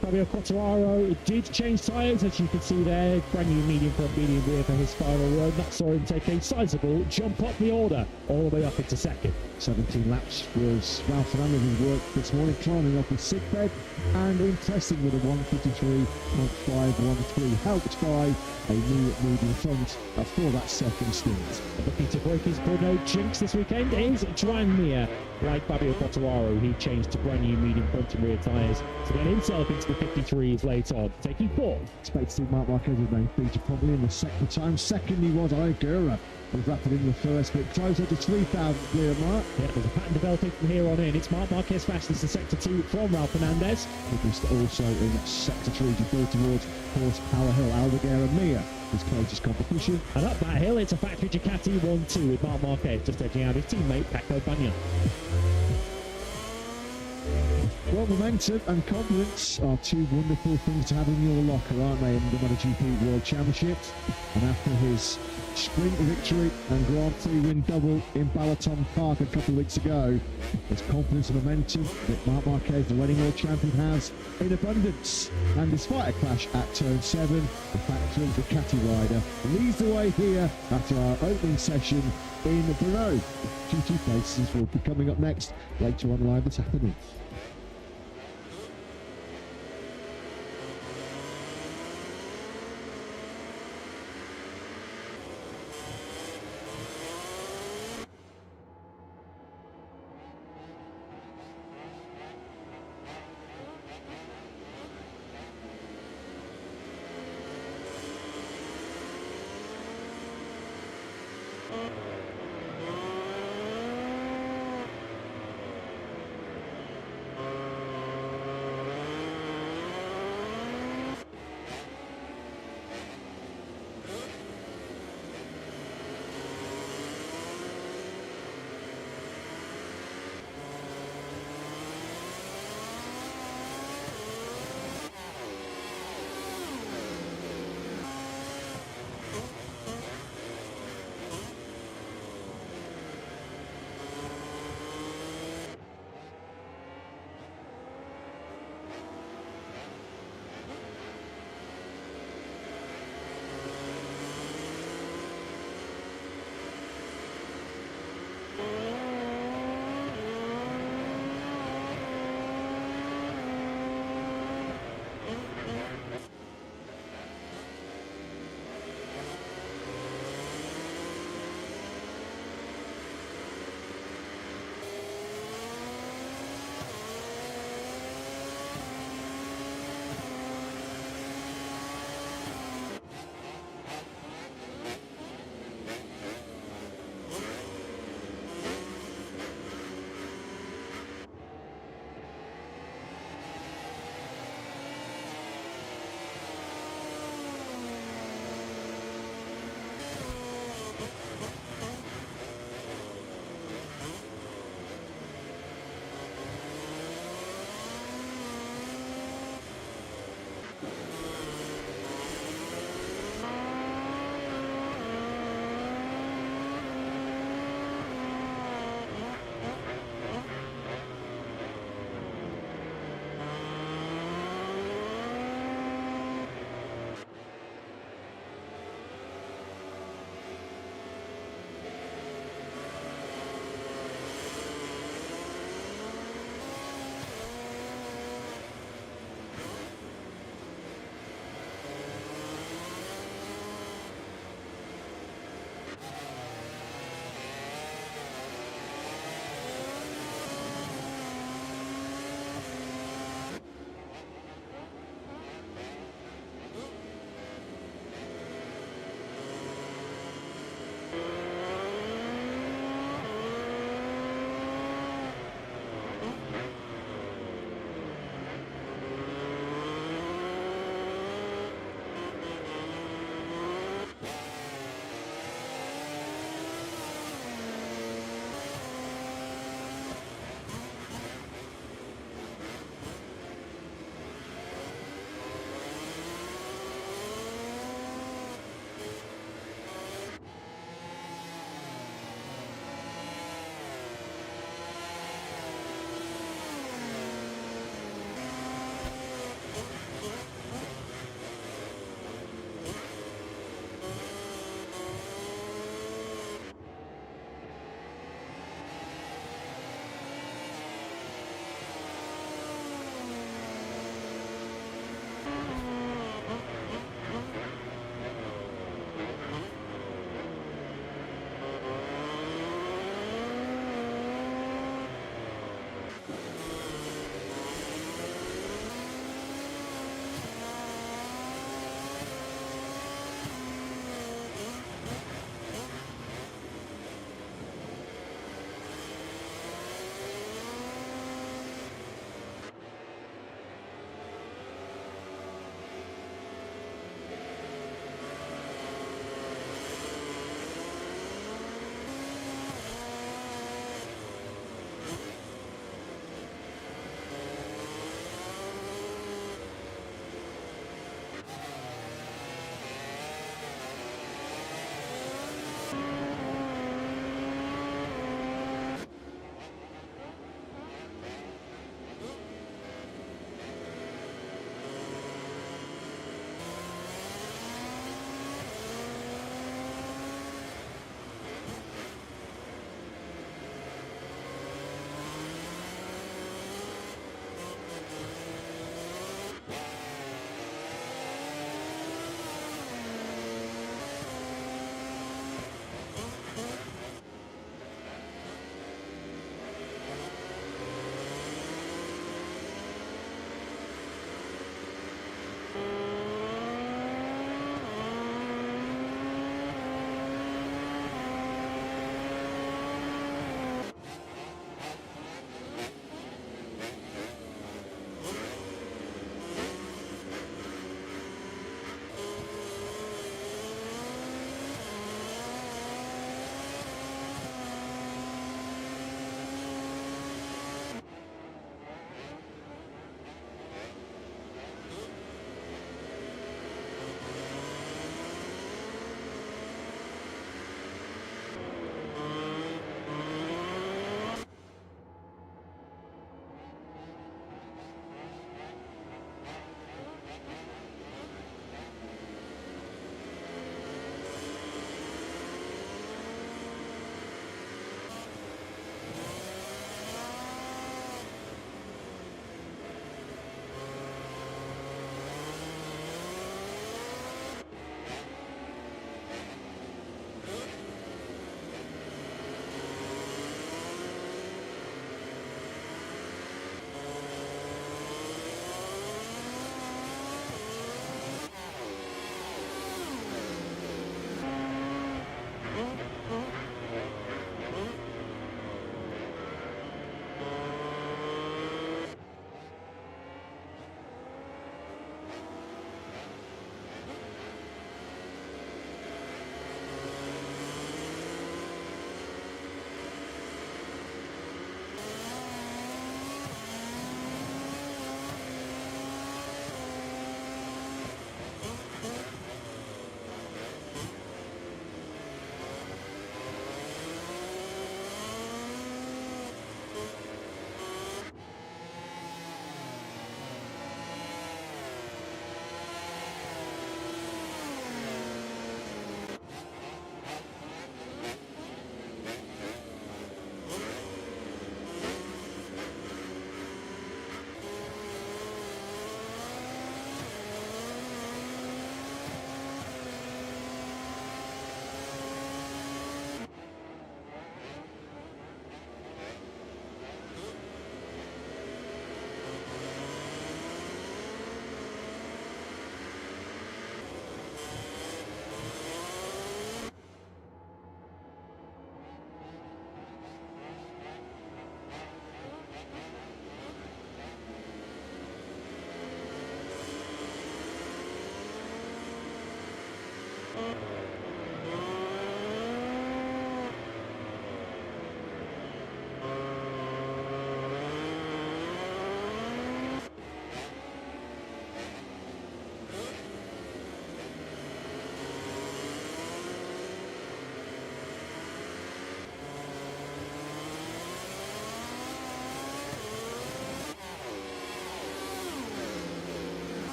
Fabio Quartararo did change tyres, as you can see there. Brand new medium front, medium rear for his final run. That saw him take a sizable jump up the order, all the way up into second. 17 laps was Ralph Fernandez's work this morning, climbing off his sick bed and impressing with a 153.513, helped by a new medium front for that second stint. Looking to break his Bruno jinx this weekend is Mir. Like Fabio Quartararo, he changed to brand new medium front and rear tyres to get himself into the 53s late on, taking fourth. Expect to see Marc Marquez's name feature probably in the second time. Second he was Aguirre. Was rapid in the first, but closer to 3,000 clear mark. Yeah, there's a pattern developing from here on in. It's Marc Marquez fastest in Sector 2 from Ralph Fernandez. Focused also in Sector 3 to go towards Horsepower Hill. Aldeguer and Mir, his closest competition. And up that hill, it's a factory Ducati 1-2 with Marc Marquez just edging out his teammate Paco Bagnaia. Well, momentum and confidence are two wonderful things to have in your locker, aren't they, in the MotoGP World Championships? And after his sprint victory and Grand Prix win double in Balaton Park a couple of weeks ago, there's confidence and momentum that Marc Marquez, the reigning world champion, has in abundance. And despite a crash at turn 7, the factory Ducati rider leads the way here after our opening session in Brno. GT places will be coming up next later on live this afternoon.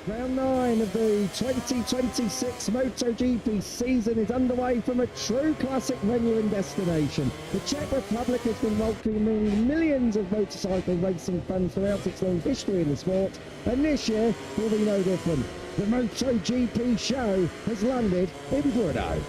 Round 9 of the 2026 MotoGP season is underway from a true classic venue and destination. The Czech Republic has been welcoming millions of motorcycle racing fans throughout its long history in the sport, and this year will be no different. The MotoGP show has landed in Brno.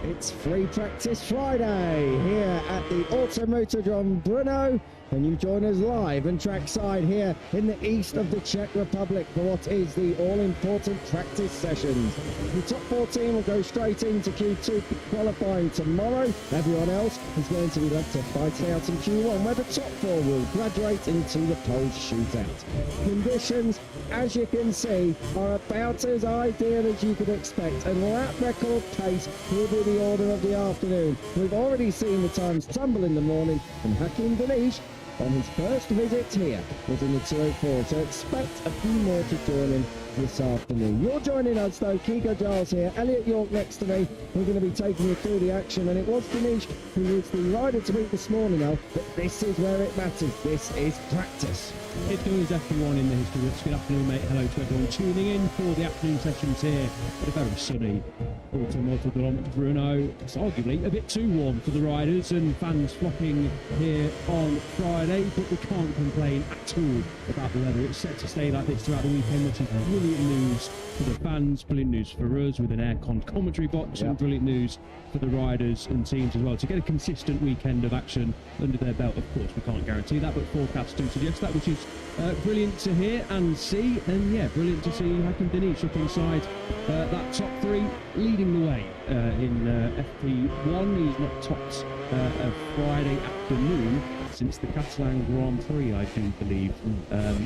It's Free Practice Friday here at the Automotodrome Brno, and you join us live and trackside here in the east of the Czech Republic for what is the all-important practice sessions. The top 14 will go straight into Q2 qualifying tomorrow. Everyone else is going to be left to fight it out in Q1, where the top 4 will graduate into the pole shootout. Conditions, as you can see, are about as ideal as you could expect, and lap record pace will be the order of the afternoon. We've already seen the times tumble in the morning, and Hakim Danish on his first visit here was in the 204, so expect a few more to join him this afternoon. You're joining us though, Kiko Giles here, Elliot York next to me. We're going to be taking you through the action, and it was Danish who was the rider to beat this morning now, but this is where it matters. This is practice. It does, everyone in the history books. Good afternoon, mate. Hello to everyone tuning in for the afternoon sessions here at a very sunny Automotodrome Brno. It's arguably a bit too warm for the riders and fans flocking here on Friday, but we can't complain at all about the weather. It's set to stay like this throughout the weekend, which is brilliant news for the fans, brilliant news for us with an air-con commentary box, and brilliant news for the riders and teams as well. To get a consistent weekend of action under their belt, of course, we can't guarantee that, but forecasts do suggest that, which is brilliant to hear and see. And yeah, brilliant to see Hakim Danish up inside that top 3, leading the way in FP1. He's not topped a Friday afternoon since the Catalan Grand Prix, I do believe.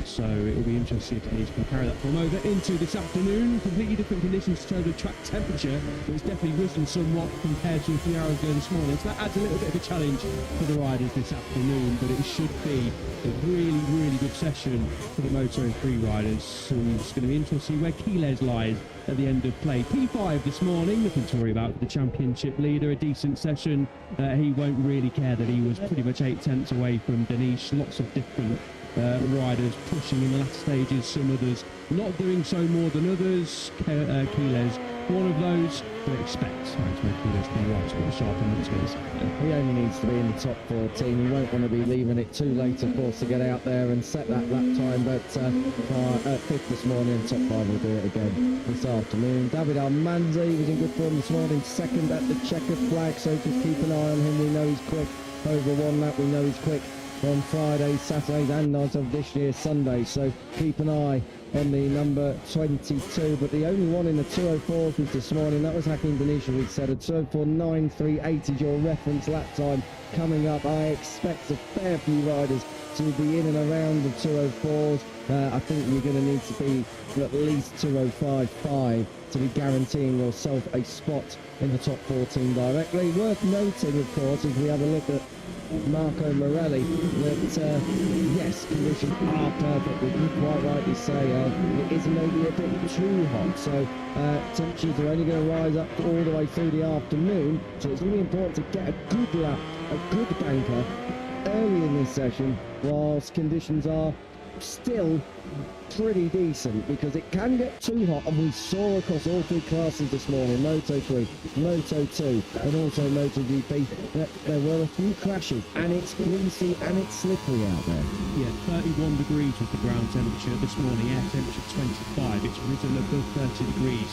So it will be interesting if Danish can carry that form over into this afternoon. Completely different conditions to the track temperature, but it's definitely risen somewhat compared to a few hours ago this morning. So that adds a little bit of a challenge for the riders this afternoon, but it should be a really, really good session for the Moto3 riders. And it's going to be interesting where Quiles lies at the end of play. P5 this morning, nothing to worry about for the championship leader. A decent session. He won't really care that he was pretty much 8/10 away from Danish. Lots of different riders pushing in the last stages, some others not doing so more than others. Quiles, one of those, but expect Quiles to be right to put the sharp in the He only needs to be in the top 14. He won't want to be leaving it too late, of course, to get out there and set that lap time, but at 5th this morning, top 5 will do it again this afternoon. David Almanzi was in good form this morning, 2nd at the checkered flag, so just keep an eye on him. We know he's quick over one lap. We know he's quick on Fridays, Saturdays and nights of this year's Sunday, so keep an eye on the number 22, but the only one in the 204s was this morning. That was Hakim Danish, we said. A 204.93.8 is your reference lap time coming up. I expect a fair few riders to be in and around the 204s. I think you're going to need to be at least 205.5 to be guaranteeing yourself a spot in the top 14 directly. Worth noting, of course, as we have a look at Marco Morelli, that yes, conditions are perfect, but you quite rightly say it is maybe a bit too hot, so temperatures are only going to rise up all the way through the afternoon, so it's really important to get a good lap, a good banker early in this session, whilst conditions are still pretty decent, because it can get too hot, and we saw across all 3 classes this morning, Moto3, Moto2 and also MotoGP, that there were a few crashes, and it's greasy and it's slippery out there. Yeah, 31 degrees was the ground temperature this morning, air temperature 25. It's risen above 30 degrees,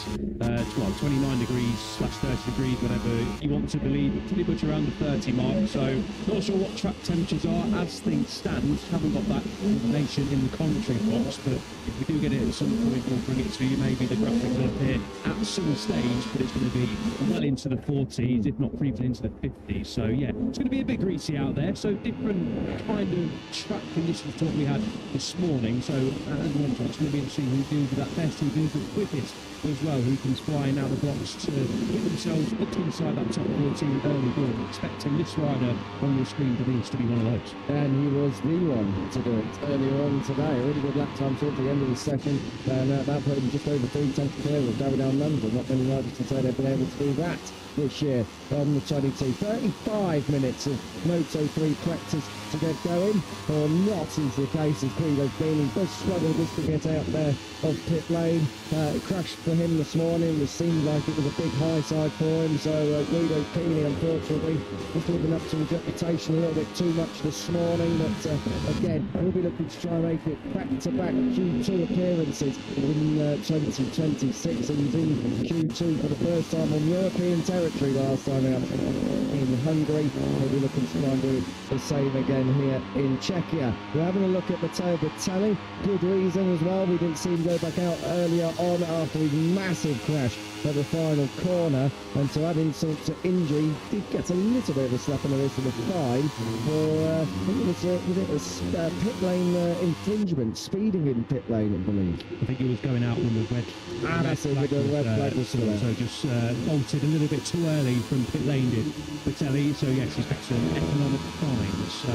29 degrees / 30 degrees, whatever you want to believe, pretty much around the 30 mark. So not sure what track temperatures are as things stand. Haven't got that information in the commentary box. box, but if we do get it at some point, we'll bring it to you. Maybe the graphic will appear at some stage, but it's going to be well into the 40s, if not creeping into the 50s. So yeah, it's going to be a bit greasy out there. So different kind of track conditions to what we had this morning. So as mentioned, it's going to be interesting who deals with that best, who deals with the quickest as well, who comes flying out of the blocks to get themselves up inside that top 14 early door. Expecting this rider on your screen to be one of those. And he was the one to do it earlier on today. A really good lap time towards the end of the session, and that put him just over 3 tenths clear of David London. Not many riders can say they've been able to do that this year on the 22. 35 minutes of Moto3 practice to get going, or not is the case as Prix does struggle just to get out there of pit lane. It crashed for him this morning. It seemed like it was a big high side for him, so Guido Pini unfortunately was living up to his reputation a little bit too much this morning, but again we'll be looking to try and make it back-to-back Q2 appearances in 2026, and he's in Q2 for the first time on European territory last time out in Hungary. We'll be looking to try and do the same again here in Czechia. We're having a look at Matteo Bertelli. Good reason as well. We didn't see him go back out earlier on after his massive crash at the final corner, and to add insult to injury, he did get a little bit of a slap on the wrist and a fine for I think it was pit lane infringement, speeding in pit lane, I believe. I think he was going out when the red flag was still there. So just bolted a little bit too early from pit lane did Bertelli, so yes, he's got some economic fine. So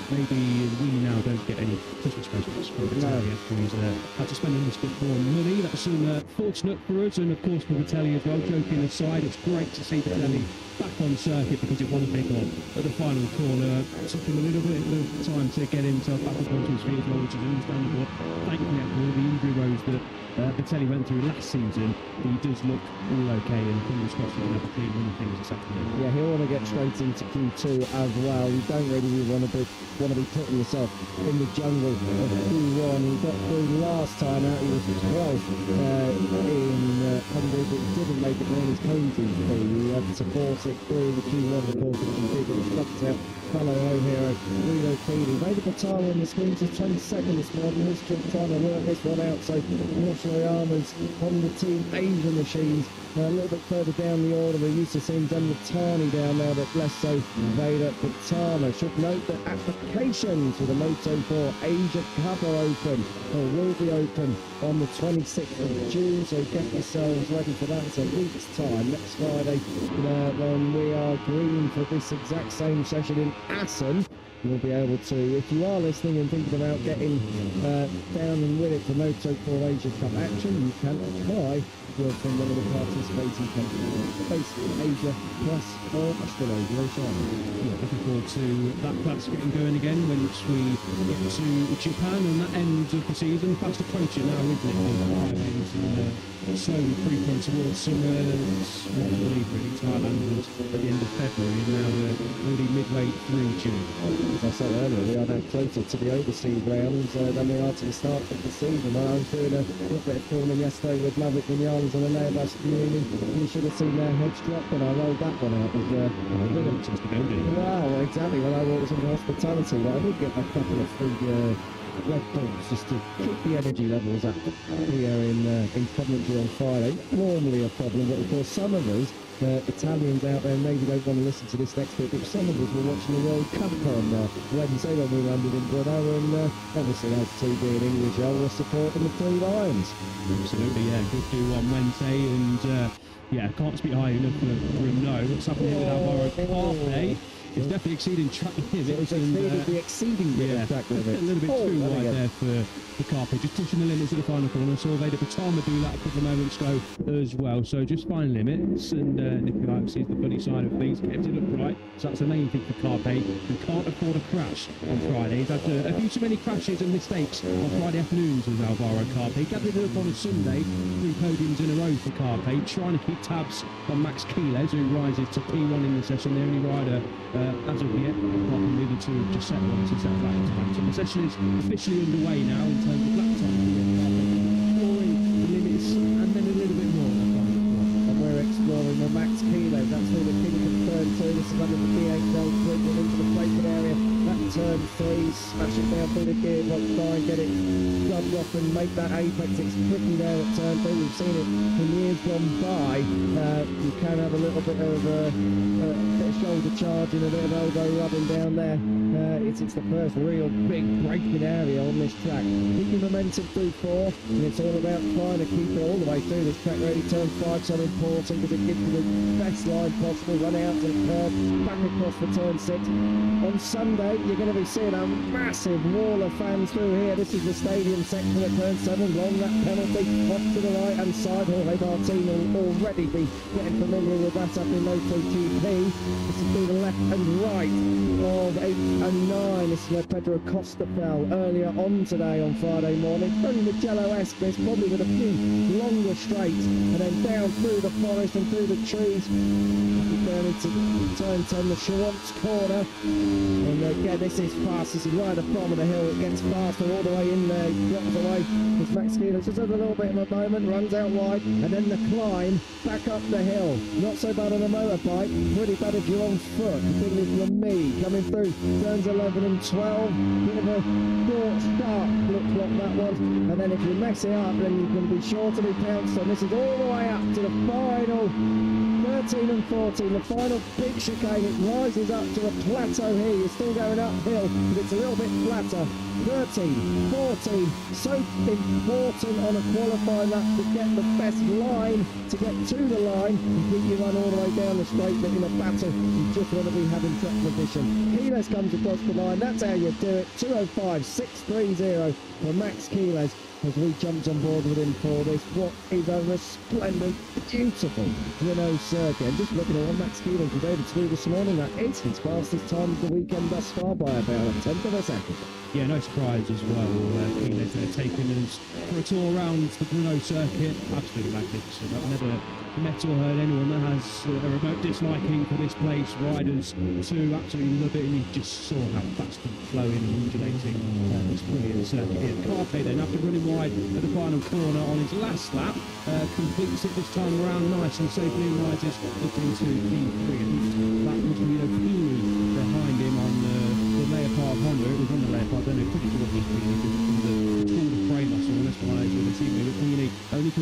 maybe we now don't get any Christmas presents from Bertelli after he's had to spend a little bit more money. That's unfortunate for us, and of course for Bertelli as well. Joking aside, it's great to see Bertelli back on circuit because it was a big one at the final corner. It took him a little bit of time to get himself back up onto his feet as well, which is understandable. Thankfully, after all the injury woes that Bertelli went through last season, he does look all okay, and fingers crossed he can have a clean run of things this afternoon. Yeah, he'll want to get straight into Q2 as well. You don't really want to be putting yourself in the jungle of Q1. He got through last time out. He was 12th in Hungary, but he didn't make it on his home team. He had to force it through the Q1, of course, which he did. He stopped out fellow home hero Guido Pini. Made the time on the screen to 22nd this morning. He's still trying to work this one out. So Yoshinoyama's on the Team Asia machines. A little bit further down the order, we used to see Matani down there, but less so Veda Patana. Should note that applications for the Moto4 Asia Cup are open, or will be open on the 26th of June, so get yourselves ready for that. It's a week's time, next Friday, when we are green for this exact same session in Assen. You'll be able to, if you are listening and thinking about getting down and with it for Moto4 Asia Cup action, you can apply from one of the participating countries, based in Asia plus or Australasia. Yeah, looking forward to that class getting going again once we get to Japan and that end of the season. Fast approaching now, isn't it? Slowly creeping towards summer. It's what I believe really Thailand was at the end of February, and now we're already midway through June. As I said earlier, we are now closer to the overseas rounds than we are to the start of the season. I was doing a little bit of filming yesterday with Maverick Vignales and the Airbus community. You should have seen their heads drop when I rolled that one out. Wow, exactly. When I walked into hospitality, but I did get a couple of free red balls just to keep the energy levels up here in Coventry on Friday. Normally a problem, but of course some of us Italians out there maybe don't want to listen to this next bit, but some of us were watching the World Cup on Wednesday when we landed in Brno, and obviously as TV in English, I was supporting the Three Lions. Absolutely, yeah, good do on Wednesday, and yeah, can't speak high enough for Brno. What's happening here with Alvaro Carpe? It's definitely exceeding track limits. Exceeding track limits. A little bit too wide there for Carpe, just pushing the limits at the final corner. Saw Veda Patama do that a couple of moments ago as well. So just fine limits, and Nikolai sees the funny side of things, kept it upright. So that's the main thing for Carpe, who can't afford a crash on Friday. He's had a few too many crashes and mistakes on Friday afternoons with Alvaro Carpe. Gathered it up on a Sunday, 3 podiums in a row for Carpe, trying to keep tabs on Max Quiles, who rises to P1 in the session, the only rider as of yet, apart from the other two, just set one to set back to back. So the session is officially underway now in terms of lap time. Exploring the limits and then a little bit more. And we're exploring the Max Quiles. That's through the King of third turn. This is under the B8 belt, into the plated area. That turn 3, smash it down through the gearbox, try and get it rubbed off and make that apex. It's tricky there at turn 2. We've seen it in years gone by. You can have a little bit of shoulder charging, a bit of elbow rubbing down there. It's the first real big braking area on this track. Keep your momentum through 4, and it's all about trying to keep it all the way through this track. Really, turn 5 so important because it gives you the best line possible. Run out to the curb, back across for turn 6. On Sunday, you're going to be seeing a massive wall of fans through here. This is the stadium section at turn 7. Long lap penalty off to the right hand side. Jorge Martin will already be getting familiar with that up in MotoGP. This is to the left and right of 8 and 9. This is where Pedro Costa fell earlier on today on Friday morning. Very Mugello-esque, this probably with a few longer straights, and then down through the forest and through the trees. Down into turn 10, the Schwartz corner. And again, this is fast. This is right at the bottom of the hill. It gets faster all the way in there. Drops away. As Max Keeler just has a little bit of a moment, runs out wide, and then the climb back up the hill. Not so bad on a motorbike, pretty bad if you're on foot. Particularly for me, coming through turns 11 and 12. Bit of a short start, flip-flop that one. And then if you mess it up, then you can be sure to be pounced on. This is all the way up to the final 13 and 14, the final big chicane. It rises up to a plateau here. You're still going uphill, but it's a little bit flatter. 13, 14, so important on a qualifying lap to get the best line, to get to the line, and keep you run all the way down the straight, but in a battle, you just want to be having track position. Keyless comes across the line, that's how you do it. 2:05.630 for Max Keyless as we jumped on board with him for this. What is a resplendent, beautiful Renault circuit. And just looking at what Max Keyless was able to do this morning, that is his fastest time of the weekend thus far by about a tenth of a second. Yeah, no surprise as well. Keyless taking us for a tour around the Renault circuit. Absolutely magnificent. I've never met or heard anyone that has a remote disliking for this place. Riders too absolutely love it, and you just saw how fast and flowing and undulating this brilliant circuit here. Carpe then, after running wide at the final corner on his last lap, completes it this time around nice and safely, and rises looking to P3. And that was Pini behind him on the Leopard Honda. It was on the Leopard, then it pretty sure it was Pini from the tool of frame muscle, and that's why this evening with Pini only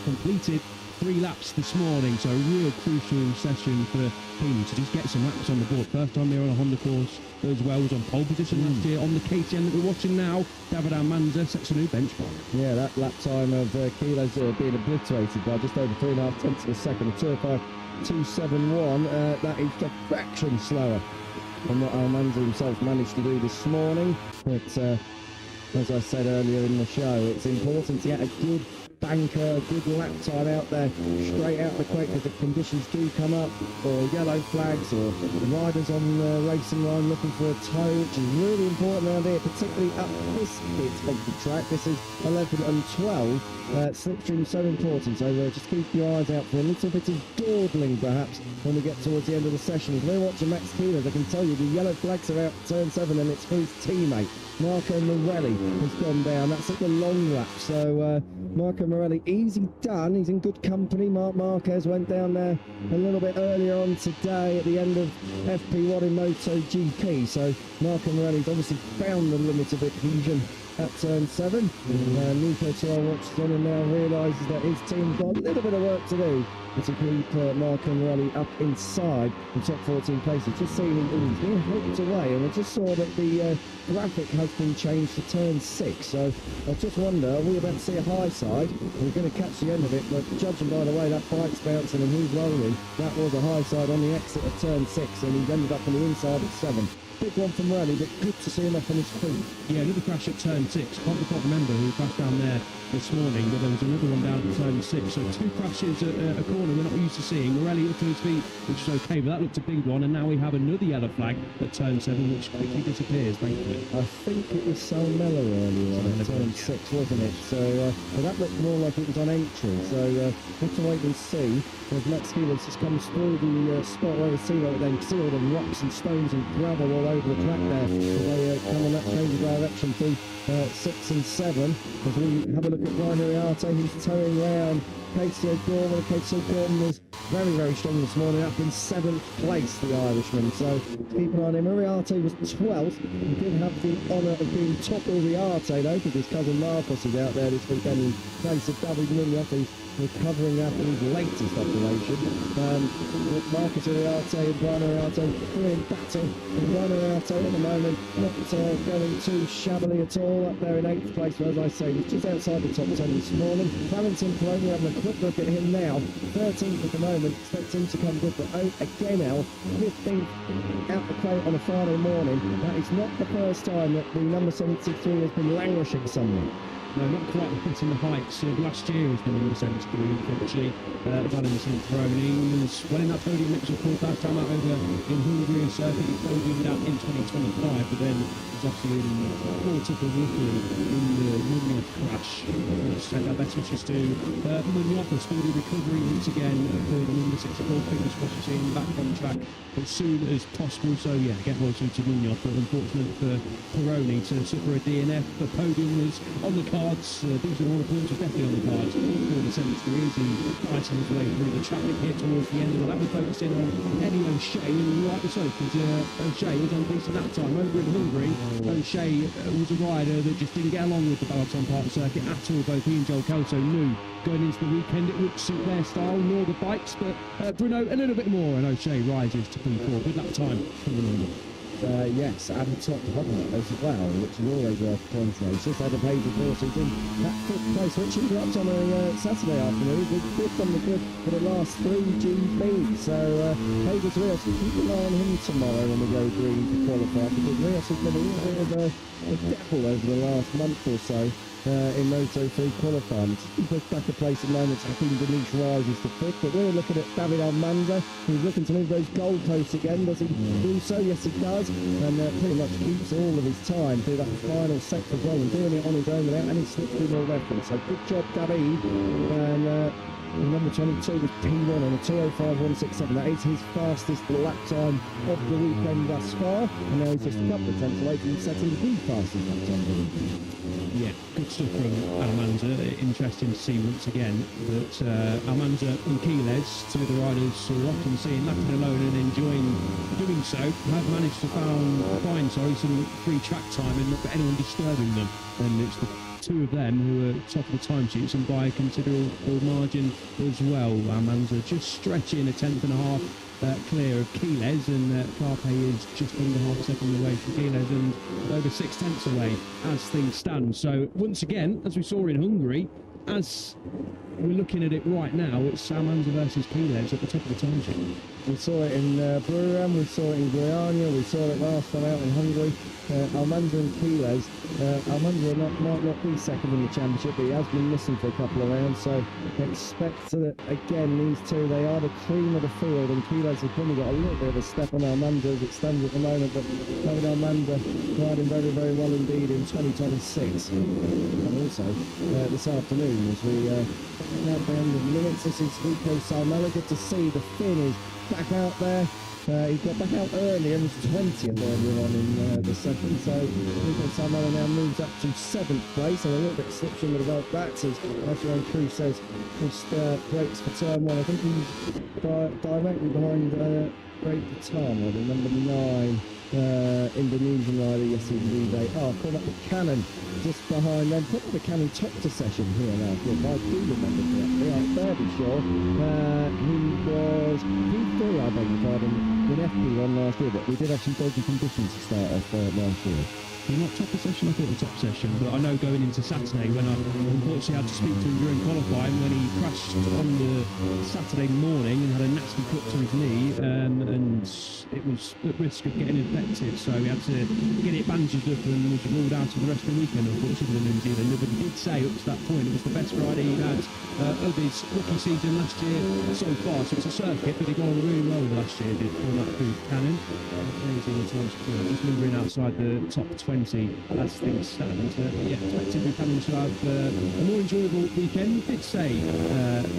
completed 3 laps this morning, so a real crucial session for Pini to just get some laps on the board. First time there on a Honda course as well, was on pole position last year on the KTM that we're watching now. David Almanza sets a new benchmark. Yeah, that lap time of Kilo's being obliterated by just over 3.5 tenths of a second, a 2:05.271. That is a fraction slower than what Almanza himself managed to do this morning. But as I said earlier in the show, it's important to get a good banker, good lap time out there, straight out the quick, because the conditions do come up, or yellow flags, or riders on the racing line looking for a tow, which is really important around here, particularly up this bit of the track. This is 11 and 12. Slipstream so important, so just keep your eyes out for a little bit of dawdling perhaps when we get towards the end of the session. If we're watching Max Keeler, I can tell you the yellow flags are out turn 7, and it's for his teammate Marco Morelli has gone down. That's at the long lap, so Marco Morelli, easy done. He's in good company. Marc Marquez went down there a little bit earlier on today at the end of FP1 in MotoGP, so Marco Morelli's obviously found the limit of adhesion at turn 7. Nico Terrell watches on and now realises that his team's got a little bit of work to do to keep Marco Morelli up inside the top 14 places. Just seeing him, he's being helped away, and I just saw that the graphic has been changed to turn 6, so I just wonder, are we about to see a high side? We're going to catch the end of it, but judging by the way that bike's bouncing and he's rolling, that was a high side on the exit of turn 6, and he's ended up on the inside at 7. Big one from Morelli, but good to see him up on his feet. Yeah, another crash at turn 6. Can't remember who crashed down there this morning, but there was another one down at turn 6. So 2 crashes at a corner we're not used to seeing. Morelli up to his feet, which is okay, but that looked a big one. And now we have another yellow flag at turn 7, which quickly disappears, thankfully. I think it was Sal Mello earlier on at turn 6, wasn't it? So but that looked more like it was on entry. So we'll have to wait and see. As Max Keeler just comes through the spot where we see that, then see all the rocks and stones and gravel all over the track there. They come on that change of direction through 6 and 7. As we have a look at Brian Uriarte, he's towing round Casey O'Gorman. Casey Gordon was very, very strong this morning, up in 7th place, the Irishman. So keep an eye on him. Uriarte was 12th. He did have the honour of being top Uriarte, though, because his cousin Marcos is out there this weekend in place of David Munoz. He's recovering after his latest operation. Marcos Uriarte and Brian Uriarte, brilliant battle. And Brian Uriarte at the moment not going too shabbily at all, up there in 8th place, but as I say, he's just outside the top 10 this morning. Valentin Peroni, having a quick look at him now, 13th at the moment, expect him to come good, but again now, 15th out the crate on a Friday morning. That is not the first time that the number 73 has been languishing somewhere. No, not quite hitting the heights of last year as the number 73, unfortunately. Valentin Peroni was winning that podium mix, of course, last time out over in Hungary, so he podiumed out in 2025, but then was obviously caught up with Italy in the Munoz crash. Sent our best wishes to Munoz for speedy recovery once again for the number 64. Fingers crossed to see him back on track as soon as possible. So yeah, get well suited Munoz, but unfortunate for Peroni to suffer a DNF. The podium was on the cards. These are all reports are definitely on the cards for the 73 as he fighting his way through the traffic here towards the end. And we'll have to focus in on Eddie O'Shea, and rightly so, because O'Shea was on decent that time over in Hungary. O'Shea was a rider that just didn't get along with the Balaton Park circuit at all. Both he and Joel Kelso knew going into the weekend it would suit their style, nor the bikes, but Bruno a little bit more, and O'Shea rises to P4. Good lap time for the number. Yes, and top 100 as well, which is always worth pointing. He's just had a page of course. He's in that 5th place, which he dropped on a Saturday afternoon. He was 5th on the grid for the last 3 GPs. So, Pedro Rios, keep an eye on him tomorrow when we go green to qualify, because Rios has been a little bit of a devil over the last month or so. In Moto3 qualifying. He pushed back a place at the moment. I think Denise rises to 5th, but we're looking at David Almanza, who's looking to move those goalposts again. Does he do so? Yes, he does, and pretty much keeps all of his time through that final sector as well, and doing it on his own without any slipstream or reference. So good job, David. And number 22 was P1 on a 2:05.167. That is his fastest lap time of the weekend thus far, and now he's just a couple of tenths away from setting the fastest lap time of the weekend. Yeah, good stuff from Almanza. Interesting to see once again that Almanza and Quiles, two of the riders who are often seen lapping alone and enjoying doing so, have managed to find some free track time and not got anyone disturbing them. And it's the two of them who are top of the timesheets and by a considerable margin as well. Almanza just stretching a tenth and a half clear of Quiles, and Carpe is just under half a second away from Quiles and over 6/10 away as things stand. So once again, as we saw in Hungary, as we're looking at it right now, it's Almanza versus Quiles at the top of the time sheet. We saw it in Buriram, we saw it in Guyana, we saw it last time out in Hungary. Almanza and Quiles. Almanza might not be second in the championship, but he has been missing for a couple of rounds, so expect that, again, these two, they are the cream of the field, and Quiles has probably got a little bit of a step on Almanza as it stands at the moment, but David Almanza riding very, very well indeed in 2026. And also, this afternoon, as we at the end of the minutes, this is Rico Salmela. Good to see the Finn is back out there. He got back out early and was 20th earlier on in the session, so Rico Salmela now moves up to 7th place, and a little bit slips under the belt backs as Adrian Cruz says just breaks for turn 1. I think he's directly behind Great Patama, the number 9 Indonesian rider. Yes, indeed they are. Call up the Cannon just behind them. Probably the Cannon topped a session here now, if I do remember correctly. I'm fairly sure he was P3, I beg your pardon, in FP1 last year, but we did have some dodgy conditions to start off last year. You're not top of session, I thought the top session, but I know going into Saturday when I unfortunately had to speak to him during qualifying when he crashed on the Saturday morning and had a nasty cut to his knee, and it was at risk of getting infected, so he had to get it bandaged up and was ruled out of the rest of the weekend, unfortunately, in New Zealand. But he did say up to that point it was the best rider he had of his rookie season last year so far, so it's a circuit, but he got on really well last year, did for that Booth Cannon. Just moving outside the top 20 as things stand. Yeah, expected Booth Cannon to have a more enjoyable weekend. Did say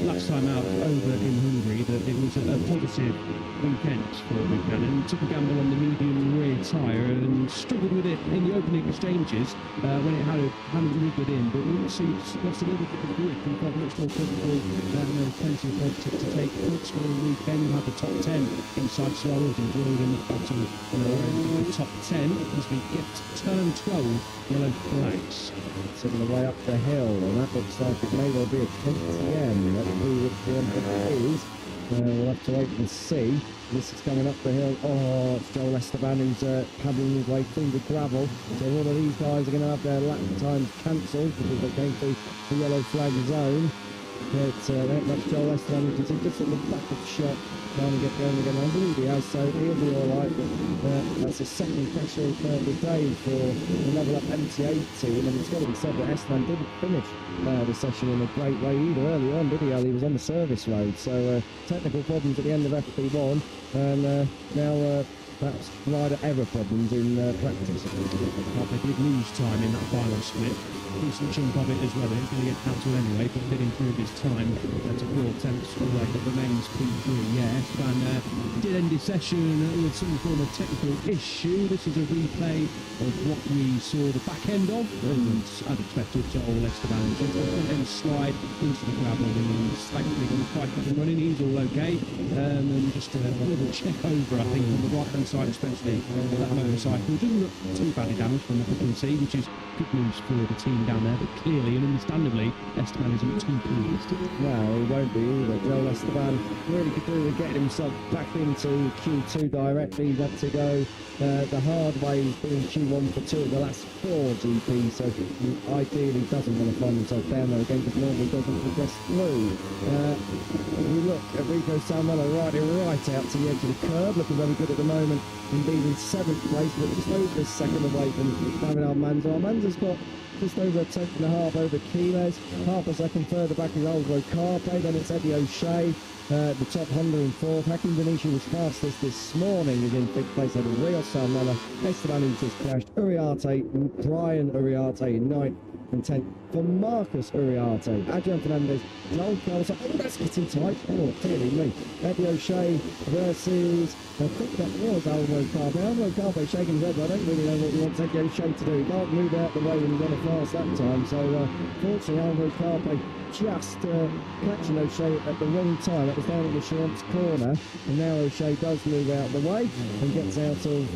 last time out over in Hungary that it was a positive weekend for Booth Cannon. Took a gamble on the medium rear tyre and struggled with it in the opening exchanges when it hadn't wriggled in, but we see it's lost a little bit of grip and got much more comfortable. There was plenty of positive to take points for the weekend. Had the top 10 inside, so I was enjoyed in the battle in the top 10 as we get turn 12 yellow flags. Sitting away up the hill, and that looks like it may well be a KTM. Let's see which one it is. We'll have to wait and see. This is coming up the hill. Oh, it's Joel Esteban who's paddling his way through the gravel. So all of these guys are going to have their lap times cancelled because they came through the yellow flag zone. But that's Joel Esteban, which is just at the back of the shot, trying to get going again. I believe he has, so he'll be all right. But that's a second pressure of the day for the level up MT80. And it's got to be said that Esteban didn't finish the session in a great way either early on, did he? He was on the service road, so technical problems at the end of FP1, and now perhaps rider error problems in practice. Not a good news time in that final split. Decent chunk of it as well. It's going to get cancelled anyway, but did improve his time to 4 tenths away. But remains P3. Yes, and did end his session with some form of technical issue. This is a replay of what we saw the back end of, and I'd expected Joel Esteban to front end slide into the gravel, and he's thankfully going to quite up and running. He's all okay, and just a little check over, I think, on the right hand side, especially that motorcycle. Doesn't look too badly damaged from what we can see, which is good news for the team down there, but clearly and understandably Esteban isn't too pleased. No, he won't be either. Joel Esteban really could do with getting himself back into Q2 directly. He's had to go the hard way. He's been Q1 for 2 of the last 4 GPs, so he ideally doesn't want to find himself down there again, because normally doesn't progress through. We look at Rico Salmela riding right out to the edge of the curb, looking very good at the moment, indeed in 7th place, but just over a second away from David Almanza. Almanza's got just over a tenth and a half over Keyless, half a second further back is Alvaro Carpe, then it's Eddie O'Shea, the top Honda in 4th. Hakim Venetia was fastest this morning, is in 5th place over Rio Salmela, Esteban who's just crashed, Uriarte, Brian Uriarte in 9th, and 10th for Marcus Uriarte, Adrian Fernandez, Joel Kelso. Oh, that's getting tight. Oh, clearly me. Eddie O'Shea versus, I think that was Alvaro Carpe. Alvaro Carpe shaking his head, but I don't really know what he wants Eddie O'Shea to do. He can't move out the way when he's on a fast that time. So, fortunately, Alvaro Carpe just catching O'Shea at the wrong time. That was down in the Champs corner, and now O'Shea does move out the way and gets out of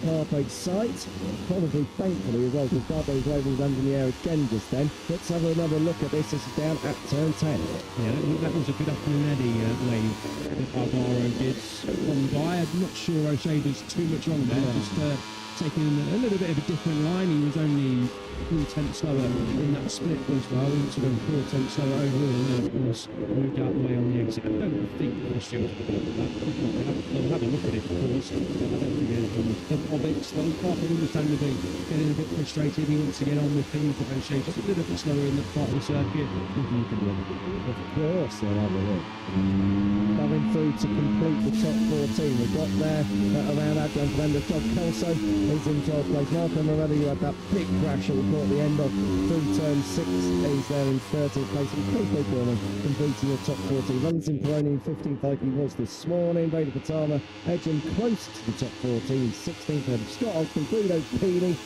Carpe's sight. Probably thankfully as well, because Carpe was waving his hands in the air again just then. Let's have another look at this. This is down at turn 10. Yeah, that was a good afternoon Eddie wave that Alvaro did on by. I'm not sure O'Shea does too much wrong there, just taking a little bit of a different line. He was only 3 tenths slower in that split as well, sort of 4 tenths slower overall, and then of course moved out the way on the exit. I don't think the stewards will go for that. They'll have a look at it, of course, but I don't think anything of it. So Carpe understandably getting a bit frustrated. He wants to get on with things, but O'Shea just a little bit slower in that part of the circuit. Nothing you can do. Of course they'll have a look. Coming through to complete the top 14. We've got there around Adrian Fernandez, Job Kelso is in 12th place. Marco Morelli, who had that big crash that we caught at the end of through turn 6, he's there in 13th place. And Chris Corner completing the top 14. Valentin Peroni in 15th like he was this morning. Vader Patama edging close to the top 14, 16th ahead of Scott Ogden, Guido Pini,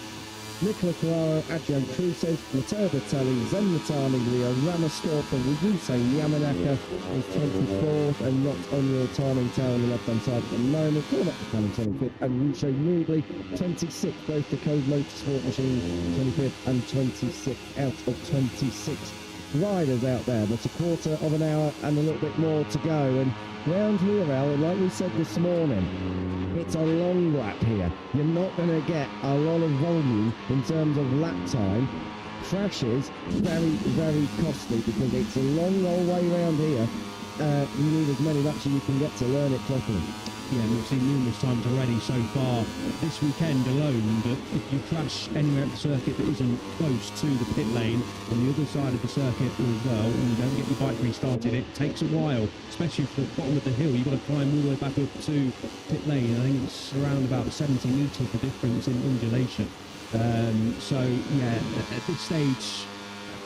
Nicola Carraro, Adrian Cruces, Matteo Bertelli, Zen Matani, Leo Ramastorp, and Ryusei Yamanaka is 24th, and not on your timing tower on the left-hand side at the moment. Cormac Buchanan 25th, and Rusho Newgley 26th, both the Code Motorsport machines 25th and 26th out of 26 riders out there. But a quarter of an hour and a little bit more to go, and round here, Al, like we said this morning, it's a long lap here. You're not going to get a lot of volume in terms of lap time. Crashes, very, very costly because it's a long old way around here. You need as many laps as you can get to learn it properly. Yeah, we've seen numerous times already so far this weekend alone that if you crash anywhere at the circuit that isn't close to the pit lane on the other side of the circuit as well, and you don't get your bike restarted, it takes a while, especially for the bottom of the hill. You've got to climb all the way back up to pit lane. I think it's around about 70 metres the difference in undulation. So yeah, at this stage,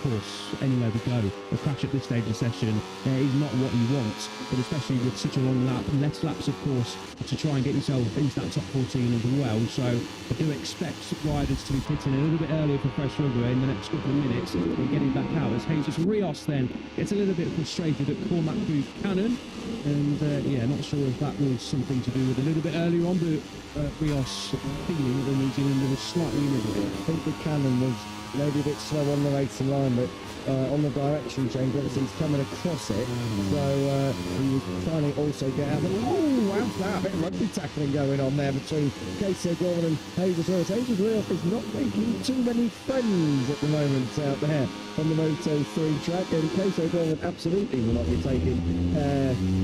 course, anywhere we go, a crash at this stage of the session is not what you want, but especially with such a long lap, less laps, of course, to try and get yourself into that top 14 as well. So I do expect riders to be pitting a little bit earlier for fresh rubber in the next couple of minutes and getting back out, as Jesus Rios then gets a little bit frustrated at Cormac Buchanan, and yeah, not sure if that was something to do with a little bit earlier on, but Rios feeling that the New Zealander was slightly in it. I think Buchanan was maybe a bit slow on the racing line, but on the direction change, obviously he's coming across it, so he was trying to also get out. Oh, wow, that a bit of rugby tackling going on there between Casey Gorman and Jesus Rios. Jesus Rios is not making too many friends at the moment out there on the Moto3 track, and Casey Gorman absolutely will not be taking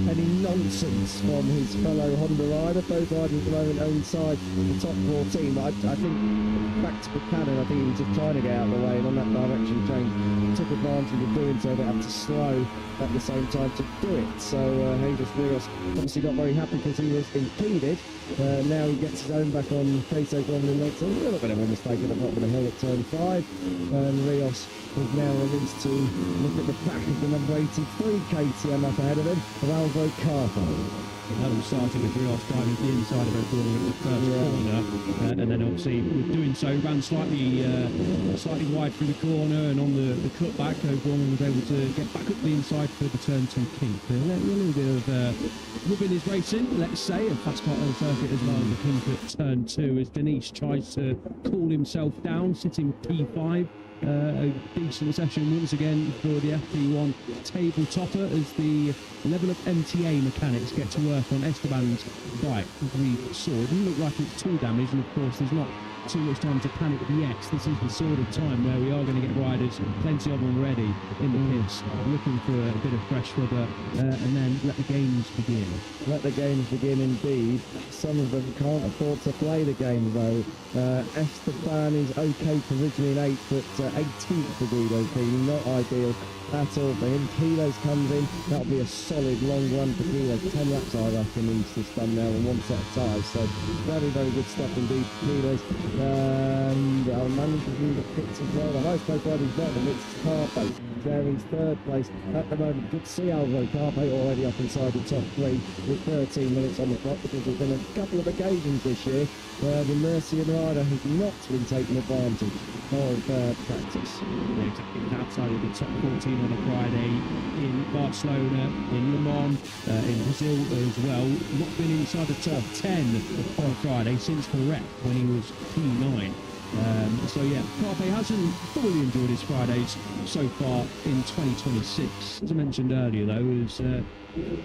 any nonsense from his fellow Honda rider. Both riders at the moment are inside the top 14, but I think back to Buchanan, I think he was just trying to get out of the way, and on that direction change took advantage of doing so. They had to slow at the same time to do it. So Jesus Rios obviously not very happy because he was impeded. Now he gets his own back on Casey Gorman and makes a little bit of a mistake at the bottom of the hill at turn 5. And Rios is now released to look at the back of the number 83 KTM up ahead of him, of Alvaro Carpo. That all started with Rios driving the inside of O'Gorman at the first corner, and then obviously with doing so ran slightly wide through the corner, and on the cutback O'Gorman was able to get back up the inside for the turn 2 kink. A little bit of rubbing his racing, let's say, a fast part of the circuit as well as the kink at turn 2 as Denise tries to cool himself down, sitting P5. A decent session once again for the FP1 table topper as the level of MTA mechanics get to work on Esteban's bike. As we saw, it doesn't look like it's too damaged, and of course there's not too much time to panic yet. This is the sort of time where we are going to get riders, plenty of them already in the pits, looking for a bit of fresh rubber, and then let the games begin. Let the games begin indeed. Some of them can't afford to play the game though. Esteban is okay provisionally in 8th, but 18th degree okay, not ideal at all for him. Kilos comes in, that'll be a solid long run for Kilos. 10 laps I reckon he's just done now on one set of tyres, so very, very good stuff indeed for Kilos. And I'll manage to do the pits as well. The highest profile he's got, and it's Carpo. There in 3rd place at the moment. Good to see Alvaro Carpo already up inside the top 3 with 13 minutes on the clock, because there's been a couple of occasions this year where the Mercian rider has not been taking advantage of practice. Yeah, exactly. Outside of the top 14 on a Friday, in Barcelona, in Le Mans, in Brazil as well. Not been inside the top 10 on Friday since Correct when he was P9. So yeah, Carpe hasn't fully enjoyed his Fridays so far in 2026. As I mentioned earlier though, has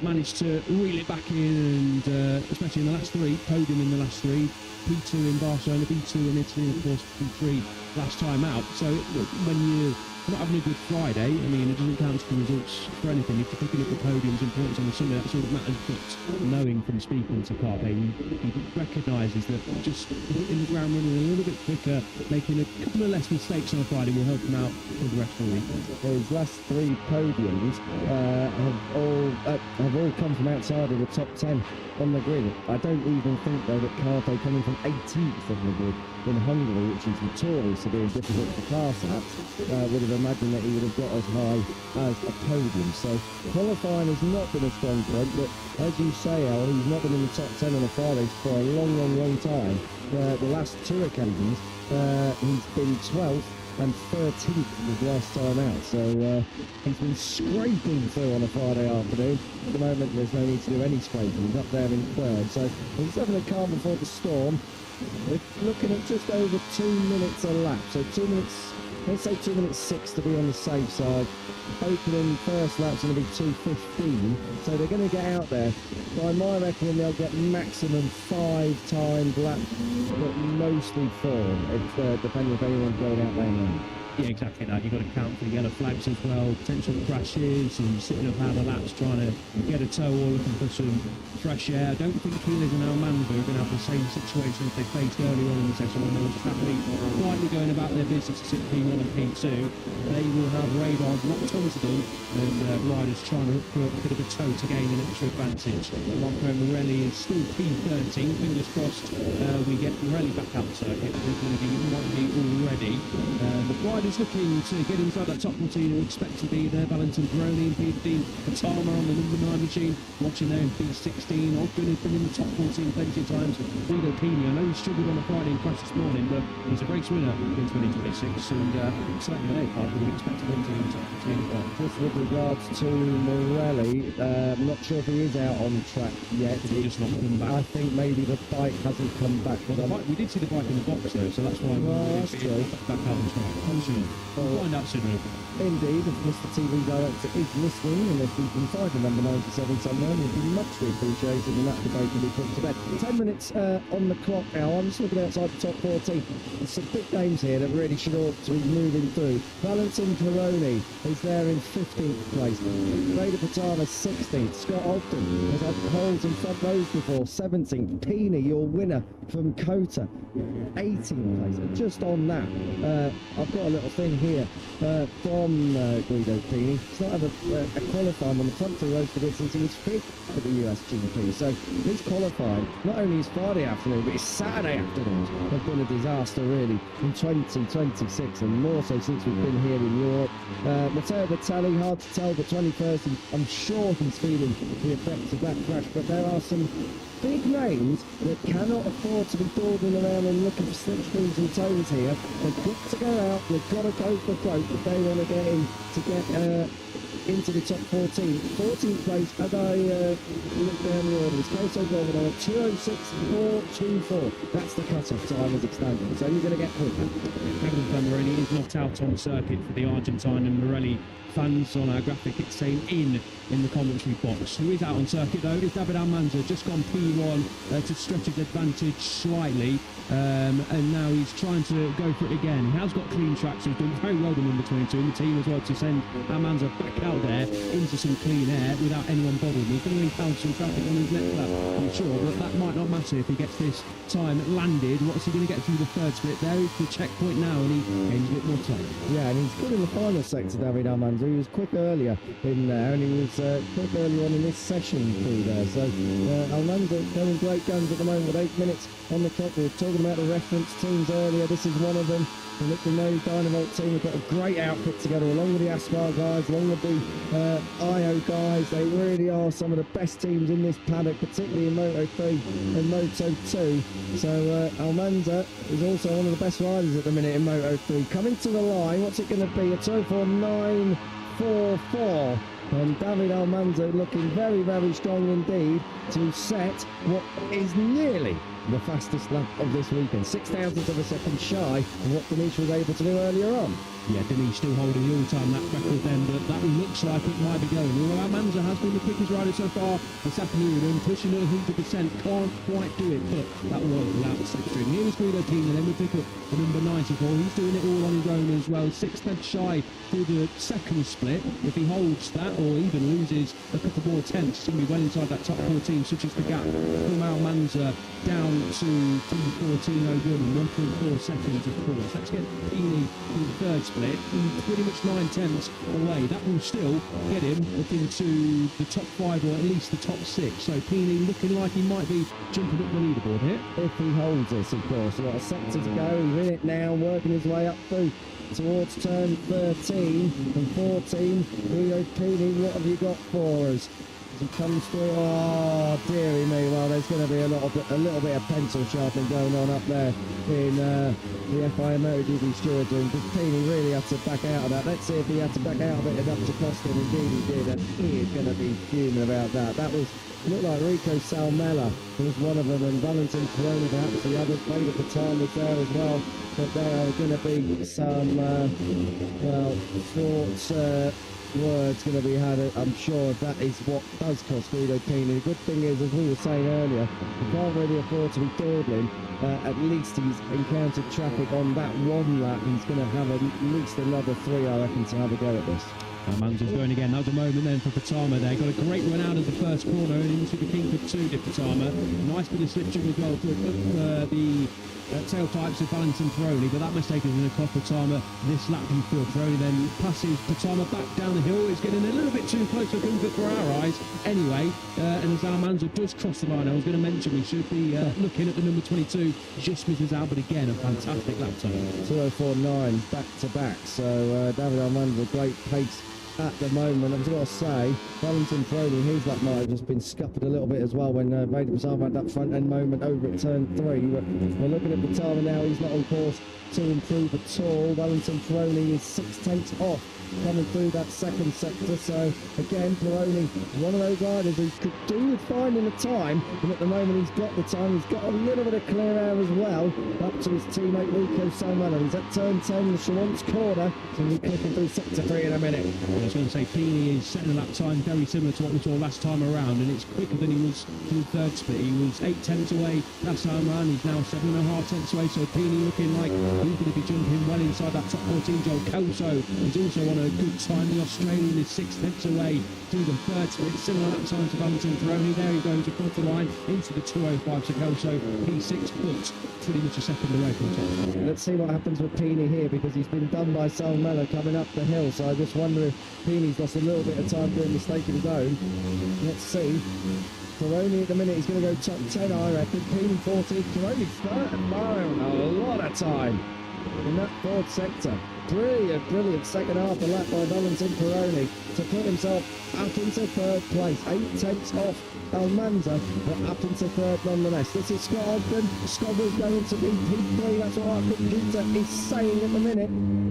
managed to reel it back in, and especially in the last 3, podium in the last 3, P2 in Barcelona, P2 in Italy, and of course P3 last time out. So look, when you're not having a good Friday, I mean, it doesn't count the results for anything. If you're picking up the podiums and points on the Sunday, that's all that matters. But knowing from speaking to Carpe, he recognises that just hitting the ground running a little bit quicker, making a couple of less mistakes on a Friday will help him out for the rest of the week. His last 3 podiums have all come from outside of the top 10 on the grid. I don't even think though that Carpe coming from 18th on the grid in Hungary, which is notorious for being difficult to pass at, would have imagined that he would have got as high as a podium. So qualifying has not been a strong point, but as you say, Al, he's not been in the top 10 on a Friday for a long time. The last 2 occasions he's been 12th and 13th was last time out, so he's been scraping through on a Friday afternoon. At the moment there's no need to do any scraping, he's up there in 3rd, so he's having a calm before the storm. We're looking at just over 2 minutes a lap, so 2 minutes, let's say 2 minutes 6 to be on the safe side. Opening first lap's going to be 2:15, so they're going to get out there. By my reckoning, they'll get maximum 5 times lap, but mostly 4, depending if anyone's going out there now. Yeah, exactly that. You've got to count for the yellow flags as well, potential crashes, and sitting up out of laps trying to get a tow or looking for some fresh air. I don't think Keelers and Almanza are going to have the same situation as they faced earlier on in the session when they were just happily quietly going about their business at P1 and P2. They will have radars locked onto them, and riders trying to look for a bit of a tow to gain an extra advantage. Marco Morelli is still P13. Fingers crossed we get Morelli back out the circuit. We're going to be already. The riders looking to get inside that top 14 who expect to be there. Valentin Peroni and Peter Katama on the number 9 machine, watching there in P16. Ogden has been in the top 14 plenty of times. Guido Pini, I know he struggled on a Friday and crashed this morning, but he's a race winner in 2026, and certainly an A-part would expect him to be in the top 14. Just with regards to Morelli, I'm not sure if he is out on track yet. He just not come back. I think maybe the bike hasn't come back. Well, the bike, we did see the bike in the box though, so that's why that's true. Back out on track. We'll find out soon. Indeed, if Mr. TV Director is listening, and if we can find the number 97 somewhere, it would be muchly appreciated, and that debate can be put to bed. 10 minutes on the clock now. I'm just looking outside the top 14. There's some big names here that really should ought to be moving through. Valentin Peroni is there in 15th place. Guido Patana 16th. Scott Ogden has had poles in front rows before. 17th. Pini, your winner from Kota, 18th place. And just on that, I've got a little thing here from Guido Pini. He's not had a qualifying on the front two rows for this since he was 5th at the USGP. So his qualifying, not only his Friday afternoon, but his Saturday afternoons have been a disaster really in 2026, and more so since we've been here in Europe. Matteo Batali, hard to tell, but 21st, I'm sure he's feeling the effects of that crash, but there are some big names that cannot afford to be dawdling around and looking for slipstreams and toes here. They've got to go out, they've got to go for broke if they want to get in to get into the top 14. 14th place, as I look down the orders, Koso Governor 206.424. That's the cut-off time as it stands, so you're going to get quicker. Valentin Peroni is not out on circuit for the Argentine, and Morelli fans on our graphic, it's saying in the commentary box. Who is out on circuit though is David Almanza, just gone P1 to stretch his advantage slightly, and now he's trying to go for it again. He has got clean tracks, so he's doing very well in between two, and the team as well to send Almanza back out there into some clean air without anyone bothering. He's going to encounter some traffic on his next lap, I'm sure, but that might not matter if he gets this time landed. What's he going to get through the third split? There is the checkpoint now, and he gains a bit more time. Yeah, and he's good in the final sector, David Almanza. He was quick earlier in there, and he was quick earlier on in this session through there. So Almanza going great guns at the moment with 8 minutes on the clock. We were talking about the reference teams earlier. This is one of them. The Liquid Nose Dynavolt team have got a great outfit together, along with the Aspar guys, along with the IO guys. They really are some of the best teams in this paddock, particularly in Moto3 and Moto2. So Almanza is also one of the best riders at the minute in Moto3. Coming to the line, what's it going to be? A 249.44. And David Almanza looking very, very strong indeed to set what is nearly the fastest lap of this weekend. 0.006 of a second shy of what Denise was able to do earlier on. Yeah, Denise still holding the all-time lap record then, but that looks like it might be going. Although Almanza has been the quickest rider so far this afternoon, and pushing at 100%, can't quite do it, but that was without the slipstream. Here was Guido Pini, then we pick up the number 94. He's doing it all on his own as well. 6 tenths shy through the second split. If he holds that, or even loses a couple more tenths, he's going to be well inside that top 14, such as the gap from Almanza down to P14.01, 1.4 seconds, of course. Let's get Pini in the third split, pretty much 9 tenths away. That will still get him up into the top 5, or at least the top 6. So Pini looking like he might be jumping up the leaderboard here. If he holds this, of course. What a sector to go. He's in it now, working his way up through towards turn 13 and 14. Guido Pini, what have you got for us? As he comes through, oh dearie me, well there's going to be a little bit of pencil sharpening going on up there in the FIA MotoGP stewards room, because Pini really had to back out of that. Let's see if he had to back out of it enough to cost him. Indeed he did, and he is going to be fuming about that. That was, looked like Rico Salmella was one of them, and Valentin Peroni perhaps the other. Guido Patana was there as well, but there are going to be some short words going to be had. I'm sure that is what does cost Guido Pini. The good thing is, as we were saying earlier, he can't really afford to be dawdling. At least he's encountered traffic on that one lap. He's going to have at least another 3, I reckon, to have a go at this. Manzel's going again. That was a moment then for Patama there. Got a great run out of the first corner and into the Kingford 2, did Patama. Nice bit of slipstream as well to the tailpipes of Valentin Ferroni, but that mistake is going to cost Patama this lap in field. Ferroni then passes Patama back down the hill. It's getting a little bit too close for Kingford for our eyes. Anyway, and as Manzel does cross the line, I was going to mention we should be looking at the number 22. Just misses out, but again, a fantastic lap time. 2:04.9 back to back. So David Almanza, great pace at the moment. I've got to say, Valentin Ferroni, his lap might have just been scuppered a little bit as well when Vader Patama had that front end moment over at turn 3. We're looking at Patama now. He's not on course to improve at all. Valentin Ferroni is 6/10 off coming through that second sector. So again, Ferroni, one of those riders who could do with finding the time, and at the moment he's got the time. He's got a little bit of clear air as well up to his teammate Rico Salmano. He's at turn 10, the Chalons corner, so we'll be clicking through sector 3 in a minute. I was going to say, Pini is setting a lap time very similar to what we saw last time around, and it's quicker than he was to the third split. He was 8/10 away last time around. He's now 7.5 away, so Pini looking like he's going to be jumping well inside that top 14. Joel Kelso is also on a good time. The Australian is 6/10 away through the third split. Similar lap time to Valentin Ferroni. There he goes across the line into the 2:05 to Kelso. P6, but pretty much a second away from top. Let's see what happens with Pini here, because he's been done by Salmano coming up the hill. So I just wonder if Pini's lost a little bit of time doing a mistake of his own. Let's see. Ferroni at the minute, he's going to go top 10, I reckon. Pini 14, Ferroni 3rd mile. A lot of time in that fourth sector. Brilliant second half of lap by Valentin Ferroni to put himself up into third place. 8/10 off Almanza, but up into third nonetheless. This is Scott Ogden. Scott was going to be P3. That's what our computer is saying at the minute.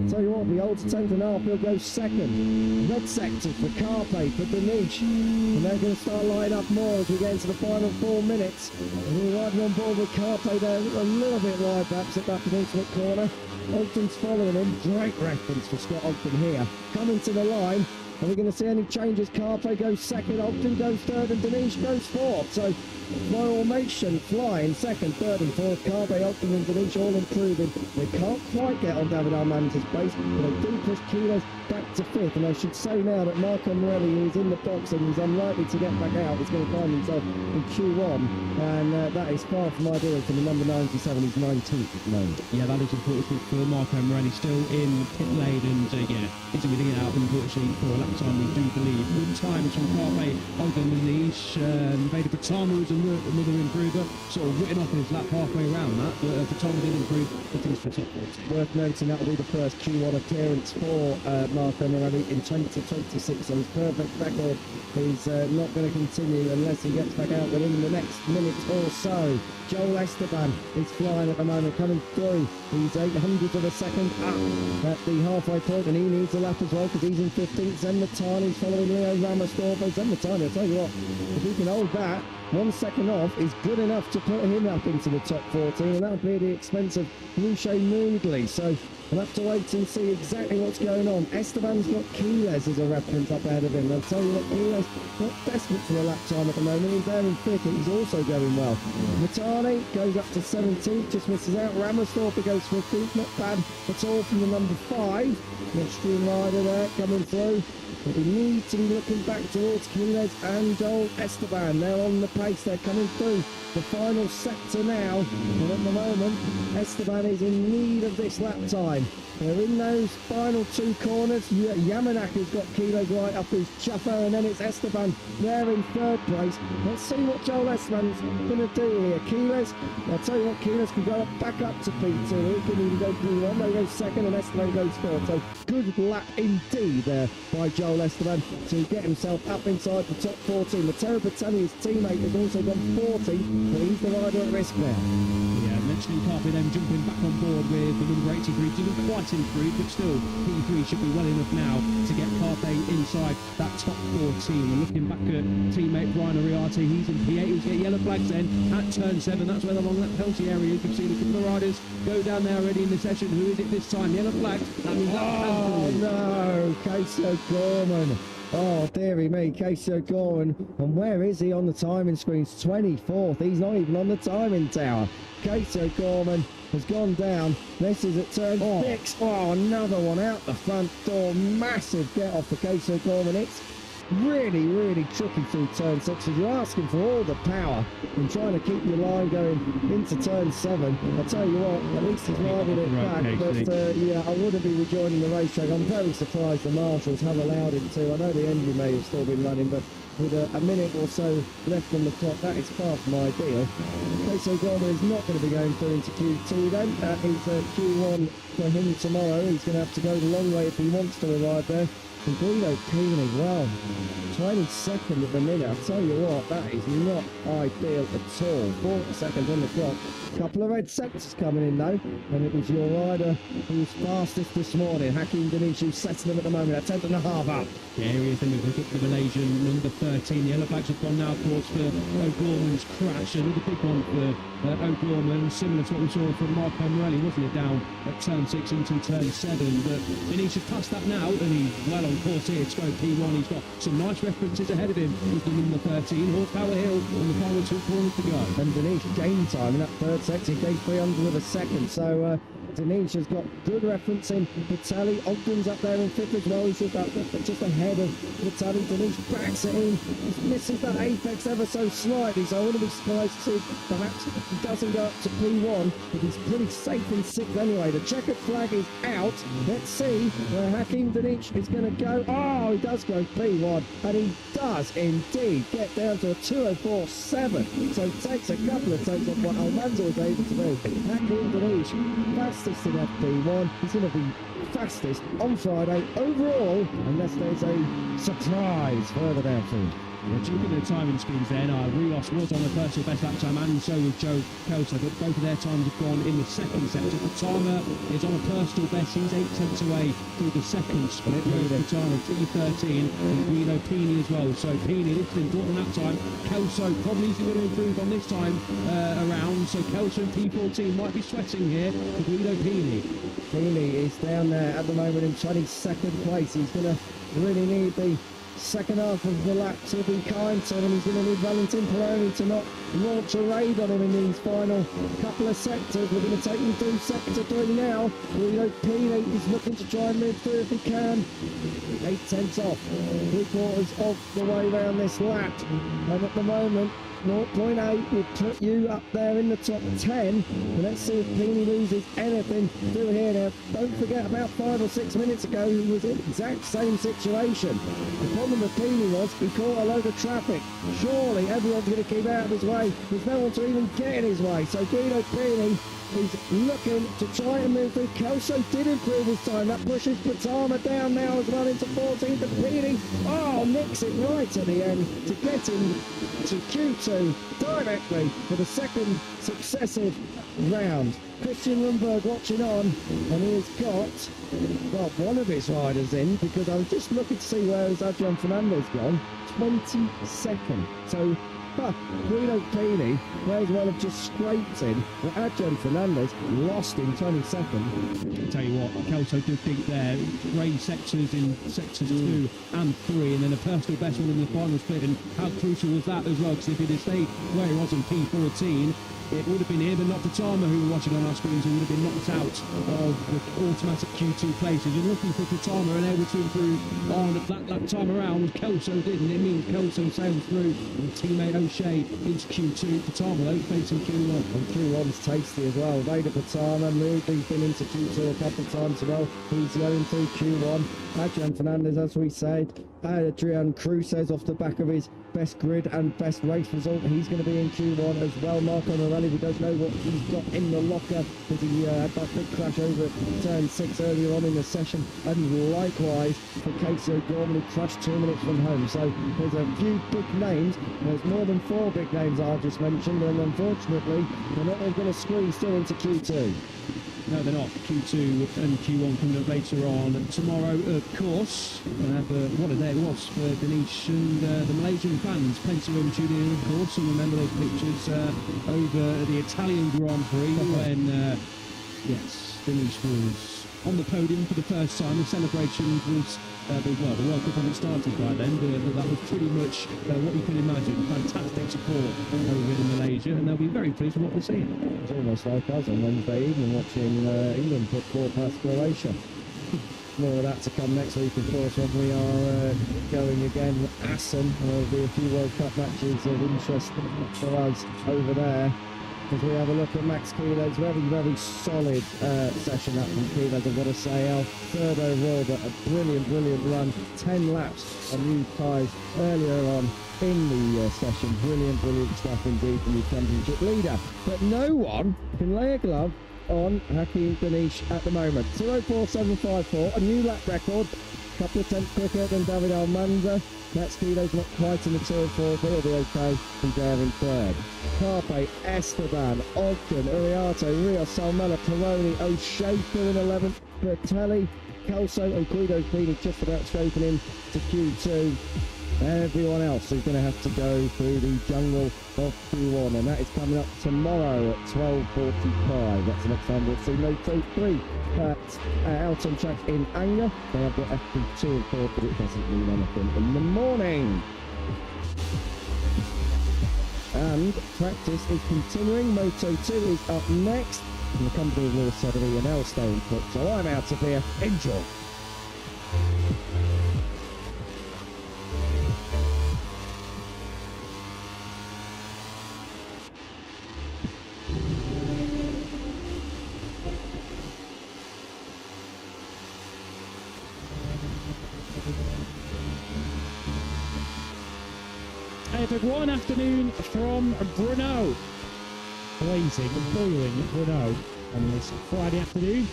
Tell you what, the old 10th and a half will go second. Red sector for Carpe, for Denish. And they're going to start lining up more as we get into the final 4 minutes. And we're riding on board with Carpe there, a little bit wide perhaps at that penultimate corner. Ogden's following him. Great reference for Scott Ogden here. Coming to the line. Are we going to see any changes? Carpe goes second, Ogden goes third, and Denish goes fourth. So formation flying second, third and fourth. Carpe, Ogden and Denish all improving. They can't quite get on David Almanza's pace, but they do push Kilos back to fifth. And I should say now that Marco Morelli, who is in the box and he's unlikely to get back out, is going to find himself in Q1. And that is far from ideal for the number 97. He's 19th at the moment. Yeah, that is unfortunate for Marco Morelli, still in pit lane, and yeah, he's going to get out, unfortunately, for a lap time, we do believe. Good times from Carpe, Ogden and Nish. Vader Patama was another improver, sort of written off in his lap halfway around that, but Patama did improve, but he's for top 40. Worth noting that will be the first Q1 appearance for Marco Morelli in 2026, so his perfect record is not going to continue unless he gets back out within the next minute or so. Joel Esteban is flying at the moment, coming through. He's 800th of a second up at the halfway point, and he needs a lap as well because he's in 15th. Zenmatani's following Leo Ramastorbo. Zenmatani, I'll tell you what, if he can hold that, 1 second off is good enough to put him up into the top 14, and that would be at the expense of Luce Moodley. So we'll have to wait and see exactly what's going on. Esteban's got Quiles as a reference up ahead of him. I'll tell you what, Quiles not desperate for a lap time at the moment. He's there in 5th, and he's also going well. Matani goes up to 17th, just misses out. Ramastorbo goes 15th, not bad at all from the number 5. Extreme rider there coming through. But we need to be looking back towards Quiles and Joel Esteban. They're on the pace, they're coming through the final sector now. And at the moment, Esteban is in need of this lap time. They're in those final 2 corners. Yamanaka's got Quiles right up his chuffer, and then it's Esteban there in 3rd place. Let's see what Joel Esteban's going to do here. Quiles, I'll tell you what, Quiles can go back up to P2. He can even go P1. They go 2nd, and Esteban goes 4th. So good lap indeed there by Joel Esteban to get himself up inside the top 14. Matteo Bertani, his teammate, has also gone 40, but he's the rider at risk now. Yeah, mentioning Carpe then jumping back on board with the number 83. Didn't quite improve, but still P3 should be well enough now to get Carpe inside that top 14. We're looking back at teammate Brian Ariarte. He's in P8. He's getting yellow flags then at turn 7. That's where the long lap penalty area is. We've seen a couple of riders go down there already in the session. Who is it this time? Yellow flags. That means oh no, Casey Gorman. Oh, dearie me, Casey Gorman. And where is he on the timing screens? 24th. He's not even on the timing tower. Casey Gorman has gone down. This is at turn 6. Oh, another one out the front door. Massive get off for Queso Gorman. It's really, really tricky through turn 6 as you're asking for all the power and trying to keep your line going into turn 7. I'll tell you what, at least he's riding it back, but yeah, I wouldn't be rejoining the racetrack. I'm very surprised the marshals have allowed him to. I know the engine may have still been running, but with a minute or so left on the clock, that is far from ideal. Queso Gorman is not going to be going through into Q2 then. That is Q1 for him tomorrow. He's going to have to go the long way if he wants to arrive there. And Guido Pini, well, 22nd at the minute. I'll tell you what, that is not ideal at all. 40 seconds on the clock. Couple of red sectors coming in though, and it was your rider who was fastest this morning. Hakim Danish, who's setting them at the moment at 10.5 up. Yeah, here he is, then we've got the Malaysian number 13. The yellow flags have gone now, of course, for O'Gorman's crash. Another big one for O'Gorman, similar to what we saw from Marco Morelli, wasn't it, down at turn 6 into turn 7. But Danish has passed that now, and he's well on course here to go P1. He's got some nice references ahead of him with the number 13, Horsepower Hill, on the final 2 corners to go. And Danish gained time in that third sector. He gained 300 of a second, so Danish has got good reference in Vitaly. Ogden's up there in 5th as well. He's just ahead of Vitaly. Danish backs it in. He misses that apex ever so slightly, so I wouldn't be surprised to see perhaps he doesn't go up to P1, but he's pretty safe in 6th anyway. The checkered flag is out. Let's see where Hakim Danish is going to go. Oh, he does go P1, and he does indeed get down to a 2:04.7. So it takes a couple of takes off what Almanza was able to do. Hakim Danish, fastest in FP1. He's going to be fastest on Friday overall, unless there's a surprise further downfield. Yeah, looking at the timing screens there now, Rios was on the personal best lap time, and so was Joe Kelso, but both of their times have gone in the second sector. Patama is on a personal best. He's 8 tenths away through the second split. Patama 3:13, and Guido Pini as well. So Pini lifting important that time. Kelso probably isn't going to improve on this time around. So Kelso and P14 might be sweating here for Guido Pini. Pini is down there at the moment in 22nd place. He's going to really need the second half of the lap to be kind to him. He's going to need Valentin Peroni to not launch a raid on him in these final couple of sectors. We're going to take him through sector 3 now. Guido Pini is looking to try and move through if he can. 8 tenths off, 3/4 of the way around this lap, and at the moment 0.8 would put you up there in the top 10. But let's see if Pini loses anything through here. Now, don't forget, about 5 or 6 minutes ago, he was in the exact same situation. The problem with Pini was he caught a load of traffic. Surely everyone's going to keep out of his way. There's no one to even get in his way. So Guido Pini is looking to try and move through. Kelso did improve his time. That pushes Patama down now as well into 14th. And Pini, nicks it right at the end to get him to Q2 directly for the second successive round. Christian Lundberg watching on, and he has got, well, one of his riders in, because I was just looking to see where has Adrian Fernandez gone. 22nd. So Guido Pini may as well have just scraped in, but Adrian Fernandez lost in 22nd. I'll tell you what, Kelso did think there, grey sectors in sectors 2 and 3, and then a personal best one in the final split, and how crucial was that as well, because if he'd have stayed where he was in P14, it would have been him and not Patama, who were watching on our screens, who would have been knocked out of the automatic Q2 places. You're looking for Patama and able to improve on that time around. Kelso didn't. It means Kelso sailed through with teammate O'Shea into Q2. Patama, though, facing Q1. And Q1's tasty as well. Vader Patama, he's been into Q2 a couple of times as well. He's going through Q1. Adrian Fernandez, as we said. Adrian Cruces off the back of his best grid and best race result. He's going to be in Q1 as well. Marco Morelli, we don't know what he's got in the locker, because he had that big crash over at turn 6 earlier on in the session. And likewise for Queso Gorman, who crashed 2 minutes from home. So there's a few big names. There's more than 4 big names I just mentioned, and unfortunately they're not all going to squeeze through into Q2. No, they're not. Q2 and Q1 coming up later on tomorrow, of course. What a day it was for Danish and the Malaysian fans. Plenty of them tuning in, of course, and remember those pictures over the Italian Grand Prix when yes, Denise was on the podium for the first time. The celebration was, the World Cup hadn't started by then, but that was pretty much what you could imagine. Fantastic support over in Malaysia, and they'll be very pleased with what they're seeing. It's almost like us on Wednesday evening watching England put 4 past Croatia. More of that to come next week, of course, when we are going again. Assen, there'll be a few World Cup matches of interest for us over there. As we have a look at Max Kilo's very, very solid session up from Kilo's, I've got to say. Our third overall, but a brilliant, brilliant run. 10 laps on new tyres earlier on in the session. Brilliant, brilliant stuff indeed from the championship leader. But no one can lay a glove on Hakim Danish at the moment. 04754, a new lap record. A couple of tenths quicker than David Almanza. Max Kilo's not quite in the tour fourth, but he'll be okay. He's there in third. Carpe, Esteban, Ogden, Uriarte, Rios, Salmela, Peroni, O'Shaker in 11th. Bertelli, Kelso and Guido Pini just about scraping in to Q2. Everyone else is going to have to go through the jungle of Q1, and that is coming up tomorrow at 12:45. That's the next time we'll see Moto3 out on track in Anger. They have got FP2 and 4, but it doesn't mean anything in the morning. And practice is continuing. Moto2 is up next in the company of Lewis Sudbury and Elstone Cook. So I'm out of here. Enjoy. One afternoon from Brno. Blazing, boiling Brno on this Friday afternoon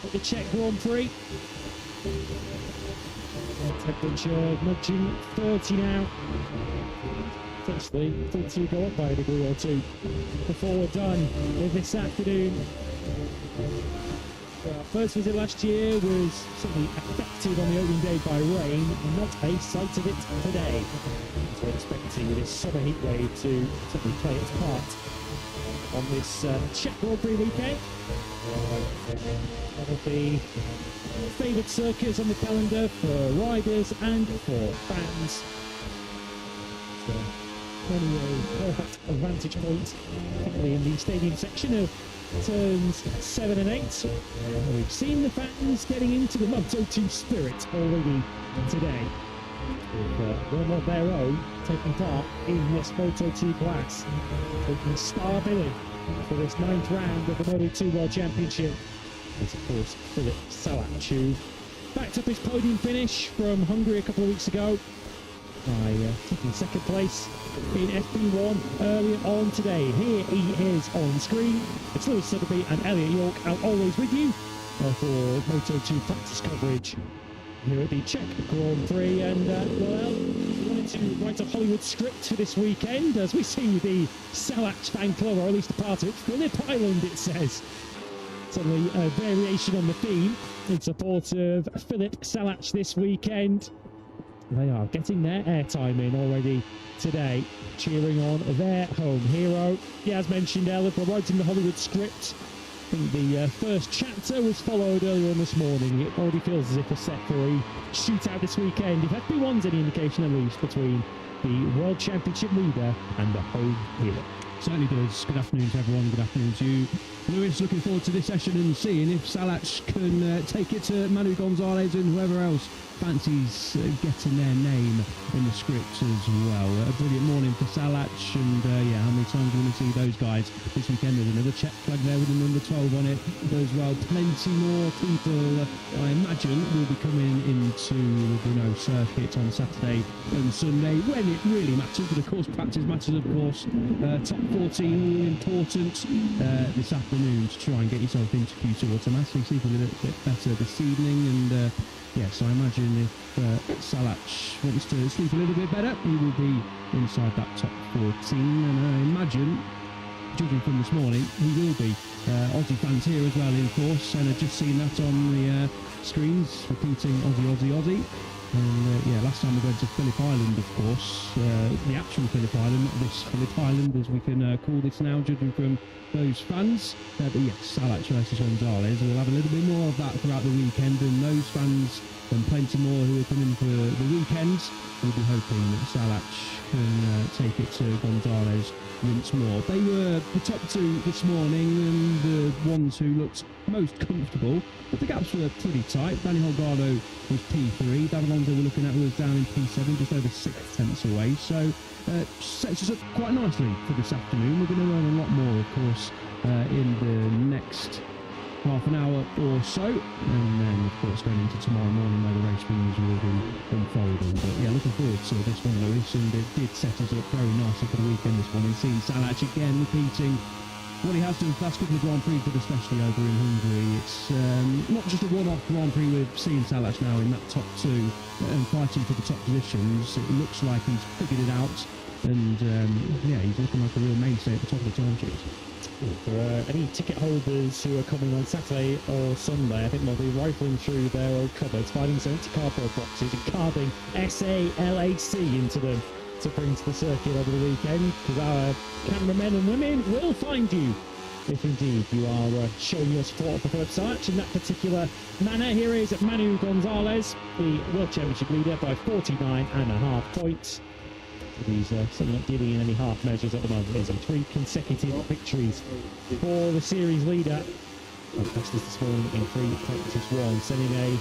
at the Czech Grand Prix. Temperature nudging 30 now. Potentially thought to go up by a degree or two before we're done with this afternoon. Our first visit last year was certainly affected on the opening day by rain, and not a sight of it today. So we're expecting this summer heat wave to certainly play its part on this Czech Grand Prix weekend. One of the favoured circuits on the calendar for riders and for fans. So plenty of perfect vantage points, particularly in the stadium section of turns 7 and 8. And we've seen the fans getting into the Moto2 spirit already today, with one of their own taking part in this Moto2 class, taking star billing for this 9th round of the Moto2 World Championship. It's of course Philip Salac, who backed up his podium finish from Hungary a couple of weeks ago by taking second place in FP1 earlier on today. Here he is on screen. It's Lewis Sudbury and Elliot York out always with you for Moto2 Practice coverage here at the Czech Grand Prix. And well, we wanted to write a Hollywood script for this weekend as we see the Salac fan club, or at least a part of it, Phillip Island it says. Suddenly a variation on the theme in support of Philip Salac this weekend. They are getting their airtime in already today, cheering on their home hero. Yeah, as mentioned, Elliot, we're writing the Hollywood script. I think the first chapter was followed earlier on this morning. It already feels as if we're set for a shootout this weekend, if FP1's any indication at least, between the World Championship leader and the home hero. Certainly does. Good afternoon to everyone. Good afternoon to you. Lewis, looking forward to this session and seeing if Salac can take it to Manu Gonzalez and whoever else fancies getting their name in the script as well. A brilliant morning for Salac, and yeah, how many times do we want to see those guys this weekend? There's another Czech flag there with the number 12 on it as well. Plenty more people, I imagine, will be coming into the Brno circuit on Saturday and Sunday when it really matters. But of course, practice matters, of course. Top 14 all important this afternoon to try and get yourself into Q2 automatically. Sleep a little bit better this evening, and yes, I imagine if Salac wants to sleep a little bit better, he will be inside that top 14. And I imagine, judging from this morning, he will be. Aussie fans here as well, of course, and I've just seen that on the screens, repeating Aussie, Aussie, Aussie. And yeah, last time we went to Phillip Island, of course, the actual Phillip Island, not this Phillip Island as we can call this now, judging from those fans. But yes, Salac versus Gonzalez. We'll have a little bit more of that throughout the weekend, and those fans and plenty more who are coming for the weekends will be hoping that Salac can take it to Gonzalez once more. They were the top two this morning and the ones who looked most comfortable, but the gaps were pretty tight. Danny Holgado was P3, David Alonso we're looking at was down in P7, just over 6 tenths away, so sets us up quite nicely for this afternoon. We're going to learn a lot more, of course, in the next half an hour or so, and then of course going into tomorrow morning where the race wins will be unfolding. But yeah, looking forward to this one, Lewis, and it did set us up very nicely for the weekend this morning, seeing Salac again repeating what he has done for the last couple of Grand Prix, but especially over in Hungary. It's not just a one-off Grand Prix with seeing Salac now in that top two and fighting for the top positions. It looks like he's figured it out, and yeah, he's looking like a real mainstay at the top of the time sheet. For any ticket holders who are coming on Saturday or Sunday, I think they'll be rifling through their old cupboards, finding some empty cardboard boxes and carving SALAC into them to bring to the circuit over the weekend, because our cameramen and women will find you if indeed you are showing your support for Phillip Salac in that particular manner. Here is Manu Gonzalez, the World Championship leader, by 49.5 points. He's certainly not dealing in any half measures at the moment, is he? 3 consecutive victories for the series leader. Fastest this morning in Prix Practice 1, sending a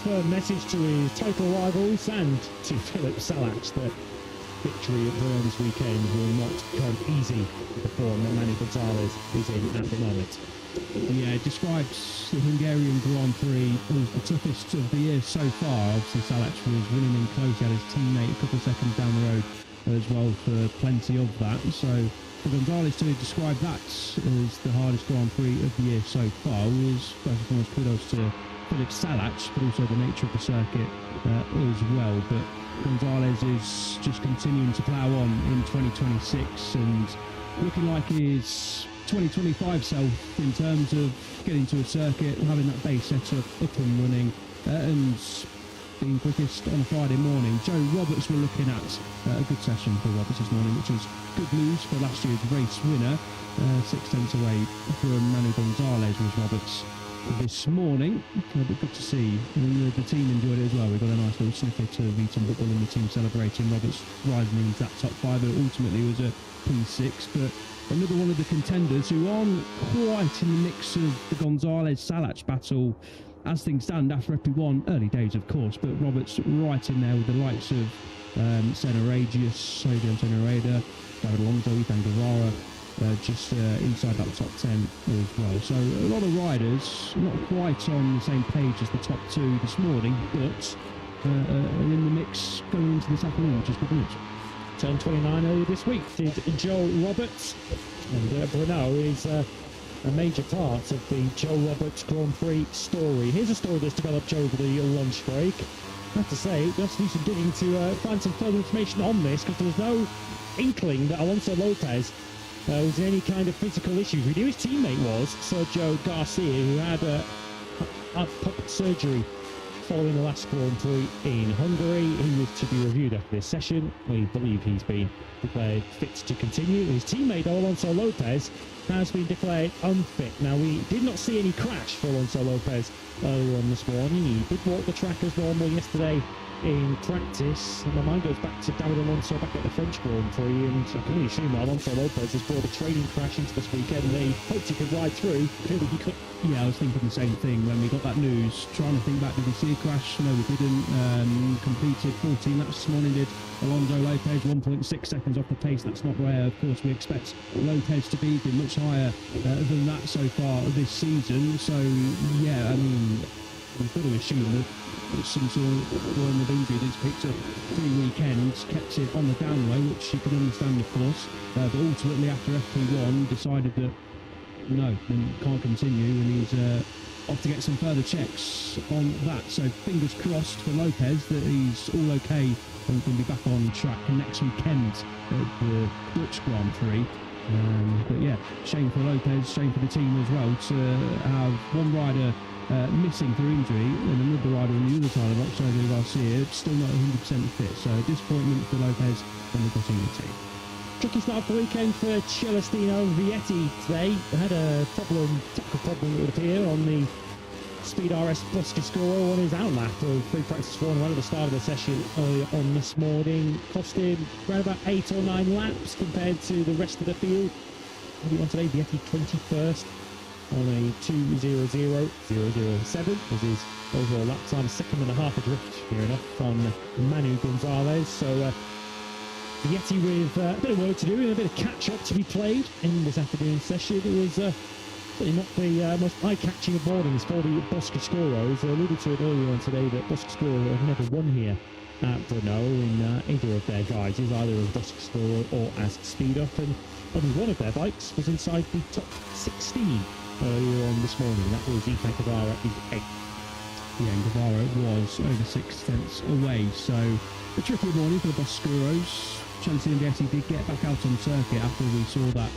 firm message to his title rivals and to Phillip Salac that victory at Brno's weekend will not come easy the form that Manu Gonzalez is in at the moment. Yeah, it describes the Hungarian Grand Prix as the toughest of the year so far. Obviously, Salac was winning in close. He had his teammate a couple of seconds down the road as well for plenty of that. So for Gonzalez to describe that as the hardest Grand Prix of the year so far was, first and foremost, kudos to Phillip Salac, but also the nature of the circuit as well. But Gonzalez is just continuing to plough on in 2026 and looking like his 2025 self in terms of getting to a circuit, having that base setup up and running, and being quickest on a Friday morning. Joe Roberts we're looking at a good session for Roberts this morning, which was good news for last year's race winner. 6 tenths away from Manu Gonzalez was Roberts this morning, but good to see. And the team enjoyed it as well. We got a nice little snippet of Eton Football and the team celebrating Roberts rising into that top 5. It ultimately was a P6, but another one of the contenders who aren't quite in the mix of the Gonzalez-Salac battle as things stand after FP1. Early days, of course, but Roberts right in there with the likes of Senna Regius, Sodium Senna Rada, David Alonso, Ethan Guevara, just inside that top 10 as well. So a lot of riders not quite on the same page as the top 2 this morning, but in the mix going into this afternoon, which is good news. Turned 29 earlier this week did Joe Roberts, and Brno is a major part of the Joe Roberts Grand Prix story. Here's a story that's developed over the lunch break. I have to say, we have to do some digging to find some further information on this, because there was no inkling that Alonso Lopez was in any kind of physical issues. We knew his teammate was Sergio Garcia, who had puppet surgery following the last Grand Prix in Hungary. He was to be reviewed after this session. We believe he's been declared fit to continue. His teammate Alonso Lopez has been declared unfit. Now, we did not see any crash for Alonso Lopez earlier on this morning. He did walk the track as normal yesterday in practice, and my mind goes back to David Alonso back at the French Grand Prix, and I can only assume that Alonso Lopez has brought a training crash into this weekend, and they hoped he could ride through. Clearly he could. Yeah, I was thinking the same thing when we got that news, trying to think back, did we see a crash? No, we didn't. Completed 14 laps this morning, did Alonso Lopez, 1.6 seconds off the pace. That's not where, of course, we expect Lopez to be. He's been much higher than that so far this season. So, yeah, I mean, we've got to assume that it's some sort of form of injury that's picked up 3 weekends, kept it on the down low, which you can understand, of course. But ultimately, after FP1, decided that no, can't continue, and he's off to get some further checks on that. So fingers crossed for Lopez that he's all okay and can be back on track next weekend at the Dutch Grand Prix. But yeah, shame for Lopez, shame for the team as well to have one rider missing through injury, and another rider on the other side of the box, Sergio Garcia, still not 100% fit. So disappointment for Lopez and the Gosling team. Tricky start for the weekend for Celestino Vietti today. They had a technical problem, it would appear, on the Speed RS Boscascuro on his outlap of free practice 4 and 1 at the start of the session earlier on this morning. Cost him around about 8 or 9 laps compared to the rest of the field. On today, Vietti 21st on a 2:00.007 was his overall lap time, 2.5 adrift, fair enough, on Manu Gonzalez. So Vietti with a bit of work to do and a bit of catch-up to be played in this afternoon's session. It was certainly not the most eye-catching of mornings for the Boscascuros. I alluded to it earlier on today that Boscascuro have never won here at Brno in either of their guises, either as Boscascuro or as Speed Up, and only one of their bikes was inside the top 16 earlier on this morning. That was Ethan Guevara in 8th. Yeah, and Guevara was over 6 tenths away, so a tricky morning for the Boscascuros. Celestino Vietti did get back out on circuit after we saw that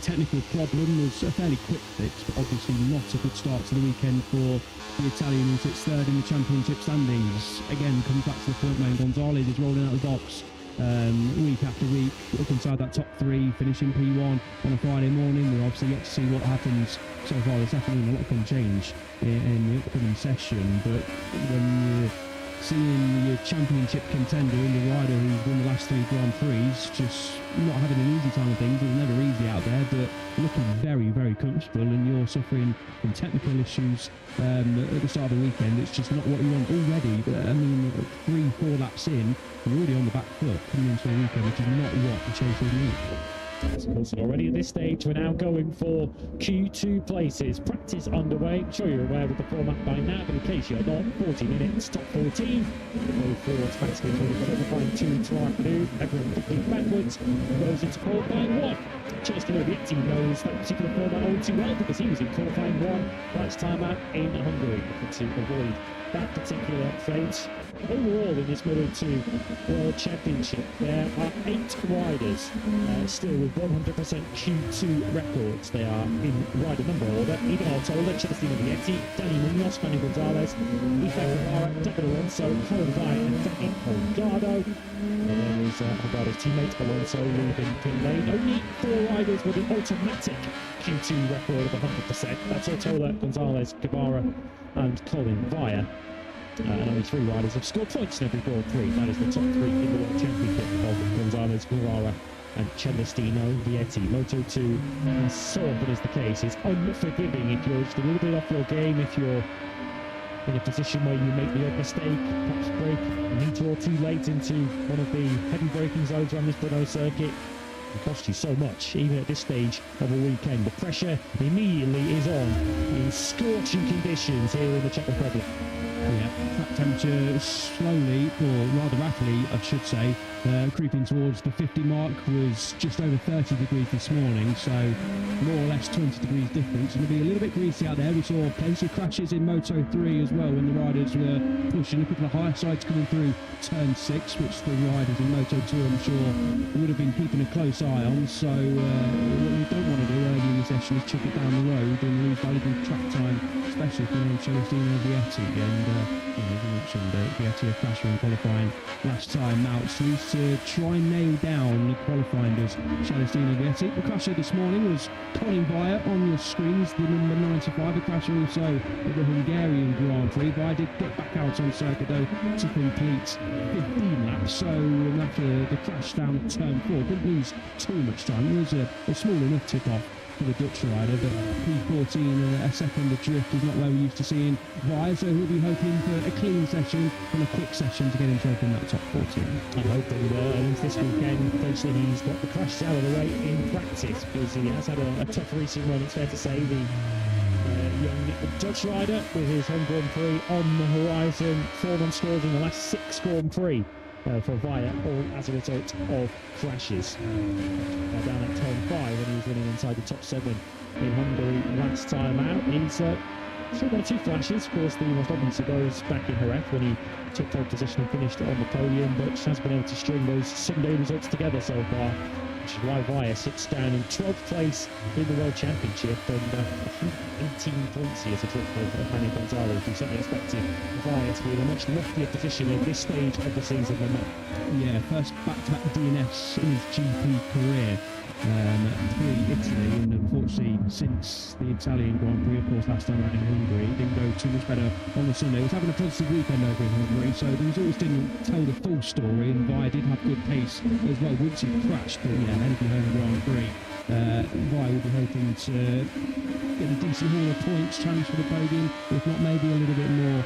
technical problem. Was a fairly quick fix, but obviously not a good start to the weekend for the Italian, who sits third in the championship standings. Again, comes back to the point where Gonzalez is rolling out the box week after week, up inside that top 3, finishing P1 on a Friday morning. We're obviously yet to see what happens so far this afternoon. A lot can change in the upcoming session, but when you're seeing your championship contender and the rider who's won the last 3 Grand Prix just not having an easy time of things, it's never easy out there, but looking very, very comfortable, and you're suffering from technical issues at the start of the weekend. It's just not what you want already. I mean, 3-4 laps in, you're already on the back foot coming into the weekend, which is not what the chasers need. Of course, already at this stage, we're now going for Q2 places. Practice underway. I'm sure you're aware of the format by now, but in case you're not, 40 minutes, top 14. Go forward, automatically through the qualifying 2 to afternoon. Everyone looking backwards, goes into qualifying 1. Celestino Vietti knows that particular format all too well because he was in qualifying 1 last time out in Hungary, to avoid that particular fate. Overall in this Moto2 World Championship, there are 8 riders still with 100% Q2 records. They are in rider number order: Ivan Altola, Celestino Vietti, Danny Munoz, Manu Gonzalez, Ethan Guevara, David Alonso, Colin Vine and Danny Holgado. And then there's Holgado's teammate Alonso leaving pit lane. Only 4 riders with an automatic Q2 record of 100%. That's Altola, Gonzalez, Guevara and Colin Vire. And only 3 riders have scored points in every Grand Prix. That is the top 3 in the World Championship of Gonzalez, Guevara and Celestino Vietti. Moto2, and so often is the case, is unforgiving if you're just a little bit off your game, if you're in a position where you make the odd mistake, perhaps brake a metre or 2 late into one of the heavy braking zones around this Brno circuit. It costs you so much, even at this stage of a weekend. The pressure immediately is on in scorching conditions here in the Czech Republic. Yeah, track temperature slowly, or rather rapidly, I should say, creeping towards the 50 mark. Was just over 30 degrees this morning, so more or less 20 degrees difference. It'll be a little bit greasy out there. We saw plenty of crashes in Moto3 as well when the riders were pushing. A couple of higher sides coming through turn 6, which the riders in Moto2, I'm sure, would have been keeping a close eye on. So what we don't want to do early in the session is chuck it down the road and lose valuable track time, especially for Celestino Vietti. And as I mentioned, Vietti a crasher in qualifying last time out, so he's to try and nail down the qualifying as Celestino Vietti. The crasher this morning was Colin Vire on your screens, the number 95, the crasher also at the Hungarian Grand Prix. Vire did get back out on circuit though to complete 15 laps, so after the crash down at turn 4, didn't lose too much time. It was a small enough tip off for the Dutch rider, but P14 and a second adrift is not where we're used to seeing Vire, so he'll be hoping for a clean session and a quick session to get himself in that top 14. I'm hoping at least this weekend potentially he's got the crashes out of the way in practice, because he has had a tough recent run, it's fair to say. The young Dutch rider with his home Grand Prix on the horizon, 4 non-scores in the last 6 Grand Prix for Vire, all as a result of crashes. Down at turn 5 when he was running inside the top 7 in Hungary last time out. He's still got 2 flashes, of course, the most obvious of those back in Jerez when he took pole position and finished on the podium, but has been able to string those Sunday results together so far. which is why Via sits down in 12th place in the World Championship, and 18 points here to drop of Manny Gonzalez. We certainly expected Via to be in a much loftier position at this stage of the season than that. Yeah, first back-to-back DNS in his GP career. Through Italy, and unfortunately since the Italian Grand Prix, of course, last time out in Hungary, it didn't go too much better on the Sunday. He was having a positive weekend over in Hungary, so the results didn't tell the full story, and Via did have good pace as well once he crashed, but yeah, headed behind the Grand Prix. Via will be hoping to get a decent haul of points, challenge for the podium, if not maybe a little bit more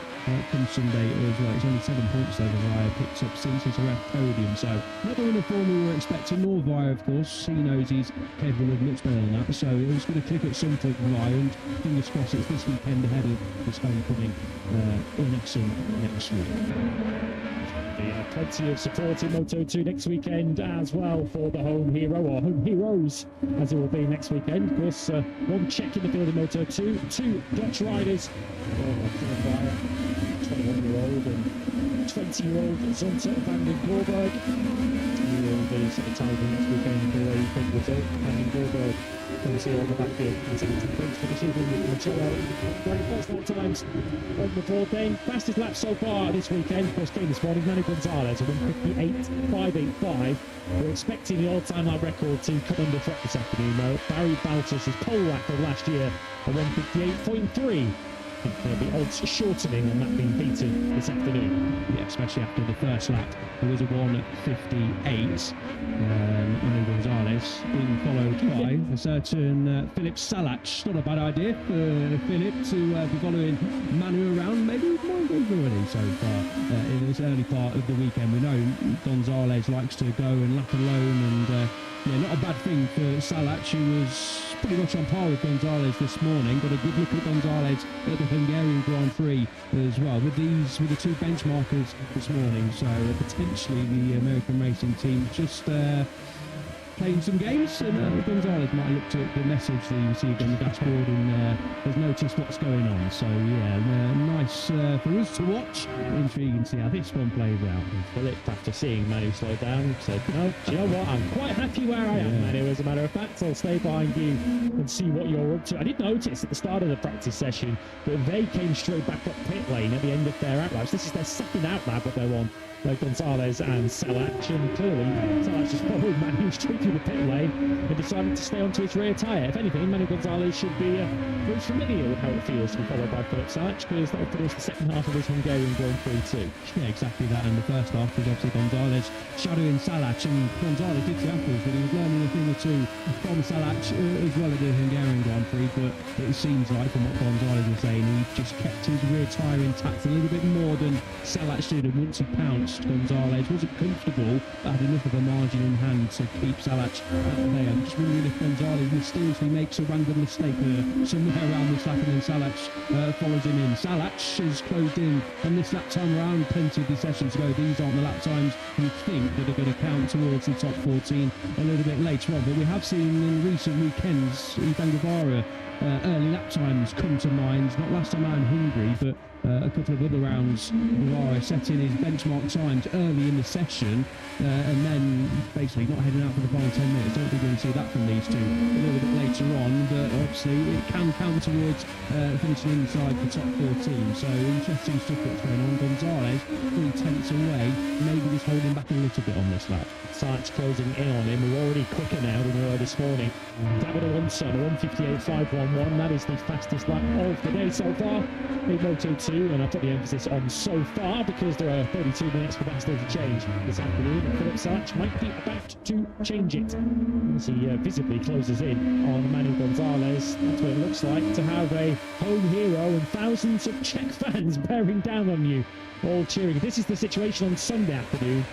come Sunday as well. It's only 7 points though Via picked up since his ref podium, so not the winner form we were expecting, nor Via, of course. He knows he's capable of much better than that, so it was going to click at some point for Via, and fingers crossed it's this weekend ahead of his homecoming in Exon next week. Plenty of support in Moto2 next weekend as well for the home hero, or home heroes as it will be next weekend. Of course, one Czech in the field in Moto2, 2 Dutch riders, 21-year-old and 20-year-old Zonta van den Gorberg. He will be sort of tied next weekend for a big result. Van den Gorberg comes here on the back field and takes the points for the season with Marcello. Great first lap times on the board then. Fastest lap so far this weekend, of course, came this morning. Manny Gonzalez, a 1:58.585. We're expecting the all-time lap record to come under threat this afternoon, though. Barry Baltus's pole lap of last year, a 1:58.3. I think there'll be odds shortening on that being beaten this afternoon. Yeah, especially after the first lap. There was a 1:58. Manny Gonzalez being followed by a certain Philip Salac. Not a bad idea for Philip to be following Manu around. Maybe with more goals already so far in this early part of the weekend. We know Gonzalez likes to go and lap alone, and yeah, not a bad thing for Salac, who was pretty much on par with Gonzalez this morning. Got a good look at Gonzalez at the Hungarian Grand Prix as well, with the 2 benchmarkers this morning. So potentially the American racing team just playing some games, and Gonzalez might look to the message that he received on the dashboard and has noticed what's going on. So yeah, nice for us to watch. Intriguing to see how this one plays out. And Philip, after seeing Manu slow down, said, "No, do you know what? I'm quite happy where I am, Manu. As a matter of fact, I'll stay behind you and see what you're up to." I did notice at the start of the practice session that they came straight back up pit lane at the end of their outlaps. This is their second outlap that they're on. Gonzalez and Salac, and clearly Salac just followed Manu straight through the pit lane and decided to stay onto his rear tyre. If anything, Manu Gonzalez should be very familiar with how it feels to be followed by Philip Salac, because that will finish the second half of his Hungarian Grand Prix too. Yeah, exactly that. And the first half was obviously Gonzalez shadowing Salac, and Gonzalez did tackles, but he was learning a thing or two from Salac as well at the Hungarian Grand Prix. But it seems like, from what Gonzalez was saying, he just kept his rear tyre intact a little bit more than Salac did, and once he pounced, Gonzalez wasn't comfortable, but had enough of a margin in hand to keep Salac out there. I'm just wondering if Gonzalez mysteriously makes a random mistake somewhere around this lap, and then Salac follows him in. Salac is closed in on this lap time around. Plenty of the sessions to go. These aren't the lap times you think that are going to count towards the top 14 a little bit later on, but we have seen in recent weekends Ivan Guevara early lap times come to mind. Not last time out in Hungary, but a couple of other rounds. Guevara setting his benchmark times early in the session, and then basically not heading out for the final 10 minutes. Don't think we're going to see that from these two a little bit later on, but obviously it can count towards finishing inside the top 14. So interesting stuff that's going on. Gonzalez 3 tenths away, maybe just holding back a little bit on this lap. Salac closing in on him. We're already quicker now than we were this morning. David Alonso, 1:58.511. That is the fastest lap of the day so far in Moto2, and I put the emphasis on so far because there are 32 minutes for that still to change this afternoon. Philip Salac might be about to change it as he visibly closes in on Manu Gonzalez. That's what it looks like to have a home hero and thousands of Czech fans bearing down on you, all cheering. This is the situation on Sunday afternoon.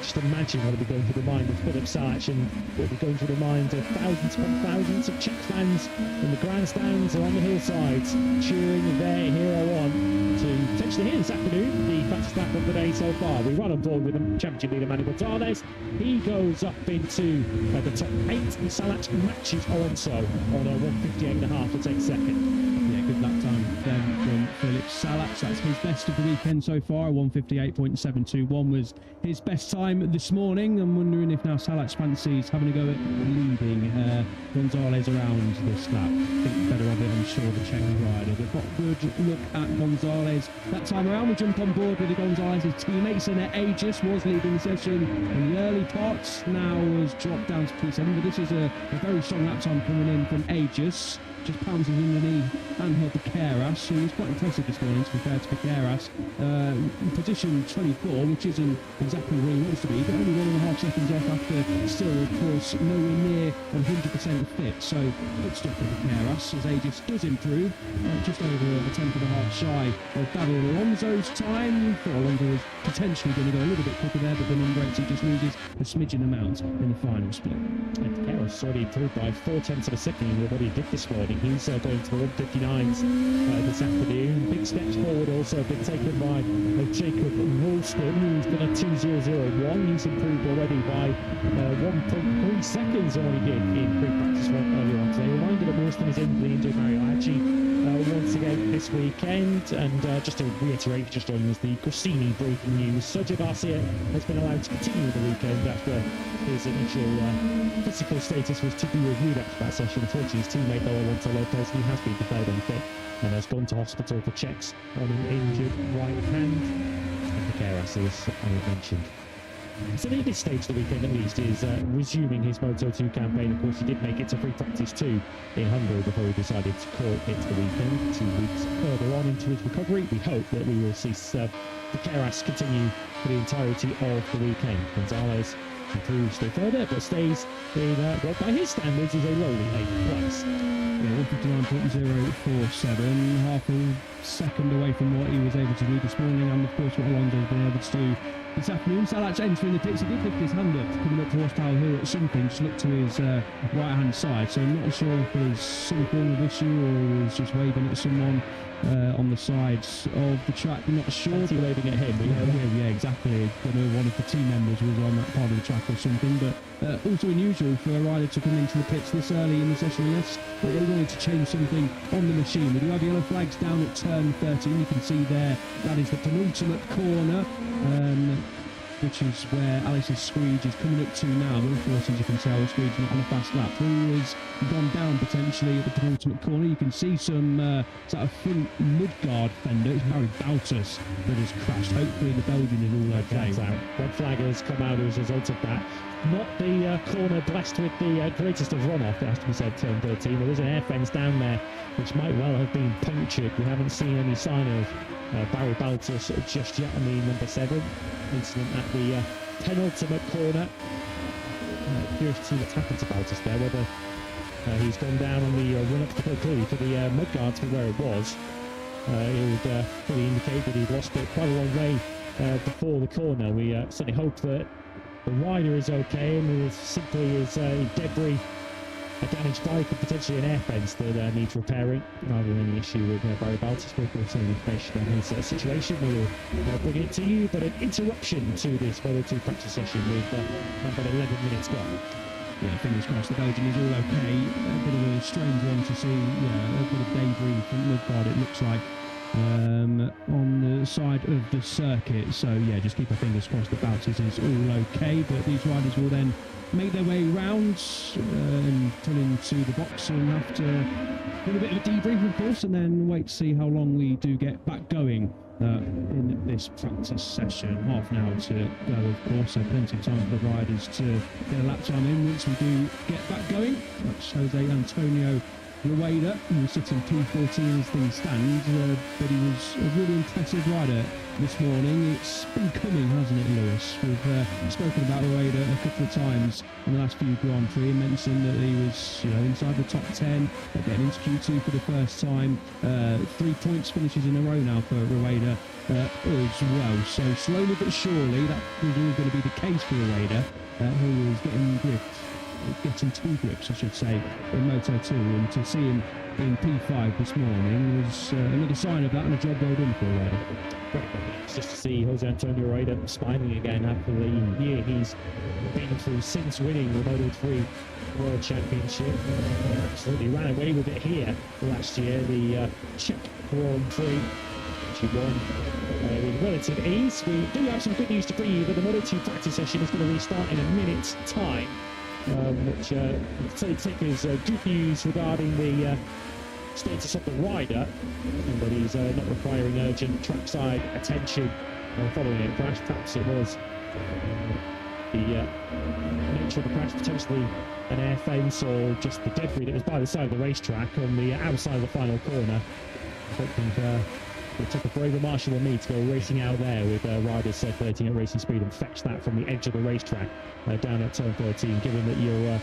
Just imagine what will be going through the mind of Philip Salac, and what will be going through the minds of thousands upon thousands of Czech fans in the grandstands or on the hillsides, cheering their hero on to potentially here this afternoon, the fastest lap of the day so far. We run on board with the championship leader Manu Gonzalez. He goes up into the top 8, and Salac matches Alonso on a 1:58.5 to take second. Yeah, good lap time then from Philip Salax. That's his best of the weekend so far. 1:58.721 was his best time this morning. I'm wondering if now Salax fancies having a go at leading Gonzalez around this lap. Think better of it, I'm sure, the Czech rider. They've got a good look at Gonzalez that time around. We jump on board with the Gonzalez's teammates, and Aegis was leading the session in the early parts. Now has dropped down to P7, but this is a very strong lap time coming in from Aegis. Just pounces in the knee and held Piqueras, who was quite impressive this morning, to be fair to Piqueras. Position 24, which isn't exactly where he wants to be, but only 1.5 seconds off after still, of course, nowhere near 100% fit. So, good stuff for Piqueras as Aegis does improve, just over a tenth and a half shy of David Alonso's time. Thought Alonso was potentially going to go a little bit quicker there, but the number 8 just loses a smidgen amount in the final split. And Piqueras already improved by 0.4 of a second in what he did this morning. He's going to the 1:59s this afternoon. Big steps forward also been taken by Jacob Woolston, who's done a 2:0.01. He's improved already by 1.3 seconds on what he did in pre-practice earlier on today. Reminder that Woolston is in the injured Mario Aggi once again this weekend. And just to reiterate, just joining us, the Gresini breaking news. Sergio Garcia has been allowed to continue the weekend after his initial physical status was to be reviewed after that session. Unfortunately, his teammate Alonso Lopez, he has been declared unfit and has gone to hospital for checks on an injured right hand. And Piqueras, as I mentioned. So at this stage of the weekend at least is resuming his Moto2 campaign. Of course, he did make it to free practice 2 in Hungary before he decided to call it the weekend. 2 weeks further on into his recovery, we hope that we will see Piqueras continue for the entirety of the weekend. Gonzalez improves still further, but stays in what by his standards is a lowly 8th place. Yeah, 1:59.047, half a second away from what he was able to do this morning, and of course what Alonso's been able to do this afternoon. Salax entering the pits, he did lift his hand up coming up to Horsepower Hill at something, just looked to his right hand side, so I'm not sure if there's some form of issue or he was just waving at someone on the sides of the track. I'm not sure. Waving at him. Yeah, exactly. I don't know, one of the team members was on that part of the track or something, but also unusual for a rider to come into the pits this early in the session unless they wanted to change something on the machine. We do have yellow flags down at turn 13. You can see there that is the penultimate corner, which is where Alice's Squeege is coming up to now. But of course, as you can tell, Squeege not on a fast lap. Who has gone down potentially at the penultimate corner. You can see some sort of front mudguard fender. It's Barry Bautas that has crashed. Hopefully the Belgian is all okay. Red flag has come out as a result of that. Not the corner blessed with the greatest of runoff, it has to be said, turn 13. There is an air fence down there which might well have been punctured. We haven't seen any sign of Barry Baltus just yet on the number 7 incident at the penultimate corner. Curious to see what's happened to Baltus there, whether he's gone down on the run up to Prix for the mudguards from where it was. It would fully indicate that he'd lost it quite a long way before the corner. We certainly hope that the rider is okay, and there simply is debris, a damaged bike, and potentially an air fence that needs repairing, rather than any issue with Barry Baltus. We'll give some information on his situation. We will bring it to you, but an interruption to this Moto2 practice session with about 11 minutes gone. Yeah, fingers crossed the Belgian is all okay. A bit of a strange one to see, a bit of debris from mudguard, it looks like, on the side of the circuit. So yeah, just keep our fingers crossed that Baltus is all okay, but these riders will then make their way round and pull into the box and have to do a bit of a debrief, of course, and then wait to see how long we do get back going in this practice session. Half an hour to go, of course, so plenty of time for the riders to get a lap time in once we do get back going. That's Jose Antonio Rueda, who was sitting P14 as things stand, but he was a really impressive rider this morning. It's been coming, hasn't it, Lewis? We've spoken about Rueda a couple of times in the last few Grand Prix and mentioned that he was, inside the top 10, getting into Q2 for the first time. 3 points finishes in a row now for Rueda as well. So slowly but surely, that was always going to be the case for Rueda, who was getting gripped getting two grips, I should say, in Moto2, and to see him in P5 this morning was another sign of that, and a job well done for him. It's just to see Jose Antonio Reda smiling again after the year he's been through since winning the Moto3 World Championship. Absolutely ran away with it here last year, the Czech Grand Prix, which he won with relative ease. We do have some good news to bring you, that the Moto2 practice session is going to restart in a minute's time, which I take as good news regarding the status of the rider, but he's not requiring urgent trackside attention following a crash. Perhaps it was the nature of the crash, potentially an air fence or just the debris that was by the side of the racetrack on the outside of the final corner. I don't think it took a braver marshal than me to go racing out there with riders circulating at racing speed and fetch that from the edge of the racetrack down at turn 13, given that you're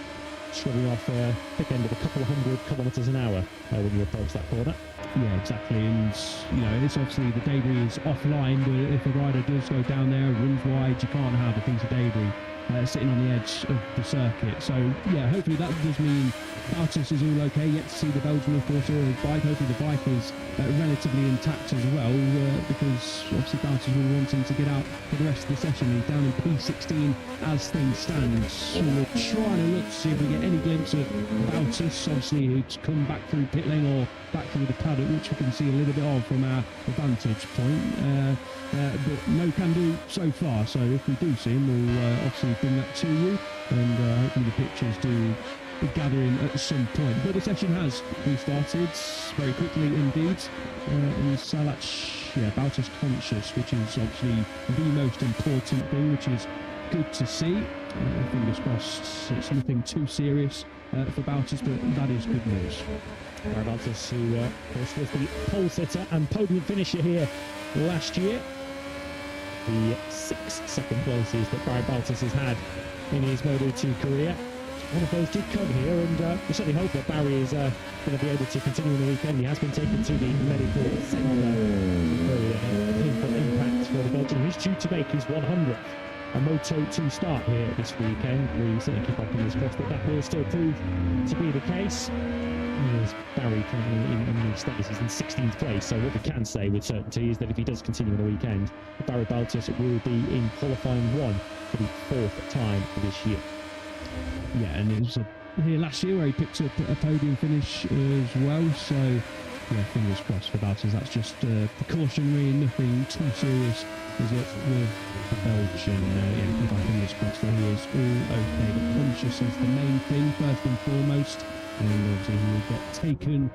scrubbing off thick end of a couple of 100 kilometres an hour when you approach that corner. Yeah, exactly, and it's obviously the debris is offline, but if a rider does go down there and runs wide, you can't have a piece of debris sitting on the edge of the circuit. So yeah, hopefully that does mean Bautis is all okay. Yet to see the Belgian, of course, or his bike. Hopefully the bike is relatively intact as well, because obviously Bautis will want him to get out for the rest of the session. He's down in P16 as things stand. So we're trying to look to see if we get any glimpse of Bautis, obviously, who's come back through pit lane or back through the paddock, which we can see a little bit of from our vantage point. But no can do so far. So if we do see him, we'll obviously bring that to you, and hopefully the pictures do gather in at some point. But the session has restarted very quickly indeed, and Salac, Bautis conscious, which is obviously the most important thing, which is good to see. Fingers crossed it's nothing too serious for Bautis, but that is good news. Bautis, who of course was the pole sitter and podium finisher here last year. The 6 second places that Barry Bautis has had in his Moto2 career, one of those did come here, and we certainly hope that Barry is going to be able to continue in the weekend. He has been taken to the medical centre. Very painful impact for the Belgian, who's due to make his 100th Moto2 start here this weekend. We certainly keep our fingers crossed that that will still prove to be the case. As Barry currently in the status is in 16th place, so what we can say with certainty is that if he does continue on the weekend, Barry Bautis will be in qualifying 1 for the 4th time this year. Yeah, and it was here last year where he picked up a podium finish as well, so yeah, fingers crossed for Bautis. That's just precautionary, nothing too serious, is it, with the Belgian? Yeah, keep our fingers crossed that he is all okay, but conscious is the main thing, first and foremost, and obviously he will get taken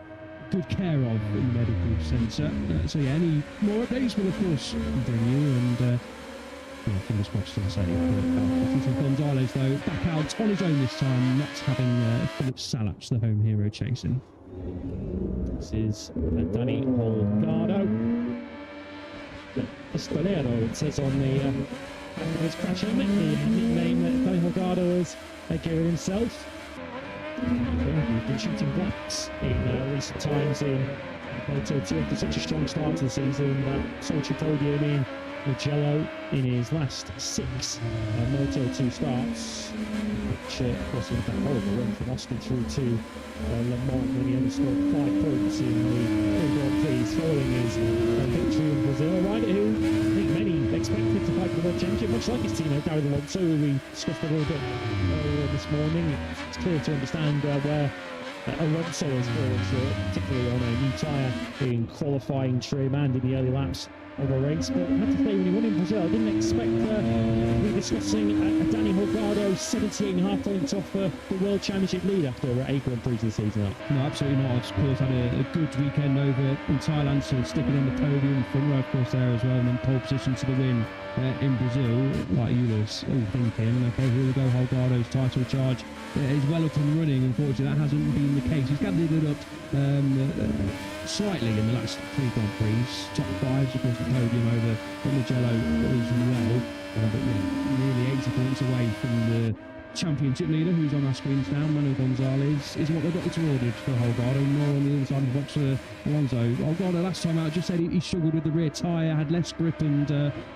good care of in the medical centre. So yeah, any more updates will of course bring you, and fingers crossed, as I say. Gonzalez, though, back out on his own this time, not having Philip Salac, the home hero, chasing. This is Danny Holgado. Pistolero, it says on the back of his crash helmet, the nickname that Danny Holgado has given himself. He's been shooting blacks in recent times in Moto2 after such a strong start to the season. Solitary podium in Mugello in his last 6 Moto2 starts, which of course was that horrible run from Austin through to Le Mans when he only scored 5 points in the Grand Prix, following his victory in Brazil. A rider who I think many expected to fight for the World Championship, much like his teammate Gary Alonso, who we discussed a little bit earlier this morning. It's clear to understand where Alonso has fallen short, particularly on a new tyre in qualifying trim and in the early laps of a race. But I have to say, when he won in Brazil, I didn't expect to be discussing a Danny Holgado 78.5 points off the World Championship lead after 8 Grand Prix this season. No, absolutely not. Of course, had a good weekend over in Thailand, so sticking on the podium, front row, of course, there as well, and then pole position to the win in Brazil. Like you were all thinking, okay, here we go, Holgado's title charge is well up and running. Unfortunately, that hasn't been the case. He's gathered it up slightly in the last 3 Grand Prix, top 5s, of course, the podium over Mugello as well, but yeah, nearly 80 points away from the championship leader, who's on our screens now, Manu Gonzalez, is what they've got awarded for Holgado, more on the inside of the box for Alonso. Holgado last time out just said he struggled with the rear tyre, had less grip and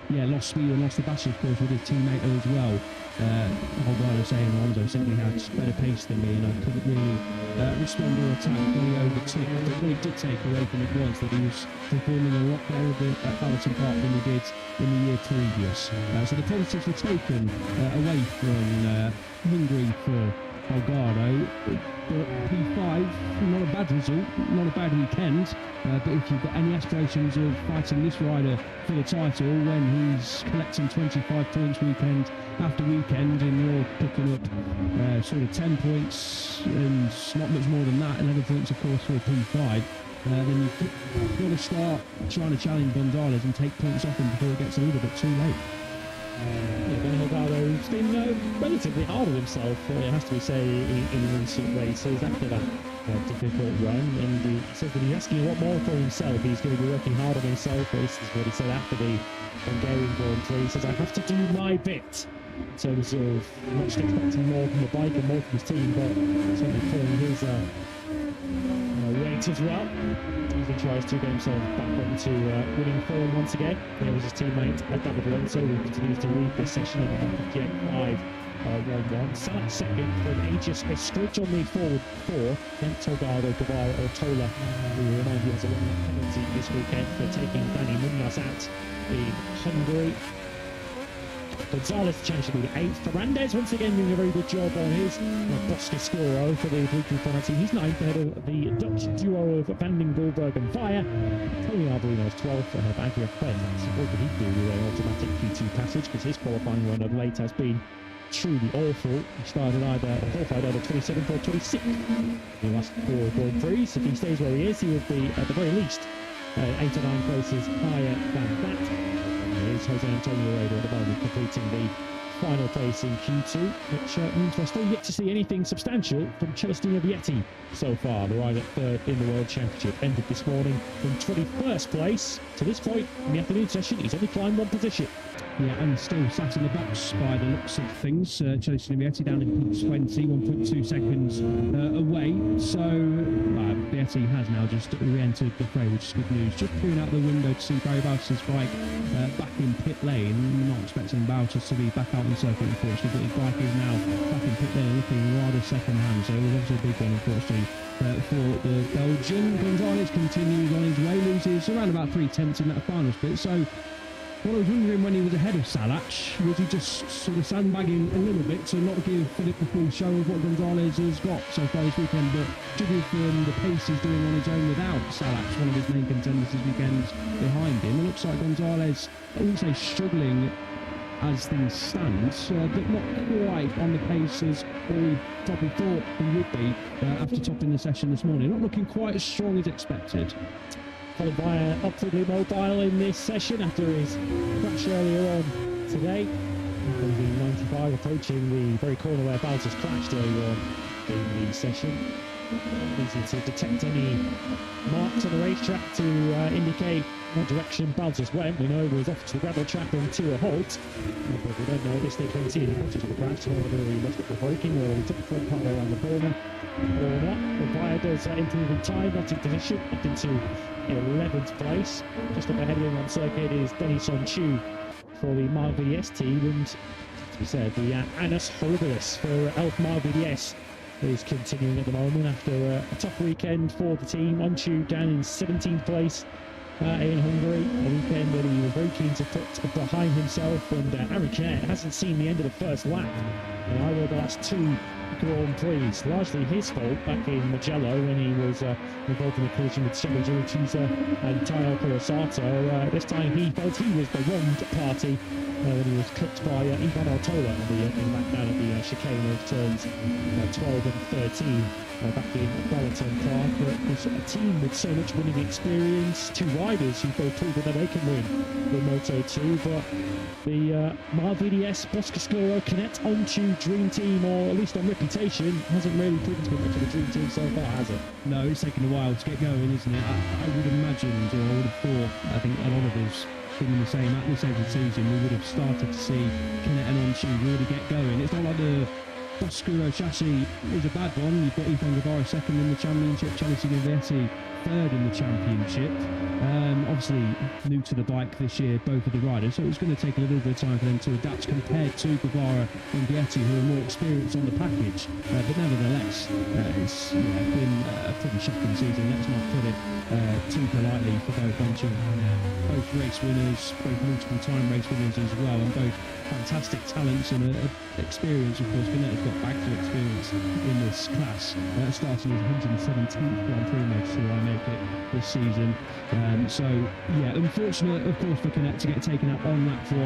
lost speed and lost the battery, of course, with his teammate as well. Holgado saying Alonso simply had better pace than me and I couldn't really respond or attack when he overtook. But what he did take away from it was that he was performing a lot better at Balloton Park than he did in the year previous. So the positives were taken away from Hungary for Holgado, but P5, not a bad result, not a bad weekend, but if you've got any aspirations of fighting this rider for the title when he's collecting 25 points weekend after weekend and you're picking up sort of 10 points and not much more than that, 11 points of course for a P5, then you've got to start trying to challenge Gonzalez and take points off him before it gets a little bit too late. Ben Holgado's been relatively hard on himself, it has to be said, in recent races after that difficult run, and he says that he's asking a lot more for himself. He's going to be working hard on himself. This is what he said after the Hungarian Grand Prix. He says, I have to do my bit in terms of not just expecting more from the bike and more from his team, but certainly pulling his weight as well. He tries to get himself back onto winning form once again. There was his teammate David Alonso, who continues to lead this session at the Jet 5-1-1. Salah second from Aegis Escort on the forward four. Then Togado, Guevara, Ortola, who remind you has a long penalty this weekend for taking Danny Munoz out in Hungary. Gonzalez changed to be 8th. Fernandez once again doing a very good job on his Boscascuro for the Blue Corner team. He's 9th ahead of the Dutch duo of Van den Goldberg and Fire. Tony Arbolino's 12th ahead of Adria Fenn. So what did he do with an automatic Q2 passage, because his qualifying run of late has been truly awful. He started qualified either 27th or 26th in the last 4 Grand Prix. If he stays where he is, he would be at the very least 8 or 9 places higher than that. Is Jose Antonio Rado at the moment completing the final place in Q2, which means we're still yet to see anything substantial from Celestino Vietti so far. The rider 3rd in the World Championship ended this morning in 21st place. To this point in the afternoon session, he's only climbed 1 position. Yeah, and still sat in the box by the looks of things. Celestino Vietti down in P20, 1.2 seconds away. So Vietti has now just re-entered the fray, which is good news. Just pulling out the window to see Barry Bautis' bike back in pit lane. Not expecting Bautis to be back out on the circuit, unfortunately, but his bike is now back in pit lane, looking rather second-hand. So it was obviously a big one, unfortunately, for the Belgian. Gonzalez continues on his way, loses around about 3/10 in that final split. So what I was wondering when he was ahead of Salach, was he just sort of sandbagging a little bit to not give Philip the full show of what Gonzalez has got so far this weekend, but judging from the pace he's doing on his own without Salach, one of his main contenders this weekend behind him, it looks like Gonzalez, I wouldn't say struggling as things stand, but not quite on the pace as we probably thought he would be after topping the session this morning. Not looking quite as strong as expected. Followed by upwardly mobile in this session after his crash earlier on today. Going to be 95, approaching the very corner where Bowser's crashed earlier on in the session. Easy to detect any marks on the racetrack to indicate what direction Baltus went. We know he was off to the gravel track and to a halt, but we don't know at this stage when we see any footage of the crash, whether he must have been braking or he took the front part around the corner or not. The Via does improve in time, not in position, up into 11th place. Just up ahead of him on circuit is Denis Sonchu for the Mile VDS team, and to be said, the Annus Horribilis for Elf Mile VDS is continuing at the moment after a tough weekend for the team. Onchu down in 17th place in Hungary, a weekend that he was very keen to put behind himself, and Aaron Canet hasn't seen the end of the first lap in either of the last 2 Grand Prix. Largely his fault back in Mugello when he was involved in a collision with Shelley Urquiza and Tayo Kurosato. This time he felt he was the wronged party when he was clipped by Ivan Ortola on the opening lap down at the chicane of turns 12 and 13 back in Balloton Park. But it was a team with so much winning experience, 2 riders who both proven that they can win the Moto2, but the Mile VDS, Boscascuro, Canet, Onchu dream team, or at least on reputation, hasn't really proven to be much of a dream team so far, has it? No, it's taken a while to get going, isn't it? I would have imagined, or I would have thought, I think a lot of us been the same at this end of the season, we would have started to see Canet and Onchu really get going. It's not like the Oscuro chassis is a bad one. You've got Ethan Guevara second in the championship, Chelsea Gavietti third in the championship. Obviously new to the bike this year, both of the riders, so it's going to take a little bit of time for them to adapt compared to Guevara and Vietti, who are more experienced on the package. But nevertheless, it's been a pretty shocking season. Let's not put it too politely for both both race winners, both multiple time race winners as well, and both fantastic talents and experience. Of course, Canet has got back to experience in this class, starting as 117th Grand Prix motor I make it this season. So yeah, unfortunate of course for Canet to get taken out on lap 1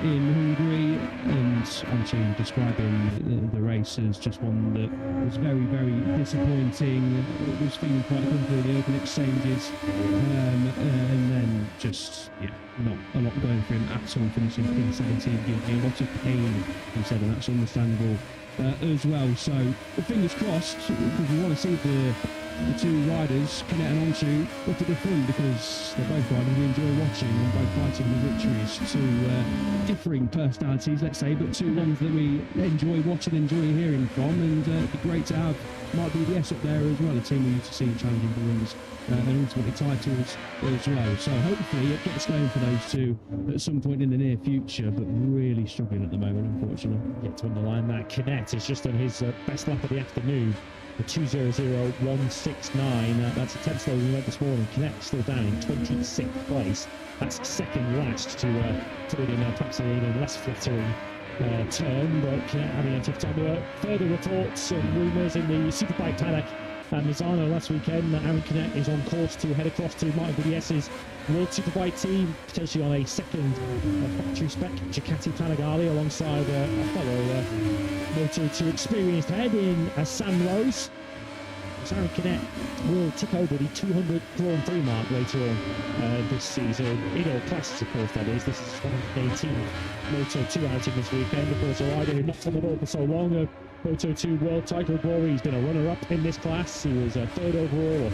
in Hungary, and I'm describing the race as just one that was very, very disappointing. It was feeling quite comfortable in the open exchanges, and then just not a lot going for him at all, finishing P17, giving me a lot of pain, he said, and that's understandable as well. So fingers crossed, because we want to see the two riders, Canet and Onchu, up at the front, because they're both riders we enjoy watching and both fighting the victories. Two differing personalities, let's say, but two ones that we enjoy watching, enjoy hearing from, and it'd be great to have Mark BDS up there as well, a team we used to see challenging for wins and ultimately titles as well. So hopefully it gets going for those two at some point in the near future, but really struggling at the moment, unfortunately. Yeah, to underline that, Canet has just done his best lap of the afternoon, the 2:00.169. That's a 10th slower than we went this morning. Canet still down in 26th place. That's second last, to put it in perhaps a less flattering term, but Canet having a tough time. There were further reports and rumours in the Superbike paddock and Misano last weekend that Aaron Canet is on course to head across to Martin BDS's World Superbike team, potentially on a second factory spec Ducati Panigale alongside a fellow Moto2 experienced head in Sam Rose. Aaron Canet will tick over the 200 Grand Prix mark later on this season. In all classes, of course, that is. This is 118th Moto2 outing this weekend. Of course, a rider who not on the ball for so long, a Moto2 world title glory. He's been a runner-up in this class. He was third overall, well,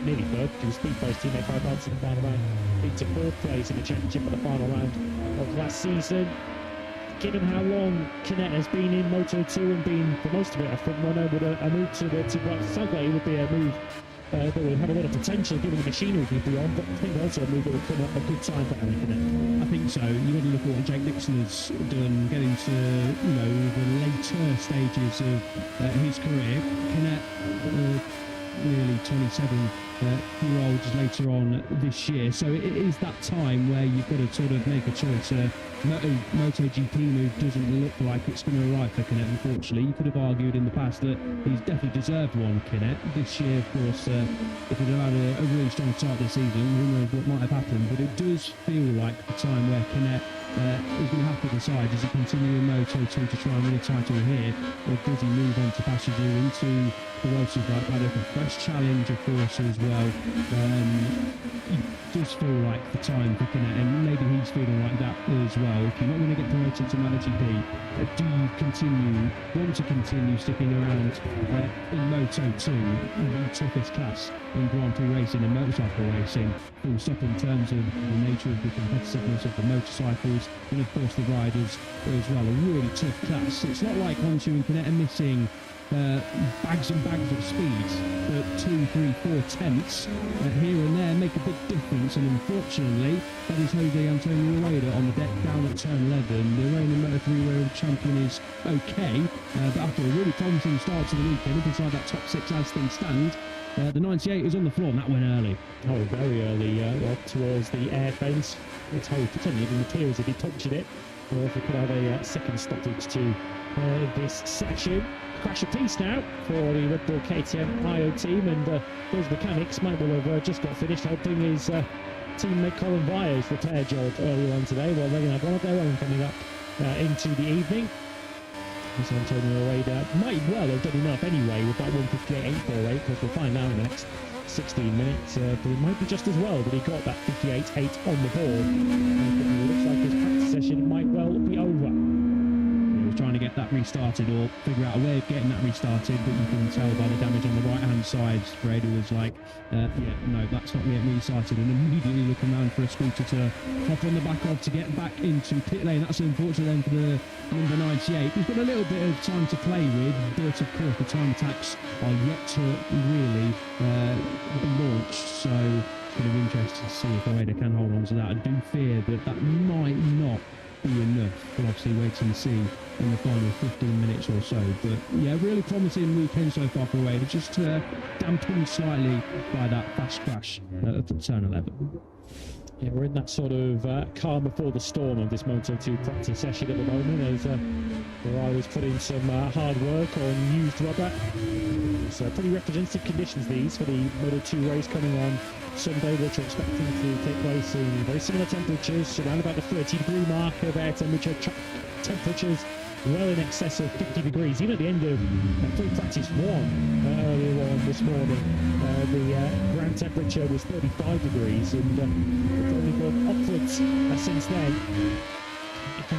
nearly third. He was beat by his teammate 5 months in the final round. Into 4th place in the championship at the final round of last season. Given how long Canet has been in Moto2 and been, for most of it, a front runner, with a move to the Subway would be a move that would have a lot of potential given the machinery he'd be on, but I think also a move that would come at a good time for Aaron Canet. I think so. You've got to look at what Jake Dixon has done, getting to the later stages of his career. Canet, nearly 27-year-olds later on this year, so it is that time where you've got to sort of make a choice. MotoGP move doesn't look like it's going to arrive for Canet, unfortunately. You could have argued in the past that he's definitely deserved one, Canet. This year, of course, if he'd have had a really strong start this season, who knows what might have happened, but it does feel like the time where Canet is going to have to decide, does he continue in Moto2 to try and win a title here, or does he move on to Passenger into the World Superbike paddock, a fresh challenge, of course, as well. It does feel like the time for Canet, and maybe he's feeling like that as well. If you're not going to get promoted to MotoGP, do you want to continue sticking around in Moto2, the toughest class in Grand Prix racing and motorcycle racing, full stop, in terms of the nature of the competitiveness of the motorcycles and of course the riders as well. A really tough class. It's not like Onchu and Canet are missing bags and bags of speed, but 2, 3, 4 tenths here and there make a big difference, and unfortunately that is Jose Antonio Rueda on the deck down at turn 11. The reigning Moto3 World Champion is okay, but after a really promising start to the weekend, up inside that top 6 as things stand, the 98 is on the floor, and that went early. Oh, very early, up towards the air fence. It's how it even appears if he touched it, or if we could have a second stoppage to this session. Crash apiece now for the Red Bull KTM IO team, and those mechanics might well have just got finished helping his teammate Colin Vyers repair job earlier on today. Well, they're going to have one of their own coming up into the evening. So Antonio Rueda might well have done enough anyway with that 1:58.848, because we'll find out in the next 16 minutes, but it might be just as well that he got that 58.8 on the board. And it looks like his practice session might well be over. He was trying to get that restarted or figure out a way of getting that restarted, but you can tell by the damage on the right-hand side, Brady was like, yeah, no, that's not getting restarted, and immediately looking around for a scooter to hop on the back of to get back into pit lane. That's unfortunate then for the number 98. He's got a little bit of time to play with, but of course the time attacks are yet to really be launched, so it's going to be interesting to see if Oeda can hold on to that. I do fear that that might not be enough. We'll obviously wait and see in the final 15 minutes or so. But yeah, really promising weekend so far for Oeda, just dampened slightly by that fast crash at turn 11. Yeah, we're in that sort of calm before the storm of this Moto2 practice session at the moment, as the riders put in some hard work on used rubber. So pretty representative conditions these for the Moto2 race coming on Sunday, which are expecting to take place in very similar temperatures, around about the 30-degree mark of air temperature, temperatures well in excess of 50 degrees. Even at the end of Prix Practice 1 earlier on this morning, the ground temperature was 35 degrees, and it's only gone upwards since then.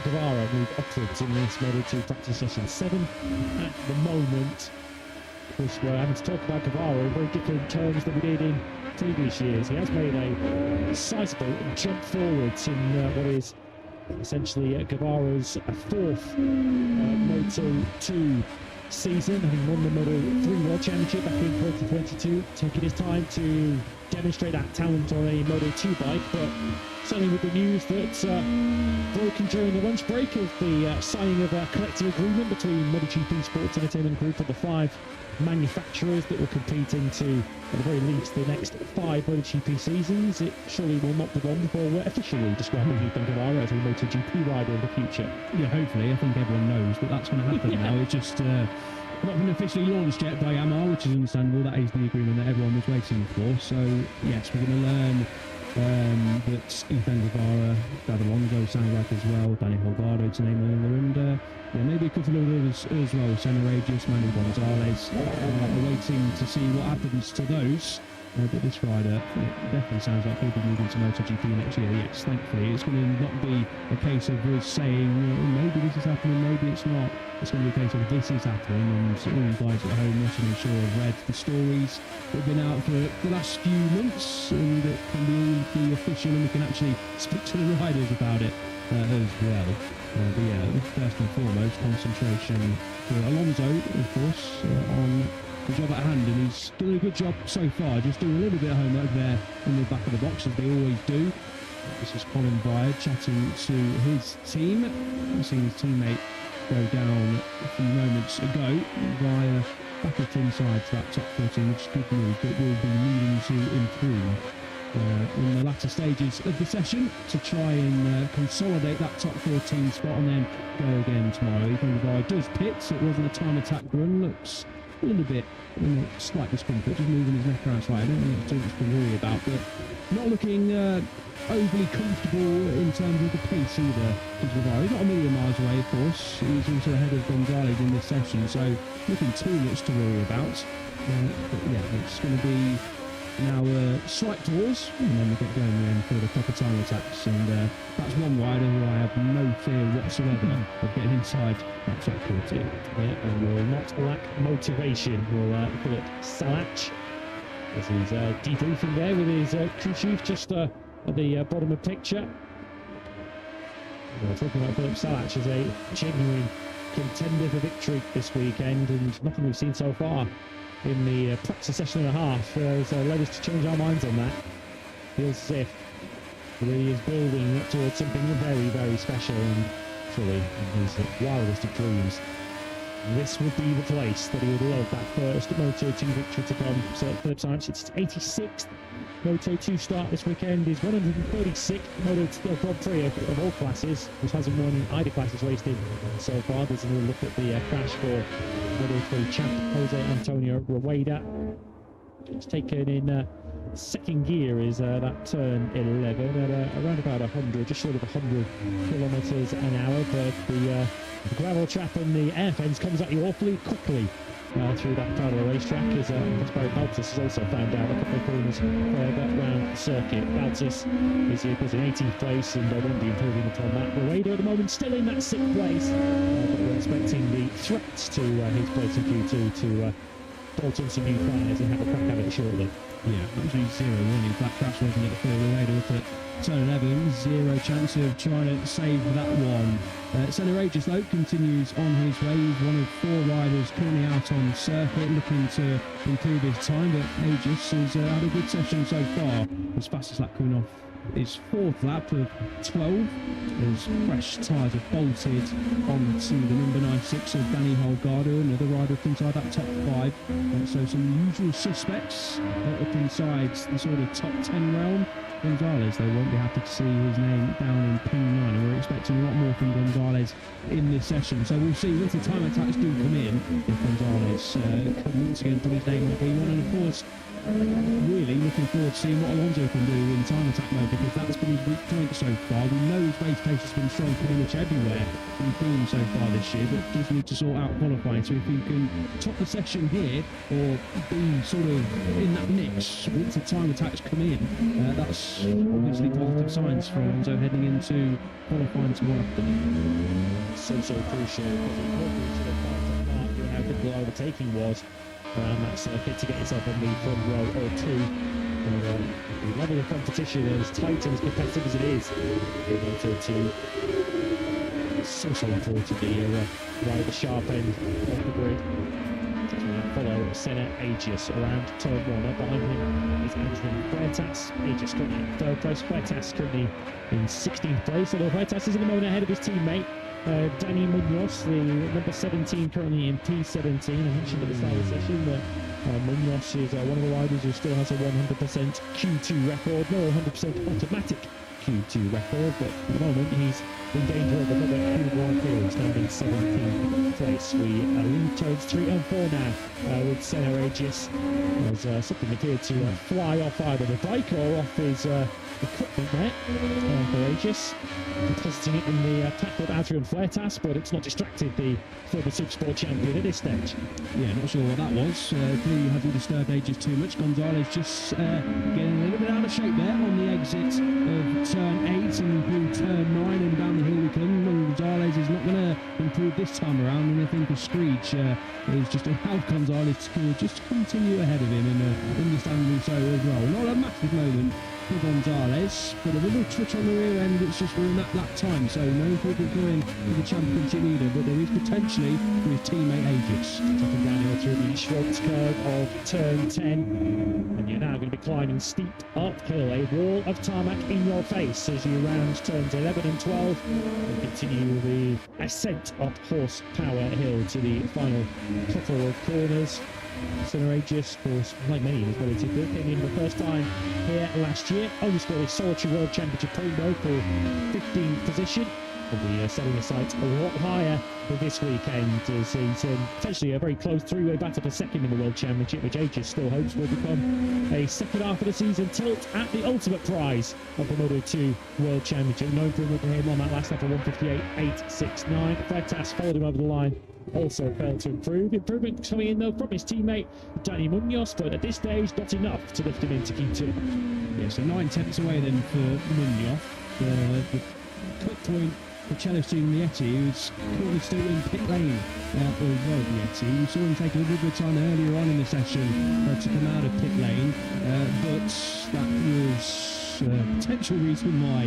Guevara moved upwards in this Moto2 practice session 7 at the moment. Of course, we're having to talk about Guevara in very different terms than we did in previous years. He has made a sizable jump forwards in what is essentially Guevara's fourth Moto2 season, having won the Moto3 World Championship back in 2022, taking his time to demonstrate that talent on a Moto2 bike, but certainly with the news that broken during the lunch break of the signing of a collective agreement between MotoGP Sports Entertainment Group and the 5 manufacturers that will compete into, at the very least, the next 5 MotoGP seasons. It surely will not be long before we're officially describing Yuki Guevara as a MotoGP rider in the future. Yeah, hopefully. I think everyone knows that that's going to happen now. It's just not been officially launched yet by Yamaha, which is understandable. That is the agreement that everyone was waiting for. So, yes, we're going to learn that Ethan Guevara, Dad Alonso sounds like as well, Danny Holgado to name another, and yeah, maybe a couple of others as well, Senna Regis, Manu Gonzalez. We're waiting to see what happens to those. But this rider, it definitely sounds like he'll be moving to MotoGP next year. Yes, thankfully. It's going to not be a case of us saying, maybe this is happening, maybe it's not. It's going to be a case of this is happening, and all you guys at home must make sure have read the stories that have been out for the last few months, and that can be official, and we can actually speak to the riders about it as well. But yeah, first and foremost, concentration for Alonso, of course, on the job at hand, and he's doing a good job so far, just doing a little bit of homework there in the back of the box, as they always do. This is Colin Byard chatting to his team. We've seen his teammate go down a few moments ago via back of inside to that top 14, which is good news, but will be needing to improve in the latter stages of the session to try and consolidate that top 14 spot and then go again tomorrow. Even if I does pits, it wasn't a time attack run, looks a little bit in a slight discomfort, just moving his neck around slightly. I don't think it's too much to worry about, but not looking overly comfortable in terms of the pace either. He's not a million miles away, of course. He's also ahead of Gonzalez in this session, so nothing too much to worry about. But yeah, it's going to be now slight pause, and then we get going again for the proper time attacks, and that's one rider who I have no fear whatsoever of getting inside that top 40. Yeah, and will not lack motivation. We'll Philip Salach, as he's debriefing there with his crew chief just at the bottom of the picture. We're talking about Philip Salach as a genuine contender for victory this weekend, and nothing we've seen so far in the practice session and a half has led us to change our minds on that. Feels as if he really is building towards something very, very special, and truly in his wildest of dreams, this would be the place that he would love that first Moto2 victory to come. So Philip Salach, it's his 86th Moto2 start this weekend, his 136th Moto2 Grand Prix of all classes, which hasn't won either class he's raced in so far. There's a little look at the crash for Moto3 champ Jose Antonio Rueda. It's taken in second gear is that turn 11 at around about 100, just short of 100 kilometers an hour, but the gravel trap and the air fence comes at you awfully quickly through that part of the racetrack as Baltus has also found out a couple of corners further around the circuit. Baltus is in 18th place and won't be improving upon that. Rueda at the moment still in that 6th place, but we're expecting the threats to his place in Q2 to bolt in some new fires and have a crack at it shortly. Yeah, actually 0-1 in fact, perhaps wasn't it for Rueda up at turn 11, zero chance of trying to save that one. Senna Aegis though continues on his way. He's one of 4 riders currently out on circuit looking to improve his time, but Aegis has had a good session so far. His fastest lap coming off his 4th lap of 12 as fresh tyres have bolted onto the number 96 of Danny Holgado, another rider up inside that top 5. So some usual suspects up inside the sort of top 10 realm. Gonzalez, they won't be happy to see his name down in P9, and we're expecting a lot more from Gonzalez in this session. So we'll see once the time attacks do come in, if Gonzalez can once again put his name on P1, and of course really looking forward to seeing what Alonso can do in time attack mode, because that's been his weak point so far. We know his race pace has been strong pretty much everywhere he's been so far this year, but does need to sort out qualifying. So if he can top the session here or be sort of in that mix once the time attacks come in, that's obviously positive signs for Alonso heading into qualifying tomorrow. So crucial, how good the overtaking was around that circuit to get yourself on the front row or 2. And the level of competition is tight and as competitive as it is in Moto2. So important right at the sharp end of the grid. As we follow Senna Aegis around turn 1. Up behind him is Adrian Huertas. Aegis currently in 3rd place. Huertas currently in 16th place, although Huertas is in the moment ahead of his teammate Danny Munoz, the number 17, currently in P17. I mentioned at the start of the session that Munoz is one of the riders who still has a 100% Q2 record, no 100% automatic Q2 record, but at the moment he's in danger of another Q1 appeal, standing 17th place. We lead turns 3 and 4 now with Senna Aegis, as something appeared to fly off either the bike or off his equipment there for Aegis, depositing it in the pack with Adrian Huertas, but it's not distracted the former Supersport champion at this stage. Yeah, not sure what that was. Clearly hasn't disturbed Aegis too much. Gonzalez just getting a little bit out of shape there on the exit of turn 8 and through turn 9 and down the hill we come. Gonzalez is not going to improve this time around, and I think a screech is just allowed Gonzalez to just continue ahead of him, and understandably so as well. Not a massive moment for Gonzalez, but a little touch on the rear end that's just ruined that time, so no improvement going for the championship either, but there is potentially for his teammate Aegis. Dropping downhill through the Schwartz curve of turn 10, and you're now going to be climbing steep uphill, a wall of tarmac in your face as you round turns 11 and 12 and continue the ascent up Horsepower Hill to the final couple of corners. Senna Aegis, of course, like many in his Moto2, came in the first time here last year, only scored his solitary World Championship promo for 15th position. Will be setting the sights a lot higher for this weekend, as he's potentially a very close 3-way battle for second in the World Championship, which Aegis still hopes will become a second half of the season tilt at the ultimate prize of the Moto2 World Championship. No improvement for him on that last lap of 158.869. Huertas followed him over the line, also failed to improve. Improvement coming in though from his teammate Danny Munoz, but at this stage not enough to lift him into Q2. Yeah, so 9/10 away then for Munoz. The cut point for Celestine Vietti, who's currently still in pit lane as well. Vietti, we saw him take a little bit of time earlier on in the session to come out of pit lane, but that was potential reason why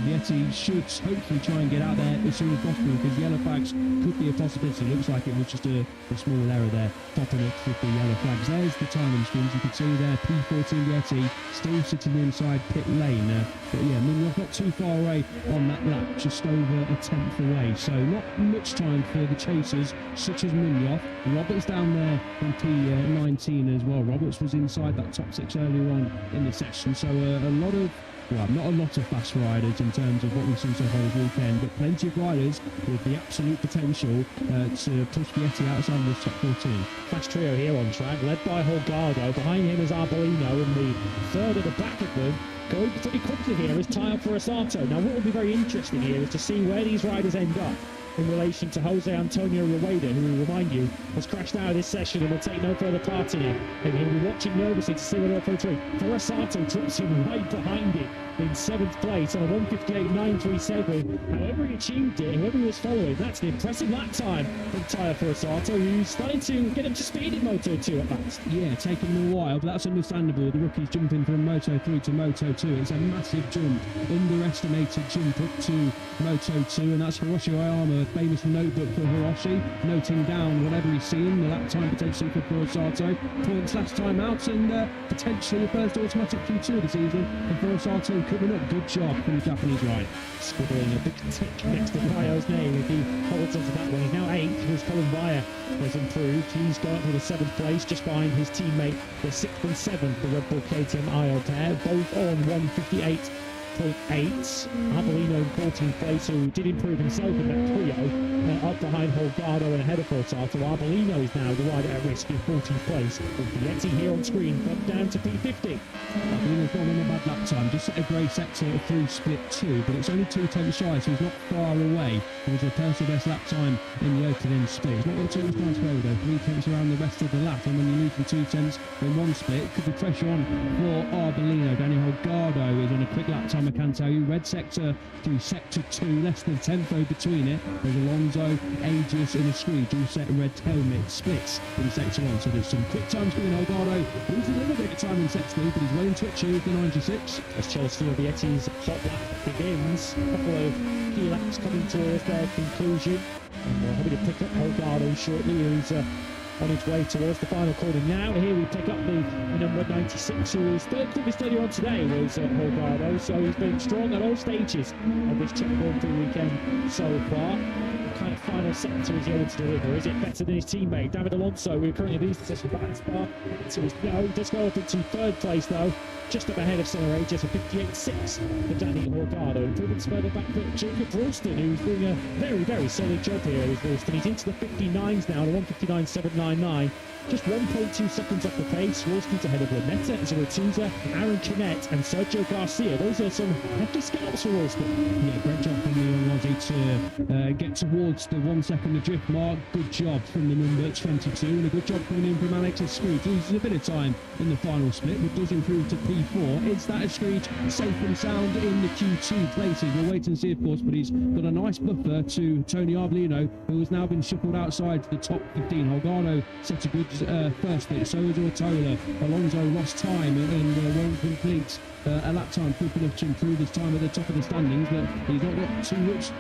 Vietti should hopefully try and get out there as soon as possible, because yellow flags could be a possibility. Looks like it was just a small error there, popping up with the yellow flags. There's the timing screens, you can see there, P14 Vietti still sitting inside pit lane. But yeah, Munoz not too far away on that lap, just over a tenth away, so not much time for the chasers such as Munoz. Roberts down there in P19 as well. Roberts was inside that top 6 earlier on in the session, so a lot of, well, not a lot of fast riders in terms of what we've seen so far this weekend, but plenty of riders with the absolute potential to push Vietti outside of this top 14. Fast trio here on track, led by Holgado. Behind him is Arbolino, and the third at the back of them going pretty quickly here is Taya Furasato. Now what will be very interesting here is to see where these riders end up in relation to Jose Antonio Rueda, who, we remind you, has crashed out of this session and will take no further part in it. And he'll be watching nervously to see what he'll through. Forosato drops him right behind it in 7th place on a 1:58.937. However he achieved it, whoever he was following, that's an impressive lap time from Taya Forosato, who's starting to get up to speed in Moto2 at last. Yeah, taking him a while, but that's understandable. The rookie's jumping from Moto3 to Moto2. It's a massive jump, underestimated jump up to Moto2, and that's Hiroshi Oyama, a famous notebook for Hiroshi, noting down whatever he's seen, the lap time potentially for Forosato. Points last time out, and potentially the first automatic Q2 of the season. And Forosato coming up, good job from the Japanese ride. Scribbling a big tick next to Bayo's name if he holds onto that one. He's now 8th, because Colin Bayer has improved. He's got up to the 7th place, just behind his teammate, the 6th and 7th, the Red Bull KTM IO pair, both on 1:58.8. Arbolino in 14th place, who did improve himself in that Prio, up behind Holgado and ahead of Forosato. Arbolino is now the rider at risk in 14th place. Vietti here on screen, bumped down to P50. Arbolino's not on a bad lap time, just set a grey sector through split 2, but it's only 2 tenths shy, so he's not far away. It was a personal best lap time in the opening split. He's not got too much time to go though, 3 tenths around the rest of the lap, and when you lose from 2 tenths in one split, could be pressure on for Arbolino. Danny Holgado is on a quick lap time, I can tell you. Red sector through sector 2, less than 10th row between it. There's Alonso, Aegis and a Screed, all set red helmet splits in sector 1, so there's some quick times coming. Holgado loses a little bit of time in sector 2, but he's well in touch here with the 96. As Chelsea Vietti's hot lap begins, a couple of key laps coming towards their conclusion. And we're happy to pick up Holgado shortly, who's on his way towards the final corner now. Here we pick up the number 96, who was third quickest earlier on today, was Holgado, so he's been strong at all stages of this Czech Grand Prix weekend so far. What kind of final sector is he able to deliver? Is it better than his teammate David Alonso, who currently leads the session by far? He does go up into 3rd place though, just up ahead of Senna Aegis, a 58.6 for Danny Holgado. Improvements further back for Jacob Ralston, who's doing a very, very solid job here with Ralston. He's into the 59s now, 1:59.799. Just 1.2 seconds off the pace. Ralston's ahead of Lametta, Zeratuza, Aaron Canet and Sergio Garcia. Those are some hefty scalps for Ralston. Yeah, great job from Leon Lozzi to get towards the 1 second adrift mark. Good job from the number 22, and a good job coming in from Alex Escreed. Loses a bit of time in the final split, but does improve to P4. It's that Escreed safe and sound in the Q2 places. We'll wait and see, of course, but he's got a nice buffer to Tony Arbolino, who has now been shuffled outside the top 15. Holgado set a good first split, so is Ortola. Alonso lost time and won't complete a lap time quick enough to improve his time at the top of the standings, but he's not got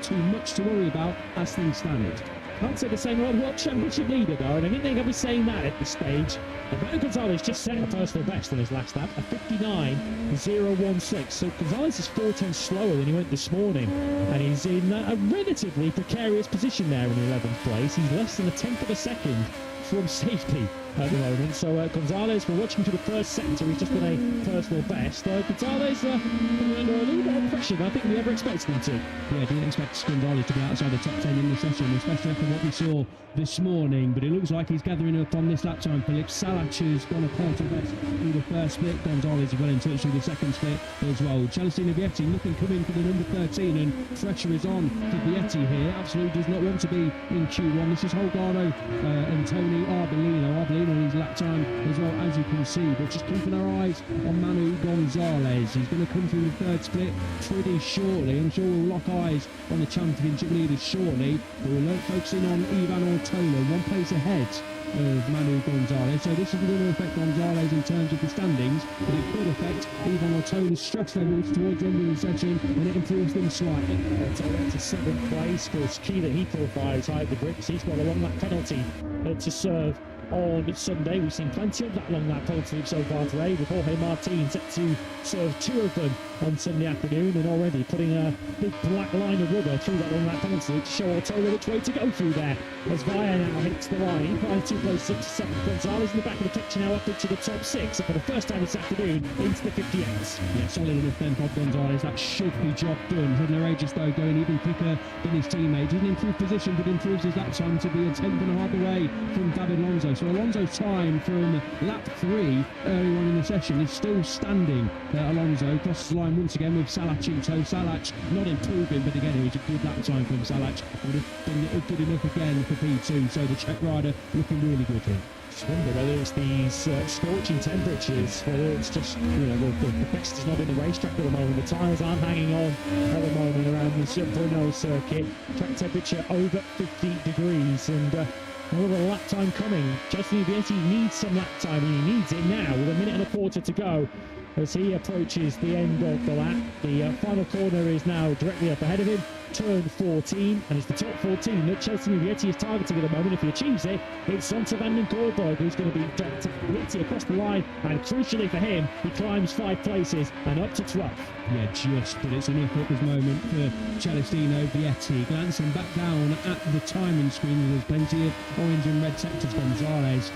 too much to worry about as things stand. Can't say the same about World Championship leader though, and I didn't think I'd be saying that at this stage. Alberto Gonzalez just set a personal best on his last lap, a 59.016. So Gonzalez is 4 tenths slower than he went this morning, and he's in a relatively precarious position there in 11th place. He's less than a tenth of a second from safety at the moment. So Gonzalez, we're watching to the first sector. He's just done a personal best. Gonzalez under a little bit of pressure than I think we ever expected him to. Yeah, didn't expect Gonzalez to be outside the top 10 in the session, especially after what we saw this morning. But it looks like he's gathering up on this lap time. Philip Salach has gone a personal best through the first split. Gonzalez is well in touch with the second split as well. Celestino Vietti looking coming for the number 13, and pressure is on for Vietti here. Absolutely does not want to be in Q1. This is Holgado and Tony Arbolino. Arbolino in his lap time as well, as you can see, but just keeping our eyes on Manu Gonzalez. He's going to come through the third split pretty shortly. I'm sure we'll lock eyes on the championship leaders shortly, but we're focusing on Ivan Ortola, 1 place ahead of Manu Gonzalez. So this isn't going to affect Gonzalez in terms of the standings, but it could affect Ivan Ortola's stress levels towards the end of the session, and it improves them slightly. Ortola to 7th place, but it's key that he qualifies high the bricks. He's got a long lap penalty to serve on Sunday. We've seen plenty of that long lap penalty so far today, with Jorge Martin set to serve 2 of them on Sunday afternoon, and already putting a big black line of rubber through that long lap penalty to show Ortola which way to go through there. As Vaya now hits the line, he climbs 2 places up to 7th. Gonzalez in the back of the picture now up into the top 6, and for the first time this afternoon into the 58s. Yeah, solid enough then for Gonzalez. That should be job done. Hudler Aegis though going even quicker than his teammate. He's in improved position, but improves his lap time to be a 10th and a half away from David Alonso. So Alonso's time from lap 3 early on in the session is still standing. Alonso crosses the line once again with Salach in tow. Salach not improving, but again, it was a good lap time from Salach. Would have been good enough again for P2. So the Czech rider looking really good here. Just wonder whether it's these scorching temperatures, whether it's just, the best is not in the racetrack at the moment. The tyres aren't hanging on at the moment around this Brno circuit. Track temperature over 50 degrees and another lap time coming. Justin Vietti needs some lap time and he needs it now with a minute and a quarter to go as he approaches the end of the lap. The final corner is now directly up ahead of him. Turn 14, and it's the top 14 that Chelsea Vietti is targeting at the moment. If he achieves it, it's onto Van den Gorberg, who's going to be Dr. Vietti across the line, and crucially for him, he climbs 5 places and up to 12th. Yeah, just, but it's enough at this moment for Celestino Vietti. Glancing back down at the timing screen, there's plenty of orange and red sectors. Gonzalez,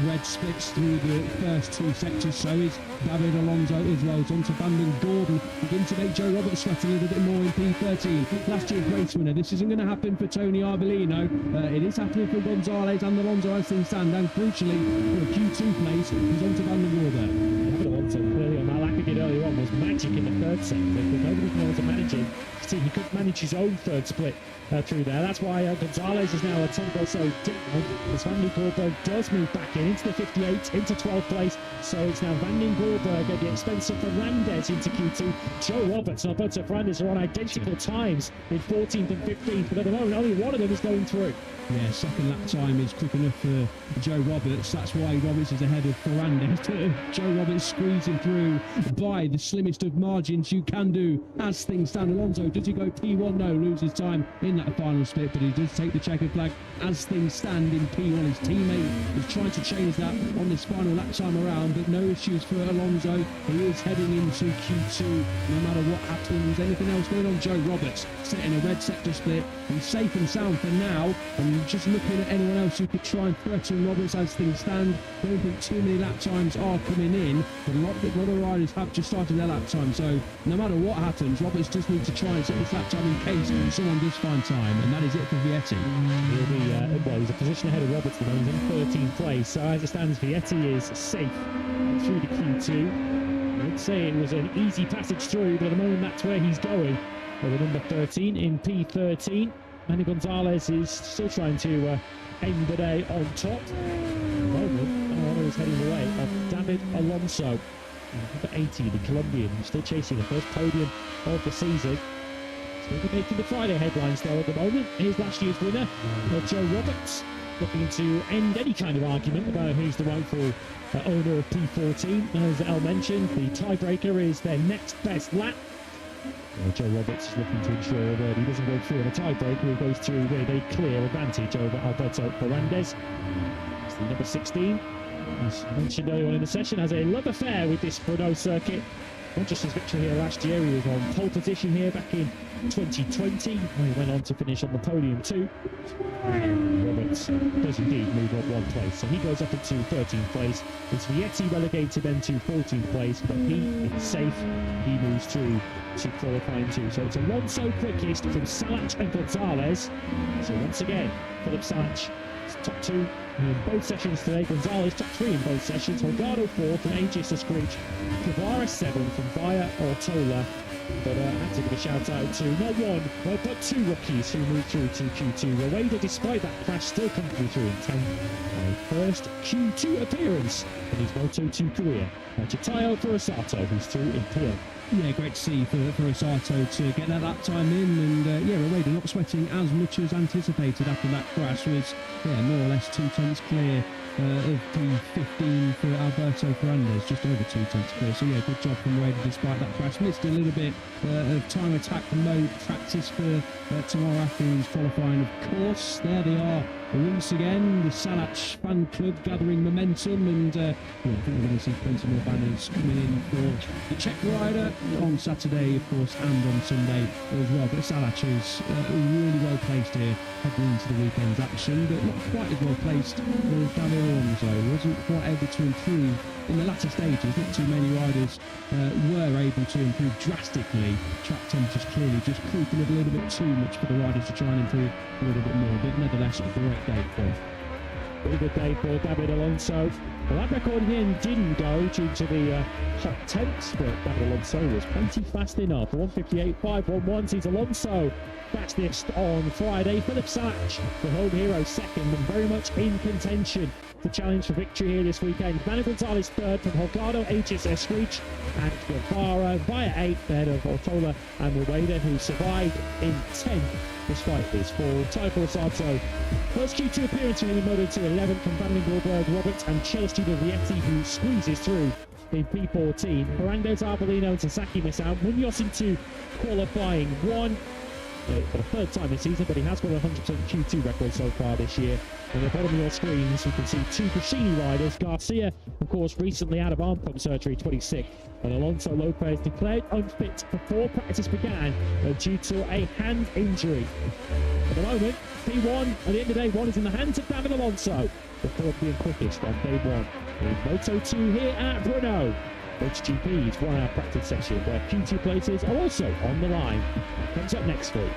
red splits through the first 2 sectors, so is David Alonso as well. It's onto Van den Gordon, begin to make Joe Roberts sweat a little bit more in P13. Last year's race winner. This isn't going to happen for Tony Arbolino. It is happening for Gonzalez and Alonso as things stand, and crucially for a Q2 place, he's on to Van den Gorberg. David Alonso clearly on that lap he did earlier on was magic in the third sector, but nobody can able to manage him. He couldn't manage his own third split through there. That's why Gonzalez is now a 10 or so down. As Van den Gorberg does move back in into the 58, into 12th place. So it's now Van den Gorberg at the expense of Fernandez into Q2. Joe Roberts and Alberto Fernandez are on identical times in 14th and 15th, but at the moment only one of them is going through. Yeah, second lap time is quick enough for Joe Roberts. That's why Roberts is ahead of Fernandez. Joe Roberts squeezing through by the slimmest of margins you can do as things stand. Alonso, does he go P1? No, loses time in that final split, but he does take the checkered flag as things stand in P1. His teammate is trying to change that on this final lap time around, but no issues for Alonso. He is heading into Q2 no matter what happens. Anything else going on? Joe Roberts setting a red sector split. He's safe and sound for now, and just looking at anyone else who could try and threaten Roberts as things stand. Don't think too many lap times are coming in, but a lot of riders have just started their lap time, so no matter what happens, Roberts just needs to try and set this lap time in case someone does find time, and that is it for Vietti. He'll be, he's a position ahead of Roberts at the moment, in 13th place, so as it stands, Vietti is safe through the Q2. I would say it was an easy passage through, but at the moment that's where he's going. With the number 13 in P13. Manny Gonzalez is still trying to end the day on top. At the moment, is heading away of David Alonso. Number 18, the Colombian, still chasing the first podium of the season. Still making the Friday headlines though at the moment. Here's last year's winner, Joe Roberts, looking to end any kind of argument about who's the rightful owner of P14. As Al mentioned, the tiebreaker is their next best lap. Joe Roberts is looking to ensure that he doesn't go through in a tiebreaker, he goes through with a clear advantage over Alberto Fernandez. It's the number 16, as mentioned earlier on in the session, has a love affair with this Brno circuit. Not just his victory here last year, he was on pole position here back in 2020, where he went on to finish on the podium too. Roberts does indeed move up 1 place, so he goes up into 13th place. It's Vietti relegated then to 14th place, but he is safe. He moves through to qualifying 2. So it's Alonso quickest from Salach and Gonzalez. So once again, Philip Salach top 2 in both sessions today. Gonzalez top 3 in both sessions. Holgado 4th from Aegis to Screech. Guevara 7th from Via Ortola. But I had to give a shout out to not one, but 2 rookies who moved through to Q2. Rueda, despite that crash, still comfortably through in 10th. First Q2 appearance in his Moto2 career. Chitayo for Osato, who's through in P8. Yeah, great to see for Osato to get that lap time in, and Rueda not sweating as much as anticipated after that crash. Was more or less 2 tenths clear of P15 for Alberto Fernandez, just over 2 tenths clear. So good job from Rueda despite that crash. Missed a little bit of time attack mode practice for tomorrow afternoon's qualifying, of course. There they are once again, the Salach fan club gathering momentum, and I think we're going to see plenty more banners coming in for the Czech rider on Saturday, of course, and on Sunday as well. But Salach is really well placed here heading into the weekend's action, but not quite as well placed as David Alonso. Wasn't quite able to improve in the latter stages. Not too many riders were able to improve drastically. Track temperatures clearly just creeping up a little bit too much for the riders to try and improve a little bit more, but nevertheless a great day for him. Pretty good day for David Alonso. Well, that record in the end didn't go due to the hot temps, but David Alonso was plenty fast enough. 158.511 sees Alonso fastest on Friday. Philip Salich, the home hero, second, and very much in contention to challenge for victory here this weekend. Manuel Gonzalez third from Holgado, Aegis Escreech, and Guevara via eighth ahead of Ortola and Rueda, who survived in 10th despite his fall. Tyler Sato, first Q2 appearance for him in Moto2, 11th from Van Goldberg, Roberts and Celestino Vietti, who squeezes through in P14. Ferrandez, Arbolino and Sasaki miss out. Munoz into qualifying one. For the third time this season, but he has got a 100% Q2 record so far this year. On the bottom of your screens, you can see two Brasini riders. Garcia, of course, recently out of arm pump surgery, 26th. And Alonso Lopez declared unfit before practice began due to a hand injury. At the moment, P1, at the end of day one, is in the hands of David Alonso, the third being quickest on day one. In Moto2 here at Brno. MotoGP's 1 hour practice session where Q2 places are also on the line. Comes up next week.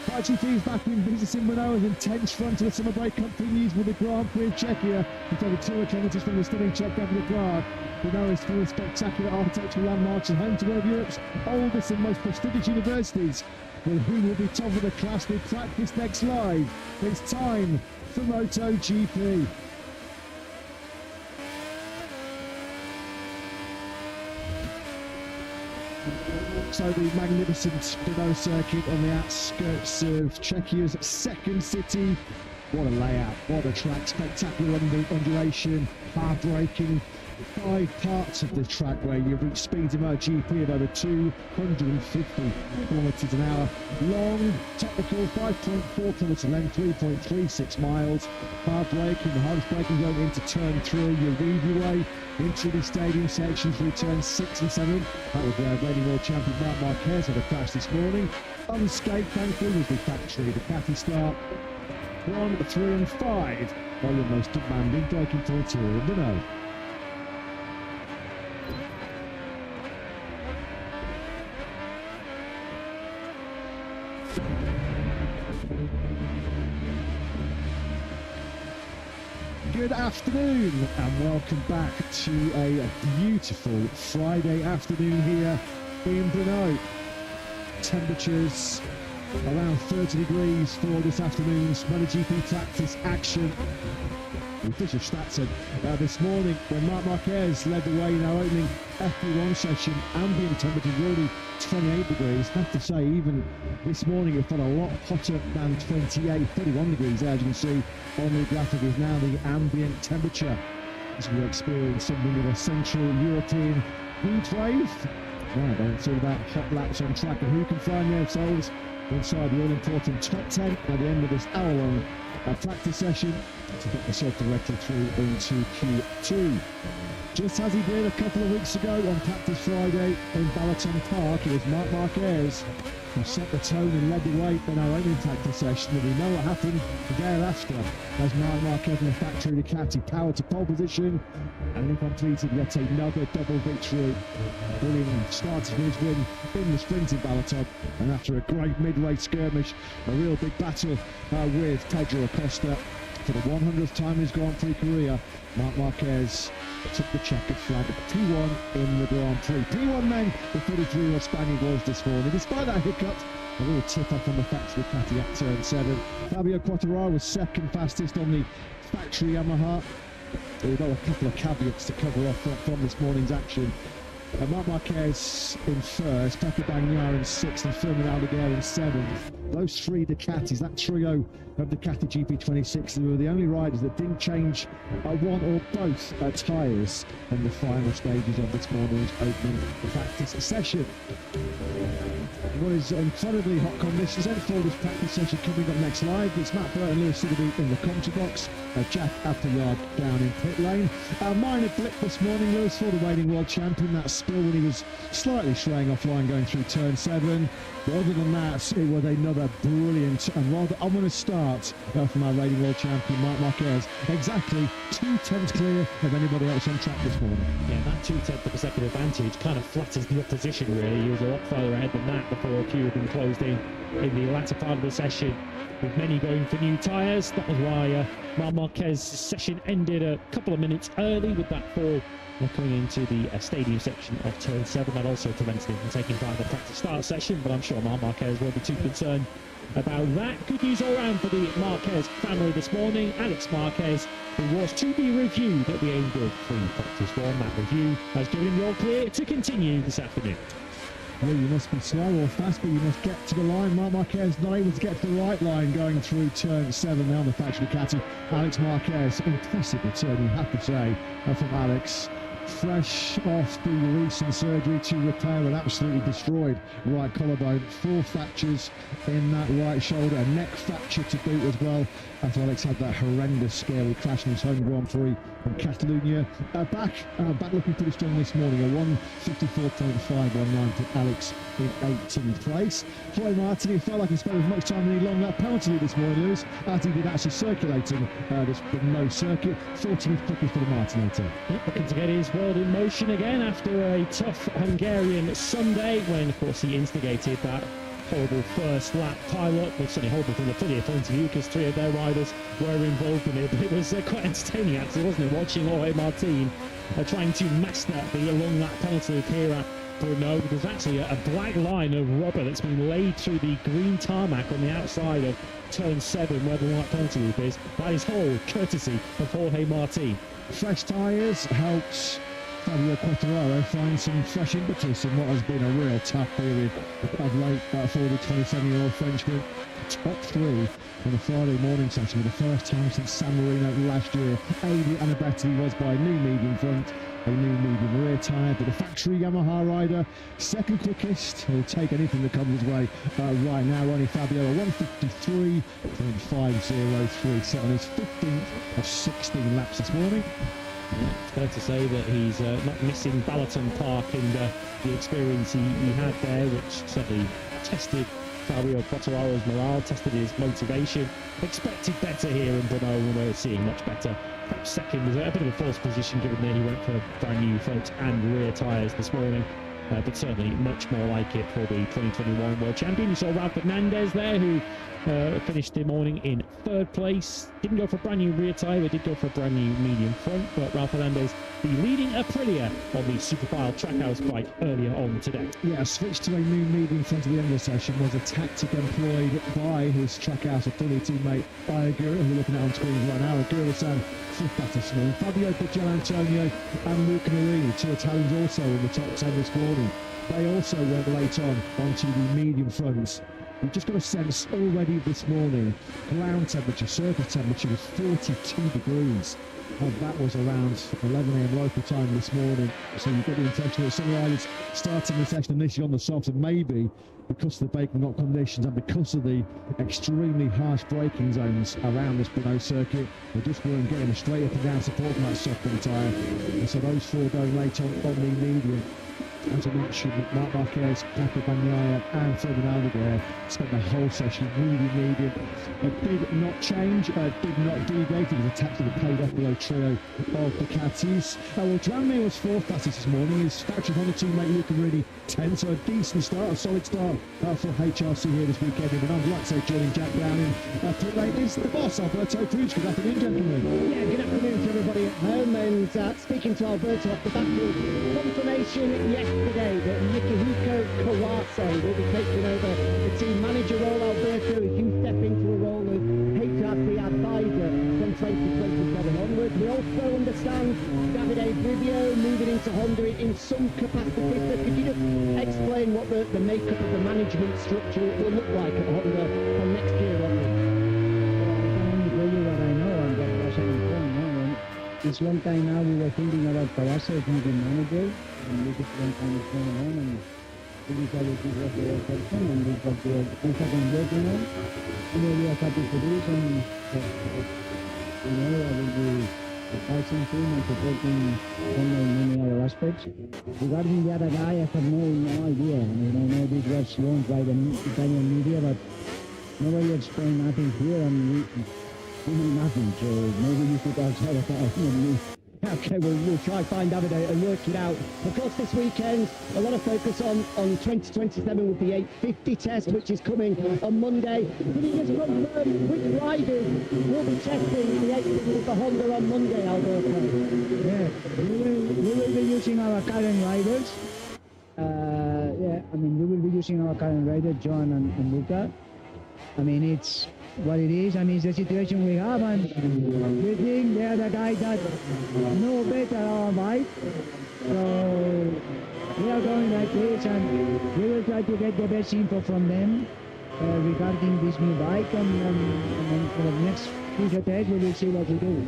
MotoGP is back in business in Brno as intense front of the summer break continues with the Grand Prix of Czechia. It's over 200 kilometres from the stunning Czech capital Prague. Brno is full of spectacular architectural landmarks and home to one of Europe's oldest and most prestigious universities. But who will be top of the class with Practice next live? It's time for MotoGP. So the magnificent Brno circuit on the outskirts of Czechia's second city. What a layout, what a track, spectacular undulation, hard braking. 5 parts of the track where you reach speeds in MotoGP of over 250 kilometres an hour. Long, technical, 5.4 kilometres length, 3.36 miles. Hard braking, the hardest braking going into turn 3. You weave your way into the stadium section through turns 6 and 7. That was where reigning world champion Marc Marquez had a crash this morning. Unscathed, thankfully, was the factory. The Ducati start 1, 3 and 5 are the most demanding braking points here in Brno. Good afternoon and welcome back to a beautiful Friday afternoon here in Brno. Temperatures around 30 degrees for this afternoon's MotoGP Practice action. The official stats said this morning when Marc Marquez led the way in our opening FP1 session, ambient temperature already 28 degrees. I have to say, even this morning it felt a lot hotter than 28, 31 degrees. As you can see on the graphic is now the ambient temperature as we experience something of a Central European heat wave. Right, then it's all about hot laps on track and who can find themselves inside the all-important top 10 at the end of this hour-long practice session to get themselves directly through into Q2. Just as he did a couple of weeks ago on Practice Friday in Balaton Park, it was Marc Marquez who set the tone and led the way in our opening practice session, and we know what happened thereafter as Marc Marquez and the factory Ducati powered to pole position and he completed yet another double victory. William started his win in the sprint in Balaton, and after a great mid-race skirmish, a real big battle with Pedro Acosta for the 100th time in his Grand Prix career, Marc Marquez took the checkered flag at P1 in the Grand Prix. P1 then, the 33-year-old Spaniard was this morning. Despite that hiccup, a little tip-off on the factory Ducati at turn 7. Fabio Quartararo was second fastest on the factory Yamaha. We've got a couple of caveats to cover off from this morning's action. Marc Marquez in first, Pepe Bagnaia in 6th and Fermin Aldeguer in 7th. those three Ducatis, that trio of Ducati GP26, they were the only riders that didn't change one or both tyres in the final stages of this morning's opening practice session. What is incredibly hot conditions then for this practice session coming up next live. It's Matt Burton, Lewis Siddeby in the commentary box, Jack Appleyard down in pit lane. A minor blip this morning, Lewis, for the reigning world champion, that spill when he was slightly straying offline going through turn 7. But other than that, it was another brilliant and rather ominous start from our reigning world champion, Marc Marquez. Exactly 2/10 clear of anybody else on track this morning. Yeah, that 2/10 of a second advantage kind of flatters the opposition, really. He was a lot further ahead than that before queue had been closed in the latter part of the session, with many going for new tyres. That was why Marc Marquez's session ended a couple of minutes early with that fall coming into the stadium section of turn 7. That also prevented him from taking part in the practice start session, but I'm sure Marc Marquez won't be too concerned about that. Good news all round for the Marquez family this morning. Alex Marquez, who was to be reviewed at the end of free practice 1, that review has given him the all clear to continue this afternoon. Well, you must be slow or fast, but you must get to the line. Marc Marquez not able to get to the right line going through turn 7 now on the factory Ducati. Alex Marquez, impressive return, you have to say, from Alex. Fresh off the recent surgery to repair an absolutely destroyed right collarbone, 4 fractures in that right shoulder, a neck fracture to boot as well, after Alex had that horrendous scary crash in his home Grand Prix in Catalonia. Back looking pretty strong this morning, a 154.519 put Alex in 18th place. Jorge Martin, it felt like he spent as much time in the long lap penalty this morning, Lewis, as he did actually circulating the no circuit. 14th quickest for the Martinator. Looking to get his world in motion again after a tough Hungarian Sunday, when of course he instigated that horrible first lap pileup. Well, certainly horrible from the Aprilia point of view, because 3 of their riders were involved in it, but it was quite entertaining actually, wasn't it, watching Jorge Martin trying to master the long lap penalty here at Brno. There's actually a black line of rubber that's been laid through the green tarmac on the outside of turn 7 where the white penalty loop is. That is all courtesy of Jorge Martin. Fresh tyres helps Fabio Quartararo find some fresh impetus in what has been a real tough period of late for the 27-year-old Frenchman. Top 3 on the Friday morning session for the first time since San Marino last year. Aided and abetted he was by a new medium front, a new medium rear tyre, but the factory Yamaha rider, second quickest. He'll take anything that comes his way right now. Only Fabio, a 153.503 set on his 15th of 16 laps this morning. Yeah, it's fair to say that he's not missing Balaton Park and the experience he had there, which certainly tested Fabio Quartararo's morale, tested his motivation. Expected better here in Brno, when we're seeing much better. Perhaps second was a bit of a false position, given that he went for brand new front and rear tyres this morning. But certainly much more like it for the 2021 World Champion. You saw Raul Fernandez there, who finished the morning in 3rd place. Didn't go for a brand new rear tyre, but did go for a brand new medium front. But Raul Fernandez, the leading Aprilia on the Superfile Trackhouse bike earlier on today. Yeah, a switch to a new medium front at the end of the session was a tactic employed by his Trackhouse Aprilia teammate Aguirre, who we're looking at on screen right now. Aguirre-san, 5th this morning. Fabio Antonio and Luca Marini, 2 Italians also in the top 10 this morning. They also went late on onto the medium fronts. We've just got a sense already this morning, ground temperature, surface temperature was 42 degrees. And that was around 11 a.m. local time this morning. So you've got the impression that some riders starting the session initially on the soft, and maybe because of the baking hot conditions and because of the extremely harsh braking zones around this Brno circuit, they just weren't getting a straight up and down support from that soft tyre. And so those 4 going late on the medium. As I mentioned, Marc Marquez, Paco Bagnaia and Ferdinand Aguirre spent the whole session really medium. It did not change, did not deviate. It was a tactically played off below trio of Ducatis. Well, Dramé was 4th fastest this morning. His factory Honda teammate Luca Marini 10th, so a decent start, a solid start for HRC here this weekend. And I'd like to say joining Jack Brown in pit lane is the boss, Alberto Cruz. Good afternoon, gentlemen. Yeah, good afternoon to everybody at home. And speaking to Alberto off the back of confirmation yesterday that Yukihiko Kawase will be taking over the team manager role. Alberto, as you step into a role of HRC advisor from 2027 onwards. We also understand Davide Brivio moving into Honda in some capacity. So could you just explain what the the makeup of the management structure will look like at Honda from next year onwards? I can only tell you what I know and what was informed. No? And it's long time now we were thinking about Palacio as the manager, and this is one time it's going on, and we decided this was the right person, and this was the second working on. And we are happy to do this, and you know, I will be advising him and supporting him in many other aspects. Regarding the other guy, I have no idea. I mean, I know this was launched by the Italian media, but nobody explained nothing here, and we know nothing, so maybe you could outside of that. Okay, we'll try find out and work it out. Of course, this weekend, a lot of focus on 2027 with the 850 test, which is coming on Monday. Can you just confirm which riders will be testing the 850 for Honda on Monday, Alberto? Yeah, we will be using our current riders. Yeah, I mean, we will be using our current riders, John and Luca. I mean, it's what it is. I mean, it's the situation we have, and we think they are the guys that know better our bike. So we are going like this, and we will try to get the best info from them regarding this new bike, and then for the next future test, we will see what we do.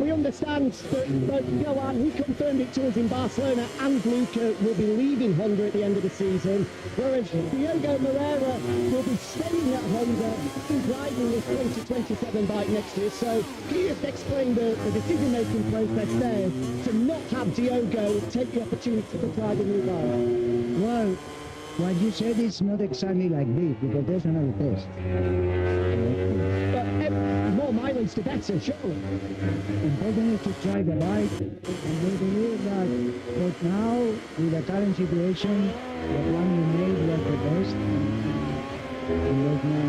We understand that Johan, he confirmed it to us in Barcelona, and Luca will be leaving Honda at the end of the season, whereas Diogo Moreira will be staying at Honda and driving this 2027 bike next year. So can you just explain the decision-making process there to not have Diogo take the opportunity to try the new bike? Well, what you said is not exactly like this, because there's another test. But more mileage the better, surely. Important is to try the bike, and we believe that but now, with the current situation, the plan we made was the best, and there's no,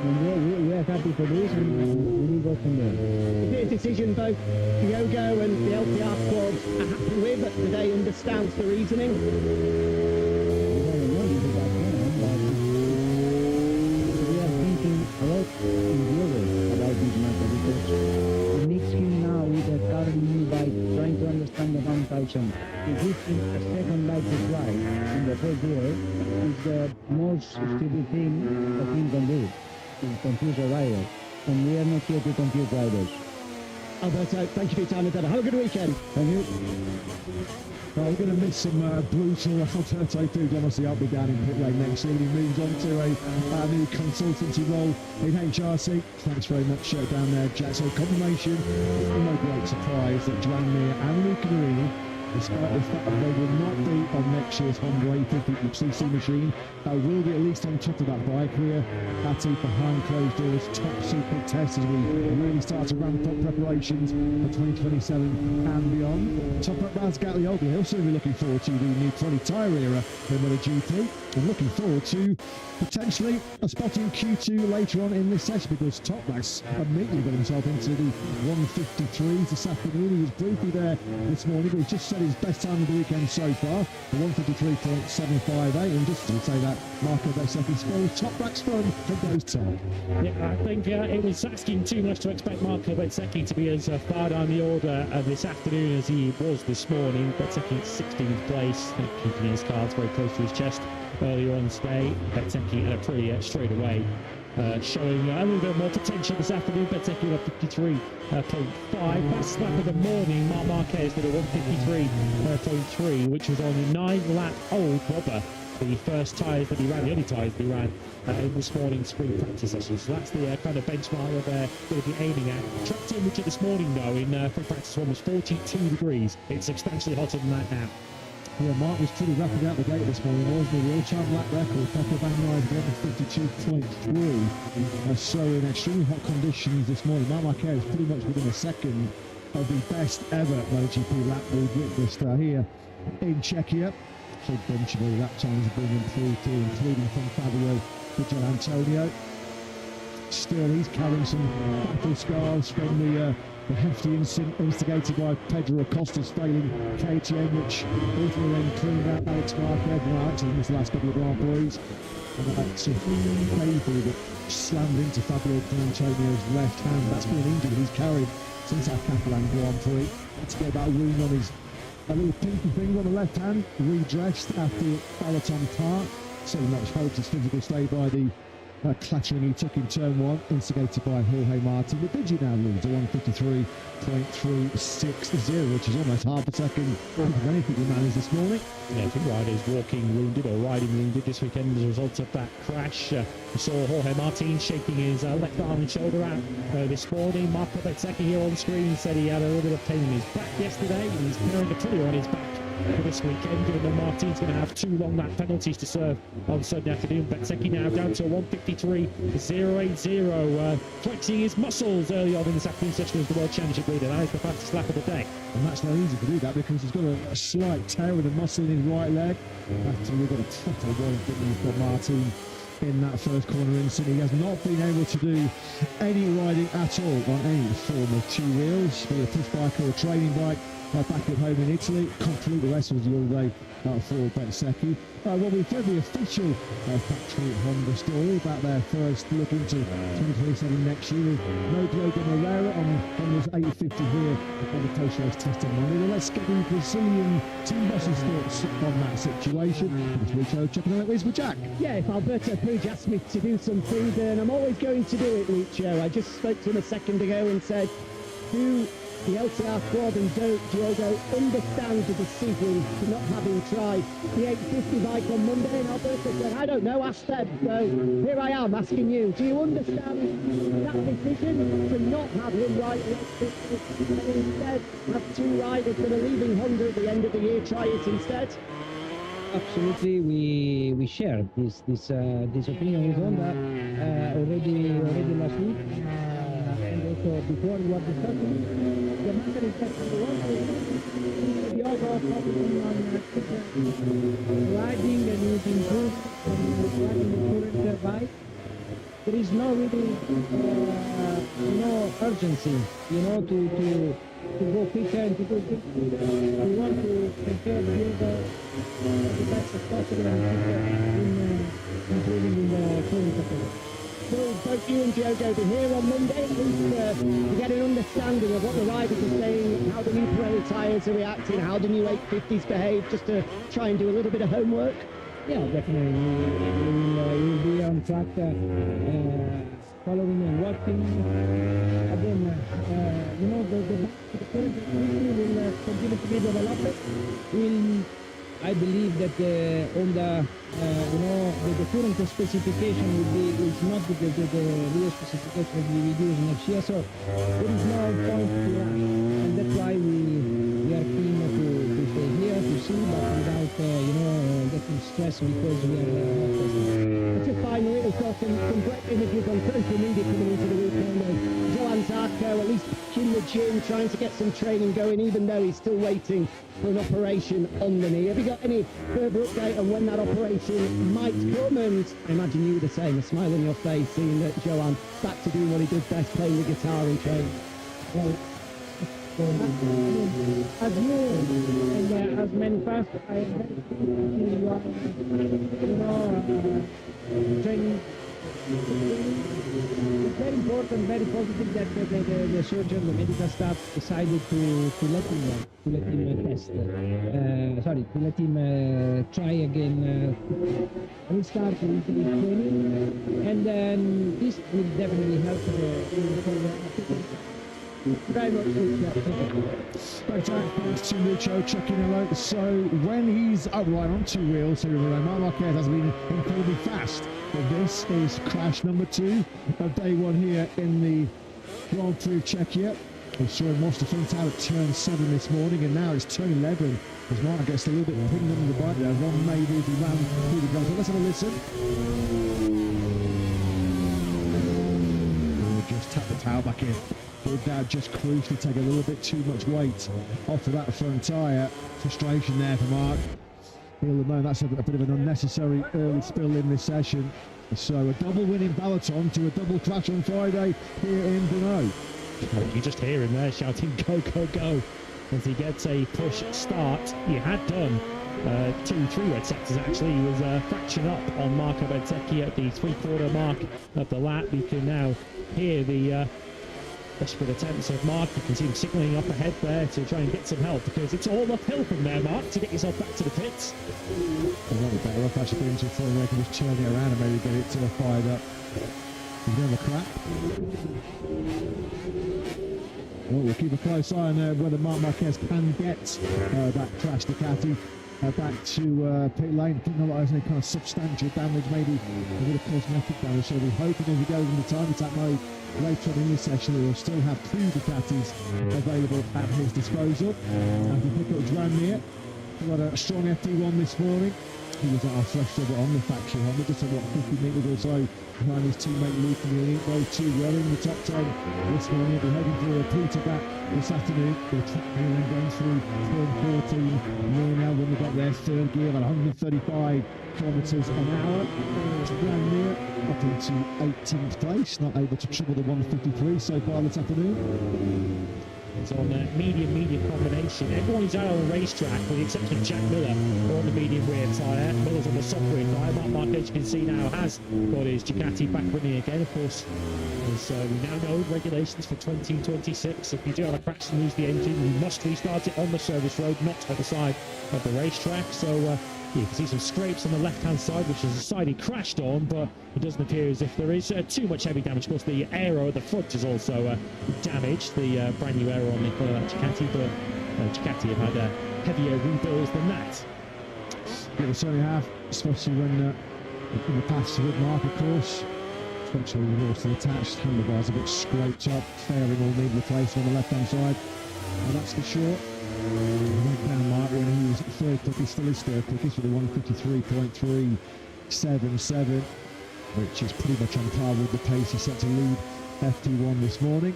and we are happy for this, and we will go from there. Is it a decision both Diogo and the LPR squad are happy with, but do they understand the reasoning? A lot about this matter, because it makes him now with the current new bike trying to understand the 1000 to give him a second bike to try in the first year is the most stupid thing a team can do, to confuse a rider, and we are not here to confuse riders. Alberto, thank you for your time as ever. Have a good weekend. Thank you. Well, we're going to miss some brutal Alberto Food. Honestly, I'll be down in pit lane next year when he moves on to a new consultancy role in HRC. Thanks very much down there, Jack. So confirmation, no great surprise that Dranmere and Luca Marini, despite the fact that they will not be on next year's Honda 850 CC machine, will be at least on top of that bike here at the behind closed doors top secret test as we really start to ramp up preparations for 2027 and beyond. Top up Baz Gaglioldi, he'll soon be looking forward to the new 20 tyre era in MotoGP, and looking forward to potentially a spot in Q2 later on in this session, because Toprak's immediately got himself into the 153s this afternoon. He was briefly there this morning, but he's just set his best time of the weekend so far, the 153.758, and just to say that Marco Bezzecchi scores Toprak's fun from those top. Yeah, I think it was asking too much to expect Marco Bezzecchi to be as far down the order this afternoon as he was this morning. Bezzecchi at 16th place, keeping his cards very close to his chest earlier on today. Bezzecchi pretty straight away. Showing a little bit more potential this afternoon. Bezzecchi at 53.5. Fastest lap of the morning, Marc Marquez with a 153.3, which was on a 9-lap old rubber. The first tyres that he ran, the only tyres that he ran in this morning's Prix practice session. So that's the kind of benchmark that they're going to be aiming at. Track temperature this morning, though, in Prix practice 1 was 42 degrees. It's substantially hotter than that now. Yeah, Mark was pretty rapid out the gate this morning, wasn't he? The all-time lap record, Pepper Van Ride 152.3. So in extremely hot conditions this morning, Marc Marquez pretty much within a second of the best ever MotoGP lap we've witnessed here in Czechia. So a bunch of lap times are being improved here, including from Fabio to Gian Antonio. Still, he's carrying some battle scars from the hefty incident instigated by Pedro Acosta's failing KTM, which ultimately then cleaned out Alex Marquez and Alex in his last couple of Grand Prix. And that's a favour that slammed into Fabio Antonio's left hand. That's been an injury he's carried since our Catalan Grand Prix. Had to get that wound on his a little pinky finger on the left hand, redressed after Balaton Park. Certainly not hoped his physical stay by the clattering he took in turn 1, instigated by Jorge Martin. But did you now lose a 153.360, which is almost half a second of anything we managed this morning. Yeah, two riders walking wounded or riding wounded this weekend as a result of that crash. We saw Jorge Martin shaking his left arm and shoulder out this morning. Marco Bezzecchi here on screen said he had a little bit of pain in his back yesterday, and he's carrying a pulley on his back for this weekend, given that Martin's going to have 2 long lap penalties to serve on Sunday afternoon. Bezzecchi now down to a 153.080, flexing his muscles early on in this afternoon session as the World Championship leader. That is the fastest lap of the day. And that's not easy to do that because he's got a slight tear in the muscle in his right leg. After we've got a total one for Martin in that first corner incident. He has not been able to do any riding at all on any form of 2 wheels, be it a push bike or a training bike. Back at home in Italy, complete the rest was the other day for Bezzecchi. Well, we've heard the official factory Honda story about their first look into 2027 next year with no Logan Herrera on Honda's 850 here on the post-race testing Monday. Well, let's get the Brazilian team boss's thoughts on that situation. It's Lucho checking on it with Jack. Yeah, if Alberto Puig asked me to do something, then I'm always going to do it, Lucho. I just spoke to him a second ago and said, do the LCR squad and don't Diogo understand the decision for not having tried the 850 bike on Monday? And Alberto said, I don't know, ask them. So here I am asking you, do you understand that decision to not have him ride the 850 and instead have 2 riders that are leaving Honda at the end of the year try it instead? Absolutely, we share this opinion with Honda already last week, and also before we were discussing. The matter is that the overall focusing on riding and using boost and riding the current bike. There is no really urgency, to go quicker and to go quicker. We want to prepare the best as possible and improving in the current performance. So both you and Diogo be here on Monday, at least to get an understanding of what the riders are saying, how the new Pirelli tyres are reacting, how the new 850s behave, just to try and do a little bit of homework. Yeah, definitely. We'll be on track, following and watching. Again, the current will continue to be developed. I believe that Honda, the current specification is not the real specification we will use next year. So there is no point to rush, and that's why we are keen to stay here to see, but without getting stressed because we are not testing. Just finally, we saw some great images on social media coming into the weekend of Johan Zarco, at least in the gym, trying to get some training going, even though he's still waiting for an operation on the knee. Have you got any further update on when that operation might come? And I imagine you were the same, a smile on your face, seeing that Johan back to doing what he does best, playing the guitar and training. Well, as you and as many past, I am training. It's very important, very positive that the surgeon, the medical staff decided to let him test. To let him try again, restart his training, and then this will definitely help very much. Thanks to Lucho checking him out. So when he's upright on 2 wheels, so Marc Marquez has been incredibly fast. But this is crash number 2 of day 1 here in the Grand Prix of Czechia. We saw him watch the front out at turn 7 this morning, and now it's turn 11. As Mark gets a little bit pinged under the bike there. Ron maybe if he ran through the ground. So let's have a listen. We'll just tap the towel back in. Did that just crucially take a little bit too much weight off of that front tyre. Frustration there for Mark. He'll have known that's a bit of an unnecessary early spill in this session. So a double win in Balaton to a double crash on Friday here in Brno. You just hear him there shouting, go, go, go, as he gets a push start. He had done 2-3 red sectors actually. He was a fraction up on Marco Bezzecchi at the 3/4 mark of the lap. You can now hear the desperate attempts of Mark. You can see him signalling up ahead there to try and get some help, because it's all uphill from there, Mark, to get yourself back to the pits. A lot better off actually being to a point where I can just turn it around and maybe get it to a fired up. He's never crap. Well, we'll keep a close eye on whether Marc Marquez can get that crash Ducati back to pit lane. Not like there's any kind of substantial damage, maybe a bit of cosmetic damage. So we're hoping as he goes into time attack mode later on in this session, he will still have 2 Ducatis available at his disposal. And we pick up Dranmere, who had a strong FD1 this morning. He was at our fresh job on the factory Honda, just about 50 metres or so behind his teammate Luke in the elite. Those 2 well in the top 10 this morning. We're heading for a repeat of that this afternoon. The track then going through turn 14. Nearly now when we got their third gear at 135 kilometres an hour. Brand near up into 18th place, not able to trouble the 153 so far this afternoon. It's on a medium combination. Everyone is out on the racetrack, with the exception of Jack Miller, on the medium rear tyre. Miller's on the soft rear tyre. Marc Marquez, you can see now, has got his Ducati back running again. Of course, as we now know, regulations for 2026. If you do have a crash and lose the engine, you must restart it on the service road, not on the side of the racetrack. So you can see some scrapes on the left-hand side, which is the side he crashed on, but it doesn't appear as if there is too much heavy damage. Of course, the aero at the front is also damaged, the brand new aero on the Ducati, but Ducati have had heavier rebuilds than that. Yeah, we certainly have, especially when in the past with Mark, of course. Especially with the horse attached, handlebars a bit scraped up, fairing all need replaced on the left-hand side. And that's for sure. Went down Mark when he was third quickest, still is third quickest with a 153.377, which is pretty much on par with the pace he set to lead FT1 this morning.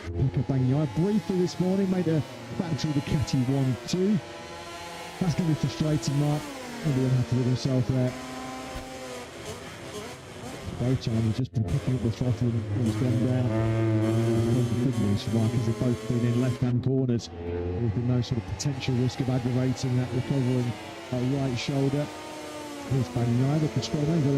Pekka Bagnaia briefly this morning made a factory Ducati 1-2. That's going to be frustrating, Mark. Maybe he'll have to with himself there. Both times just been picking up the throttle and he's gone down. Good news for Mark, as they've both been in left-hand corners. There's been no sort of potential risk of aggravating that recovering right shoulder. Here's Bagnaia, the control man, got a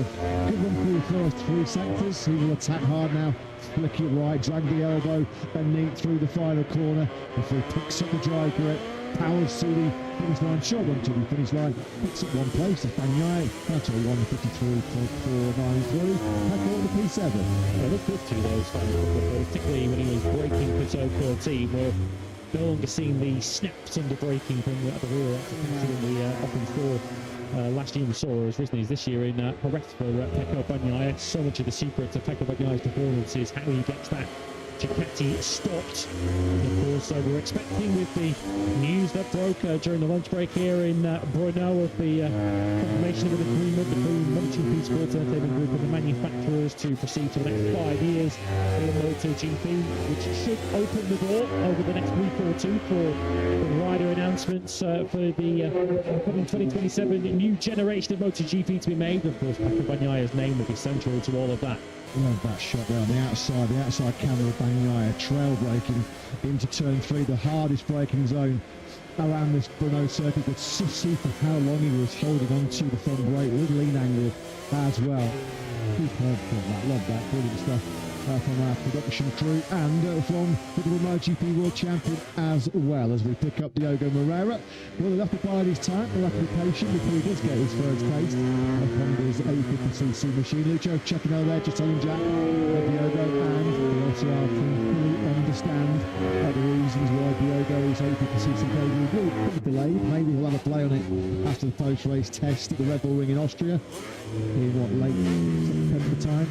good run through the first 3 sectors. He will attack hard now, flick it right, drag the elbow, then neat through the final corner before he picks up the dry grip. Powers to the finish line, short run to the finish line, picks up 1 place. That's Bagnaia, down to a 153.493. Back on the P7. I looked good to those final couple of goals, particularly when he was braking for Zoe 13, where no longer seeing the snaps under braking from the rear accident we often saw last year. We saw as recently as this year in Perez for Pecco Bagnaia. So much of the secret to Pecco Bagnaia's performance is how he gets that Ducati stopped. Of course, we're expecting, with the news that broke during the lunch break here in Brno, of the confirmation of an agreement between MotoGP Sports Entertainment Group and the manufacturers to proceed for the next 5 years in MotoGP, which should open the door over the next week or 2 for rider announcements for the coming 2027 new generation of MotoGP to be made. Of course, Pecco Bagnaia's name will be central to all of that. Love that shot there on the outside camera of Bagnaia, trail braking into turn 3, the hardest braking zone around this Brno circuit. But see for how long he was holding on to the front brake with lean angle as well. Love that, brilliant stuff from our production crew and from the MotoGP World Champion as well, as we pick up Diogo Moreira. Well, he'll have to bide his time, he'll have to be patient before he does get his first taste of Honda's 850cc machine. Lucho checking over there, just telling Jack Diogo, and we also fully understand the reasons why Diogo's 850cc debut will be delayed. Maybe he'll have a play on it after the post-race test at the Red Bull Ring in Austria in late September time.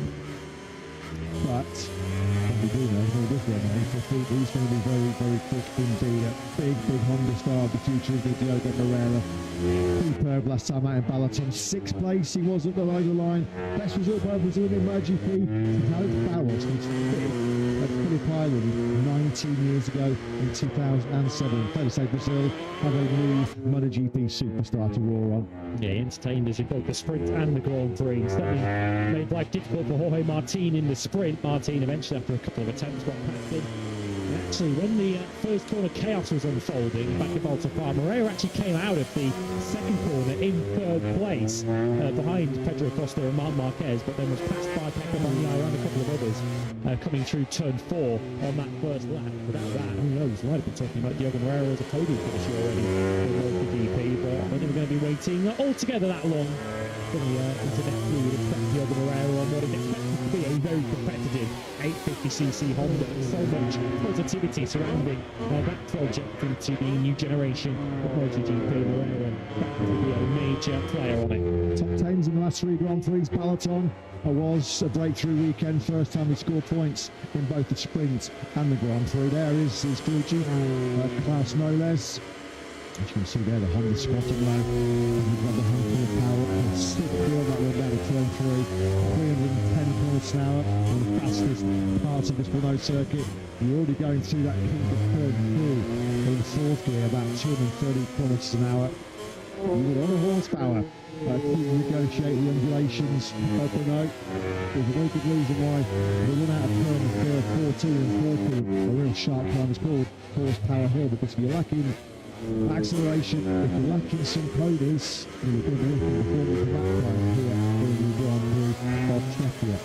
But what we do know is when he does run at 850, he's going to be very, very quick indeed. A big Honda star of the future is Diogo Moreira. Superb last time out in Balaton. 6th place he was at the rider line. Best result by Brazil in MotoGP. Alex Barros was 5th at Phillip Island 19 years ago in 2007. Fair to say Brazil have a new MotoGP superstar to roar on. Yeah, he entertained us in both the sprint and the Grand Prix. Certainly made life difficult for Jorge Martin in the sprint. Martin eventually, after a couple of attempts, got past him. actually, when the first corner chaos was unfolding back at Baltimore, Moreira actually came out of the second corner in third place behind Pedro Costa and Marc Marquez, but then was passed by Pecco Bagnaia and a couple of others coming through turn 4 on that first lap. Without that, who knows, we might have been talking about Diogo Moreira as a podium finisher already in MotoGP, but I don't think we're going to be waiting altogether that long for the internet feed. Expect Diogo Moreira on what is expected to be a very competitive 850cc Honda. So much positivity surrounding that project into the new generation of MotoGP. Moreira to be a major player on it. Top 10s in the last 3 Grand Prix. Peloton was a breakthrough weekend. First time he scored points in both the sprint and the Grand Prix. There is Fuji, Klaus Noles. As you can see there, the Honda spotting low. You've got the handful of power. And still feel that we're down to turn 3. 310 kilometers an hour on the fastest part of this Renault circuit. You're already going through that king of turn 2 in 4th gear, about 230 kilometers an hour. You were on a horsepower. Keep negotiate the undulations of Renault. There's a very good reason why the run out of turn 14 and 14, a real sharp climb is called horsepower hill, because if you're lacking acceleration, if you're lacking some ponies, you're going to be looking performance of that climb here in the Grand Prix of Czechia.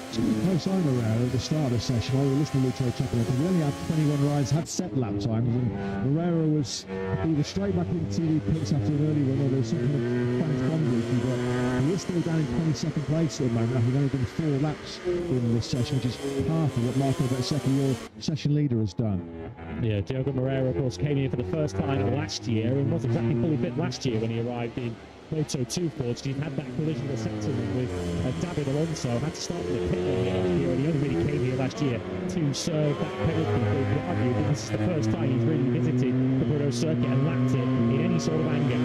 Close on Moreira at the start of the session. While we were listening to Moto3 Practice, we only had 21 rides, had set lap times, and Moreira was either straight back into the pits after an early run, or there was some kind of transponder issue, but he is still down in 22nd place at the moment. He's only done 4 laps in this session, which is half of what Marco Bezzecchi, your session leader, has done. Yeah, Diogo Moreira, of course, came here for the first time last year and wasn't exactly fully fit last year when he arrived in Moto2, fortunately. He'd had that collision with David Alonso, had to start with a pit lane last year, and he only really came here last year to serve that penalty. But you could argue that this is the first time he's really visited the Brno circuit and lapped it in any sort of anger.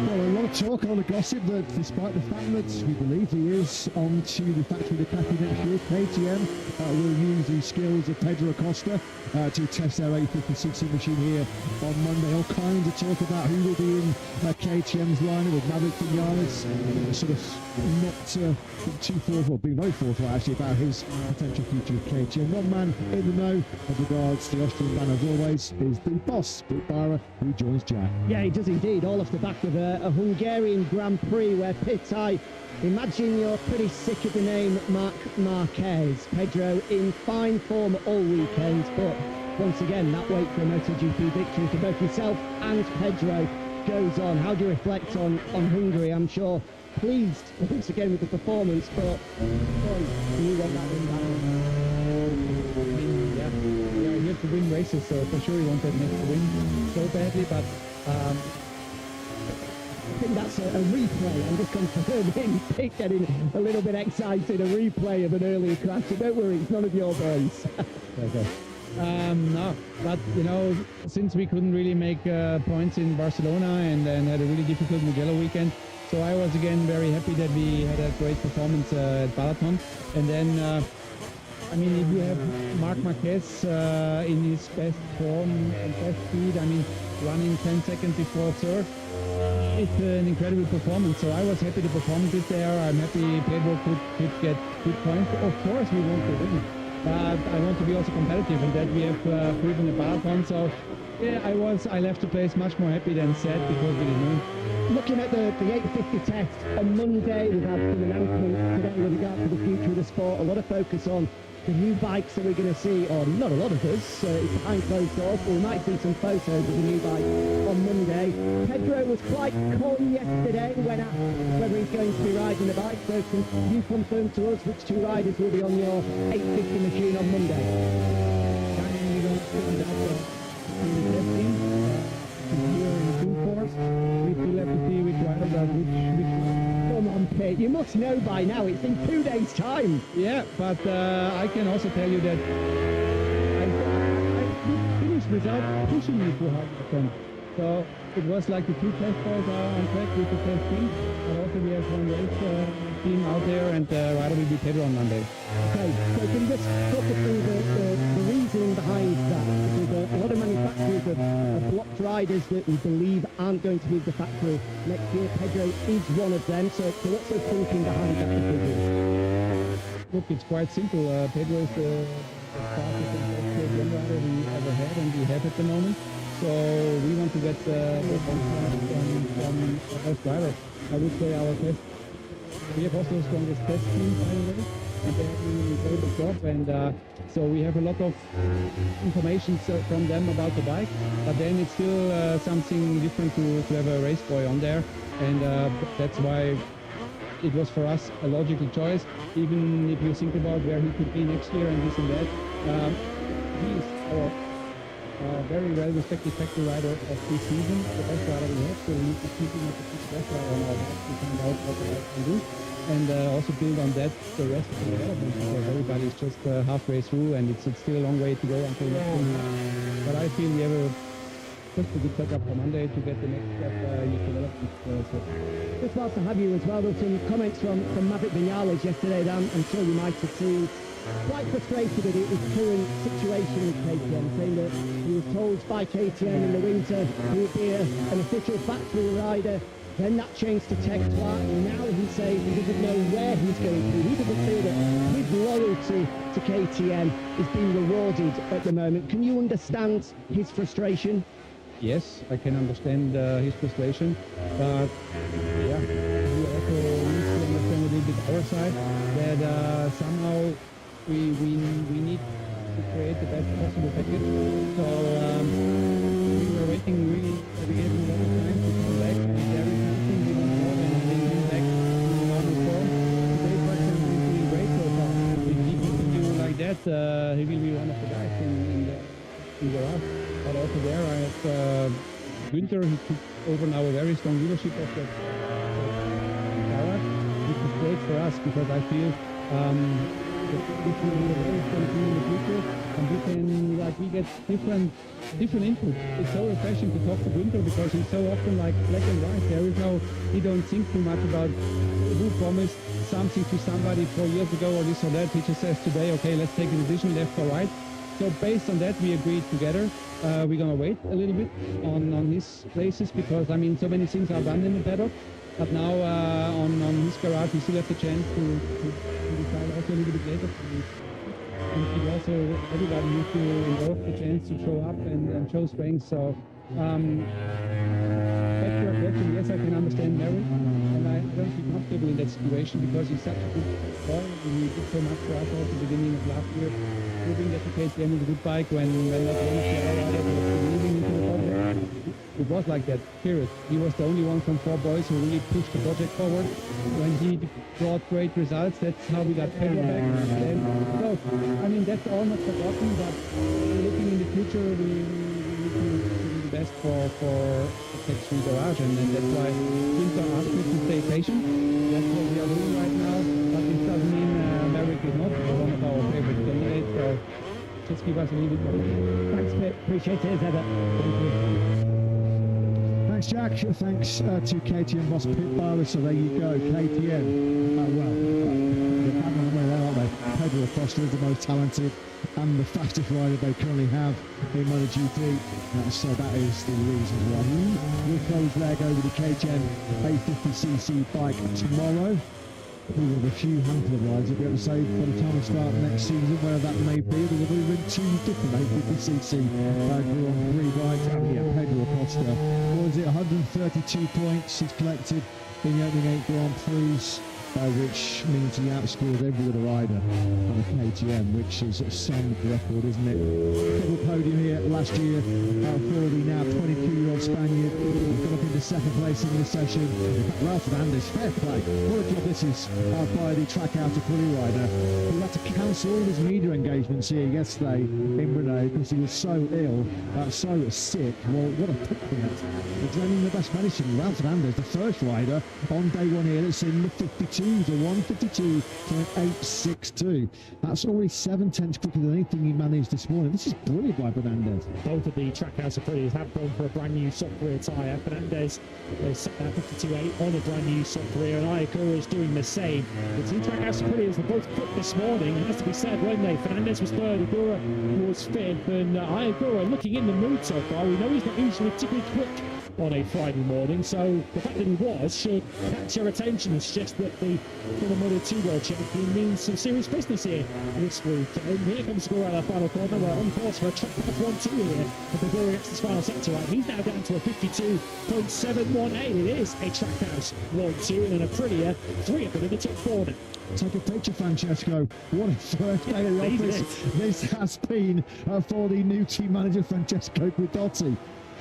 Well, a lot of talk, a lot of gossip that despite the fact that we believe he is on to the factory Ducati next year, KTM will use the skills of Pedro Costa to test their 850cc machine here on Monday. All kinds of talk about who will be in KTM's lineup with Maverick Vinales, sort of not too forthright, being very forthright actually about his potential future with KTM. One man in the know as regards the Austrian man, as always, is the boss, Britt Byra, who joins Jack. Yeah, he does indeed, all off the back of a Hungarian Grand Prix where I imagine you're pretty sick of the name Marc Marquez. Pedro in fine form all weekend, but once again, that wait for a MotoGP victory for both yourself and Pedro goes on. How do you reflect on Hungary? I'm sure pleased once again with the performance, but boy, you want that win back. Yeah, you have to win races, so for sure you want that next win so badly, but I think that's a replay. I'm just confirming, getting a little bit excited, a replay of an earlier crash. So don't worry, it's none of your boys. okay. No, but you know, since we couldn't really make points in Barcelona and then had a really difficult Mugello weekend, so I was again very happy that we had a great performance at Balaton. And then, I mean, if you have Marc Marquez in his best form and best speed, I mean, running 10 seconds before third, it's an incredible performance. So I was happy the performance is there. I'm happy Pedro could get good points. Of course, we want to win. But I want to be also competitive, and that we have proven a marathon. So yeah, I left the place much more happy than sad because we didn't win. Looking at the 850 test on Monday, we've had some announcements today with regard to the future of the sport. A lot of focus on the new bikes that we're going to see, or not a lot of us, it's behind closed doors, but we might see some photos of the new bike on Monday. Pedro was quite calm yesterday when asked whether he's going to be riding the bike, so can you confirm to us which 2 riders will be on your 850 machine on Monday? We don't see that in the testing. Here in due course, we still have to see which riders are which. Come on, Pete, you must know by now, it's in 2 days' time. Yeah, but I can also tell you that I finished without pushing you too hard. So it was like the 2 test boys are on track with the testing, but also we have 1 race team out there, and rider will be Pedro on Monday. Okay, so can you just talk us through the reasoning behind that? Because a lot of manufacturers have blocked riders that we believe aren't going to leave the factory next year. Pedro is one of them, so what's the thinking behind that decision? Look, it's quite simple. Pedro is the fastest and best KTM rider we ever had and we have at the moment. So we want to get the from our best driver. I would say our best. We have also the strongest test team, by the way, and they have really incredible job. And so we have a lot of information from them about the bike. But then it's still something different to have a race boy on there, and that's why it was for us a logical choice. Even if you think about where he could be next year and this and that, he is our very well-respected factory rider of this season, the best rider we have, so we need to keep him as the best rider on our bike to find out what the bike can do, and also build on that the rest of the development, because everybody is just halfway through, and it's still a long way to go until next season. But I feel we have just a good setup for Monday to get the next step in development. Just whilst I have you as well, there were some comments from Maverick Vinales yesterday that I'm sure you might have seen. Quite frustrated at his current situation with KTM, saying that he was told by KTM in the winter he would be an official factory rider. Then that changed to Tech 2. Now he says he doesn't know where he's going to. He doesn't feel that his loyalty to KTM is being rewarded at the moment. Can you understand his frustration? Yes, I can understand his frustration, but yeah, we also need to understand a little bit our side that somehow we need to create the best possible package. So we were waiting really at the beginning of the time to come back, and there is nothing we want more than bring him back to normal form. Today, for example, he's doing great so far. If he continues like that, he will be one of the guys in the garage. But also there, I have Günther. He took over now a very strong leadership of that garage, which is great for us because I feel this will be a very strong team in the future, and we get different input. It's so refreshing to talk to Günther because he's so often like black and white. He don't think too much about who promised something to somebody 4 years ago or this or that. He just says today, okay, let's take a decision left or right. So based on that, we agreed together. We're gonna wait a little bit on his places because I mean, so many things are done in the paddock. But now on his garage, we still have the chance to decide also a little bit later. And also everybody needs to involve the chance to show up and show strength. So back to your question, yes, I can understand Mary, and I don't feel comfortable in that situation because he's such a good boy. He did so much for us at the beginning of last year, proving that the KTM is a good bike when not one of the other riders was believing into the project. It was like that, period. He was the only one from 4 boys who really pushed the project forward. When he brought great results, that's how we got Pedro back. So, I mean, that's all not forgotten, but looking in the future, we need to do the best for the Tech 3 garage, and that's why Günther asked me to stay patient. That's what we are doing right now, but it doesn't mean Maverick is not one of our favorite candidates, so just give us a little bit more. Thanks, Pete. Appreciate it, as ever. Thank you. Thanks, Jack. Thanks to KTM boss Pete Barley. So there you go, KTM. They're having them there, aren't they? Pedro Acosta is the most talented and the fastest rider they currently have in MotoGP. So that is the reason why we'll close leg over the KTM 850cc bike tomorrow. We will have a few handful of rides, we'll be able to say by the time we start next season, where that may be. There's going to be 2 different 850cc Grand Prix bikes. Pedro Acosta, what is it, 132 points he's collected in the opening 8 Grand Prix, which means he outscored every other rider on the KTM, which is a sound record, isn't it? Double podium here last year for the now 22-year-old Spaniard. Got up into 2nd place in this session. Ralph Fernandez, fair play. What a job this is by the Trackhouse Aprilia rider, who had to cancel all his media engagements here yesterday in Brno because he was so ill, so sick. Well, what a pick for that. We're draining the best medicine. Ralph Fernandez, the first rider on day 1 here that's in the 52. To 152 to an 862. That's already 7 tenths quicker than anything he managed this morning. This is brilliant by Fernandez. Both of the Trackhouse Aprilias have gone for a brand new soft rear tyre. Fernandez is set that 52.8 on a brand new soft rear, and Ayakura is doing the same. The 2 Trackhouse Aprilias were both quick this morning, and has to be said, weren't they? Fernandez was 3rd, Agura was 5th, and Ayakura looking in the mood so far. We know he's not usually particularly quick on a Friday morning. So the fact that he was should catch your attention and suggest that the Moto2 World Champion means some serious business here this week. And here comes the score out of the final corner. We're on course for a track pass 1-2 here before he gets his final sector right. He's now down to a 52.718. It is a track house 1-2 and a Aprilia 3 up in the top 4 now. Take a picture, Francesco. What a first day of the office this has been for the new team manager, Francesco Guidotti.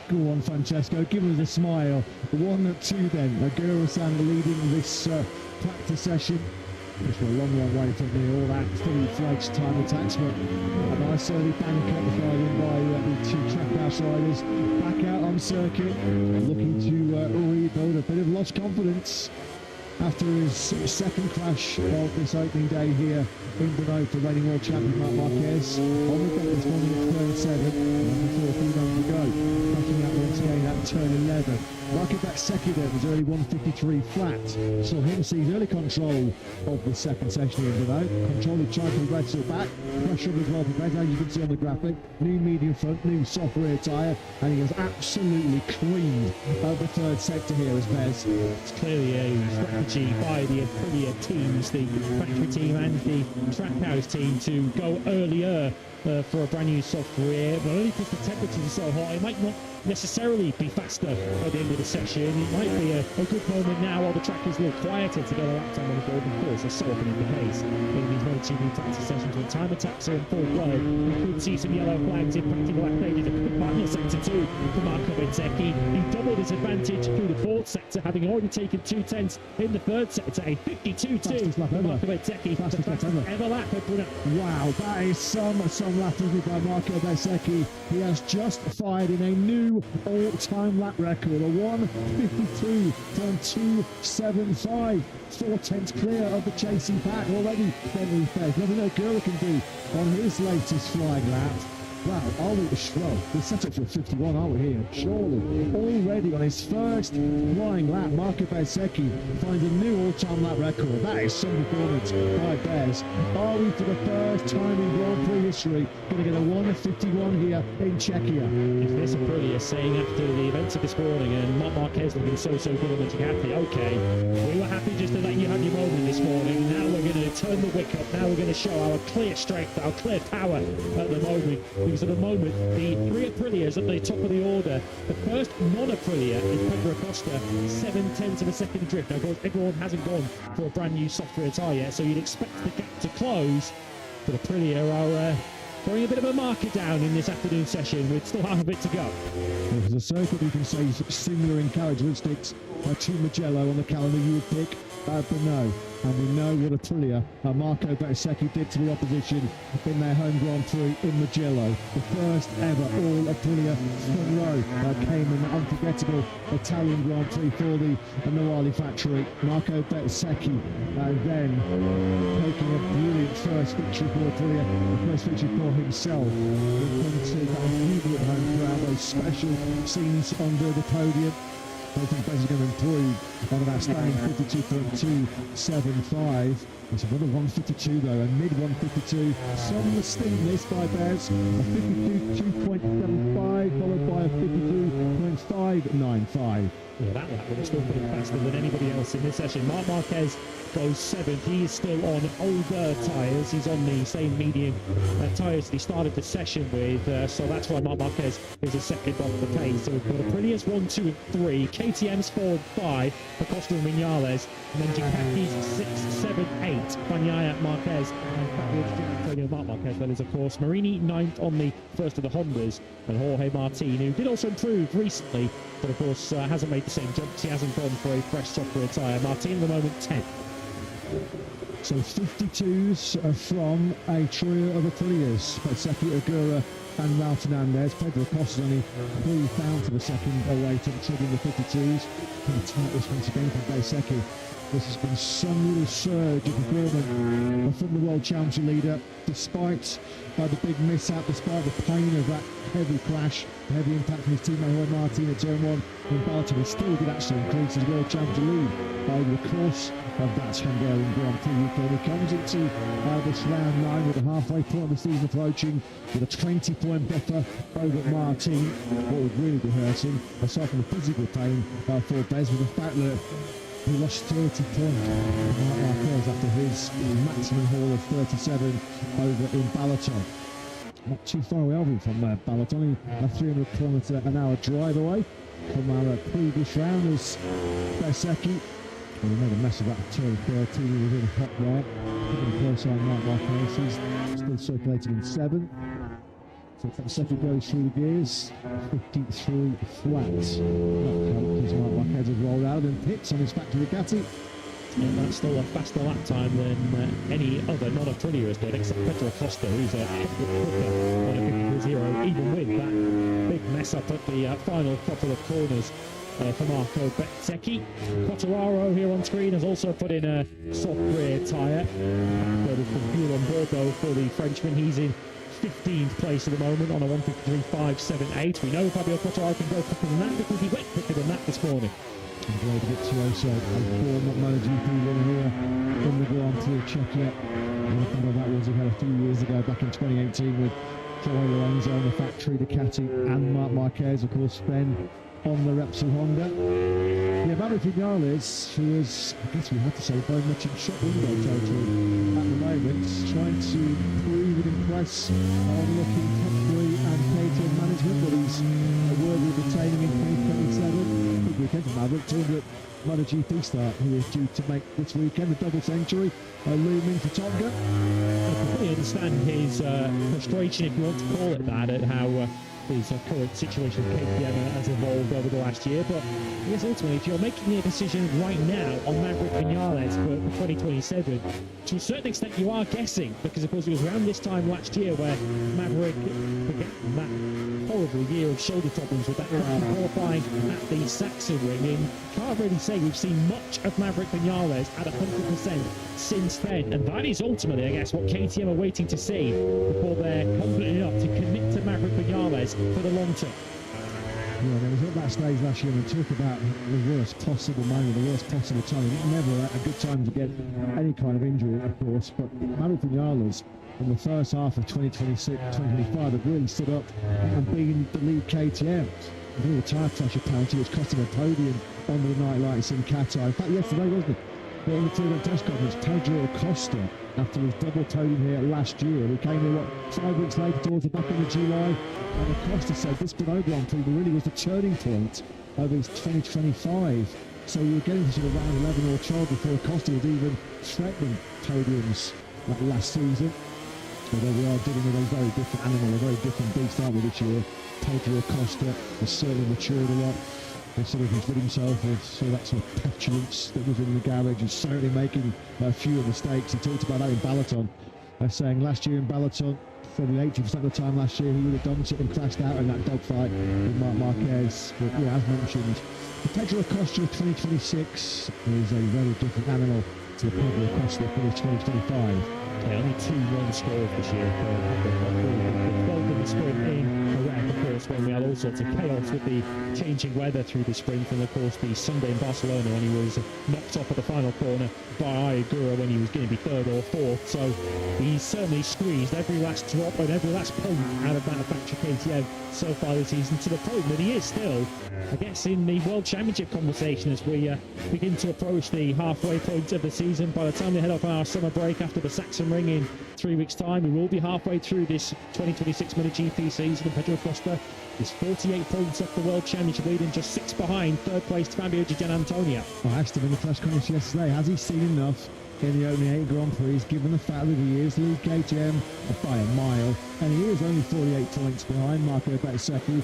Go on, Francesco, give us a smile. 1-2 then. Aguro-san leading this practice session. Just a long way from me, all that fully fledged time attacks, but a nice early bank up the Friday by the two track house riders. Back out on circuit, looking to rebuild a bit of lost confidence after his second crash of this opening day here in Brno for reigning world champion Marc Marquez. On the deck this morning at turn 7, and 14 on to go. Backing out once again at turn 11. Marquez second there was early 153 flat. Saw him seize early control of the second session here in Brno. Control of China Red still back. Pressure as well for Red, as you can see on the graphic. New medium front, new soft rear tyre, and he has absolutely cleaned the third sector here as Vez. It's clearly a strategy by the Aprilia teams, the factory team and the Trackhouse team, to go earlier for a brand new soft rear, but only because the temperatures are so hot. It might not necessarily be faster at the end of the session. It might be a good moment now while the track is a little quieter to get a lap time on the golden course, as so often is the case in these Moto2 Practice sessions when time attacks are in full flow. We could see some yellow flags impacting the lap stages of the final sector 2 for Marco Bezzecchi. He doubled his advantage through the fourth sector, having already taken 2 tenths in the third sector. A 52.2 for Marco Bezzecchi, the fastest ever lap at Brno. Wow, that is some lap by Marco Bezzecchi. He has just fired in a new all-time lap record, a 1:52.275, 4 tenths clear of the chasing pack already. Bentley Fez, never know Gurra can do on his latest flying lap. Wow, are we we're set up for 51, aren't we here? Surely. Already on his first flying lap, Marco Bezzecchi finds a new all-time lap record. That is some performance by Bez. Are we, for the first time in Grand Prix history, going to get a 1:51 here in Czechia? If this Aprilia saying after the events of this morning and Marc Marquez looking so good on the Ducati, okay, we were happy just to let you have your moment this morning. Now we're going to turn the wick up. Now we're going to show our clear strength, our clear power at the moment. Because at the moment, the 3 Aprilias at the top of the order. The first non-Aprilia is Pedro Acosta, 7 tenths of a second drift. Now, of course, everyone hasn't gone for a brand new soft rear tyre yet, so you'd expect the gap to close. But Aprilia are throwing a bit of a marker down in this afternoon session with still half a bit to go. There's a circuit you can say is similar in characteristics to Mugello on the calendar you would pick, but no. And we know what Aprilia, Marco Bezzecchi did to the opposition in their home Grand Prix in Mugello. The first ever all Aprilia front row came in an unforgettable Italian Grand Prix for the Noali factory. Marco Bezzecchi then taking a brilliant first victory for Aprilia, the first victory for himself. We'll come to that jubilant home crowd, those special scenes under the podium. I think Bez is going to improve on an outstanding 52.275. It's another 152 though, a mid 152. Some distinctness by Bez, a 52.2.75 followed by a 52.595. Yeah, that lap would have still put him faster than anybody else in this session. Marc Marquez goes 7th. He is still on older tyres. He's on the same medium tyres that he started the session with. So that's why Marc Marquez is a second off the pace. So we've got Aprilia's 1, 2 and 3. KTM's 4 and 5. Acosta and Vinales. And then Ducati's 6, 7, 8. Bagnaia, Marquez. And backwards Antonio Marc Marquez. That is, of course, Marini 9th on the first of the Hondas. And Jorge Martin, who did also improve recently, but of course hasn't made the same jumps. He hasn't gone for a fresh software tyre. Martin at the moment 10th. So 52s from a trio of Aprilias. Bezzecchi, Agura and Raul Fernandez. Pedro Acosta only 3 down to the second away to the trigger in the 52s. Pretty tight this once again from Bezzecchi. This has been some little surge of improvement from the world championship leader, despite the big mishap, despite the pain of that heavy crash, heavy impact from his teammate Jorge Martin at turn 1 in Baltimore. He still did actually increase his world championship lead over the course of that Hungarian Grand Prix weekend. He comes into this round 9 with a halfway point of the season approaching with a 20-point went buffer over Martin. What would really be hurting, aside from the physical pain for Bez, was the fact that he lost 30 points after his maximum haul of 37 over in Balaton. Not too far away, are we, from Balaton? A 300km/h drive away from our previous round was Besecki. We made a mess of that turn 13, he was in hot there. Getting close on Mark Marquez, he's still circulating in 7th. So Besecki goes through the gears, 53 flat. That helped as Mark Marquez has rolled out and pits on his factory Ducati. And that's still a faster lap time than any other non-Aprilia has done, except Pedro Costa, who's a bit quicker on a 50-0, even with that big mess up at the final couple of corners for Marco Bezzecchi. Quartararo here on screen has also put in a soft rear tyre. There was some fuel on board though for the Frenchman. He's in 15th place at the moment on a 1:53.578. We know Fabio Quartararo can go quicker than that because he went quicker than that this morning. Great virtuoso, a former MotoGP winner here in the Grand Prix of Czechia. And that was he had a few years ago, back in 2018, with Joey Lorenzo on the factory Ducati and Marc Marquez, of course, Ben on the Repsol Honda. Yeah, Maverick Vinales, who is, I guess we have to say, very much in shop window territory at the moment, trying to prove and impress on looking top 3 and KTM management, but he's worthy of retaining in 2027. Big weekend for Maverick, talking at MotoGP start, who is due to make this weekend a double century, looming for Tonga. I completely understand his frustration, if you want to call it that, at how his current situation with KTM has evolved over the last year, but I guess ultimately if you're making a decision right now on Maverick Vinales for 2027, to a certain extent you are guessing, because of course it was around this time last year where Maverick, forgetting that horrible year of shoulder problems with that qualifying at the Saxon ring, and can't really say we've seen much of Maverick Vinales at 100% since then, and that is ultimately, I guess, what KTM are waiting to see before they're confident enough to commit to Maverick Vinales for the long term. Yeah, there was at that stage last year, and talk about the worst possible moment, the worst possible time. Never a good time to get any kind of injury, of course, but Maverick Vinales in the first half of 2026, 2025 have really stood up and been the lead KTM. I think the tyre pressure penalty was costing a podium under the night lights in Qatar. In fact, yesterday, wasn't it? But in the Tour test conference, Pedro Acosta, after his double podium here last year, he came here, 5 weeks later towards the back end of July, and Acosta said this Grand Prix really was the turning point of his 2025. So we were getting to sort of round 11 or 12 before Acosta was even threatening podiums last season. Although we are dealing with a very different animal, a very different beast, aren't we, this year? Pedro Acosta has certainly matured a lot. He's sort of rid himself of that sort of petulance that was in the garage. He's certainly making a few mistakes. He talked about that in Balaton, saying last year in Balaton, probably 80% of the time last year, he would have done it and crashed out in that dogfight with Marc Marquez. But yeah, as mentioned, the Pedro Acosta of 2026 is a very different animal to the Pedro Acosta of 2025. Yeah, only 2 runs scored this year for the 12th in the sprint in Iraq, of course, when we had all sorts of chaos with the changing weather through the sprint, and of course the Sunday in Barcelona when he was knocked off at the final corner by Ayagura when he was going to be 3rd or 4th. So he's certainly squeezed every last drop and every last point out of that factory KTM so far this season, to the point that he is still, I guess, in the World Championship conversation as we begin to approach the halfway point of the season. By the time we head off our summer break after the Saxon ring in 3 weeks' time, we will be halfway through this 2026 MotoGP season, and Pedro Acosta is 48 points off the World Championship lead and just 6 behind 3rd place Fabio Di Gianantonio. I asked him in the press conference yesterday, has he seen enough in the opening 8 Grand Prix, given the fact that he is lead KTM by a mile, and he is only 48 points behind Marco Bezzecchi,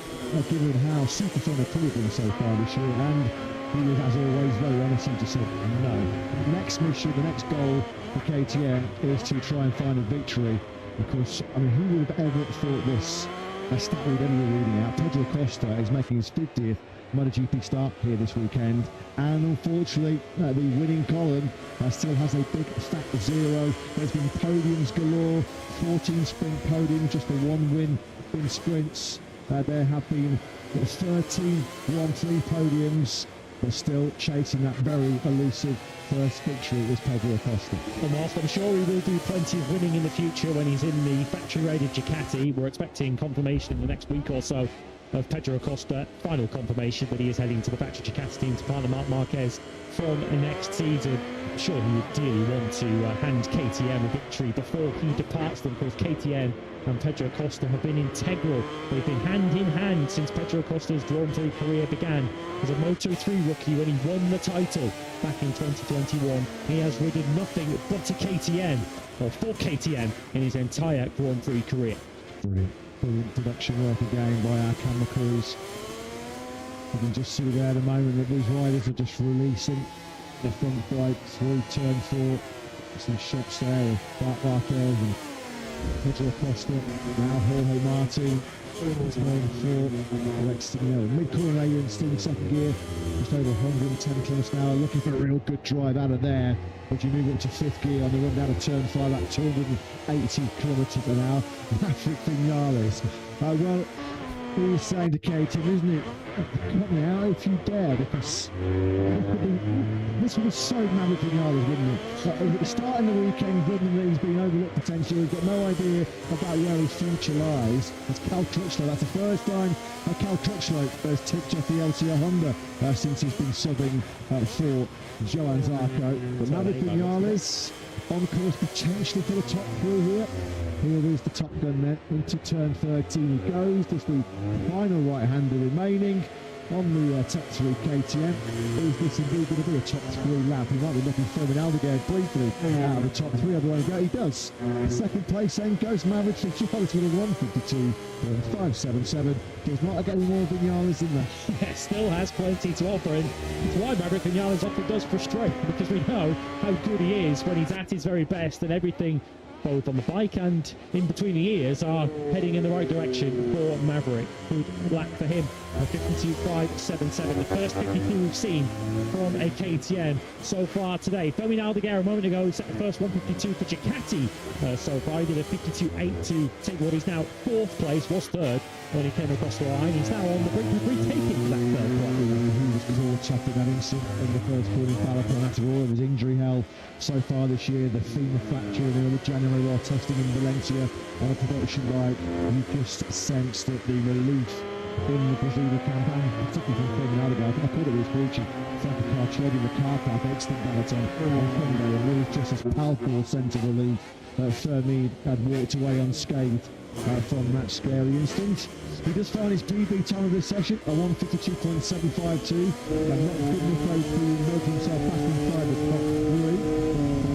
given how supersonic Aprilia been so far this year, and he was, as always, very honest and just said no. The next mission, the next goal for KTM is to try and find a victory, because, I mean, who would have ever thought this? A stat we'd ever be reading out. Pedro Acosta is making his 50th MotoGP start here this weekend, and unfortunately the winning column still has a big fat 0. There's been podiums galore, 14 sprint podiums, just the 1 win in sprints. There have been 13 Grand Prix podiums, but still chasing that very elusive first victory is Pedro Acosta. And whilst I'm sure he will do plenty of winning in the future when he's in the factory-rated Ducati, we're expecting confirmation in the next week or so of Pedro Acosta, final confirmation that he is heading to the factory Ducati team to partner Marc Marquez from next season. I'm sure he would dearly want to hand KTM a victory before he departs them, because KTM and Pedro Acosta have been integral. They've been hand in hand since Pedro Acosta's Grand Prix career began as a Moto3 rookie when he won the title back in 2021. He has ridden nothing but a KTM, or for KTM, in his entire Grand Prix career. Brilliant. Brilliant production work again by our camera crews. You can just see there at the moment that these riders are just releasing the front bike through turn 4. Some shots there of Marc Marquez and Pedro Acosta. Now Jorge Martin. Turn 4. Next mid-corner area still in second gear. Just over 110 kilometers an hour. Looking for a real good drive out of there. But you move up to fifth gear on the run down to turn 5 at 280 kilometers an hour. Maverick Vinales. Well, he was saying to KTM, isn't it? Cut me out if you dare, because this was so Maverick Vinales, wouldn't it? Starting the weekend, given that he's been overlooked potentially, we've got no idea about where his future lies. It's Cal Crutchlow. That's the first time Cal Crutchlow has tipped off the LCR Honda since he's been subbing for Johan Zarco. But Maverick Vinales on course potentially for the top 3 here. Here is the Top Gun then into turn 13 he goes. Just the final right-hander remaining on the top 3 KTM. Is this indeed going to be a top 3 lap? He might be looking for Fermin Aldeguer briefly out of the top 3. Otherwise, he does. Second place then goes Maverick Vinales with a 152.577. Does not get any more Vinales in there. Yeah, still has plenty to offer, and it's why Maverick Vinales often does frustrate, because we know how good he is when he's at his very best, and everything both on the bike and in between the ears are heading in the right direction for Maverick. Good lap for him, a 52.577, the first 52 we've seen from a KTM so far today. Fermin Aldeguer a moment ago set the first 152 for Ducati so far. He did a 52.8 to take what is now 4th place, was 3rd when he came across the line. He's now on the brink of retaking that 3rd place. He was caught up in that incident in the first quarter marathon after all of his injury hell so far this year. The femur fracture in early January while testing in Valencia on a production bike. You just sense that the relief in the Brazilian campaign, particularly from Fermin Aldeguer. I thought it was reaching like a car tread in the car park, excellent marathon on Sunday, and there was just as palpable sense of relief that Fermin had walked away unscathed from that scary instant. He just found his PB time of this session, a 152.752, and not good enough to make himself back inside the top 3.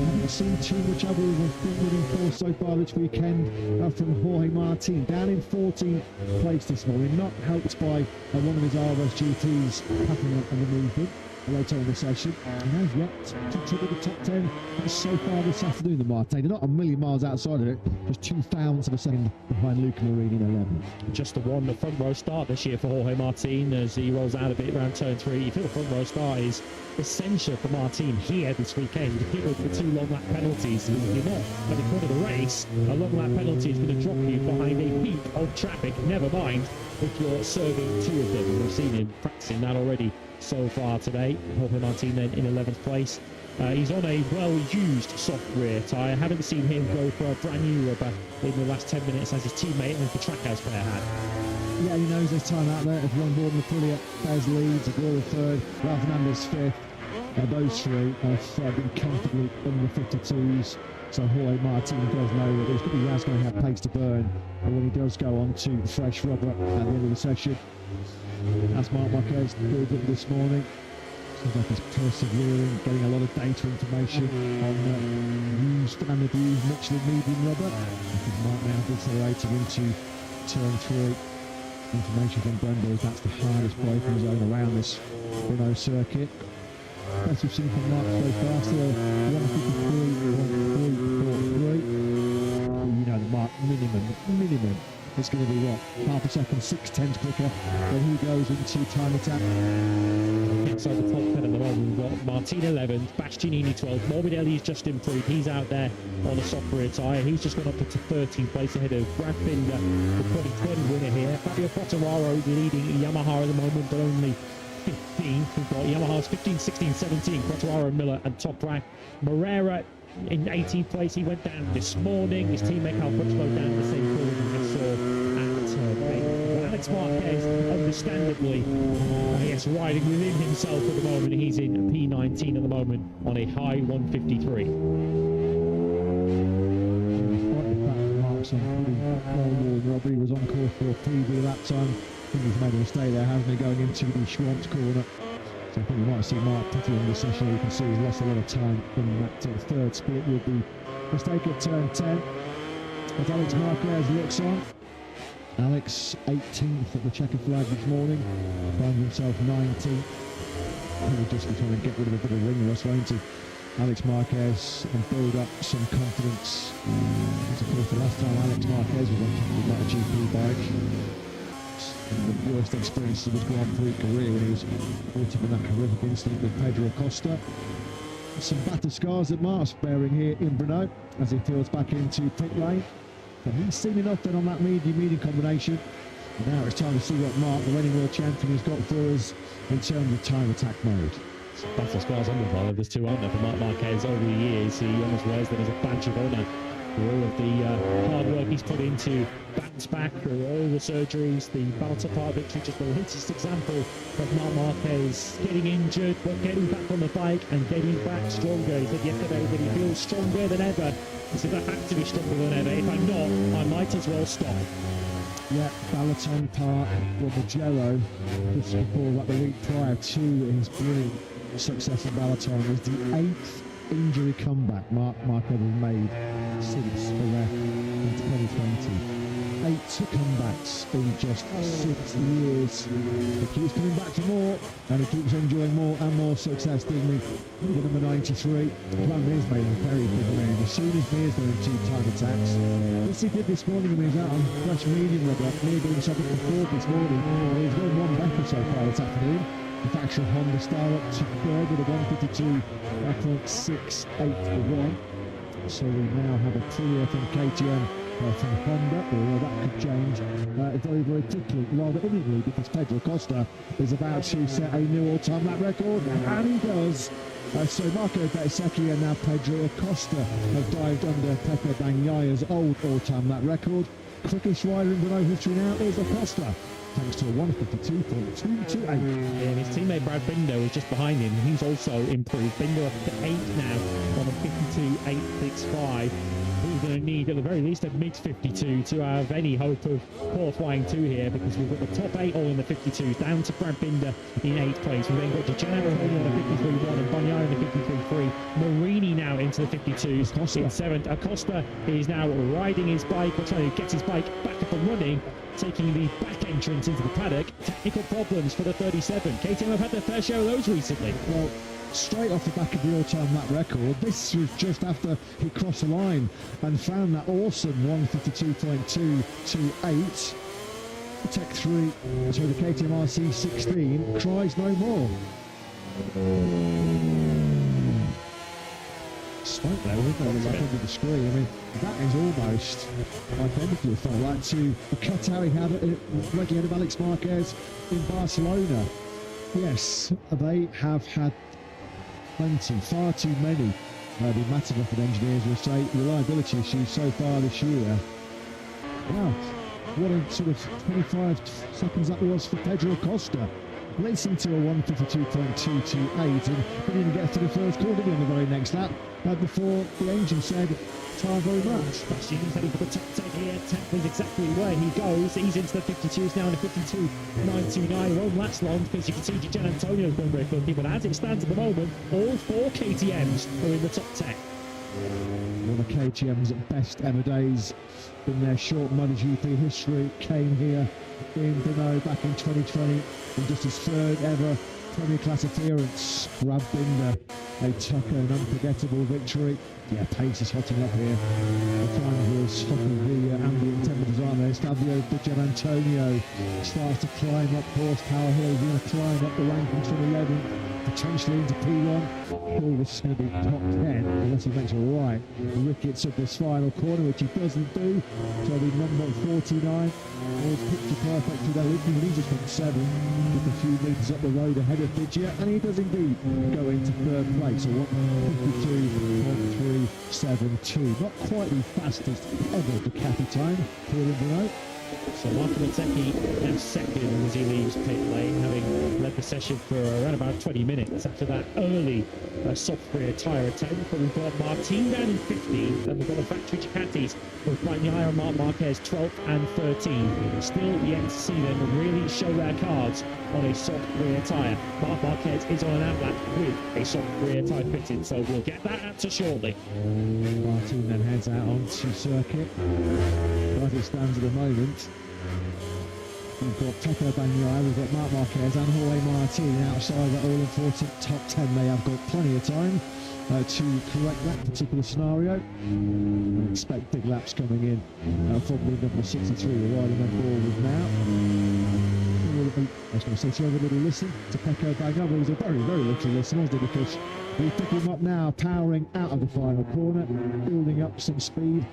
Haven't seen too much other than winning force so far this weekend from Jorge Martin, down in 14th place this morning, not helped by one of his RS GTs packing up on the movement later in the session. He has yet to trigger the top 10 so far this afternoon, the Martin. They're not a million miles outside of it, just 2/1000 of a second behind Luca Marini in 11th. Just the one front row start this year for Jorge Martin as he rolls out a bit around turn 3. You feel the front row start is essential for Martin here this weekend. If you go for 2 long lap penalties, you're not at the point of the race. A long lap penalty is going to drop you behind a heap of traffic, never mind if you're serving 2 of them. We've seen him practicing that already so far today. Jorge Martin then in 11th place. He's on a well-used soft rear tyre. Haven't seen him go for a brand new rubber in the last 10 minutes as his teammate and the Trackhouse player had. Yeah, he knows there's time out there. If one board in the Aprilia, Bez leads, Aguero 3rd, Ralph Fernandez 5th. Those 3 have been comfortably under the 52s. So Jorge Martin does know that he has going to have pace to burn. And when he does go on to fresh rubber at the end of the session, as Marc Marquez did this morning, seems like he's persevering, getting a lot of data information on used and abused Michelin medium rubber. Mark now decelerating into turn 3. Information from Brembo is that's the hardest braking zone around this Renault circuit. As we've seen from Mark so far, still 153.343. You know the Mark minimum. It's going to be what? Half a second, 6/10 quicker when he goes into time attack. Inside the top 10 at the moment, we've got Martin 11th, Bastianini 12th, Morbidelli's just improved. He's out there on a soft rear tyre. He's just gone up to 13th place ahead of Brad Binder, the 2020 winner here. Fabio Quartararo leading Yamaha at the moment, but only 15 16th. We've got Yamaha's 15, 16, 17, Quartararo and Miller and Toprak. Moreira in 18th place. He went down this morning. His teammate Cal Crutchlow down the same corner we saw at Bay. Alex Marquez, understandably, yes, riding within himself at the moment. He's in P19 at the moment on a high 153. Robbie was on course for a PB that time. I think he's made a mistake there, hasn't he, going into the Schwartz corner. So I think we might see Mark pretty in the session. You can see he's lost a lot of time in that third split with the mistake at turn 10. As Alex Marquez looks on, Alex 18th at the checker flag this morning, finds himself 19th. He'll just be trying to get rid of a bit of ring rust, won't he? Alex Marquez, and build up some confidence. Of course, the last time Alex Marquez was on top of the MotoGP bike, the worst experience of his Grand Prix career when he was caught up in that horrific incident with Pedro Acosta. Some battle scars that Mark's bearing here in Brno as he feels back into pit lane. But he's seen enough then on that medium combination. And now it's time to see what Mark, the reigning world champion, has got for us in terms of time attack mode. Battle scars on the ball. There's two, aren't there, for Marc Marquez over the years. He almost wears them as a badge of honour for all of the hard work he's put into bounce back through all the surgeries. The Balta Park victory just the latest example of Marc Marquez getting injured but getting back on the bike and getting back stronger. He said yesterday that he feels stronger than ever. He said, I have to be stronger than ever. If I'm not, I might as well stop. Yeah, Balaton Park, Mugello, just before that, the week prior to his brilliant success in Balaton, was the 8th injury comeback Marquez has made since the ref in 2020. 8 comebacks in just 6 years. He keeps coming back for more, and he keeps enjoying more and more success, doesn't he? With number 93, Van Meer's made a very big move. As soon as Meer's done 2 time attacks, this he did this morning when he was out on fresh medium rubber, Meer doing something before this morning, and he's gone one better so far this afternoon. The factual Honda star up to third with a 152.68 So we now have a clear from KTM from Honda, although that could change very, very quickly, rather imminently, because Pedro Costa is about to set a new all-time lap record, and he does. So Marco Bezzecchi and now Pedro Acosta have dived under Pepe Bagnaya's old all-time lap record. Quickest rider in Brno history now is Acosta, thanks to a 152.228. And his teammate Brad Binder is just behind him. He's also improved. Binder up to 8th now on a 52.865. He's going to need at the very least a mid-52 to have any hope of qualifying 2 here, because we've got the top 8 all in the 52s, down to Brad Binder in 8th place. We've then got Giancarlo on a 53.1 and Bagnaia in the 53.3. Marini now into the 52s in 7th. Acosta is now riding his bike, or trying to get his bike back up and running, taking the back entrance into the paddock. Technical problems for the 37. KTM have had their fair share of those recently. Well, straight off the back of the all-time lap record, this was just after he crossed the line and found that awesome 152.228. Tech 3, so the KTM RC16 cries no more. Smoke there, wasn't there, like under the screen. I mean, that is almost identical, it felt like, to the cutout he had right ahead of Alex Marquez in Barcelona. Yes, they have had far too many. The Matterbucket engineers will say reliability issues so far this year. Wow, what a sort of 25 seconds that was for Pedro Acosta. Racing to a 152.228 and didn't even get to the first corner on the very next lap before the engine said, "Time very much." He's heading for the top 10 here. 10th is exactly where he goes. He's into the 52s now in a 52.929. It won't last long, because you can see Gian Antonio's been very funky, but as it stands at the moment, all 4 KTMs are in the top 10. One of KTM's best ever days in their short MotoGP history came here in Brno back in 2020, and just his 3rd ever Premier Class appearance. Brad Binder, a Tucker, an unforgettable victory. Yeah, pace is hotting up here. The time was hotting the ambient temperatures, aren't they? Fabio Di Gianantonio starts to climb up horsepower hill. He's going to climb up the rankings from 11th, potentially into P1. All this is going to be top 10, unless he makes a right rickets of this final corner, which he doesn't do. So the number 49 was picture perfect today. He's just been 7, with a few metres up the road ahead of Fidget, and he does indeed go into third place. So 1:52.372. Not quite the fastest ever Ducati time here in Brno. So Marco Montecchi now second as he leaves pit lane, having led the session for around about 20 minutes after that early soft rear tyre attempt. But we've got Martin down in 15th, and we've got the factory Ducatis with Bagnaia and Marc Marquez 12th and 13th. Still yet to see them really show their cards on a soft rear tyre. Marc Marquez is on an outlap with a soft rear tyre fitted, so we'll get that answer shortly. Martin then heads out onto circuit. As it stands at the moment, we've got Pecco Bagnaia, we've got Marc Marquez and Jorge Martin outside that all-important top 10. They have got plenty of time to correct that particular scenario. I expect big laps coming in from the number 63, we're riding on board with now. I was going to say, so have a little listen to Pecco Bagnaia, but it was a very, very little listen, wasn't it? Because we pick him up now, powering out of the final corner, building up some speed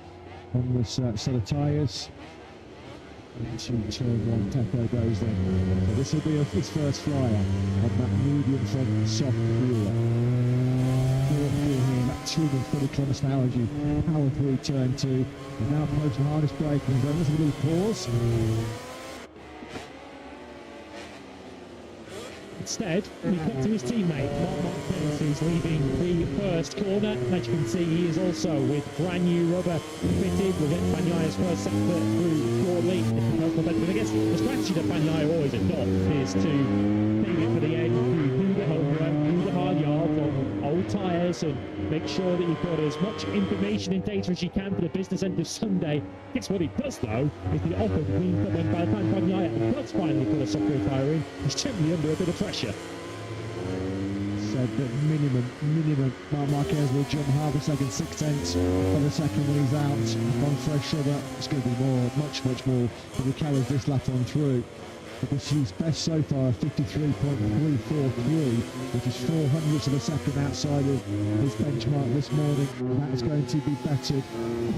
on this set of tyres. Into turn 1, Pecco goes then. So this will be his first flyer on that medium front soft rear. That 240 kilometres an hour as you power through turn 2. And now approaching hardest braking zone. There's a little pause. Instead, we cut to his teammate, Marc Marquez, who's leaving the first corner. As you can see, he is also with brand new rubber fitted. We'll get Bagnaia's first sector through shortly. But I guess the strategy that Bagnaia always adopts is to leave it for the end, do the homework, do the hard yards on old tyres, and make sure that you've got as much information and data as you can for the business end of Sunday. Guess what he does, though, is the often means that when by the time Bagnaia does finally put a software tyre in, he's generally under a bit of pressure. Said that minimum, Marc Marquez will jump half a second, 6/10 of a second when he's out on fresh rubber. It's going to be more, much more, but he carries this lap on through. But this is best so far, 53.343, which is 400ths of a second outside of his benchmark this morning. That is going to be bettered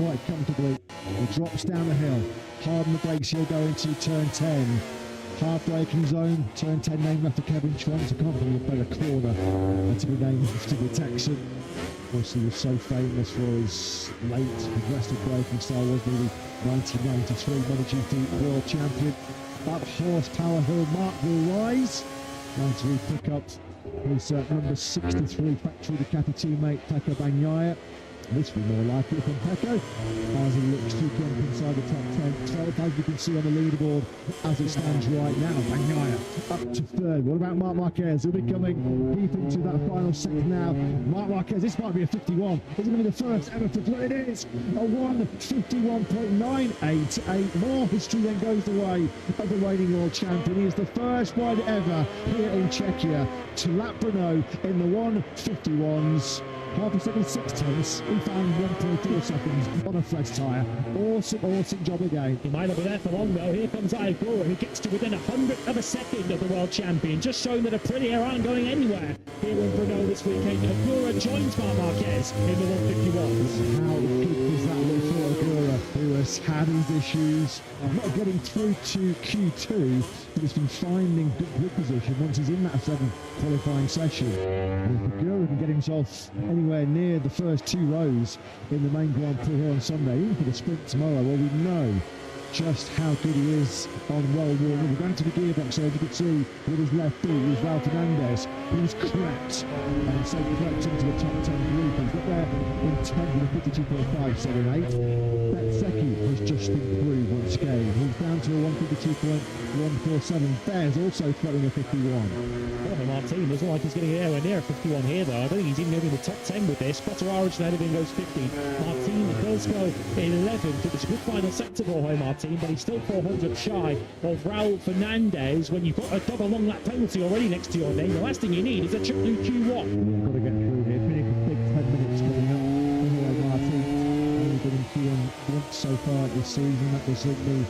quite comfortably. He drops down the hill, harden the brakes, he'll go into turn 10. Hard braking zone, turn 10 named after Kevin Schwantz. I can't believe a better corner to be named after the Texan. Of course, he was so famous for his late aggressive braking style, wasn't he? The 1993 MotoGP World Champion. That horsepower hill mark will rise as we pick up his number 63 factory Ducati teammate Pecco Bagnaia. This will be more likely from Pecco as he looks to jump inside the top 10. 12, as you can see on the leaderboard as it stands right now. Bagnaia up to third. What about Marc Marquez? He'll be coming deep into that final sector now. Marc Marquez, this might be a 51. Is it going to be the first ever for it is? A 1:51.988. More history then goes the way of the reigning world champion. He is the first rider ever here in Czechia to lap Brno in the 1:51s. Half a second, 6/10. He found 1.4 seconds on a fresh tyre. Awesome job again. He might not be there for long though. Here comes Aigura, who gets to within 100th of a second of the world champion, just showing that Aprilia aren't going anywhere here in Brno this weekend. Aigura joins Marc Marquez in the 151s. How good does that look for Aigura, who has had his issues not getting through to Q2, but he's been finding good grip position once he's in that 7th qualifying session. And if Aigura can get himself anywhere near the first 2 rows in the main Grand Prix here on Sunday, even for the sprint tomorrow, well, we know just how good he is on roll warm. We're going to the gearbox, so as you can see with his left boot was Val Fernandez, who's crept and so crept into the top 10 group. He's got there in 10th with a 52.578. Bezzecchi has just improved once again. He's down to a 152.147. Bears also threatening a 51. Well, Martin doesn't like he's getting anywhere near a 51 here though. I don't think he's even in the top 10 with this. Quattararo ahead of him goes 15. Martin does go 11th. It was a good final sector for Jorge Martin, but he's still 400 shy of Raul Fernandez. When you've got a double long lap penalty already next to your name, the last thing you need is a triple Q1. You've got to get through here. Big 10 minutes coming up. Anyway, Martin only been in Q1 once so far this season. That was at the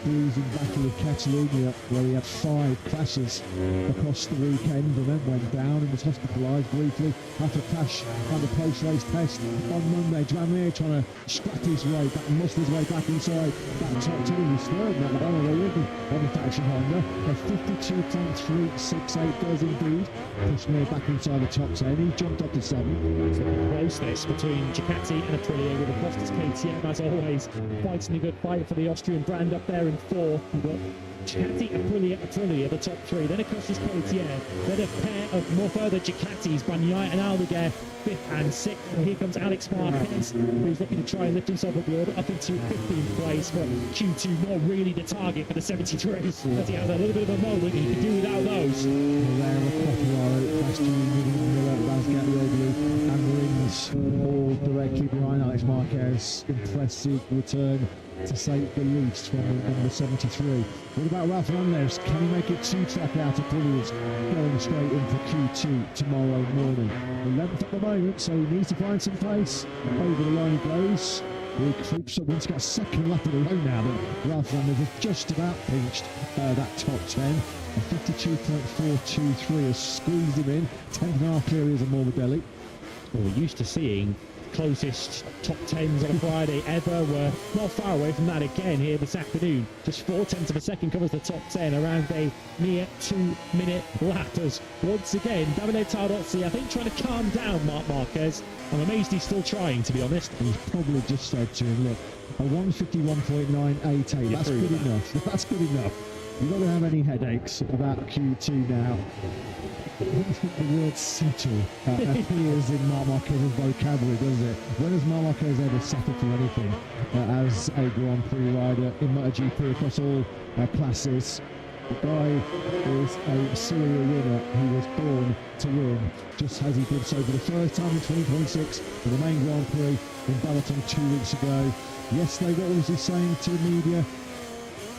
bruising battle of Catalonia, where he had 5 crashes across the weekend and then went down and was hospitalised briefly after a crash on the post-race test on Monday. Dramir trying to scrap his way back, muscle his way back inside that top 10. He was third that they're already on the faction Honda. A 52.368 does indeed push Mir back inside the top 10. He jumped up to 7th. Closeness between Ducati and Aprilia, with the fastest KTM as always fighting a good fight for the Austrian brand up there in 4. You've got Ducati, Aprilia, the top 3. Then of course is KTM. Then a pair of more further Ducatis, Bagnaia and Aldeguer, 5th and 6th. And here comes Alex Marquez, who's looking to try and lift himself aboard up into 15th place. But Q2 not really the target for the 73s, as he has a little bit of a moment. He could do without those. And Rins all directly behind Alex Marquez. Impressive return, to say the least, from number 73. What about Ralph Fernandez? Can he make it 2 track out of Brilliant, going straight in for Q2 tomorrow morning? 11th at the moment, so he needs to find some pace. Over the line he goes. He creeps up. He's got a second lap of the road now, but Ralph Fernandez has just about pinched that top 10. A 52.423 has squeezed him in. 10.5 clear is a Morbidelli. Well, we're used to seeing closest top 10s on a Friday ever. We're not far away from that again here this afternoon. Just 0.4 of a second covers the top 10 around a mere 2-minute lap, as once again Davide Tardozzi, I think, trying to calm down Marc Marquez. I'm amazed he's still trying, to be honest. He's probably just said to him, look, a 151.988, that's good enough. That's good enough. You're not going to have any headaches about Q2 now. I don't think the word settle appears in Marc Marquez's vocabulary, does it? When has Marc Marquez ever settled for anything as a Grand Prix rider in MotoGP across all classes? The guy is a serial winner. He was born to win, just as he did so for the first time in 2026 in the main Grand Prix in Balaton 2 weeks ago. Yesterday, what was he saying to the media?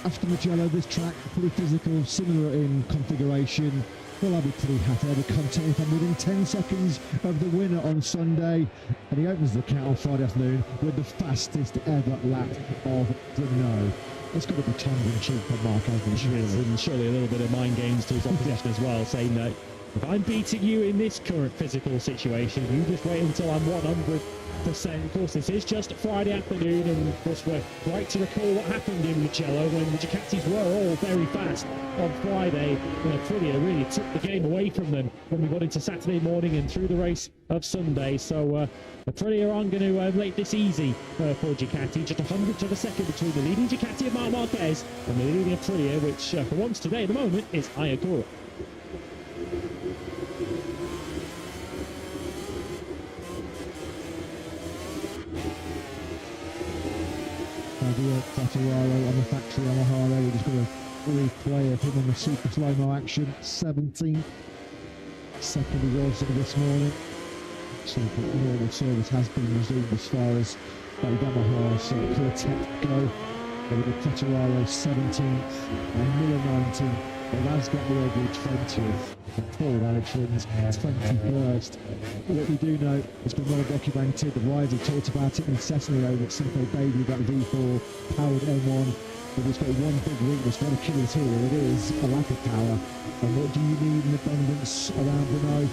After Mugello, this track, pretty physical, similar in configuration. Well, I'll be pretty happy. I'll be content if I'm within 10 seconds of the winner on Sunday. And he opens the count on Friday afternoon with the fastest ever lap of Brno. It's got to be tongue-in-cheek for Mark, hasn't it? Surely. And surely a little bit of mind games to his opposition as well, saying that if I'm beating you in this current physical situation, you just wait until I'm 100%. Of course, this is just Friday afternoon, and of course we're right to recall what happened in Mugello when the Ducatis were all very fast on Friday, when Aprilia really took the game away from them when we got into Saturday morning and through the race of Sunday. So Aprilia aren't going to make this easy for Ducati. Just 100th of a second between the leading Ducati of Marc Marquez and the leading Aprilia, which for once today at the moment is Ayakura. Quattararo on the factory Yamaha. We're just going to replay of him on the super slow-mo action. 17th. Second he was this morning. So normal service has been resumed as far as Yamaha's clear tech go. We've got Quattararo 17th and Miller 19th. Razgat Lioglu 20th. And Paul Alex Rins 21st. What we do know, it's been well documented, the riders have talked about it incessantly over at Simco Baby, that V4 powered M1. But it's got one big weakness, one Achilles heel, it is a lack of power. And what do you need in abundance around Brno?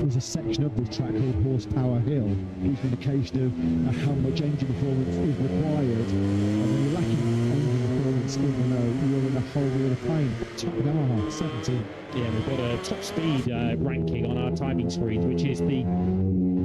There's a section of this track called Horsepower Hill, gives an indication of how much engine performance is required. And when you're lacking engine performance in Brno, you're in a whole world of pain. Top Yamaha, 17. Yeah, we've got a top speed ranking on our timing screens, which is the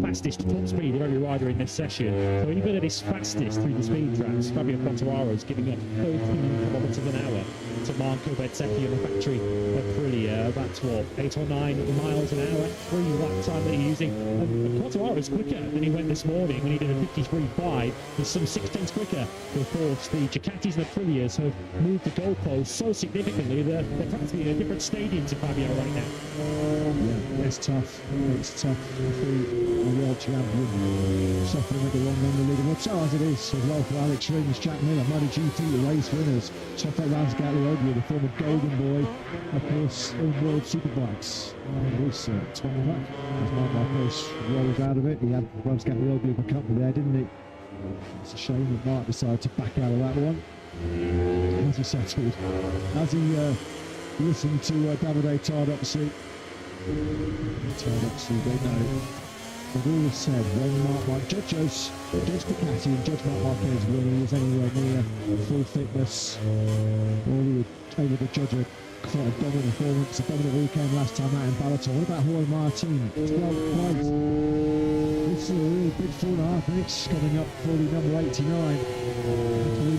fastest top speed of every rider in this session. So even at his fastest through the speed tracks, Fabio Quattararo is giving up 13 kilometers an hour to Marco Bezzecchi on the factory Aprilia. That's what, 8 or 9 miles an hour, 3 lap time that he's using. And Quattararo is quicker than he went this morning when he did a 53.5. He's some 6/10 quicker. Of course, the Ducatis and Aprilias have moved the goalposts so significantly that they're practically in a different stadium to Fabio right now. Yeah, it's tough. It's tough for a world champion suffering with the wrong on the leaderboard. So as it is as well for Alex Rins, Jack Miller, MotoGP race winners, Toffa Razgat Lioglu, the former golden boy, of course, in World Superbikes. And also Tom Luck, as Marc Marquez rolls out of it. He had Razgat Lioglu for company there, didn't he? It's a shame that Mark decided to back out of that one. Has he settled? Has he listened to Davide Tardozzi? Tardozzi, they know. They've always said when Judge Ducati and Judge Marc Marquez when he was anywhere near full fitness, or we were able to judge quite a dominant performance, a dominant weekend last time out in Balaton. What about Jorge Martin? 12th place. This is a really big 4.5 minutes coming up for the number 89.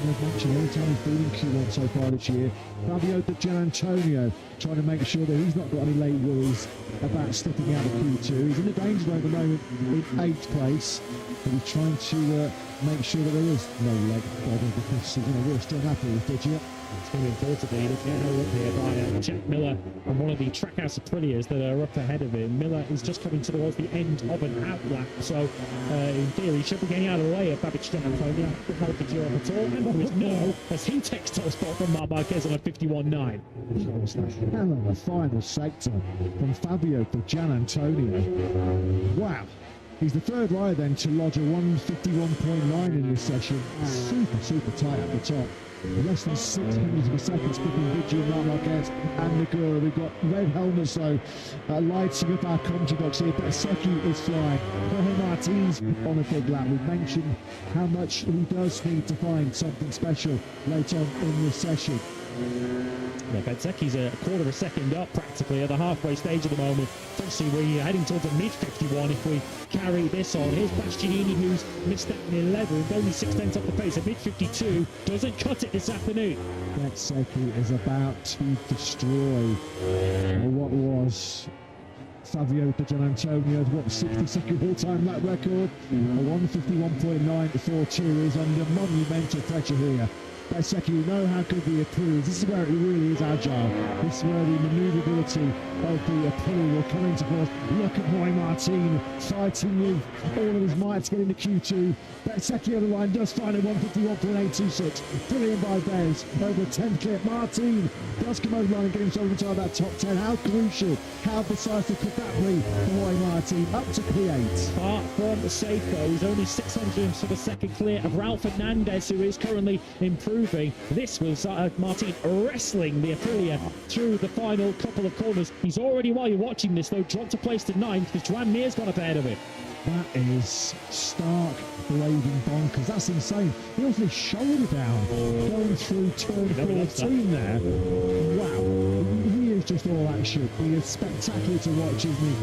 I've mentioned every time he's been in Q1 so far this year. Fabio Di Gianantonio trying to make sure that he's not got any late worries about slipping out of Q2. He's in the danger zone at the moment in 8th place, but he's trying to make sure that there is no leg bother, because we're still happy with Digit. It's very importantly, looking at up here by Jack Miller and one of the Trackhouse Aprilias that are up ahead of him. Miller is just coming towards the end of an outlap, so in theory he should be getting out of the way of Babic Gianantonio. That could help the Europe at all, and there is no, as he takes top spot from Marc Marquez on a 51.9. Hell of a final sector from Fabio Di Gianantonio. Wow. He's the third rider then to lodge a 151.9 in this session. Super tight at the top. Less than 6 minutes of a second skipping Viggi and Marc Marquez and Negura. We've got red helmets though, lighting up our commentary box here. Bezzecchi is flying. Jorge Martin's on a big lap. We've mentioned how much he does need to find something special late on in this session. Yeah, Bezzecchi's a quarter of a second up practically at the halfway stage at the moment. Essentially, we're heading towards a mid-51 if we carry this on. Here's Bastianini, who's missed out in 11th, only 6/10 off the pace. A mid-52 doesn't cut it this afternoon. Bezzecchi is about to destroy what was Fabio Di Gianantonio's 60-second all-time lap record. A 151.942 is under monumental pressure here. Bezzecchi, you know how good the Aprilia is. This is where it really is agile. This is where the manoeuvrability of the Aprilia will come into force. Look at Jorge Martin fighting with all of his might to get into Q2. Bezzecchi on the line does find a 151.826. Brilliant by Bez. Over 10th clip. Martin does come over the line and get himself inside that top 10. How crucial, how decisive could that be for Jorge Martin? Up to P8. Far from safe though. He's only 600ths of a second clear of Ralph Fernandez, who is currently improving. This was Martin wrestling the Aprilia through the final couple of corners. He's already, while you're watching this though, dropped a place to 9th because Joan Mir's gone up ahead of him. That is stark blading bonkers. That's insane. He also his shoulder down going through turn 14 there. Wow. He is just all action. He is spectacular to watch, isn't he?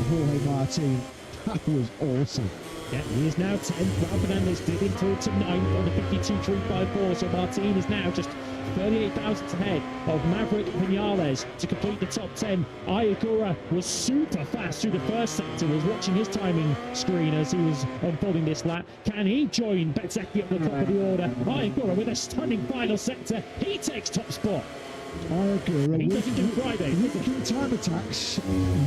Jorge Martin. That was awesome. Yeah, he is now 10th. Ralph Fernandez did improve to 9th on the 52.354, so Martin is now just 38 thousandths ahead of Maverick Vinales to complete the top 10. Ayagura was super fast through the first sector. Was watching his timing screen as he was unfolding this lap. Can he join Bezzecchi at the top of the order? Ayagura with a stunning final sector. He takes top spot. Ayagura. He doesn't do Friday. Looking time attacks.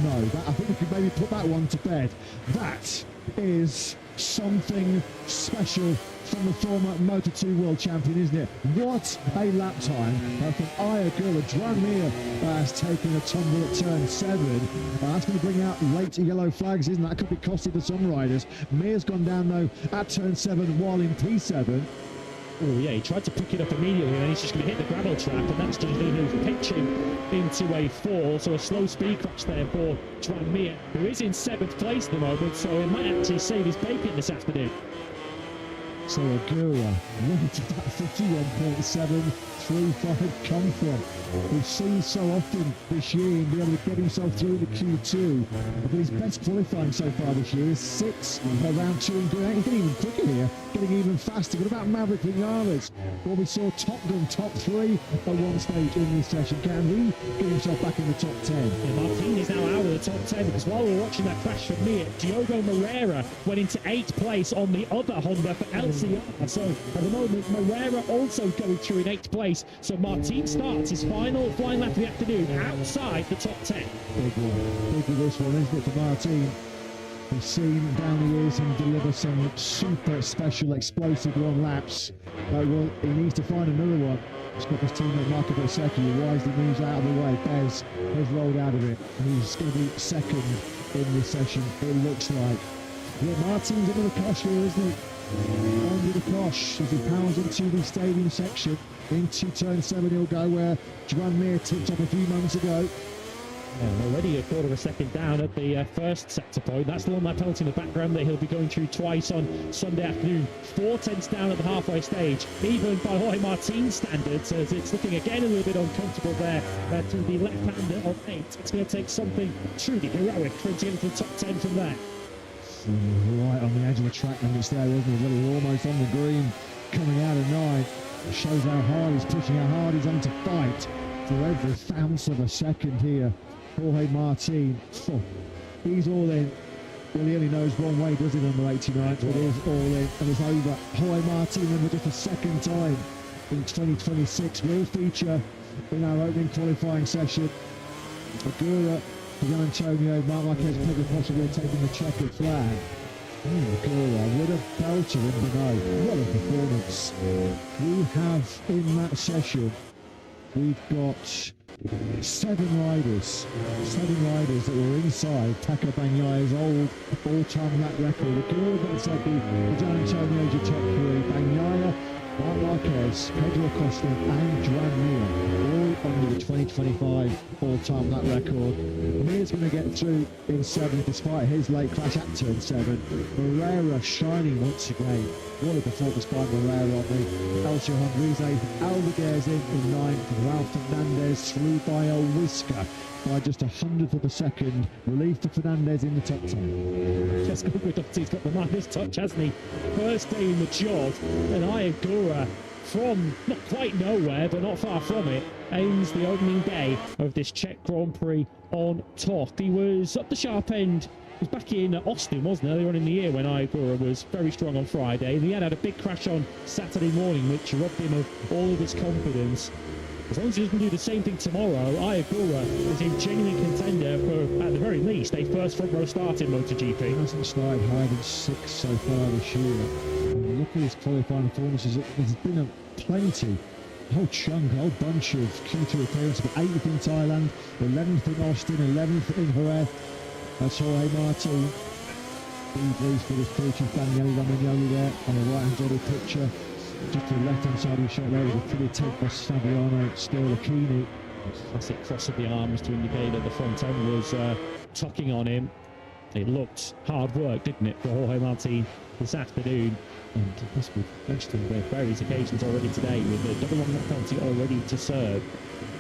No, I think we could maybe put that one to bed. That is something special from the former Moto2 world champion, isn't it? What a lap time from Ayagura. Joan Mir has taken a tumble at turn 7. That's going to bring out late yellow flags, isn't that? Could be costly for some riders. Mir's gone down though at turn 7 while in P7. Oh yeah, he tried to pick it up immediately and then he's just going to hit the gravel trap, and that's just pitching into a fall, so a slow speed crash there for Joan Mir, who is in 7th place at the moment, so it might actually save his bacon this afternoon. So Agura, where did that 51.735 come from? We've seen so often this year and be able to get himself through the Q2. But his best qualifying so far this year is 6 around 2 and good. He's getting even quicker here, getting even faster. What about Maverick Vinales? Well, we saw Top Gun top 3 at one stage in this session. Can he get himself back in the top 10? Yeah, Martin is now out of the top 10 because while we were watching that crash for Mir, Diogo Moreira went into 8th place on the other Honda for LCR. So at the moment, Moreira also going through in 8th place. So Martin starts his final flying lap of the afternoon outside the top 10. Big one this one, isn't it, for Martin? We've seen down the years him deliver some super special explosive one laps. Well, he needs to find another one. He's got his teammate Marco Bezzecchi, who wisely moves out of the way. Bez has rolled out of it, and he's going to be second in this session, it looks like. Yeah, Martin's under the cosh here, isn't he? Under the cosh as he pounds into the stadium section. Into turn 7 he'll go where Joan Mir tipped off a few months ago. Yeah, already a quarter of a second down at the first sector point. That's the long lap penalty in the background that he'll be going through twice on Sunday afternoon. 4/10 down at the halfway stage, even by Jorge Martin's standards, as it's looking again a little bit uncomfortable there to the left-hander of 8. It's going to take something truly heroic for him to get into the top 10 from there. Right on the edge of the track limits there, wasn't he? Well, he's almost on the green, coming out of 9. It shows how hard he's pushing, how hard he's on to fight for every thousandth of a second here. Jorge Martin, he's all in. Well, he only knows one way, does he, number 89, but he's all in and it's over. Jorge Martin, then for just a second time in 2026, will feature in our opening qualifying session. Agura, Gian Antonio, Marc Marquez, Pedro possibly taking the checkered flag. Agura with a belter in Brno. What a performance. We have in that session, we've got 7 riders that were inside Taka Bagnaya's old all-time lap record. Agura, Bezzecchi, Gian Antonio's your top 3, Bagnaia, Marc Marquez, Pedro Acosta and Joan Mir, all under the 2025 all-time lap record. Mir's going to get through in 7th despite his late crash at turn 7. Moreira shining once again. What a performance by Moreira on the El Honduras 8th. Aldeguer's in 9th. Ralph Fernandez through by a whisker by just 100th of a second. Relief for Fernandez in the top 10. Just Gudotti's got the Midas touch, hasn't he? First day in the job, and Agura from not quite nowhere, but not far from it, ends the opening day of this Czech Grand Prix on top. He was up the sharp end. He was back in Austin, wasn't he, earlier on in the year when Agura was very strong on Friday. And he had a big crash on Saturday morning, which robbed him of all of his confidence. As long as he doesn't do the same thing tomorrow, Agura is a genuine contender for, at the very least, a first front row start in MotoGP. He hasn't started higher than 6 so far this year. And look at his qualifying performances. There's been a whole chunk, a whole bunch of Q2 appearances, but 8th in Thailand, 11th in Austin, 11th in Jerez. That's Jorge Martin. Debrief for his coach, Daniele Romagnoli there on the right-hand side of the picture. Just to the left-hand side of the shot there was a pretty take by Fabiano Sturlacchini. Classic cross of the arms to indicate that the front end was tucking on him. It looked hard work, didn't it, for Jorge Martin this afternoon? And as we've mentioned on various occasions already today, with the double long lap penalty already to serve,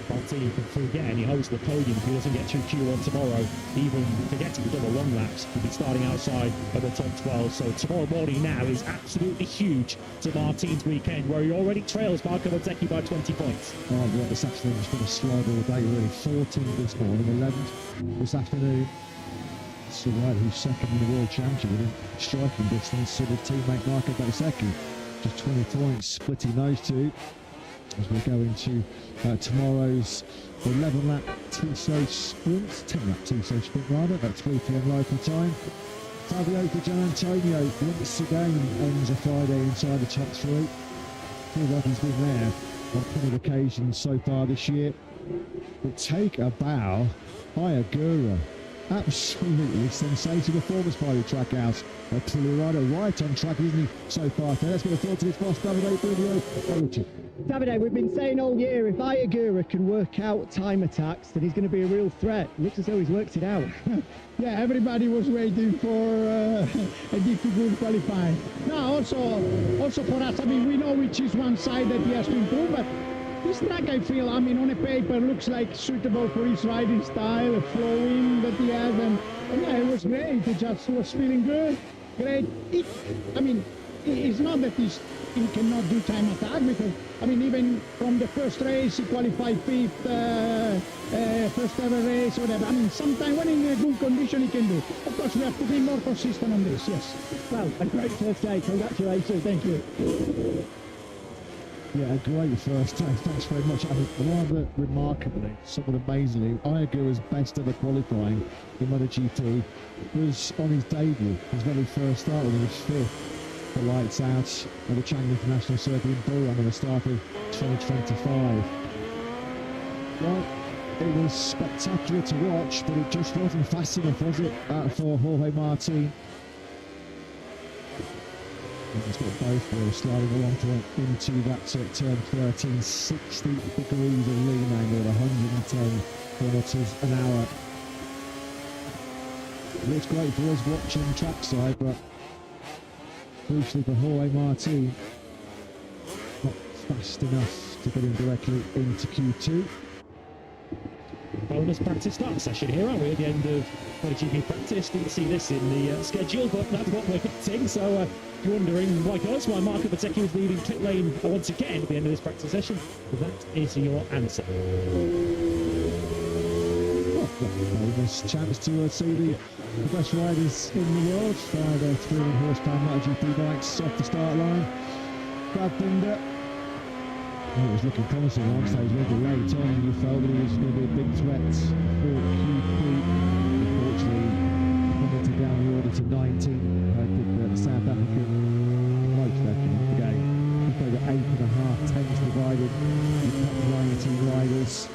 Martin can forget any host of the podium if he doesn't get through Q1 tomorrow. Even forgetting the double long laps, he'll be starting outside of the top 12. So tomorrow morning now is absolutely huge to Martin's weekend, where he already trails Marco Bezzecchi by 20 points. Oh, well, this afternoon's been a slide all day, really. 14th this morning, 11th this afternoon. So right, who's second in the World Championship within striking distance to the teammate Marco Bezzecchi. Just 20 points splitting those two as we go into tomorrow's 11-lap Tissot sprint, 10-lap Tissot sprint rather, at 3 p.m. local time. Fabio Gian Antonio once again ends a Friday inside the top 3. Feels like he's been there on plenty of occasions so far this year. But take a bow, Agura. Absolutely sensational performance by the Trackhouse. Pugliarado right on track, isn't he, so far? So let's get a thought to his boss, Davide Brunio. Davide, we've been saying all year, if Agura can work out time attacks, then he's going to be a real threat. Looks as though he's worked it out. Yeah, everybody was waiting for a difficult qualifying. Now, also for us, I mean, we know which is one side that he has to improve, but this track, I feel, I mean, on a paper, looks like suitable for his riding style, flowing that he has, and yeah, it was great. He just was feeling good, great. It's not that he cannot do time attack, because, I mean, even from the first race, he qualified 5th, first ever race, whatever. I mean, sometimes when in a good condition, he can do. Of course, we have to be more consistent on this, yes. Well, a great first day. Congratulations. Thank you. Yeah, a great first day. Thanks very much. I mean, rather remarkably, somewhat amazingly, Agura's best ever qualifying in MotoGP was on his debut, his very first start when he was 5th. The lights out at the Chang International Circuit in Buran at the start of 2025. Well, it was spectacular to watch, but it just wasn't fast enough, was it, for Jorge Martin? He's got both wheels sliding along into that turn 13, 60 degrees of lean angle at 110 kilometres an hour. It looks great for us watching trackside, but crucially for Jorge Martin, not fast enough to get him directly into Q2. Bonus practice start session here, aren't we, at the end of MotoGP Practice? Didn't see this in the schedule, but that's what we're getting. So if you're wondering, like us, why Marco Bezzecchi was leading pit lane once again at the end of this practice session, that is your answer. Bonus chance to see the best riders in the world fire their 300 horsepower MotoGP bikes off the start line. Brad Binder. It was looking promising on stage, a little late on, and you felt that he was going to be a big threat for Q3. Unfortunately, commented down the order to 19. I think the South African most definitely the game. He played at 8.5 tenths divided with top 19 riders.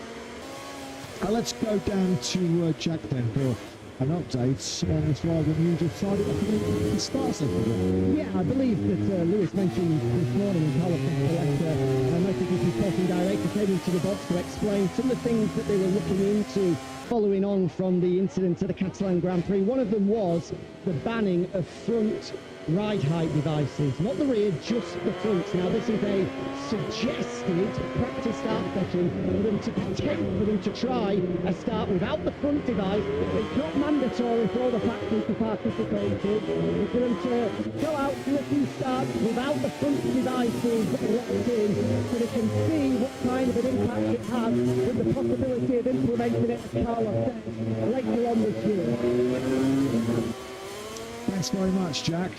Let's go down to Jack then for an update on this rather unusual Friday afternoon start session. Yeah, I believe that Lewis mentioned this morning in Carlos MotoGP Sporting Director came into the box to explain some of the things that they were looking into following on from the incident at the Catalan Grand Prix. One of them was the banning of front ride height devices, not the rear, just the front. Now this is a suggested practice start session for them to attempt, for them to try a start without the front device. It's not mandatory for all the factories to participate in. It's for them to go out to a few starts without the front devices locked in, so they can see what kind of an impact it has, with the possibility of implementing it, as Carlos said, later on this year. Thanks very much, Jack,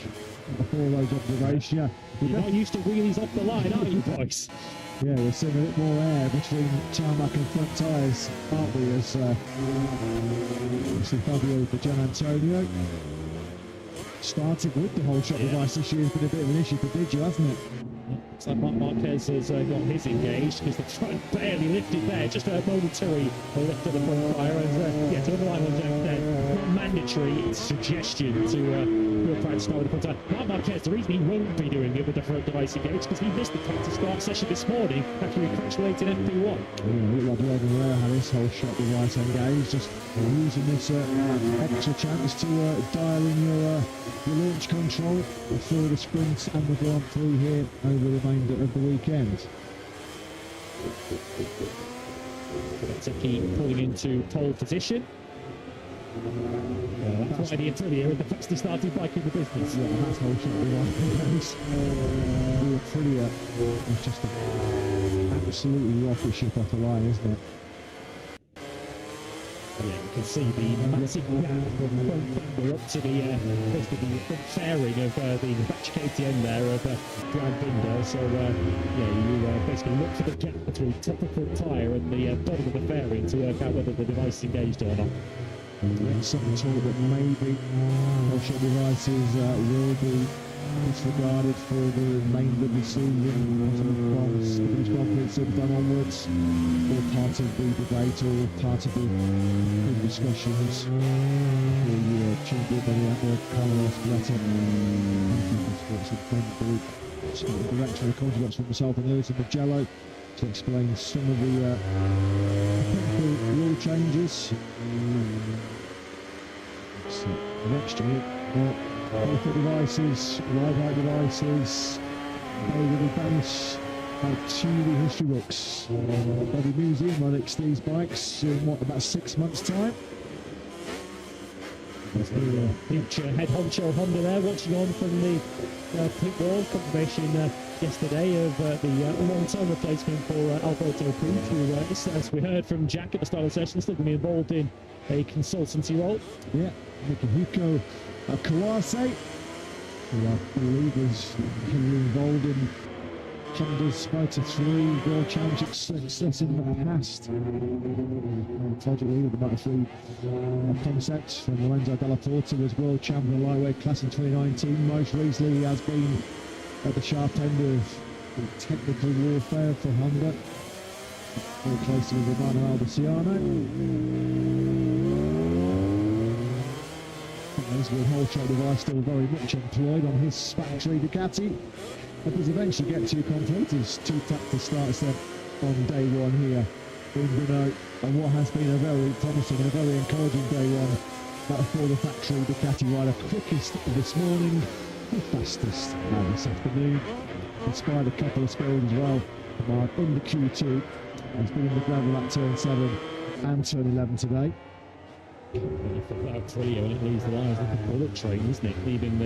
for all those observations. You're not used to wheelies off the line, are you, boys? Yeah, we're seeing a bit more air between tarmac and front tyres, aren't we, as obviously Fabio for Gian Antonio. Starting with the whole shot device this year has been a bit of an issue for Diggio, hasn't it? So Marc Marquez has got his engaged because the front barely lifted there, just a momentary lift of the front tyre. And yeah, to underline what Jack said, not mandatory, it's a suggestion to do a practice start with the front tyre. Marc Marquez, the reason he won't be doing it with the front device engaged because he missed the practice start session this morning after he crashed late in MP1. Yeah, it looked like Logan Rare had his whole shot device engaged, just using this extra chance to dial in your launch control for the sprint and the Grand Prix here over the remainder of the weekend. Bezzecchi pulling into pole position. That's why the Aprilia is the fastest starting bike in the business. Yeah, and that's whole shot device. The Aprilia is just an absolutely rocket ship off the line, isn't it? Yeah, you can see the massive gap from the front fender up to the front fairing of the batch KTM there of Brad Binder. So you basically look for the gap between top of front tyre and the bottom of the fairing to work out whether the device is engaged or not. And some talk that maybe whole shot devices will be disregarded for the remainder of the season, from British Grand Prix done onwards, or part of the debate or part of the discussions. The chief executive Carlos Bletta, Sports and Friend Group, the director of the Conjugates from myself and Lewis and Magello, to explain some of the potential rule changes. So next year, both the devices, ride height devices, they will be banished to the history books. There'll be museum relics, these bikes, in about 6 months' time. That's the future head honcho Honda there, watching on from the pit wall. Confirmation yesterday of the long-term replacement for Alberto Prix, who is, as we heard from Jack at the start of the session, still going to be involved in a consultancy role. Yeah, Mikihiko Kawase, who I believe is involved in Honda's Moto3 World Championship success in the past. Project leader of the Moto3 concept from Lorenzo Della Porta, was world champion of the lightweight class in 2019. Most recently he has been at the sharp end of technical warfare for Honda, very close to Romano Albiciano. as with whole track device still very much employed on his factory Ducati. It does eventually get to complete his two-tactor start step on day one here in Brno, and what has been a very promising and a very encouraging day one for the factory Ducati rider. Quickest this morning, the fastest this afternoon, despite a couple of spills as well. In the Q2, has been in the gravel at turn 7 and turn 11 today. That trio when it leaves the line is like a bullet train, isn't it? Leaving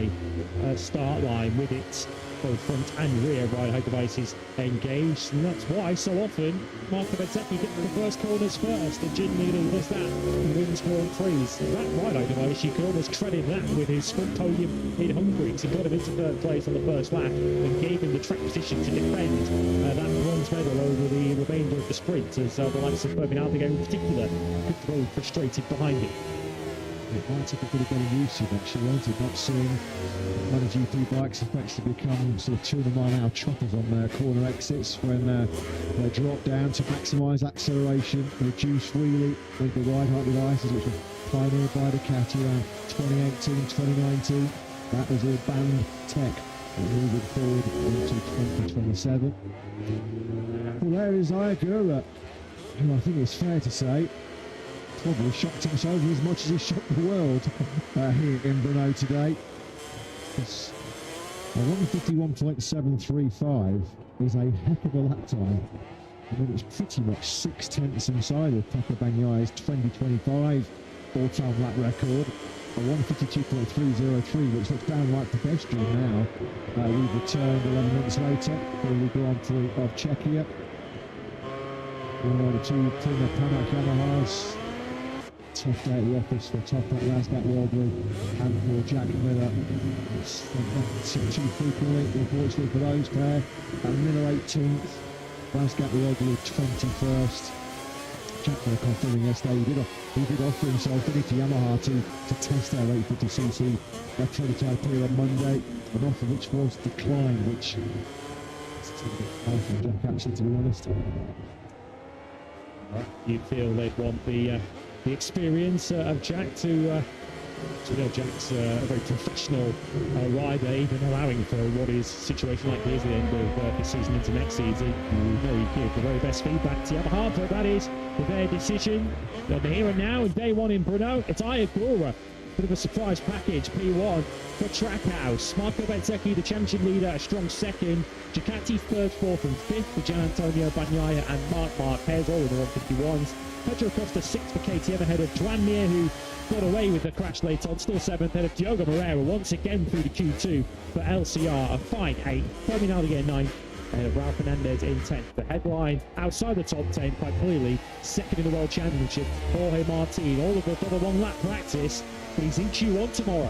the start line with its both front and rear ride height devices engaged, and that's why so often Marco Bezzecchi gets the first corners first, and genuinely does that and wins Grand Prix. That ride height device, you could almost credit that with his front podium in Hungary, because he got him into third place on the first lap and gave him the track position to defend that bronze medal over the remainder of the sprint, as the likes of Fabio Aldigo in particular could grow frustrated behind him. It might take a bit of getting used to, actually, won't it? Not seeing MotoGP bikes effectively become sort of 200 mile an hour choppers on their corner exits when they drop down to maximise acceleration, reduce wheelie with the ride height devices, which were pioneered by Ducati around 2018, 2019. That was all banned tech moving forward into 2027. Well, there is Ayagura, who I think it's fair to say probably shocked himself as much as he shocked the world here in Brno today. It's 151.735 is a heck of a lap time. I mean, it's pretty much 6/10 inside of Pecco Bagnaio's 2025 all-time lap record. A 152.303, which looks downright pedestrian now. We've returned 11 months later for the Grand Prix of Czechia. The two Prima Panac Yamahas. Tough day at the office for Top Hat, Razgat Waldry and for Jack Miller. It's too frequently, unfortunately, for those pair. And Miller 18th, Razgat Waldry 21st. Jack Miller confirming yesterday he did offer himself to Yamaha to test their 850cc prototype here on Monday, an offer which was declined, which is a bit hard for Jack, actually, to be honest. You feel they'd want the experience of Jack to Jack's a very professional rider, even allowing for what is a situation like here's the end of this season into next season. You know, you give the very best feedback to Yamaha, but that is their decision. The here and now, in day one in Brno, it's Ayagura. Bit of a surprise package, P1 for Trackhouse. Marco Bezzecchi, the championship leader, a strong second. Ducati third, fourth and fifth for Gian Antonio Bagnaia and Marc Marquez, all in the 151s. Pedro Costa sixth for KTM ahead of Joan Mir, who got away with the crash late on, still seventh ahead of Diogo Moreira once again through the Q2 for LCR, a fine eighth. Fabio Aldigo ninth ahead of Raul Fernandez in 10th. The headline outside the top 10 quite clearly, second in the World Championship, Jorge Martin. All of the double one lap practice, but he's in Q1 tomorrow.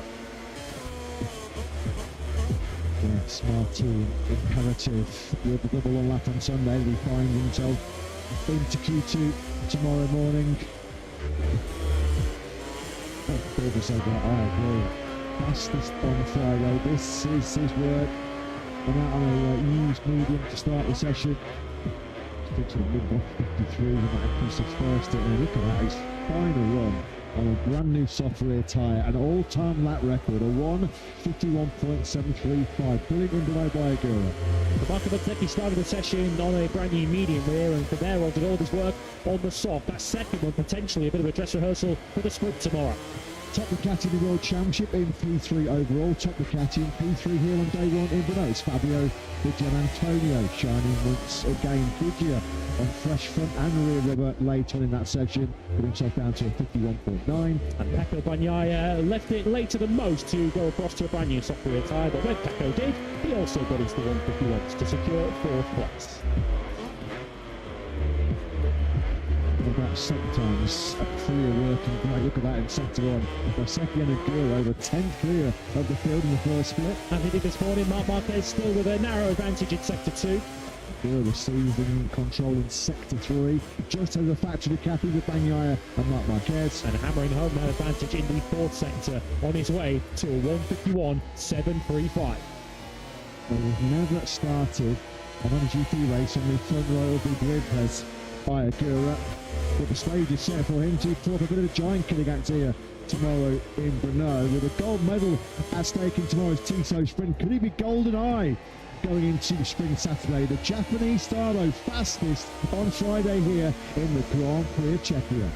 Yes, Martin, imperative with the double one lap on Sunday. He finds himself into Q2 tomorrow morning. I agree. Fastest on Friday. This is his work. And out on a used medium to start the session. Still to the mid-153 and that increase of first. And look at that, his final run on a brand new soft rear tyre, an all-time lap record, a 151.735. Brilliant underway by Ayagura. Marco Bezzecchi started the session on a brand new medium rear, and from there on did all his work on the soft. That second one potentially a bit of a dress rehearsal for the sprint tomorrow. Top Ducati in the World Championship in P3 overall. Top Ducati in P3 here on day one in Brno. It's Fabio with Gian Antonio shining once again. Goodyear on fresh front and rear rubber later in that session, put himself down to a 51.9. And Pecco Bagnaia left it later than most to go across to a brand new soft rear tyre, but when Pecco did, he also got into the 151s to secure fourth place. About sometimes a clear working great. Look at that in sector one. Bezzecchi and Ayagura over 10th clear of the field in the first split. And he did this morning. Marc Marquez still with a narrow advantage in sector 2. Ayagura receiving control in sector 3. Just over the factory Ducati with Bagnaia and Marc Marquez. And hammering home that advantage in the fourth sector on his way to a 151.735. Well, we've never started a MotoGP race on the front row of the grid as Ayagura. But the stage is set for him to put up a bit of a giant killing act here tomorrow in Brno, with a gold medal at stake in tomorrow's Tissot sprint. Could he be golden eye going into Spring Saturday? The Japanese star, though, fastest on Friday here in the Grand Prix of Czechia.